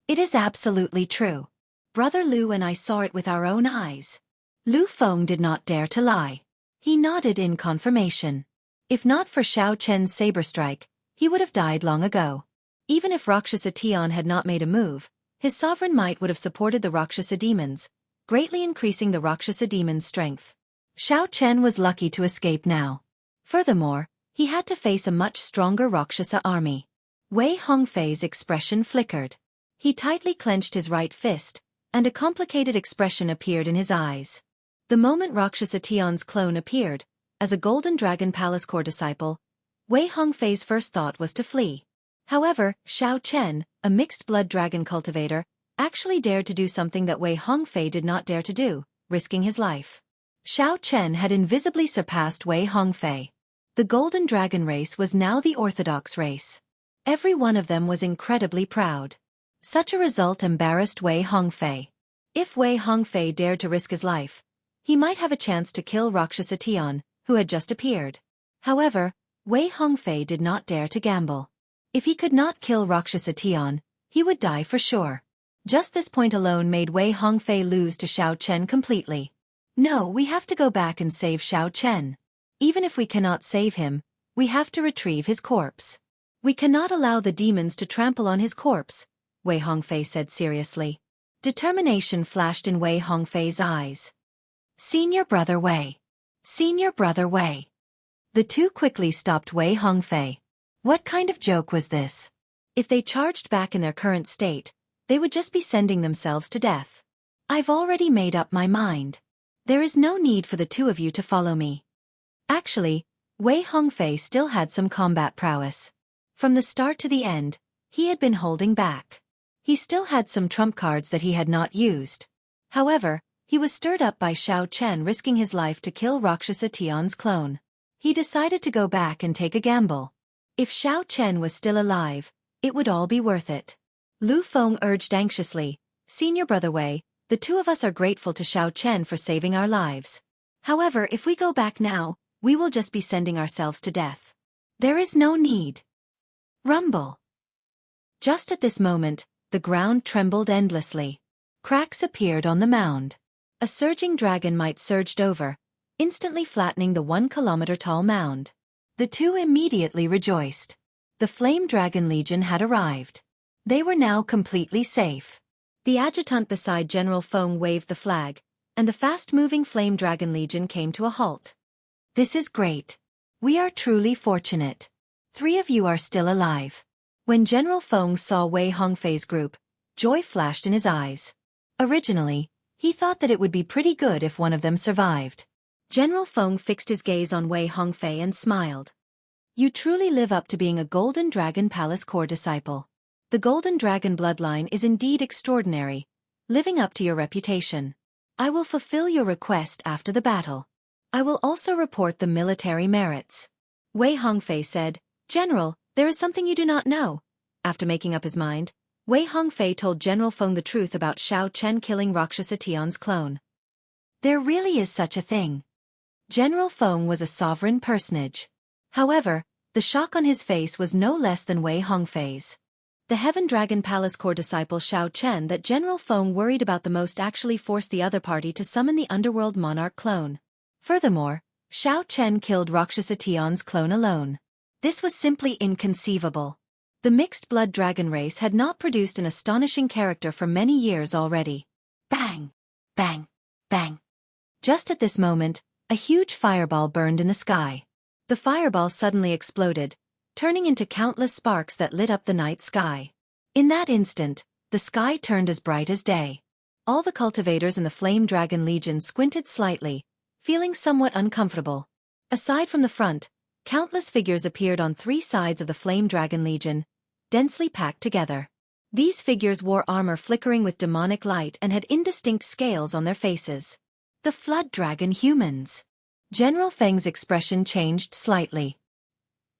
It is absolutely true. Brother Lu and I saw it with our own eyes. Lu Feng did not dare to lie. He nodded in confirmation. If not for Xiao Chen's saber strike, he would have died long ago. Even if Rakshasa Tion had not made a move, his sovereign might would have supported the Rakshasa demons, greatly increasing the Rakshasa demons' strength. Xiao Chen was lucky to escape now. Furthermore, he had to face a much stronger Rakshasa army. Wei Hongfei's expression flickered. He tightly clenched his right fist, and a complicated expression appeared in his eyes. The moment Rakshasa Tion's clone appeared, as a Golden Dragon Palace core disciple, Wei Hongfei's first thought was to flee. However, Xiao Chen, a mixed-blood dragon cultivator, actually dared to do something that Wei Hongfei did not dare to do, risking his life. Xiao Chen had invisibly surpassed Wei Hongfei. The Golden Dragon race was now the orthodox race. Every one of them was incredibly proud. Such a result embarrassed Wei Hongfei. If Wei Hongfei dared to risk his life, he might have a chance to kill Rakshasa Tion, who had just appeared. However, Wei Hongfei did not dare to gamble. If he could not kill Rakshasa Tion, he would die for sure. Just this point alone made Wei Hongfei lose to Xiao Chen completely. No, we have to go back and save Xiao Chen. Even if we cannot save him, we have to retrieve his corpse. We cannot allow the demons to trample on his corpse, Wei Hongfei said seriously. Determination flashed in Wei Hongfei's eyes. Senior Brother Wei. Senior Brother Wei. The two quickly stopped Wei Hongfei. What kind of joke was this? If they charged back in their current state, they would just be sending themselves to death. I've already made up my mind. There is no need for the two of you to follow me. Actually, Wei Hongfei still had some combat prowess. From the start to the end, he had been holding back. He still had some trump cards that he had not used. However, He was stirred up by Xiao Chen risking his life to kill Rakshasa Tian's clone. He decided to go back and take a gamble. If Xiao Chen was still alive, it would all be worth it. Lu Feng urged anxiously, "Senior Brother Wei, the two of us are grateful to Xiao Chen for saving our lives. However, if we go back now, we will just be sending ourselves to death. There is no need." Rumble. Just at this moment, the ground trembled endlessly. Cracks appeared on the mound. A surging dragon might surged over, instantly flattening the 1-kilometer-tall mound. The two immediately rejoiced. The Flame Dragon Legion had arrived. They were now completely safe. The adjutant beside General Feng waved the flag, and the fast-moving Flame Dragon Legion came to a halt. "This is great. We are truly fortunate. 3 of you are still alive." When General Feng saw Wei Hongfei's group, joy flashed in his eyes. Originally, he thought that it would be pretty good if one of them survived. General Feng fixed his gaze on Wei Hongfei and smiled. "You truly live up to being a Golden Dragon Palace core disciple. The Golden Dragon bloodline is indeed extraordinary, living up to your reputation. I will fulfill your request after the battle. I will also report the military merits." Wei Hongfei said, "General, there is something you do not know." After making up his mind, Wei Hongfei told General Feng the truth about Xiao Chen killing Rakshasa Tian's clone. There really is such a thing. General Feng was a sovereign personage. However, the shock on his face was no less than Wei Hongfei's. The Heaven Dragon Palace core disciple Xiao Chen that General Feng worried about the most actually forced the other party to summon the underworld monarch clone. Furthermore, Xiao Chen killed Rakshasa Tian's clone alone. This was simply inconceivable. The mixed blood dragon race had not produced an astonishing character for many years already. Bang! Bang! Bang! Just at this moment, a huge fireball burned in the sky. The fireball suddenly exploded, turning into countless sparks that lit up the night sky. In that instant, the sky turned as bright as day. All the cultivators in the Flame Dragon Legion squinted slightly, feeling somewhat uncomfortable. Aside from the front, countless figures appeared on 3 sides of the Flame Dragon Legion, densely packed together. These figures wore armor flickering with demonic light and had indistinct scales on their faces. The Flood Dragon humans. General Feng's expression changed slightly.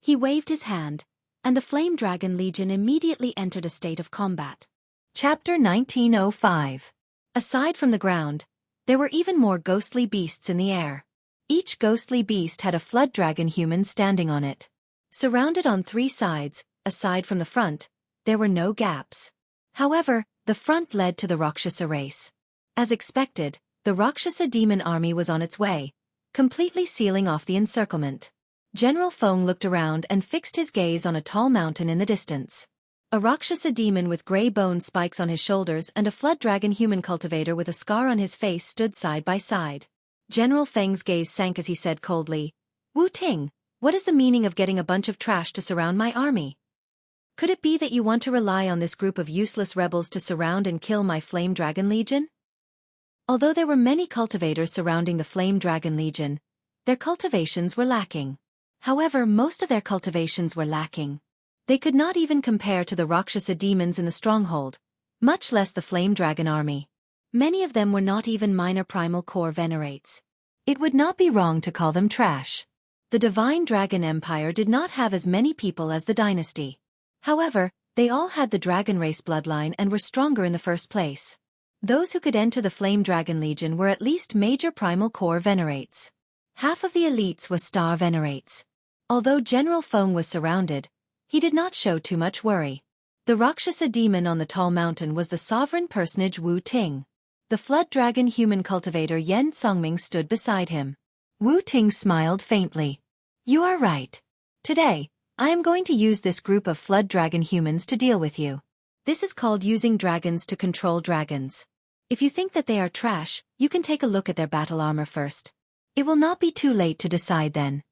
He waved his hand, and the Flame Dragon Legion immediately entered a state of combat. Chapter 1905. Aside from the ground, there were even more ghostly beasts in the air. Each ghostly beast had a Flood Dragon human standing on it. Surrounded on 3 sides, aside from the front, there were no gaps. However, the front led to the Rakshasa race. As expected, the Rakshasa demon army was on its way, completely sealing off the encirclement. General Feng looked around and fixed his gaze on a tall mountain in the distance. A Rakshasa demon with grey bone spikes on his shoulders and a Flood Dragon human cultivator with a scar on his face stood side by side. General Feng's gaze sank as he said coldly, "Wu Ting, what is the meaning of getting a bunch of trash to surround my army? Could it be that you want to rely on this group of useless rebels to surround and kill my Flame Dragon Legion?" Although there were many cultivators surrounding the Flame Dragon Legion, their cultivations were lacking. However, most of their cultivations were lacking. They could not even compare to the Rakshasa demons in the stronghold, much less the Flame Dragon army. Many of them were not even minor primal core venerates. It would not be wrong to call them trash. The Divine Dragon Empire did not have as many people as the dynasty. However, they all had the dragon race bloodline and were stronger in the first place. Those who could enter the Flame Dragon Legion were at least major primal core venerates. Half of the elites were star venerates. Although General Feng was surrounded, he did not show too much worry. The Rakshasa demon on the tall mountain was the sovereign personage Wu Ting. The Flood Dragon human cultivator Yen Songming stood beside him. Wu Ting smiled faintly. "You are right. Today, I am going to use this group of Flood Dragon humans to deal with you. This is called using dragons to control dragons. If you think that they are trash, you can take a look at their battle armor first. It will not be too late to decide then."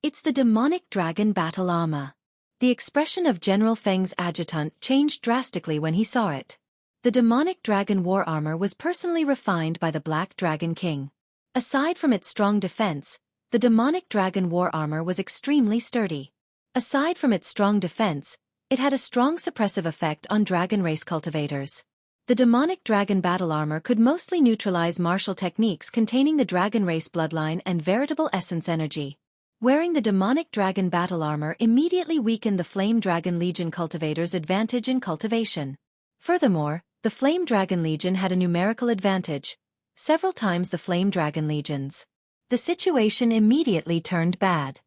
It's the demonic dragon battle armor. The expression of General Feng's adjutant changed drastically when he saw it. The demonic dragon war armor was personally refined by the Black Dragon King. Aside from its strong defense, the demonic dragon war armor was extremely sturdy. Aside from its strong defense, it had a strong suppressive effect on dragon race cultivators. The demonic dragon battle armor could mostly neutralize martial techniques containing the dragon race bloodline and veritable essence energy. Wearing the demonic dragon battle armor immediately weakened the Flame Dragon Legion cultivator's advantage in cultivation. Furthermore, the Flame Dragon Legion had a numerical advantage, several times the Flame Dragon Legions. The situation immediately turned bad.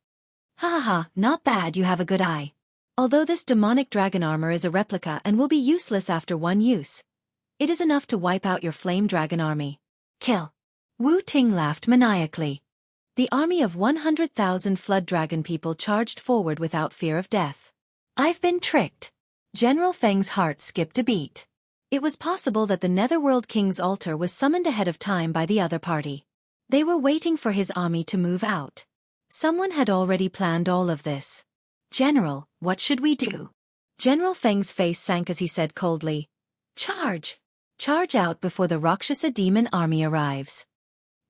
Ha ha ha, not bad, you have a good eye. Although this demonic dragon armor is a replica and will be useless after one use, it is enough to wipe out your Flame Dragon army. Kill. Wu Ting laughed maniacally. The army of 100,000 Flood Dragon people charged forward without fear of death. I've been tricked. General Feng's heart skipped a beat. It was possible that the Netherworld King's altar was summoned ahead of time by the other party. They were waiting for his army to move out. Someone had already planned all of this. General, what should we do? General Feng's face sank as he said coldly, Charge! Charge out before the Rakshasa demon army arrives.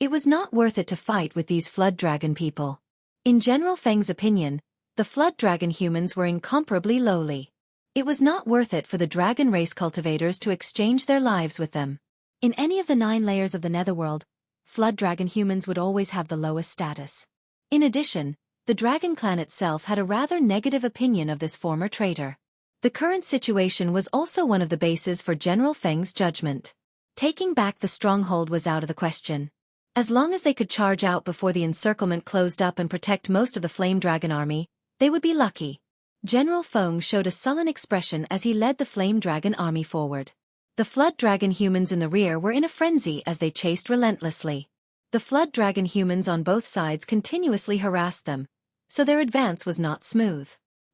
It was not worth it to fight with these Flood Dragon people. In General Feng's opinion, the Flood Dragon humans were incomparably lowly. It was not worth it for the dragon race cultivators to exchange their lives with them. In any of the 9 layers of the Netherworld, Flood Dragon humans would always have the lowest status. In addition, the Dragon Clan itself had a rather negative opinion of this former traitor. The current situation was also one of the bases for General Feng's judgment. Taking back the stronghold was out of the question. As long as they could charge out before the encirclement closed up and protect most of the Flame Dragon army, they would be lucky. General Feng showed a sullen expression as he led the Flame Dragon army forward. The Flood Dragon humans in the rear were in a frenzy as they chased relentlessly. The Flood Dragon humans on both sides continuously harassed them, so their advance was not smooth.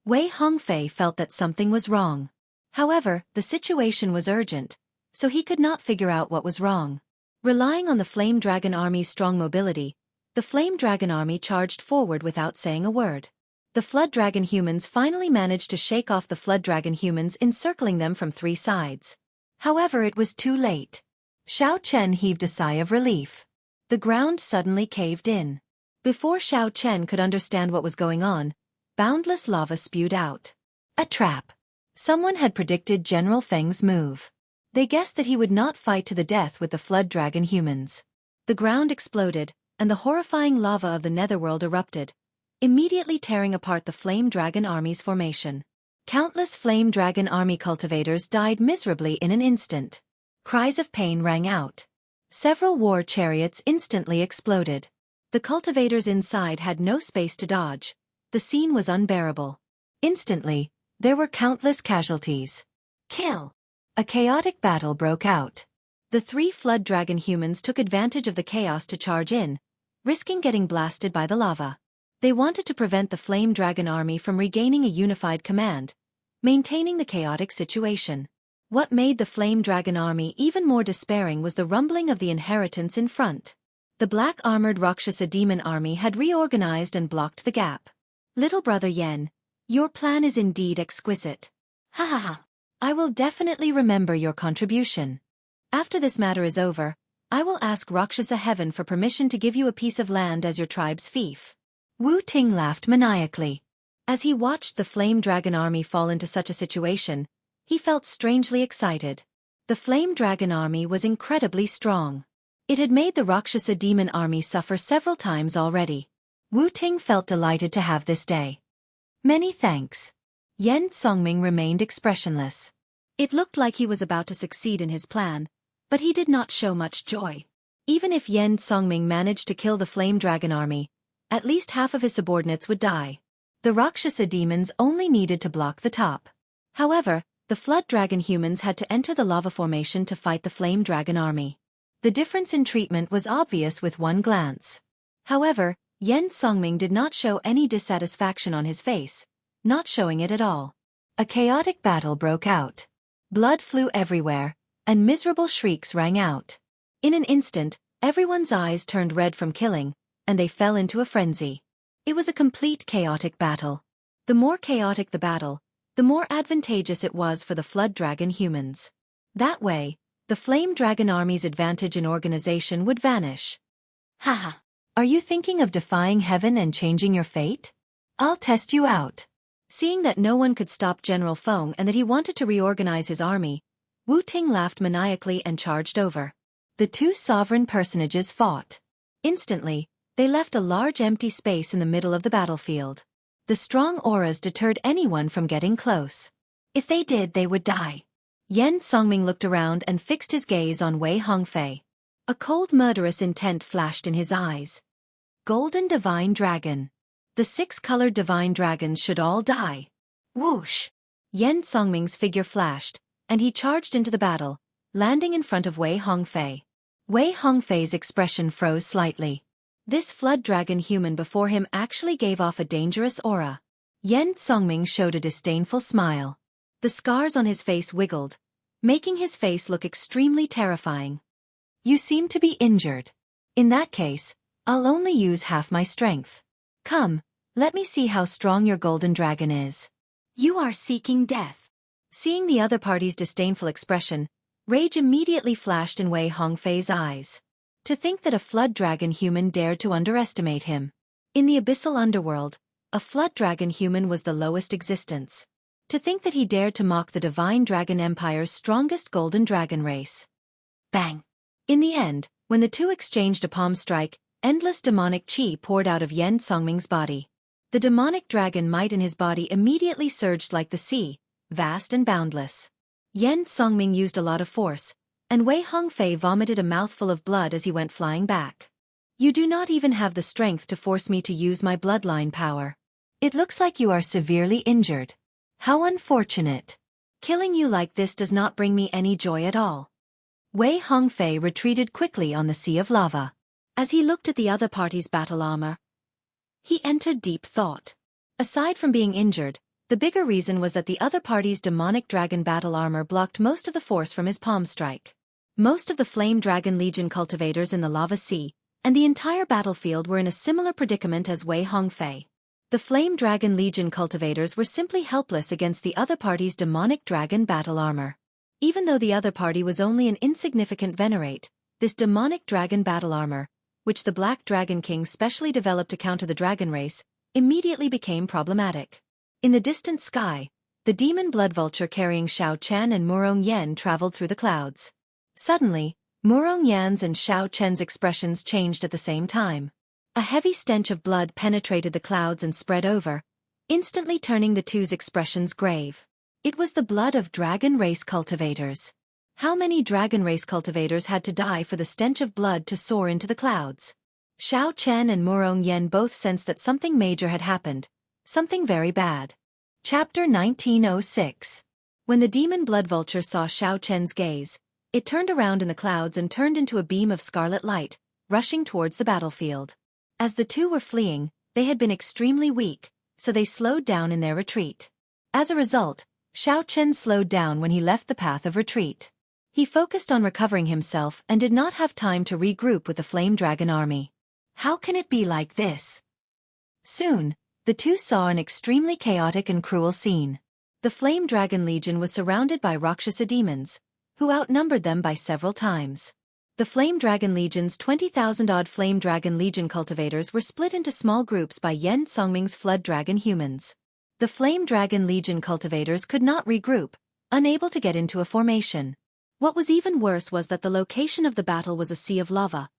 Wei Hongfei felt that something was wrong. However, the situation was urgent, so he could not figure out what was wrong. Relying on the Flame Dragon army's strong mobility, the Flame Dragon army charged forward without saying a word. The Flood Dragon humans finally managed to shake off the Flood Dragon humans encircling them from 3 sides. However, it was too late. Xiao Chen heaved a sigh of relief. The ground suddenly caved in. Before Xiao Chen could understand what was going on, boundless lava spewed out. A trap. Someone had predicted General Feng's move. They guessed that he would not fight to the death with the Flood Dragon humans. The ground exploded, and the horrifying lava of the Netherworld erupted, immediately tearing apart the Flame Dragon army's formation. Countless Flame Dragon army cultivators died miserably in an instant. Cries of pain rang out. Several war chariots instantly exploded. The cultivators inside had no space to dodge. The scene was unbearable. Instantly, there were countless casualties. Kill! A chaotic battle broke out. The 3 Flood Dragon humans took advantage of the chaos to charge in, risking getting blasted by the lava. They wanted to prevent the Flame Dragon army from regaining a unified command, maintaining the chaotic situation. What made the Flame Dragon army even more despairing was the rumbling of the inheritance in front. The black-armored Rakshasa demon army had reorganized and blocked the gap. Little brother Yen, your plan is indeed exquisite. Ha ha ha. I will definitely remember your contribution. After this matter is over, I will ask Rakshasa Heaven for permission to give you a piece of land as your tribe's fief. Wu Ting laughed maniacally. As he watched the Flame Dragon army fall into such a situation, he felt strangely excited. The Flame Dragon army was incredibly strong. It had made the Rakshasa demon army suffer several times already. Wu Ting felt delighted to have this day. Many thanks. Yen Songming remained expressionless. It looked like he was about to succeed in his plan, but he did not show much joy. Even if Yen Songming managed to kill the Flame Dragon army, at least half of his subordinates would die. The Rakshasa demons only needed to block the top. However, the Flood Dragon humans had to enter the lava formation to fight the Flame Dragon army. The difference in treatment was obvious with one glance. However, Yen Songming did not show any dissatisfaction on his face, not showing it at all. A chaotic battle broke out. Blood flew everywhere, and miserable shrieks rang out. In an instant, everyone's eyes turned red from killing, and they fell into a frenzy. It was a complete chaotic battle. The more chaotic the battle, the more advantageous it was for the Flood Dragon humans. That way, the Flame Dragon army's advantage in organization would vanish. Haha. Are you thinking of defying heaven and changing your fate? I'll test you out. Seeing that no one could stop General Feng and that he wanted to reorganize his army, Wu Ting laughed maniacally and charged over. The two sovereign personages fought. Instantly, they left a large empty space in the middle of the battlefield. The strong auras deterred anyone from getting close. If they did, they would die. Yan Songming looked around and fixed his gaze on Wei Hongfei. A cold murderous intent flashed in his eyes. Golden Divine Dragon. The 6-colored divine dragons should all die. Whoosh! Yan Songming's figure flashed, and he charged into the battle, landing in front of Wei Hongfei. Wei Hongfei's expression froze slightly. This flood dragon human before him actually gave off a dangerous aura. Yan Songming showed a disdainful smile. The scars on his face wiggled, making his face look extremely terrifying. You seem to be injured. In that case, I'll only use half my strength. Come, let me see how strong your golden dragon is. You are seeking death. Seeing the other party's disdainful expression, rage immediately flashed in Wei Hongfei's eyes. To think that a flood dragon human dared to underestimate him. In the abyssal underworld, a flood dragon human was the lowest existence. To think that he dared to mock the Divine Dragon Empire's strongest golden dragon race. Bang! In the end, when the two exchanged a palm strike, endless demonic chi poured out of Yan Songming's body. The demonic dragon might in his body immediately surged like the sea, vast and boundless. Yan Songming used a lot of force, and Wei Hongfei vomited a mouthful of blood as he went flying back. You do not even have the strength to force me to use my bloodline power. It looks like you are severely injured. How unfortunate. Killing you like this does not bring me any joy at all. Wei Hongfei retreated quickly on the sea of lava. As he looked at the other party's battle armor, he entered deep thought. Aside from being injured, the bigger reason was that the other party's demonic dragon battle armor blocked most of the force from his palm strike. Most of the Flame Dragon Legion cultivators in the lava sea, and the entire battlefield were in a similar predicament as Wei Hongfei. The Flame Dragon Legion cultivators were simply helpless against the other party's demonic dragon battle armor. Even though the other party was only an insignificant venerate, this demonic dragon battle armor, which the Black Dragon King specially developed to counter the dragon race, immediately became problematic. In the distant sky, the demon blood vulture carrying Xiao Chen and Murong Yan traveled through the clouds. Suddenly, Murong Yan's and Xiao Chen's expressions changed at the same time. A heavy stench of blood penetrated the clouds and spread over, instantly turning the two's expressions grave. It was the blood of dragon race cultivators. How many dragon race cultivators had to die for the stench of blood to soar into the clouds? Xiao Chen and Murong Yan both sensed that something major had happened, something very bad. Chapter 1906. When the demon blood vulture saw Xiao Chen's gaze, it turned around in the clouds and turned into a beam of scarlet light, rushing towards the battlefield. As the two were fleeing, they had been extremely weak, so they slowed down in their retreat. As a result, Xiao Chen slowed down when he left the path of retreat. He focused on recovering himself and did not have time to regroup with the Flame Dragon army. How can it be like this? Soon, the two saw an extremely chaotic and cruel scene. The Flame Dragon Legion was surrounded by Rakshasa demons, who outnumbered them by several times. The Flame Dragon Legion's 20,000-odd Flame Dragon Legion cultivators were split into small groups by Yan Songming's Flood Dragon humans. The Flame Dragon Legion cultivators could not regroup, unable to get into a formation. What was even worse was that the location of the battle was a sea of lava,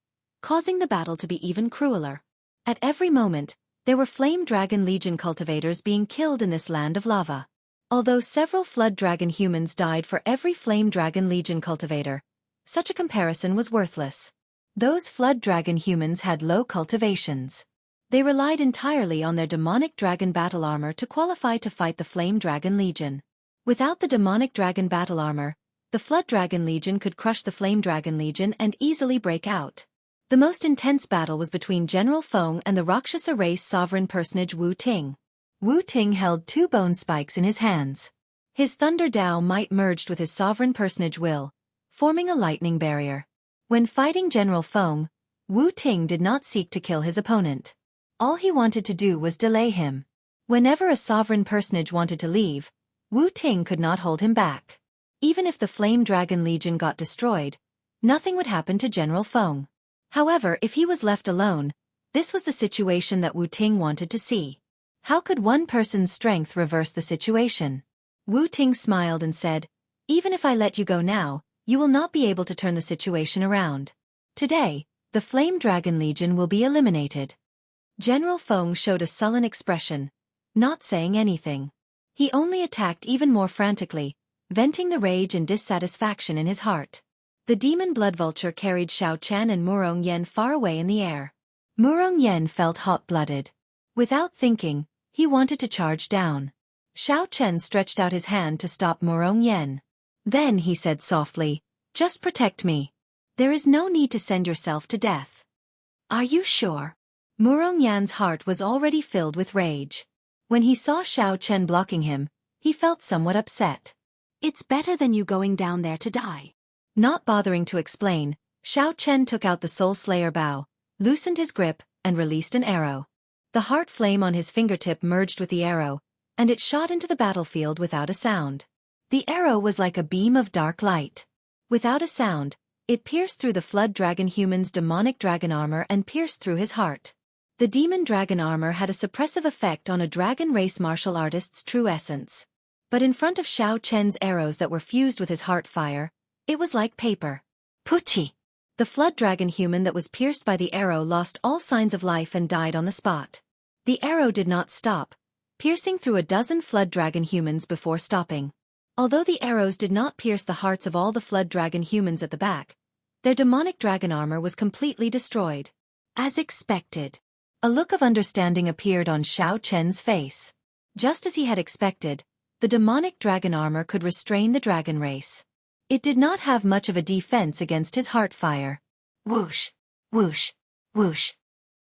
causing the battle to be even crueler. At every moment, there were Flame Dragon Legion cultivators being killed in this land of lava. Although several Flood Dragon humans died for every Flame Dragon Legion cultivator, such a comparison was worthless. Those Flood Dragon humans had low cultivations. They relied entirely on their demonic dragon battle armor to qualify to fight the Flame Dragon Legion. Without the demonic dragon battle armor, the Flood Dragon Legion could crush the Flame Dragon Legion and easily break out. The most intense battle was between General Feng and the Rakshasa race sovereign personage Wu Ting. Wu Ting held two bone spikes in his hands. His Thunder Dao might merged with his sovereign personage will, forming a lightning barrier. When fighting General Feng, Wu Ting did not seek to kill his opponent. All he wanted to do was delay him. Whenever a sovereign personage wanted to leave, Wu Ting could not hold him back. Even if the Flame Dragon Legion got destroyed, nothing would happen to General Feng. However, if he was left alone, this was the situation that Wu Ting wanted to see. How could one person's strength reverse the situation? Wu Ting smiled and said, Even if I let you go now, you will not be able to turn the situation around. Today, the Flame Dragon Legion will be eliminated. General Feng showed a sullen expression, not saying anything. He only attacked even more frantically, venting the rage and dissatisfaction in his heart. The demon blood vulture carried Xiao Chen and Murong Yen far away in the air. Murong Yen felt hot-blooded. Without thinking, he wanted to charge down. Xiao Chen stretched out his hand to stop Murong Yen. Then he said softly, "Just protect me. There is no need to send yourself to death." "Are you sure?" Murong Yan's heart was already filled with rage. When he saw Xiao Chen blocking him, he felt somewhat upset. "It's better than you going down there to die." Not bothering to explain, Xiao Chen took out the Soul Slayer bow, loosened his grip, and released an arrow. The heart flame on his fingertip merged with the arrow, and it shot into the battlefield without a sound. The arrow was like a beam of dark light. Without a sound, it pierced through the Flood Dragon human's demonic dragon armor and pierced through his heart. The demon dragon armor had a suppressive effect on a dragon race martial artist's true essence. But in front of Xiao Chen's arrows that were fused with his heart fire, it was like paper. Puchi! The Flood Dragon human that was pierced by the arrow lost all signs of life and died on the spot. The arrow did not stop, piercing through a dozen Flood Dragon humans before stopping. Although the arrows did not pierce the hearts of all the Flood Dragon humans at the back, their demonic dragon armor was completely destroyed. As expected. A look of understanding appeared on Xiao Chen's face. Just as he had expected, the demonic dragon armor could restrain the dragon race. It did not have much of a defense against his heart fire. Whoosh! Whoosh! Whoosh!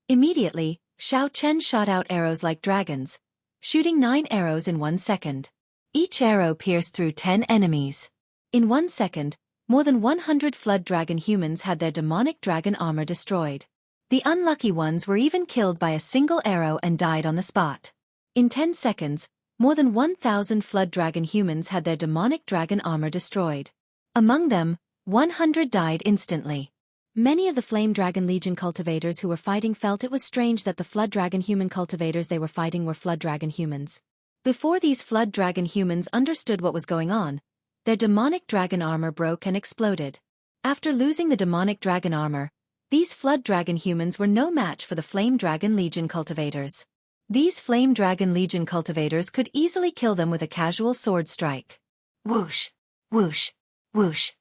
Immediately, Xiao Chen shot out arrows like dragons, shooting 9 arrows in 1 second. Each arrow pierced through 10 enemies. In 1 second, more than 100 Flood Dragon humans had their demonic dragon armor destroyed. The unlucky ones were even killed by a single arrow and died on the spot. In 10 seconds, more than 1,000 Flood Dragon humans had their demonic dragon armor destroyed. Among them, 100 died instantly. Many of the Flame Dragon Legion cultivators who were fighting felt it was strange that the Flood Dragon human cultivators they were fighting were Flood Dragon humans. Before these Flood Dragon humans understood what was going on, their demonic dragon armor broke and exploded. After losing the demonic dragon armor, these Flood Dragon humans were no match for the Flame Dragon Legion cultivators. These Flame Dragon Legion cultivators could easily kill them with a casual sword strike. Whoosh! Whoosh! Whoosh!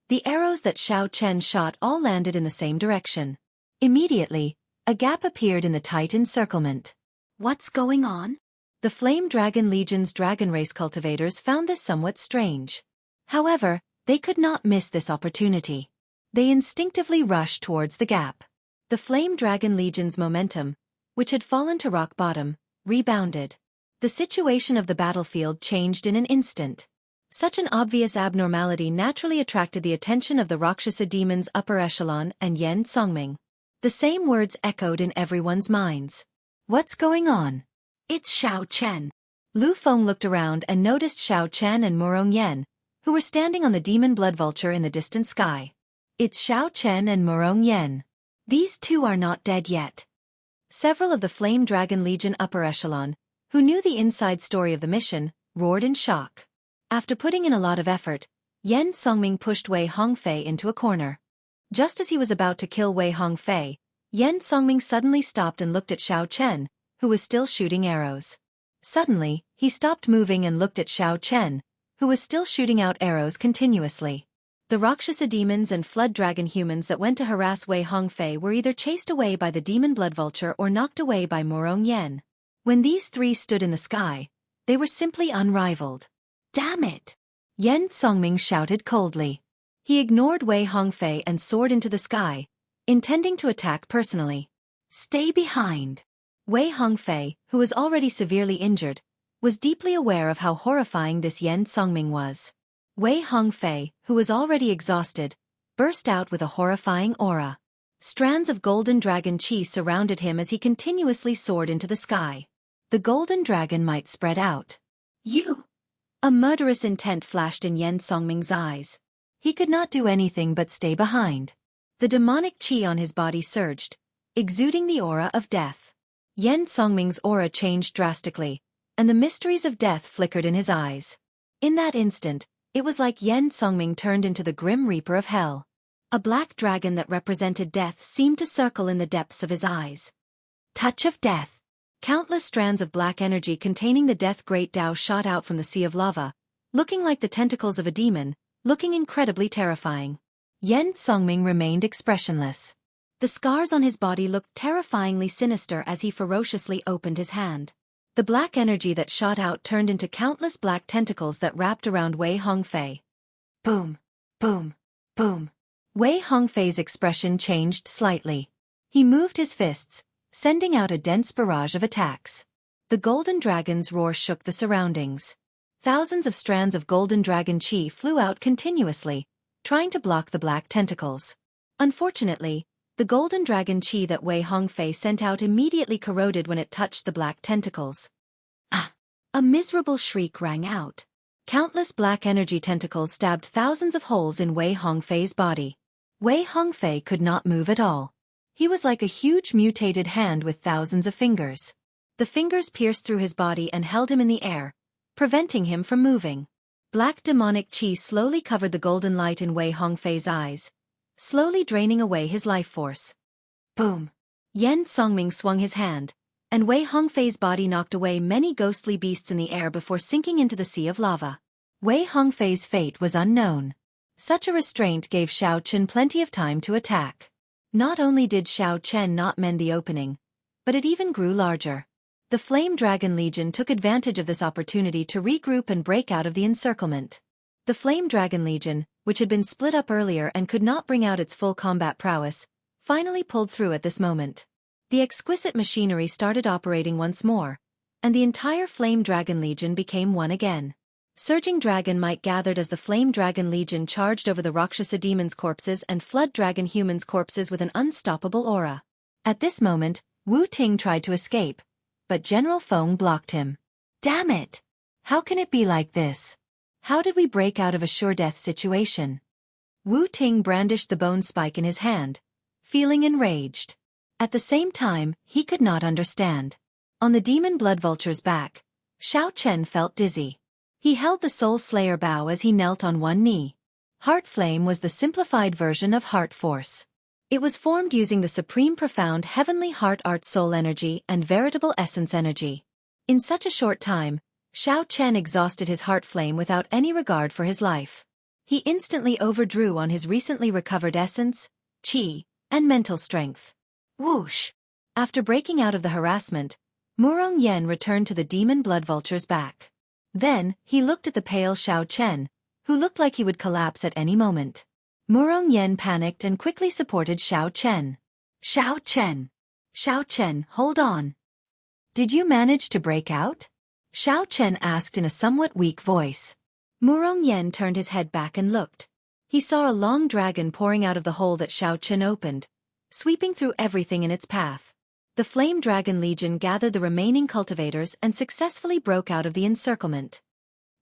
The arrows that Xiao Chen shot all landed in the same direction. Immediately, a gap appeared in the tight encirclement. What's going on? The Flame Dragon Legion's dragon race cultivators found this somewhat strange. However, they could not miss this opportunity. They instinctively rushed towards the gap. The Flame Dragon Legion's momentum, which had fallen to rock bottom, rebounded. The situation of the battlefield changed in an instant. Such an obvious abnormality naturally attracted the attention of the Rakshasa demon's upper echelon and Yan Songming. The same words echoed in everyone's minds. What's going on? It's Xiao Chen. Lu Feng looked around and noticed Xiao Chen and Murong Yen, who were standing on the demon blood vulture in the distant sky. It's Xiao Chen and Murong Yen. These two are not dead yet. Several of the Flame Dragon Legion upper echelon, who knew the inside story of the mission, roared in shock. After putting in a lot of effort, Yan Songming pushed Wei Hongfei into a corner. Just as he was about to kill Wei Hongfei, Yan Songming suddenly stopped and looked at Xiao Chen, who was still shooting arrows. Suddenly, he stopped moving and looked at Xiao Chen, who was still shooting out arrows continuously. The Rakshasa demons and Flood Dragon humans that went to harass Wei Hongfei were either chased away by the demon blood vulture or knocked away by Murong Yen. When these three stood in the sky, they were simply unrivaled. Damn it! Yan Songming shouted coldly. He ignored Wei Hongfei and soared into the sky, intending to attack personally. Stay behind. Wei Hongfei, who was already severely injured, was deeply aware of how horrifying this Yan Songming was. Wei Hongfei, who was already exhausted, burst out with a horrifying aura. Strands of golden dragon chi surrounded him as he continuously soared into the sky. The golden dragon might spread out. You! A murderous intent flashed in Yan Songming's eyes. He could not do anything but stay behind. The demonic chi on his body surged, exuding the aura of death. Yan Songming's aura changed drastically, and the mysteries of death flickered in his eyes. In that instant, It was like Yen Songming turned into the grim reaper of hell. A black dragon that represented death seemed to circle in the depths of his eyes. Touch of death. Countless strands of black energy containing the death great Tao shot out from the sea of lava, looking like the tentacles of a demon, looking incredibly terrifying. Yen Songming remained expressionless. The scars on his body looked terrifyingly sinister as he ferociously opened his hand. The black energy that shot out turned into countless black tentacles that wrapped around Wei Hongfei. Boom, boom, boom. Wei Hongfei's expression changed slightly. He moved his fists, sending out a dense barrage of attacks. The golden dragon's roar shook the surroundings. Thousands of strands of golden dragon chi flew out continuously, trying to block the black tentacles. Unfortunately, the golden dragon chi that Wei Hongfei sent out immediately corroded when it touched the black tentacles. Ah! A miserable shriek rang out. Countless black energy tentacles stabbed thousands of holes in Wei Hongfei's body. Wei Hongfei could not move at all. He was like a huge mutated hand with thousands of fingers. The fingers pierced through his body and held him in the air, preventing him from moving. Black demonic chi slowly covered the golden light in Wei Hongfei's eyes, slowly draining away his life force. Boom! Yen Songming swung his hand, and Wei Hongfei's body knocked away many ghostly beasts in the air before sinking into the sea of lava. Wei Hongfei's fate was unknown. Such a restraint gave Xiao Chen plenty of time to attack. Not only did Xiao Chen not mend the opening, but it even grew larger. The Flame Dragon Legion took advantage of this opportunity to regroup and break out of the encirclement. The Flame Dragon Legion, which had been split up earlier and could not bring out its full combat prowess, finally pulled through at this moment. The exquisite machinery started operating once more, and the entire Flame Dragon Legion became one again. Surging dragon might gathered as the Flame Dragon Legion charged over the Rakshasa demons' corpses and Flood Dragon humans' corpses with an unstoppable aura. At this moment, Wu Ting tried to escape, but General Feng blocked him. Damn it! How can it be like this? How did we break out of a sure-death situation? Wu Ting brandished the bone spike in his hand, feeling enraged. At the same time, he could not understand. On the demon blood vulture's back, Xiao Chen felt dizzy. He held the Soul Slayer bow as he knelt on one knee. Heart Flame was the simplified version of Heart Force. It was formed using the supreme profound heavenly heart art soul energy and veritable essence energy. In such a short time, Xiao Chen exhausted his Heart Flame without any regard for his life. He instantly overdrew on his recently recovered essence, chi, and mental strength. Whoosh! After breaking out of the harassment, Murong Yen returned to the demon blood vulture's back. Then, he looked at the pale Xiao Chen, who looked like he would collapse at any moment. Murong Yen panicked and quickly supported Xiao Chen. Xiao Chen! Xiao Chen, hold on. Did you manage to break out? Xiao Chen asked in a somewhat weak voice. Murong Yen turned his head back and looked. He saw a long dragon pouring out of the hole that Xiao Chen opened, sweeping through everything in its path. The Flame Dragon Legion gathered the remaining cultivators and successfully broke out of the encirclement.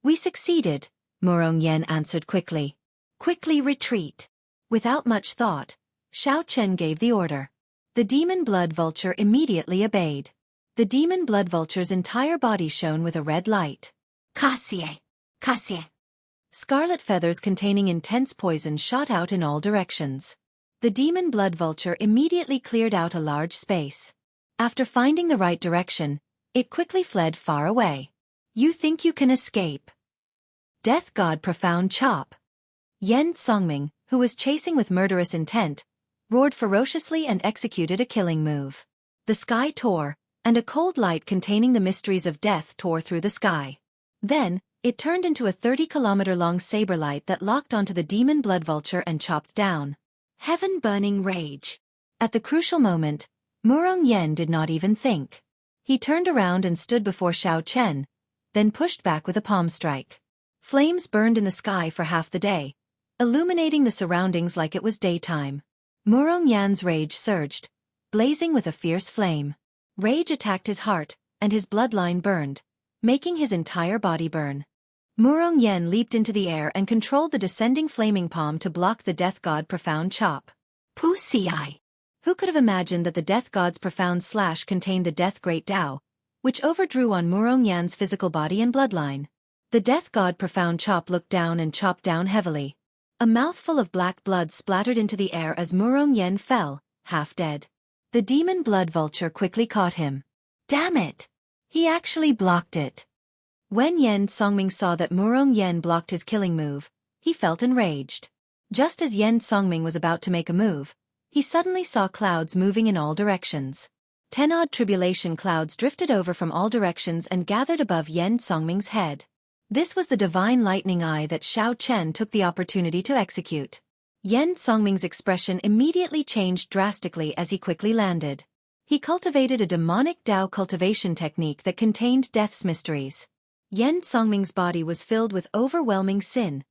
We succeeded, Murong Yen answered quickly. Quickly retreat. Without much thought, Xiao Chen gave the order. The demon blood vulture immediately obeyed. The demon blood vulture's entire body shone with a red light. Cassie! Cassie! Scarlet feathers containing intense poison shot out in all directions. The demon blood vulture immediately cleared out a large space. After finding the right direction, it quickly fled far away. You think you can escape? Death God Profound Chop. Yen Songming, who was chasing with murderous intent, roared ferociously and executed a killing move. The sky tore, and a cold light containing the mysteries of death tore through the sky. Then, it turned into a 30-kilometer-long saber light that locked onto the demon blood vulture and chopped down. Heaven-burning rage. At the crucial moment, Murong Yen did not even think. He turned around and stood before Xiao Chen, then pushed back with a palm strike. Flames burned in the sky for half the day, illuminating the surroundings like it was daytime. Murong Yan's rage surged, blazing with a fierce flame. Rage attacked his heart, and his bloodline burned, making his entire body burn. Murong Yen leaped into the air and controlled the descending flaming palm to block the death god profound chop. Pussy! Who could have imagined that the death god's profound slash contained the death great Tao, which overdrew on Murong Yan's physical body and bloodline? The death god Profound Chop looked down and chopped down heavily. A mouthful of black blood splattered into the air as Murong Yen fell, half dead. The demon blood vulture quickly caught him. Damn it! He actually blocked it. When Yen Songming saw that Murong Yen blocked his killing move, he felt enraged. Just as Yen Songming was about to make a move, he suddenly saw clouds moving in all directions. 10-odd tribulation clouds drifted over from all directions and gathered above Yen Songming's head. This was the divine lightning eye that Xiao Chen took the opportunity to execute. Yen Songming's expression immediately changed drastically as he quickly landed. He cultivated a demonic Dao cultivation technique that contained death's mysteries. Yen Songming's body was filled with overwhelming sin,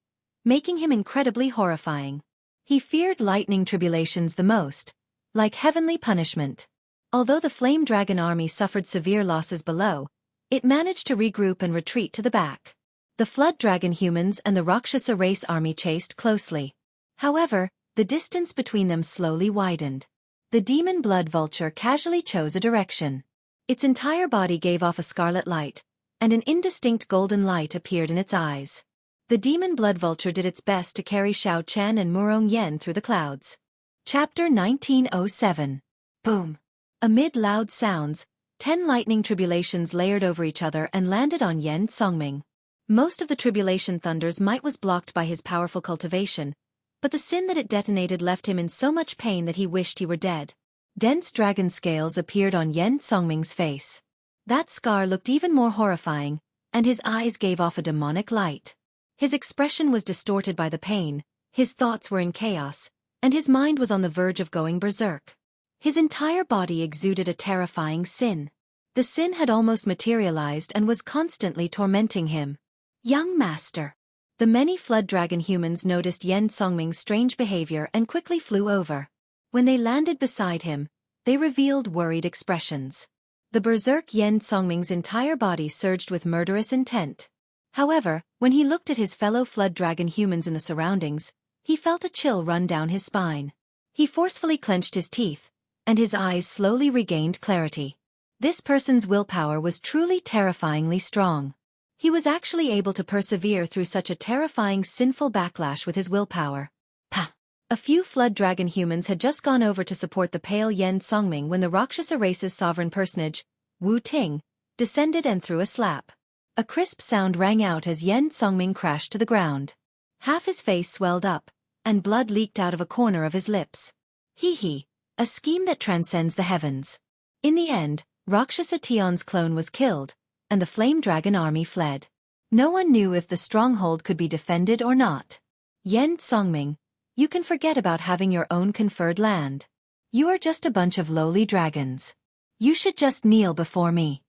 making him incredibly horrifying. He feared lightning tribulations the most, like heavenly punishment. Although the Flame Dragon army suffered severe losses below, it managed to regroup and retreat to the back. The Flood Dragon humans and the Rakshasa race army chased closely. However, the distance between them slowly widened. The demon blood vulture casually chose a direction. Its entire body gave off a scarlet light, and an indistinct golden light appeared in its eyes. The demon blood vulture did its best to carry Xiao Chen and Murong Yen through the clouds. Chapter 1907. Boom! Amid loud sounds, 10 lightning tribulations layered over each other and landed on Yen Songming. Most of the tribulation thunder's might was blocked by his powerful cultivation, but the sin that it detonated left him in so much pain that he wished he were dead. Dense dragon scales appeared on Yen Songming's face. That scar looked even more horrifying, and his eyes gave off a demonic light. His expression was distorted by the pain, his thoughts were in chaos, and his mind was on the verge of going berserk. His entire body exuded a terrifying sin. The sin had almost materialized and was constantly tormenting him. Young master. The many Flood Dragon humans noticed Yen Songming's strange behavior and quickly flew over. When they landed beside him, they revealed worried expressions. The berserk Yen Songming's entire body surged with murderous intent. However, when he looked at his fellow Flood Dragon humans in the surroundings, he felt a chill run down his spine. He forcefully clenched his teeth, and his eyes slowly regained clarity. This person's willpower was truly terrifyingly strong. He was actually able to persevere through such a terrifying sinful backlash with his willpower. Pah! A few Flood Dragon humans had just gone over to support the pale Yen Songming when the Rakshasa race's sovereign personage, Wu Ting, descended and threw a slap. A crisp sound rang out as Yen Songming crashed to the ground. Half his face swelled up, and blood leaked out of a corner of his lips. Hee, a scheme that transcends the heavens. In the end, Rakshasa Tion's clone was killed, and the Flame Dragon army fled. No one knew if the stronghold could be defended or not. Yen Songming, you can forget about having your own conferred land. You are just a bunch of lowly dragons. You should just kneel before me.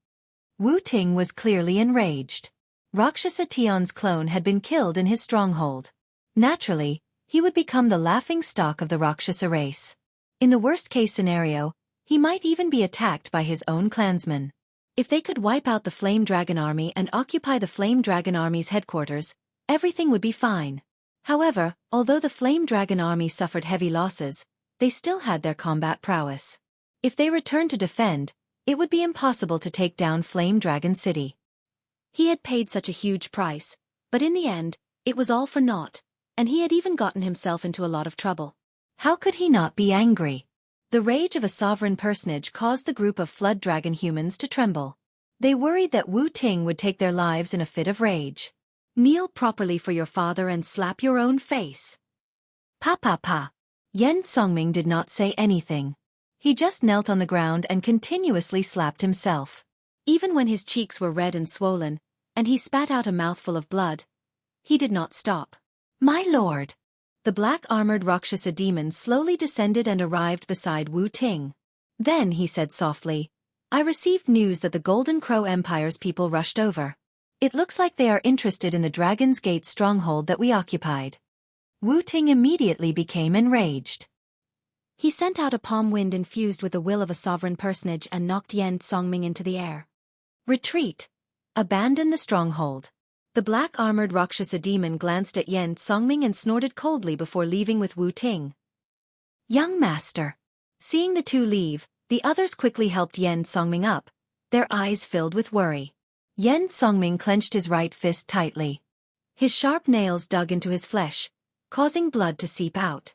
Wu Ting was clearly enraged. Rakshasa Tion's clone had been killed in his stronghold. Naturally, he would become the laughingstock of the Rakshasa race. In the worst-case scenario, he might even be attacked by his own clansmen. If they could wipe out the Flame Dragon army and occupy the Flame Dragon army's headquarters, everything would be fine. However, although the Flame Dragon army suffered heavy losses, they still had their combat prowess. If they returned to defend, it would be impossible to take down Flame Dragon City. He had paid such a huge price, but in the end, it was all for naught, and he had even gotten himself into a lot of trouble. How could he not be angry? The rage of a sovereign personage caused the group of Flood Dragon humans to tremble. They worried that Wu Ting would take their lives in a fit of rage. Kneel properly for your father and slap your own face. Pa. Yen Songming did not say anything. He just knelt on the ground and continuously slapped himself. Even when his cheeks were red and swollen, and he spat out a mouthful of blood, he did not stop. My lord! The black-armored Rakshasa demon slowly descended and arrived beside Wu Ting. Then he said softly, I received news that the Golden Crow Empire's people rushed over. It looks like they are interested in the Dragon's Gate stronghold that we occupied. Wu Ting immediately became enraged. He sent out a palm wind infused with the will of a sovereign personage and knocked Yen Songming into the air. Retreat. Abandon the stronghold. The black-armored Rakshasa demon glanced at Yen Songming and snorted coldly before leaving with Wu Ting. Young master. Seeing the two leave, the others quickly helped Yen Songming up, their eyes filled with worry. Yan Songming clenched his right fist tightly. His sharp nails dug into his flesh, causing blood to seep out.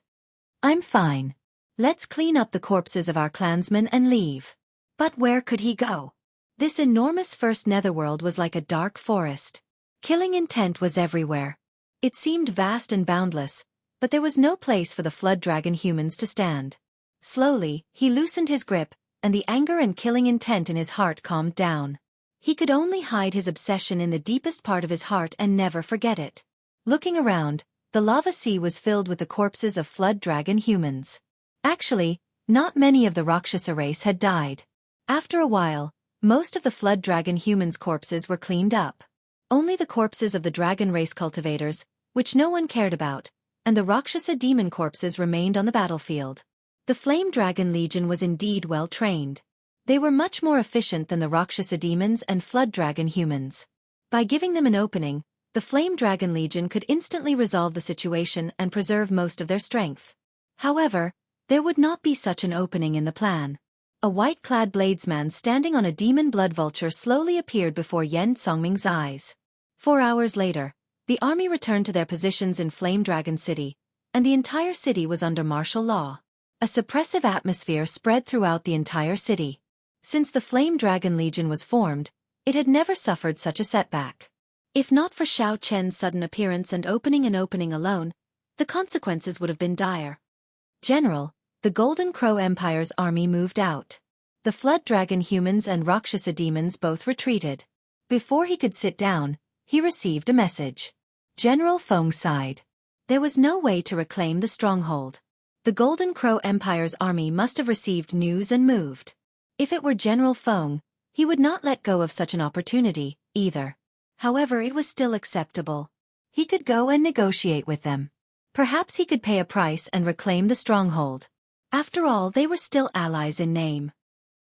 I'm fine. Let's clean up the corpses of our clansmen and leave. But where could he go? This enormous first netherworld was like a dark forest. Killing intent was everywhere. It seemed vast and boundless, but there was no place for the flood dragon humans to stand. Slowly, he loosened his grip, and the anger and killing intent in his heart calmed down. He could only hide his obsession in the deepest part of his heart and never forget it. Looking around, the lava sea was filled with the corpses of flood dragon humans. Actually, not many of the Rakshasa race had died. After a while, most of the flood dragon humans' corpses were cleaned up. Only the corpses of the dragon race cultivators, which no one cared about, and the Rakshasa demon corpses remained on the battlefield. The Flame Dragon Legion was indeed well trained. They were much more efficient than the Rakshasa demons and flood dragon humans. By giving them an opening, the Flame Dragon Legion could instantly resolve the situation and preserve most of their strength. However, there would not be such an opening in the plan. A white-clad bladesman standing on a demon blood vulture slowly appeared before Yan Songming's eyes. 4 hours later, the army returned to their positions in Flame Dragon City, and the entire city was under martial law. A suppressive atmosphere spread throughout the entire city. Since the Flame Dragon Legion was formed, it had never suffered such a setback. If not for Xiao Chen's sudden appearance and opening alone, the consequences would have been dire. General, the Golden Crow Empire's army moved out. The Flood Dragon humans and Rakshasa demons both retreated. Before he could sit down, he received a message. General Feng sighed. There was no way to reclaim the stronghold. The Golden Crow Empire's army must have received news and moved. If it were General Feng, he would not let go of such an opportunity, either. However, it was still acceptable. He could go and negotiate with them. Perhaps he could pay a price and reclaim the stronghold. After all, they were still allies in name.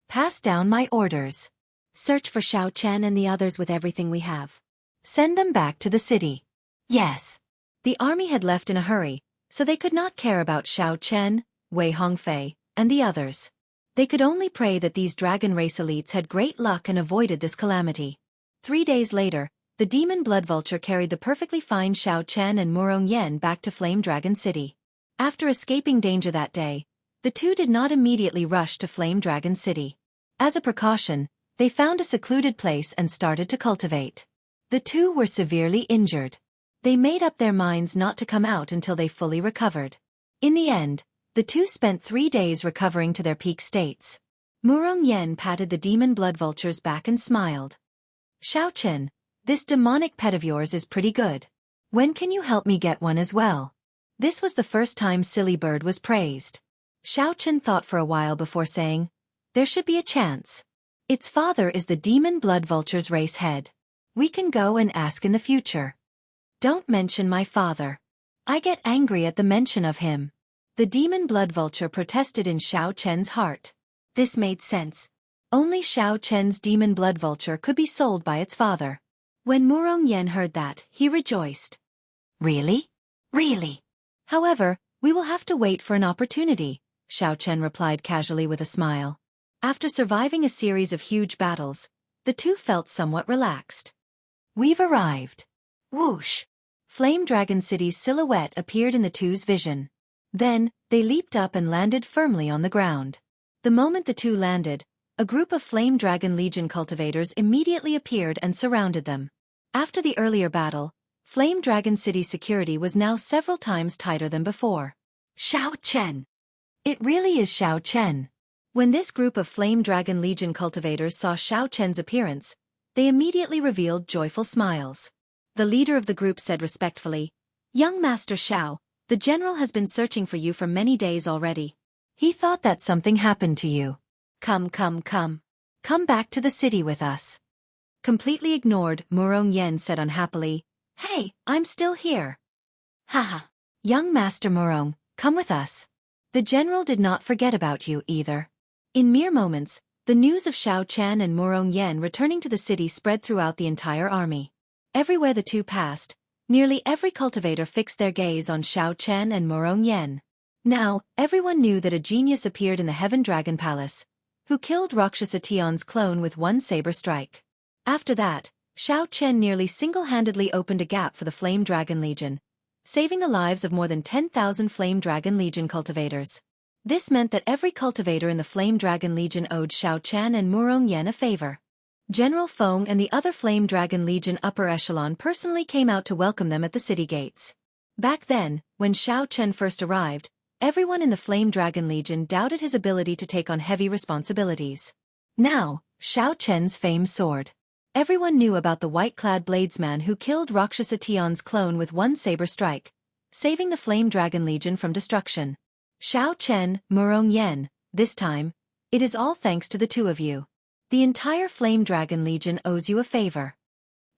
Pass down my orders. Search for Xiao Chen and the others with everything we have. Send them back to the city. Yes. The army had left in a hurry, so they could not care about Xiao Chen, Wei Hongfei, and the others. They could only pray that these dragon race elites had great luck and avoided this calamity. 3 days later, the demon blood vulture carried the perfectly fine Xiao Chen and Murong Yen back to Flame Dragon City. After escaping danger that day, the two did not immediately rush to Flame Dragon City. As a precaution, they found a secluded place and started to cultivate. The two were severely injured. They made up their minds not to come out until they fully recovered. In the end, the two spent 3 days recovering to their peak states. Murong Yen patted the demon blood vulture's back and smiled. Xiao Chen, this demonic pet of yours is pretty good. When can you help me get one as well? This was the first time Silly Bird was praised. Xiao Chen thought for a while before saying, there should be a chance. Its father is the demon blood vulture's race head. We can go and ask in the future. Don't mention my father. I get angry at the mention of him. The demon blood vulture protested in Xiao Chen's heart. This made sense. Only Xiao Chen's demon blood vulture could be sold by its father. When Murong Yen heard that, he rejoiced. Really? Really? However, we will have to wait for an opportunity, Xiao Chen replied casually with a smile. After surviving a series of huge battles, the two felt somewhat relaxed. We've arrived. Whoosh! Flame Dragon City's silhouette appeared in the two's vision. Then, they leaped up and landed firmly on the ground. The moment the two landed, a group of Flame Dragon Legion cultivators immediately appeared and surrounded them. After the earlier battle, Flame Dragon City's security was now several times tighter than before. Xiao Chen! It really is Xiao Chen. When this group of Flame Dragon Legion cultivators saw Xiao Chen's appearance, they immediately revealed joyful smiles. The leader of the group said respectfully, Young Master Xiao, the general has been searching for you for many days already. He thought that something happened to you. Come. Come back to the city with us. Completely ignored, Murong Yen said unhappily, Hey, I'm still here. Haha. Young Master Murong, come with us. The general did not forget about you either. In mere moments, the news of Xiao Chen and Murong Yen returning to the city spread throughout the entire army. Everywhere the two passed, nearly every cultivator fixed their gaze on Xiao Chen and Murong Yen. Now, everyone knew that a genius appeared in the Heaven Dragon Palace, who killed Rakshasa Tion's clone with one saber strike. After that, Xiao Chen nearly single-handedly opened a gap for the Flame Dragon Legion, saving the lives of more than 10,000 Flame Dragon Legion cultivators. This meant that every cultivator in the Flame Dragon Legion owed Xiao Chen and Murong Yan a favor. General Feng and the other Flame Dragon Legion upper echelon personally came out to welcome them at the city gates. Back then, when Xiao Chen first arrived, everyone in the Flame Dragon Legion doubted his ability to take on heavy responsibilities. Now, Xiao Chen's fame soared. Everyone knew about the white-clad bladesman who killed Rakshasa Tian's clone with one saber strike, saving the Flame Dragon Legion from destruction. Xiao Chen, Murong Yan, this time, it is all thanks to the two of you. The entire Flame Dragon Legion owes you a favor.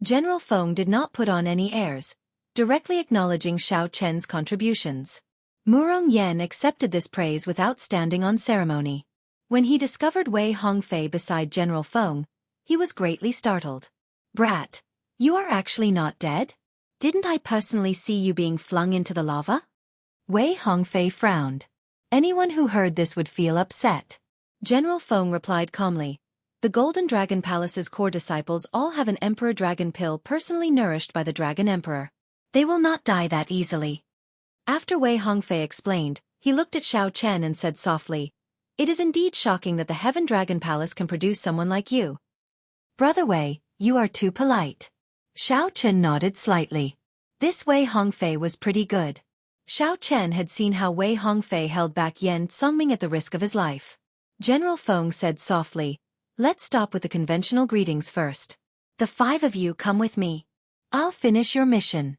General Feng did not put on any airs, directly acknowledging Xiao Chen's contributions. Murong Yan accepted this praise without standing on ceremony. When he discovered Wei Hongfei beside General Feng, he was greatly startled. "Brat, you are actually not dead? Didn't I personally see you being flung into the lava?" Wei Hongfei frowned. Anyone who heard this would feel upset. General Feng replied calmly, "The Golden Dragon Palace's core disciples all have an Emperor Dragon pill personally nourished by the Dragon Emperor. They will not die that easily." After Wei Hongfei explained, he looked at Xiao Chen and said softly, "It is indeed shocking that the Heaven Dragon Palace can produce someone like you. Brother Wei, you are too polite." Xiao Chen nodded slightly. This Wei Hongfei was pretty good. Xiao Chen had seen how Wei Hongfei held back Yan Songming at the risk of his life. General Feng said softly, "Let's stop with the conventional greetings first. The five of you come with me. I'll finish your mission."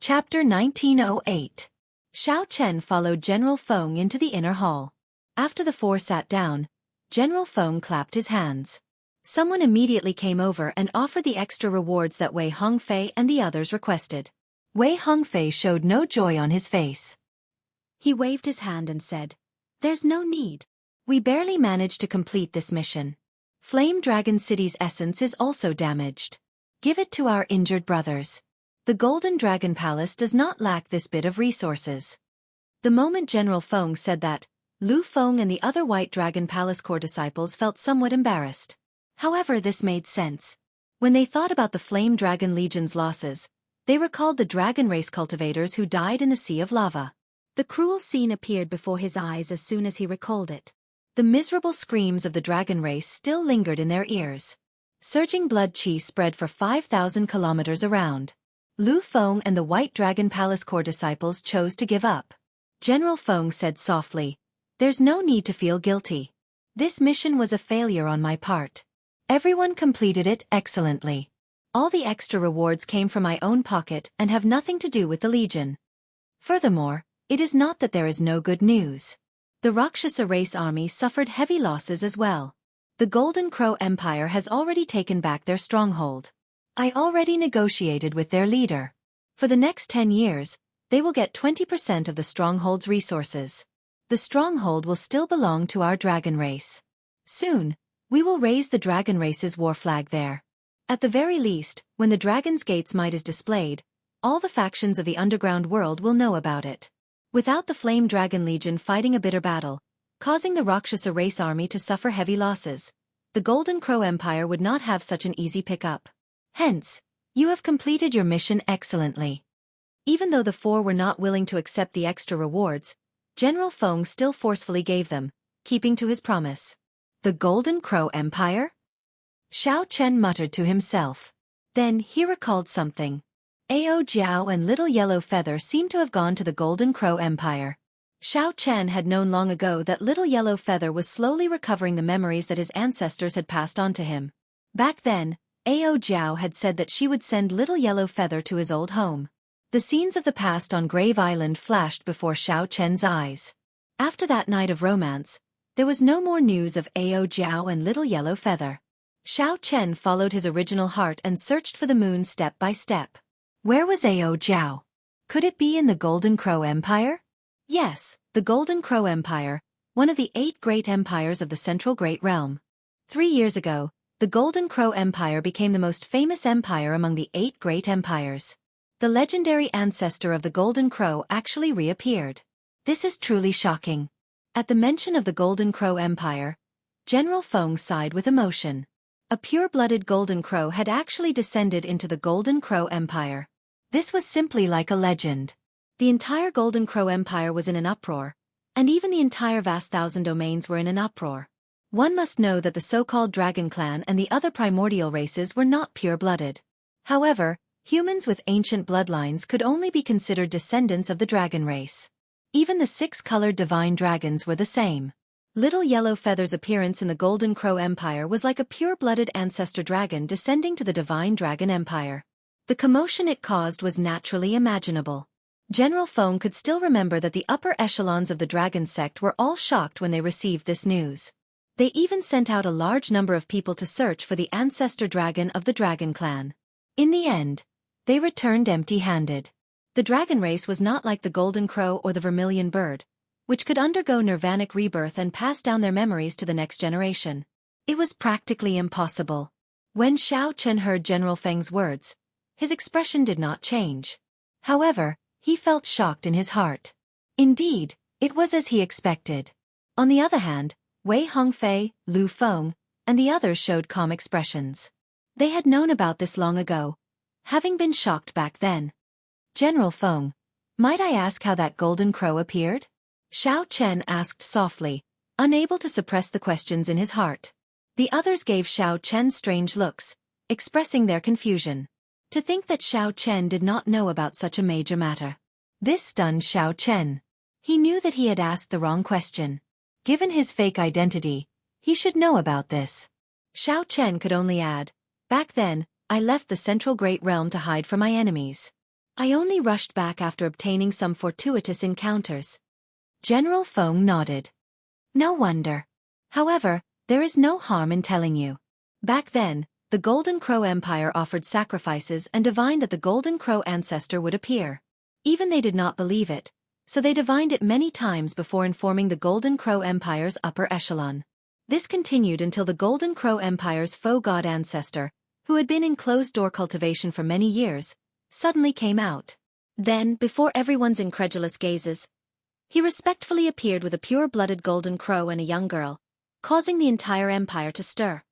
Chapter 1908. Xiao Chen followed General Feng into the inner hall. After the four sat down, General Feng clapped his hands. Someone immediately came over and offered the extra rewards that Wei Hongfei and the others requested. Wei Hongfei showed no joy on his face. He waved his hand and said, "There's no need. We barely managed to complete this mission. Flame Dragon City's essence is also damaged. Give it to our injured brothers. The Golden Dragon Palace does not lack this bit of resources." The moment General Feng said that, Lu Feng and the other White Dragon Palace core disciples felt somewhat embarrassed. However, this made sense. When they thought about the Flame Dragon Legion's losses, they recalled the dragon race cultivators who died in the Sea of Lava. The cruel scene appeared before his eyes as soon as he recalled it. The miserable screams of the dragon race still lingered in their ears. Surging blood qi spread for 5,000 kilometers around. Lu Feng and the White Dragon Palace core disciples chose to give up. General Feng said softly, "There's no need to feel guilty. This mission was a failure on my part. Everyone completed it excellently. All the extra rewards came from my own pocket and have nothing to do with the Legion. Furthermore, it is not that there is no good news. The Rakshasa race army suffered heavy losses as well. The Golden Crow Empire has already taken back their stronghold. I already negotiated with their leader. For the next 10 years, they will get 20% of the stronghold's resources. The stronghold will still belong to our dragon race. Soon, we will raise the dragon race's war flag there. At the very least, when the Dragon's Gate's might is displayed, all the factions of the underground world will know about it. Without the Flame Dragon Legion fighting a bitter battle, causing the Rakshasa race army to suffer heavy losses, the Golden Crow Empire would not have such an easy pickup. Hence, you have completed your mission excellently." Even though the four were not willing to accept the extra rewards, General Feng still forcefully gave them, keeping to his promise. The Golden Crow Empire? Xiao Chen muttered to himself. Then he recalled something. Ao Jiao and Little Yellow Feather seemed to have gone to the Golden Crow Empire. Xiao Chen had known long ago that Little Yellow Feather was slowly recovering the memories that his ancestors had passed on to him. Back then, Ao Jiao had said that she would send Little Yellow Feather to his old home. The scenes of the past on Grave Island flashed before Xiao Chen's eyes. After that night of romance, there was no more news of Ao Jiao and Little Yellow Feather. Xiao Chen followed his original heart and searched for the moon step by step. Where was Ao Jiao? Could it be in the Golden Crow Empire? Yes, the Golden Crow Empire, one of the 8 great empires of the Central Great Realm. 3 years ago, the Golden Crow Empire became the most famous empire among the 8 great empires. The legendary ancestor of the Golden Crow actually reappeared. This is truly shocking. At the mention of the Golden Crow Empire, General Feng sighed with emotion. A pure-blooded golden crow had actually descended into the Golden Crow Empire. This was simply like a legend. The entire Golden Crow Empire was in an uproar, and even the entire vast thousand domains were in an uproar. One must know that the so-called Dragon Clan and the other primordial races were not pure-blooded. However, humans with ancient bloodlines could only be considered descendants of the dragon race. Even the six-colored divine dragons were the same. Little Yellow Feather's appearance in the Golden Crow Empire was like a pure-blooded ancestor dragon descending to the divine dragon empire. The commotion it caused was naturally imaginable. General Feng could still remember that the upper echelons of the dragon sect were all shocked when they received this news. They even sent out a large number of people to search for the ancestor dragon of the Dragon Clan. In the end, they returned empty-handed. The dragon race was not like the Golden Crow or the Vermilion Bird, which could undergo nirvanic rebirth and pass down their memories to the next generation. It was practically impossible. When Xiao Chen heard General Feng's words, his expression did not change. However, he felt shocked in his heart. Indeed, it was as he expected. On the other hand, Wei Hongfei, Lu Feng, and the others showed calm expressions. They had known about this long ago, having been shocked back then. General Feng, might I ask how that golden crow appeared? Xiao Chen asked softly, unable to suppress the questions in his heart. The others gave Xiao Chen strange looks, expressing their confusion. To think that Xiao Chen did not know about such a major matter. This stunned Xiao Chen. He knew that he had asked the wrong question. Given his fake identity, he should know about this. Xiao Chen could only add, back then, I left the Central Great Realm to hide from my enemies. I only rushed back after obtaining some fortuitous encounters. General Feng nodded. No wonder. However, there is no harm in telling you. Back then, the Golden Crow Empire offered sacrifices and divined that the Golden Crow ancestor would appear. Even they did not believe it, so they divined it many times before informing the Golden Crow Empire's upper echelon. This continued until the Golden Crow Empire's faux god ancestor, who had been in closed-door cultivation for many years, suddenly came out. Then, before everyone's incredulous gazes, he respectfully appeared with a pure-blooded golden crow and a young girl, causing the entire empire to stir.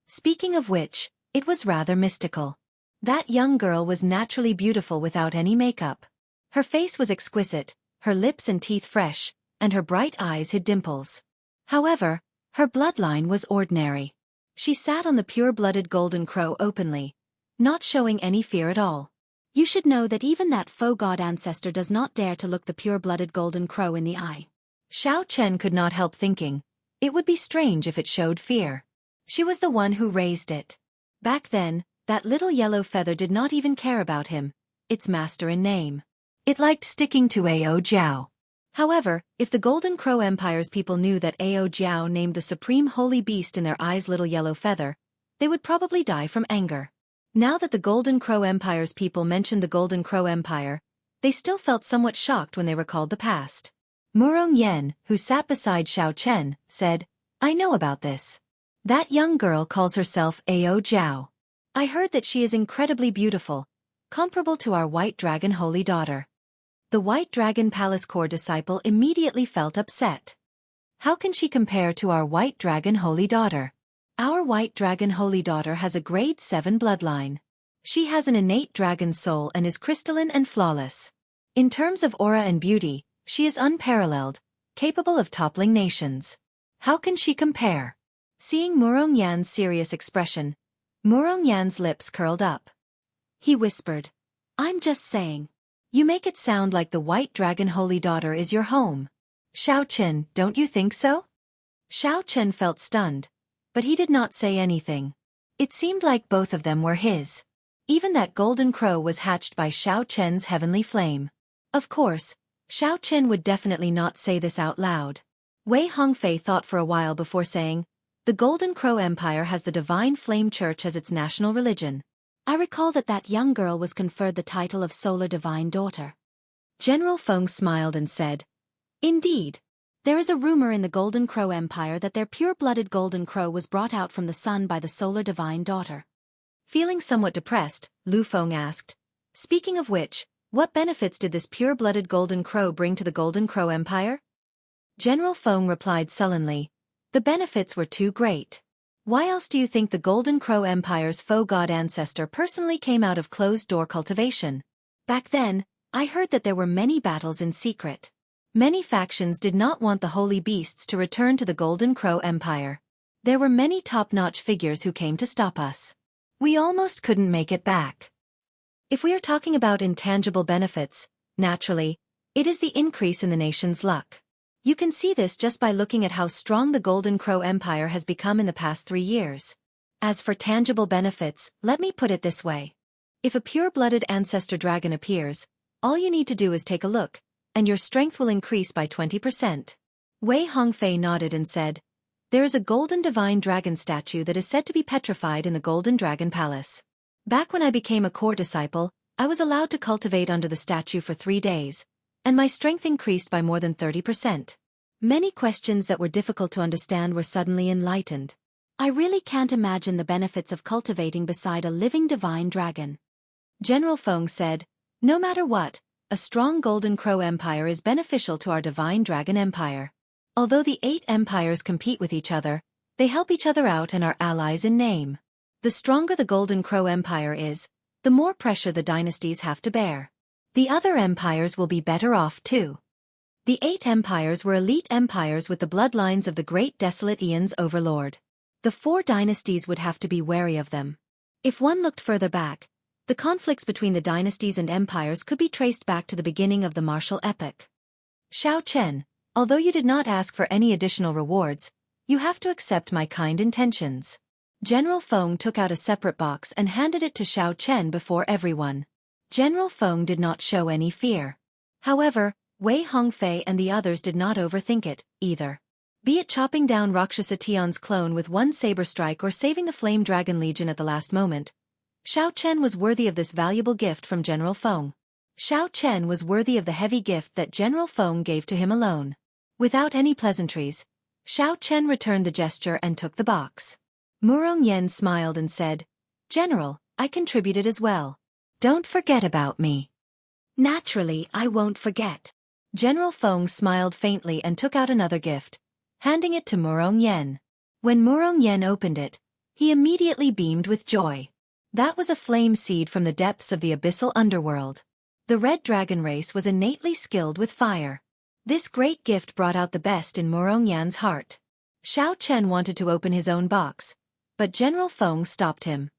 Speaking of which, it was rather mystical. That young girl was naturally beautiful without any makeup. Her face was exquisite, her lips and teeth fresh, and her bright eyes hid dimples. However, her bloodline was ordinary. She sat on the pure-blooded golden crow openly, not showing any fear at all. You should know that even that faux god ancestor does not dare to look the pure-blooded golden crow in the eye. Xiao Chen could not help thinking, it would be strange if it showed fear. She was the one who raised it. Back then, that little yellow feather did not even care about him, its master in name. It liked sticking to Ao Jiao. However, if the Golden Crow Empire's people knew that Ao Jiao named the supreme holy beast in their eyes little yellow feather, they would probably die from anger. Now that the Golden Crow Empire's people mentioned the Golden Crow Empire, they still felt somewhat shocked when they recalled the past. Murong Yen, who sat beside Xiao Chen, said, I know about this. That young girl calls herself Ao Jiao. I heard that she is incredibly beautiful, comparable to our White Dragon Holy Daughter. The White Dragon Palace Core disciple immediately felt upset. How can she compare to our White Dragon Holy Daughter? Our White Dragon Holy Daughter has a grade 7 bloodline. She has an innate dragon soul and is crystalline and flawless. In terms of aura and beauty, she is unparalleled, capable of toppling nations. How can she compare? Seeing Murong Yan's serious expression, Murong Yan's lips curled up. He whispered, I'm just saying. You make it sound like the White Dragon Holy Daughter is your home. Xiao Chen, don't you think so? Xiao Chen felt stunned, but he did not say anything. It seemed like both of them were his. Even that golden crow was hatched by Xiao Chen's heavenly flame. Of course, Xiao Chen would definitely not say this out loud. Wei Hongfei thought for a while before saying, the Golden Crow Empire has the Divine Flame Church as its national religion. I recall that young girl was conferred the title of Solar Divine Daughter. General Feng smiled and said, Indeed. There is a rumor in the Golden Crow Empire that their pure-blooded golden crow was brought out from the sun by the Solar Divine Daughter. Feeling somewhat depressed, Lu Feng asked, Speaking of which, what benefits did this pure-blooded golden crow bring to the Golden Crow Empire? General Feng replied sullenly, The benefits were too great. Why else do you think the Golden Crow Empire's faux god ancestor personally came out of closed-door cultivation? Back then, I heard that there were many battles in secret. Many factions did not want the holy beasts to return to the Golden Crow Empire. There were many top-notch figures who came to stop us. We almost couldn't make it back. If we are talking about intangible benefits, naturally, it is the increase in the nation's luck. You can see this just by looking at how strong the Golden Crow Empire has become in the past 3 years. As for tangible benefits, let me put it this way. If a pure-blooded ancestor dragon appears, all you need to do is take a look, and your strength will increase by 20%. Wei Hongfei nodded and said, "There is a golden divine dragon statue that is said to be petrified in the Golden Dragon Palace. Back when I became a core disciple, I was allowed to cultivate under the statue for 3 days, and my strength increased by more than 30%. Many questions that were difficult to understand were suddenly enlightened. I really can't imagine the benefits of cultivating beside a living divine dragon." General Feng said, "No matter what, a strong Golden Crow Empire is beneficial to our divine dragon empire. Although the 8 empires compete with each other, they help each other out and are allies in name. The stronger the Golden Crow Empire is, the more pressure the dynasties have to bear. The other empires will be better off too." The 8 empires were elite empires with the bloodlines of the great desolate Aeon's overlord. The 4 dynasties would have to be wary of them. If one looked further back, the conflicts between the dynasties and empires could be traced back to the beginning of the martial epoch. "Xiao Chen, although you did not ask for any additional rewards, you have to accept my kind intentions." General Feng took out a separate box and handed it to Xiao Chen before everyone. General Feng did not show any fear. However, Wei Hongfei and the others did not overthink it, either. Be it chopping down Rakshasa Tion's clone with one saber strike or saving the Flame Dragon Legion at the last moment, Xiao Chen was worthy of this valuable gift from General Feng. Xiao Chen was worthy of the heavy gift that General Feng gave to him alone. Without any pleasantries, Xiao Chen returned the gesture and took the box. Murong Yen smiled and said, "General, I contributed as well. Don't forget about me." "Naturally, I won't forget." General Feng smiled faintly and took out another gift, handing it to Murong Yen. When Murong Yen opened it, he immediately beamed with joy. That was a flame seed from the depths of the abyssal underworld. The red dragon race was innately skilled with fire. This great gift brought out the best in Murong Yan's heart. Xiao Chen wanted to open his own box, but General Feng stopped him.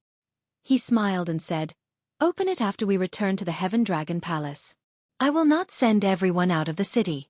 He smiled and said, "Open it after we return to the Heaven Dragon Palace. I will not send everyone out of the city."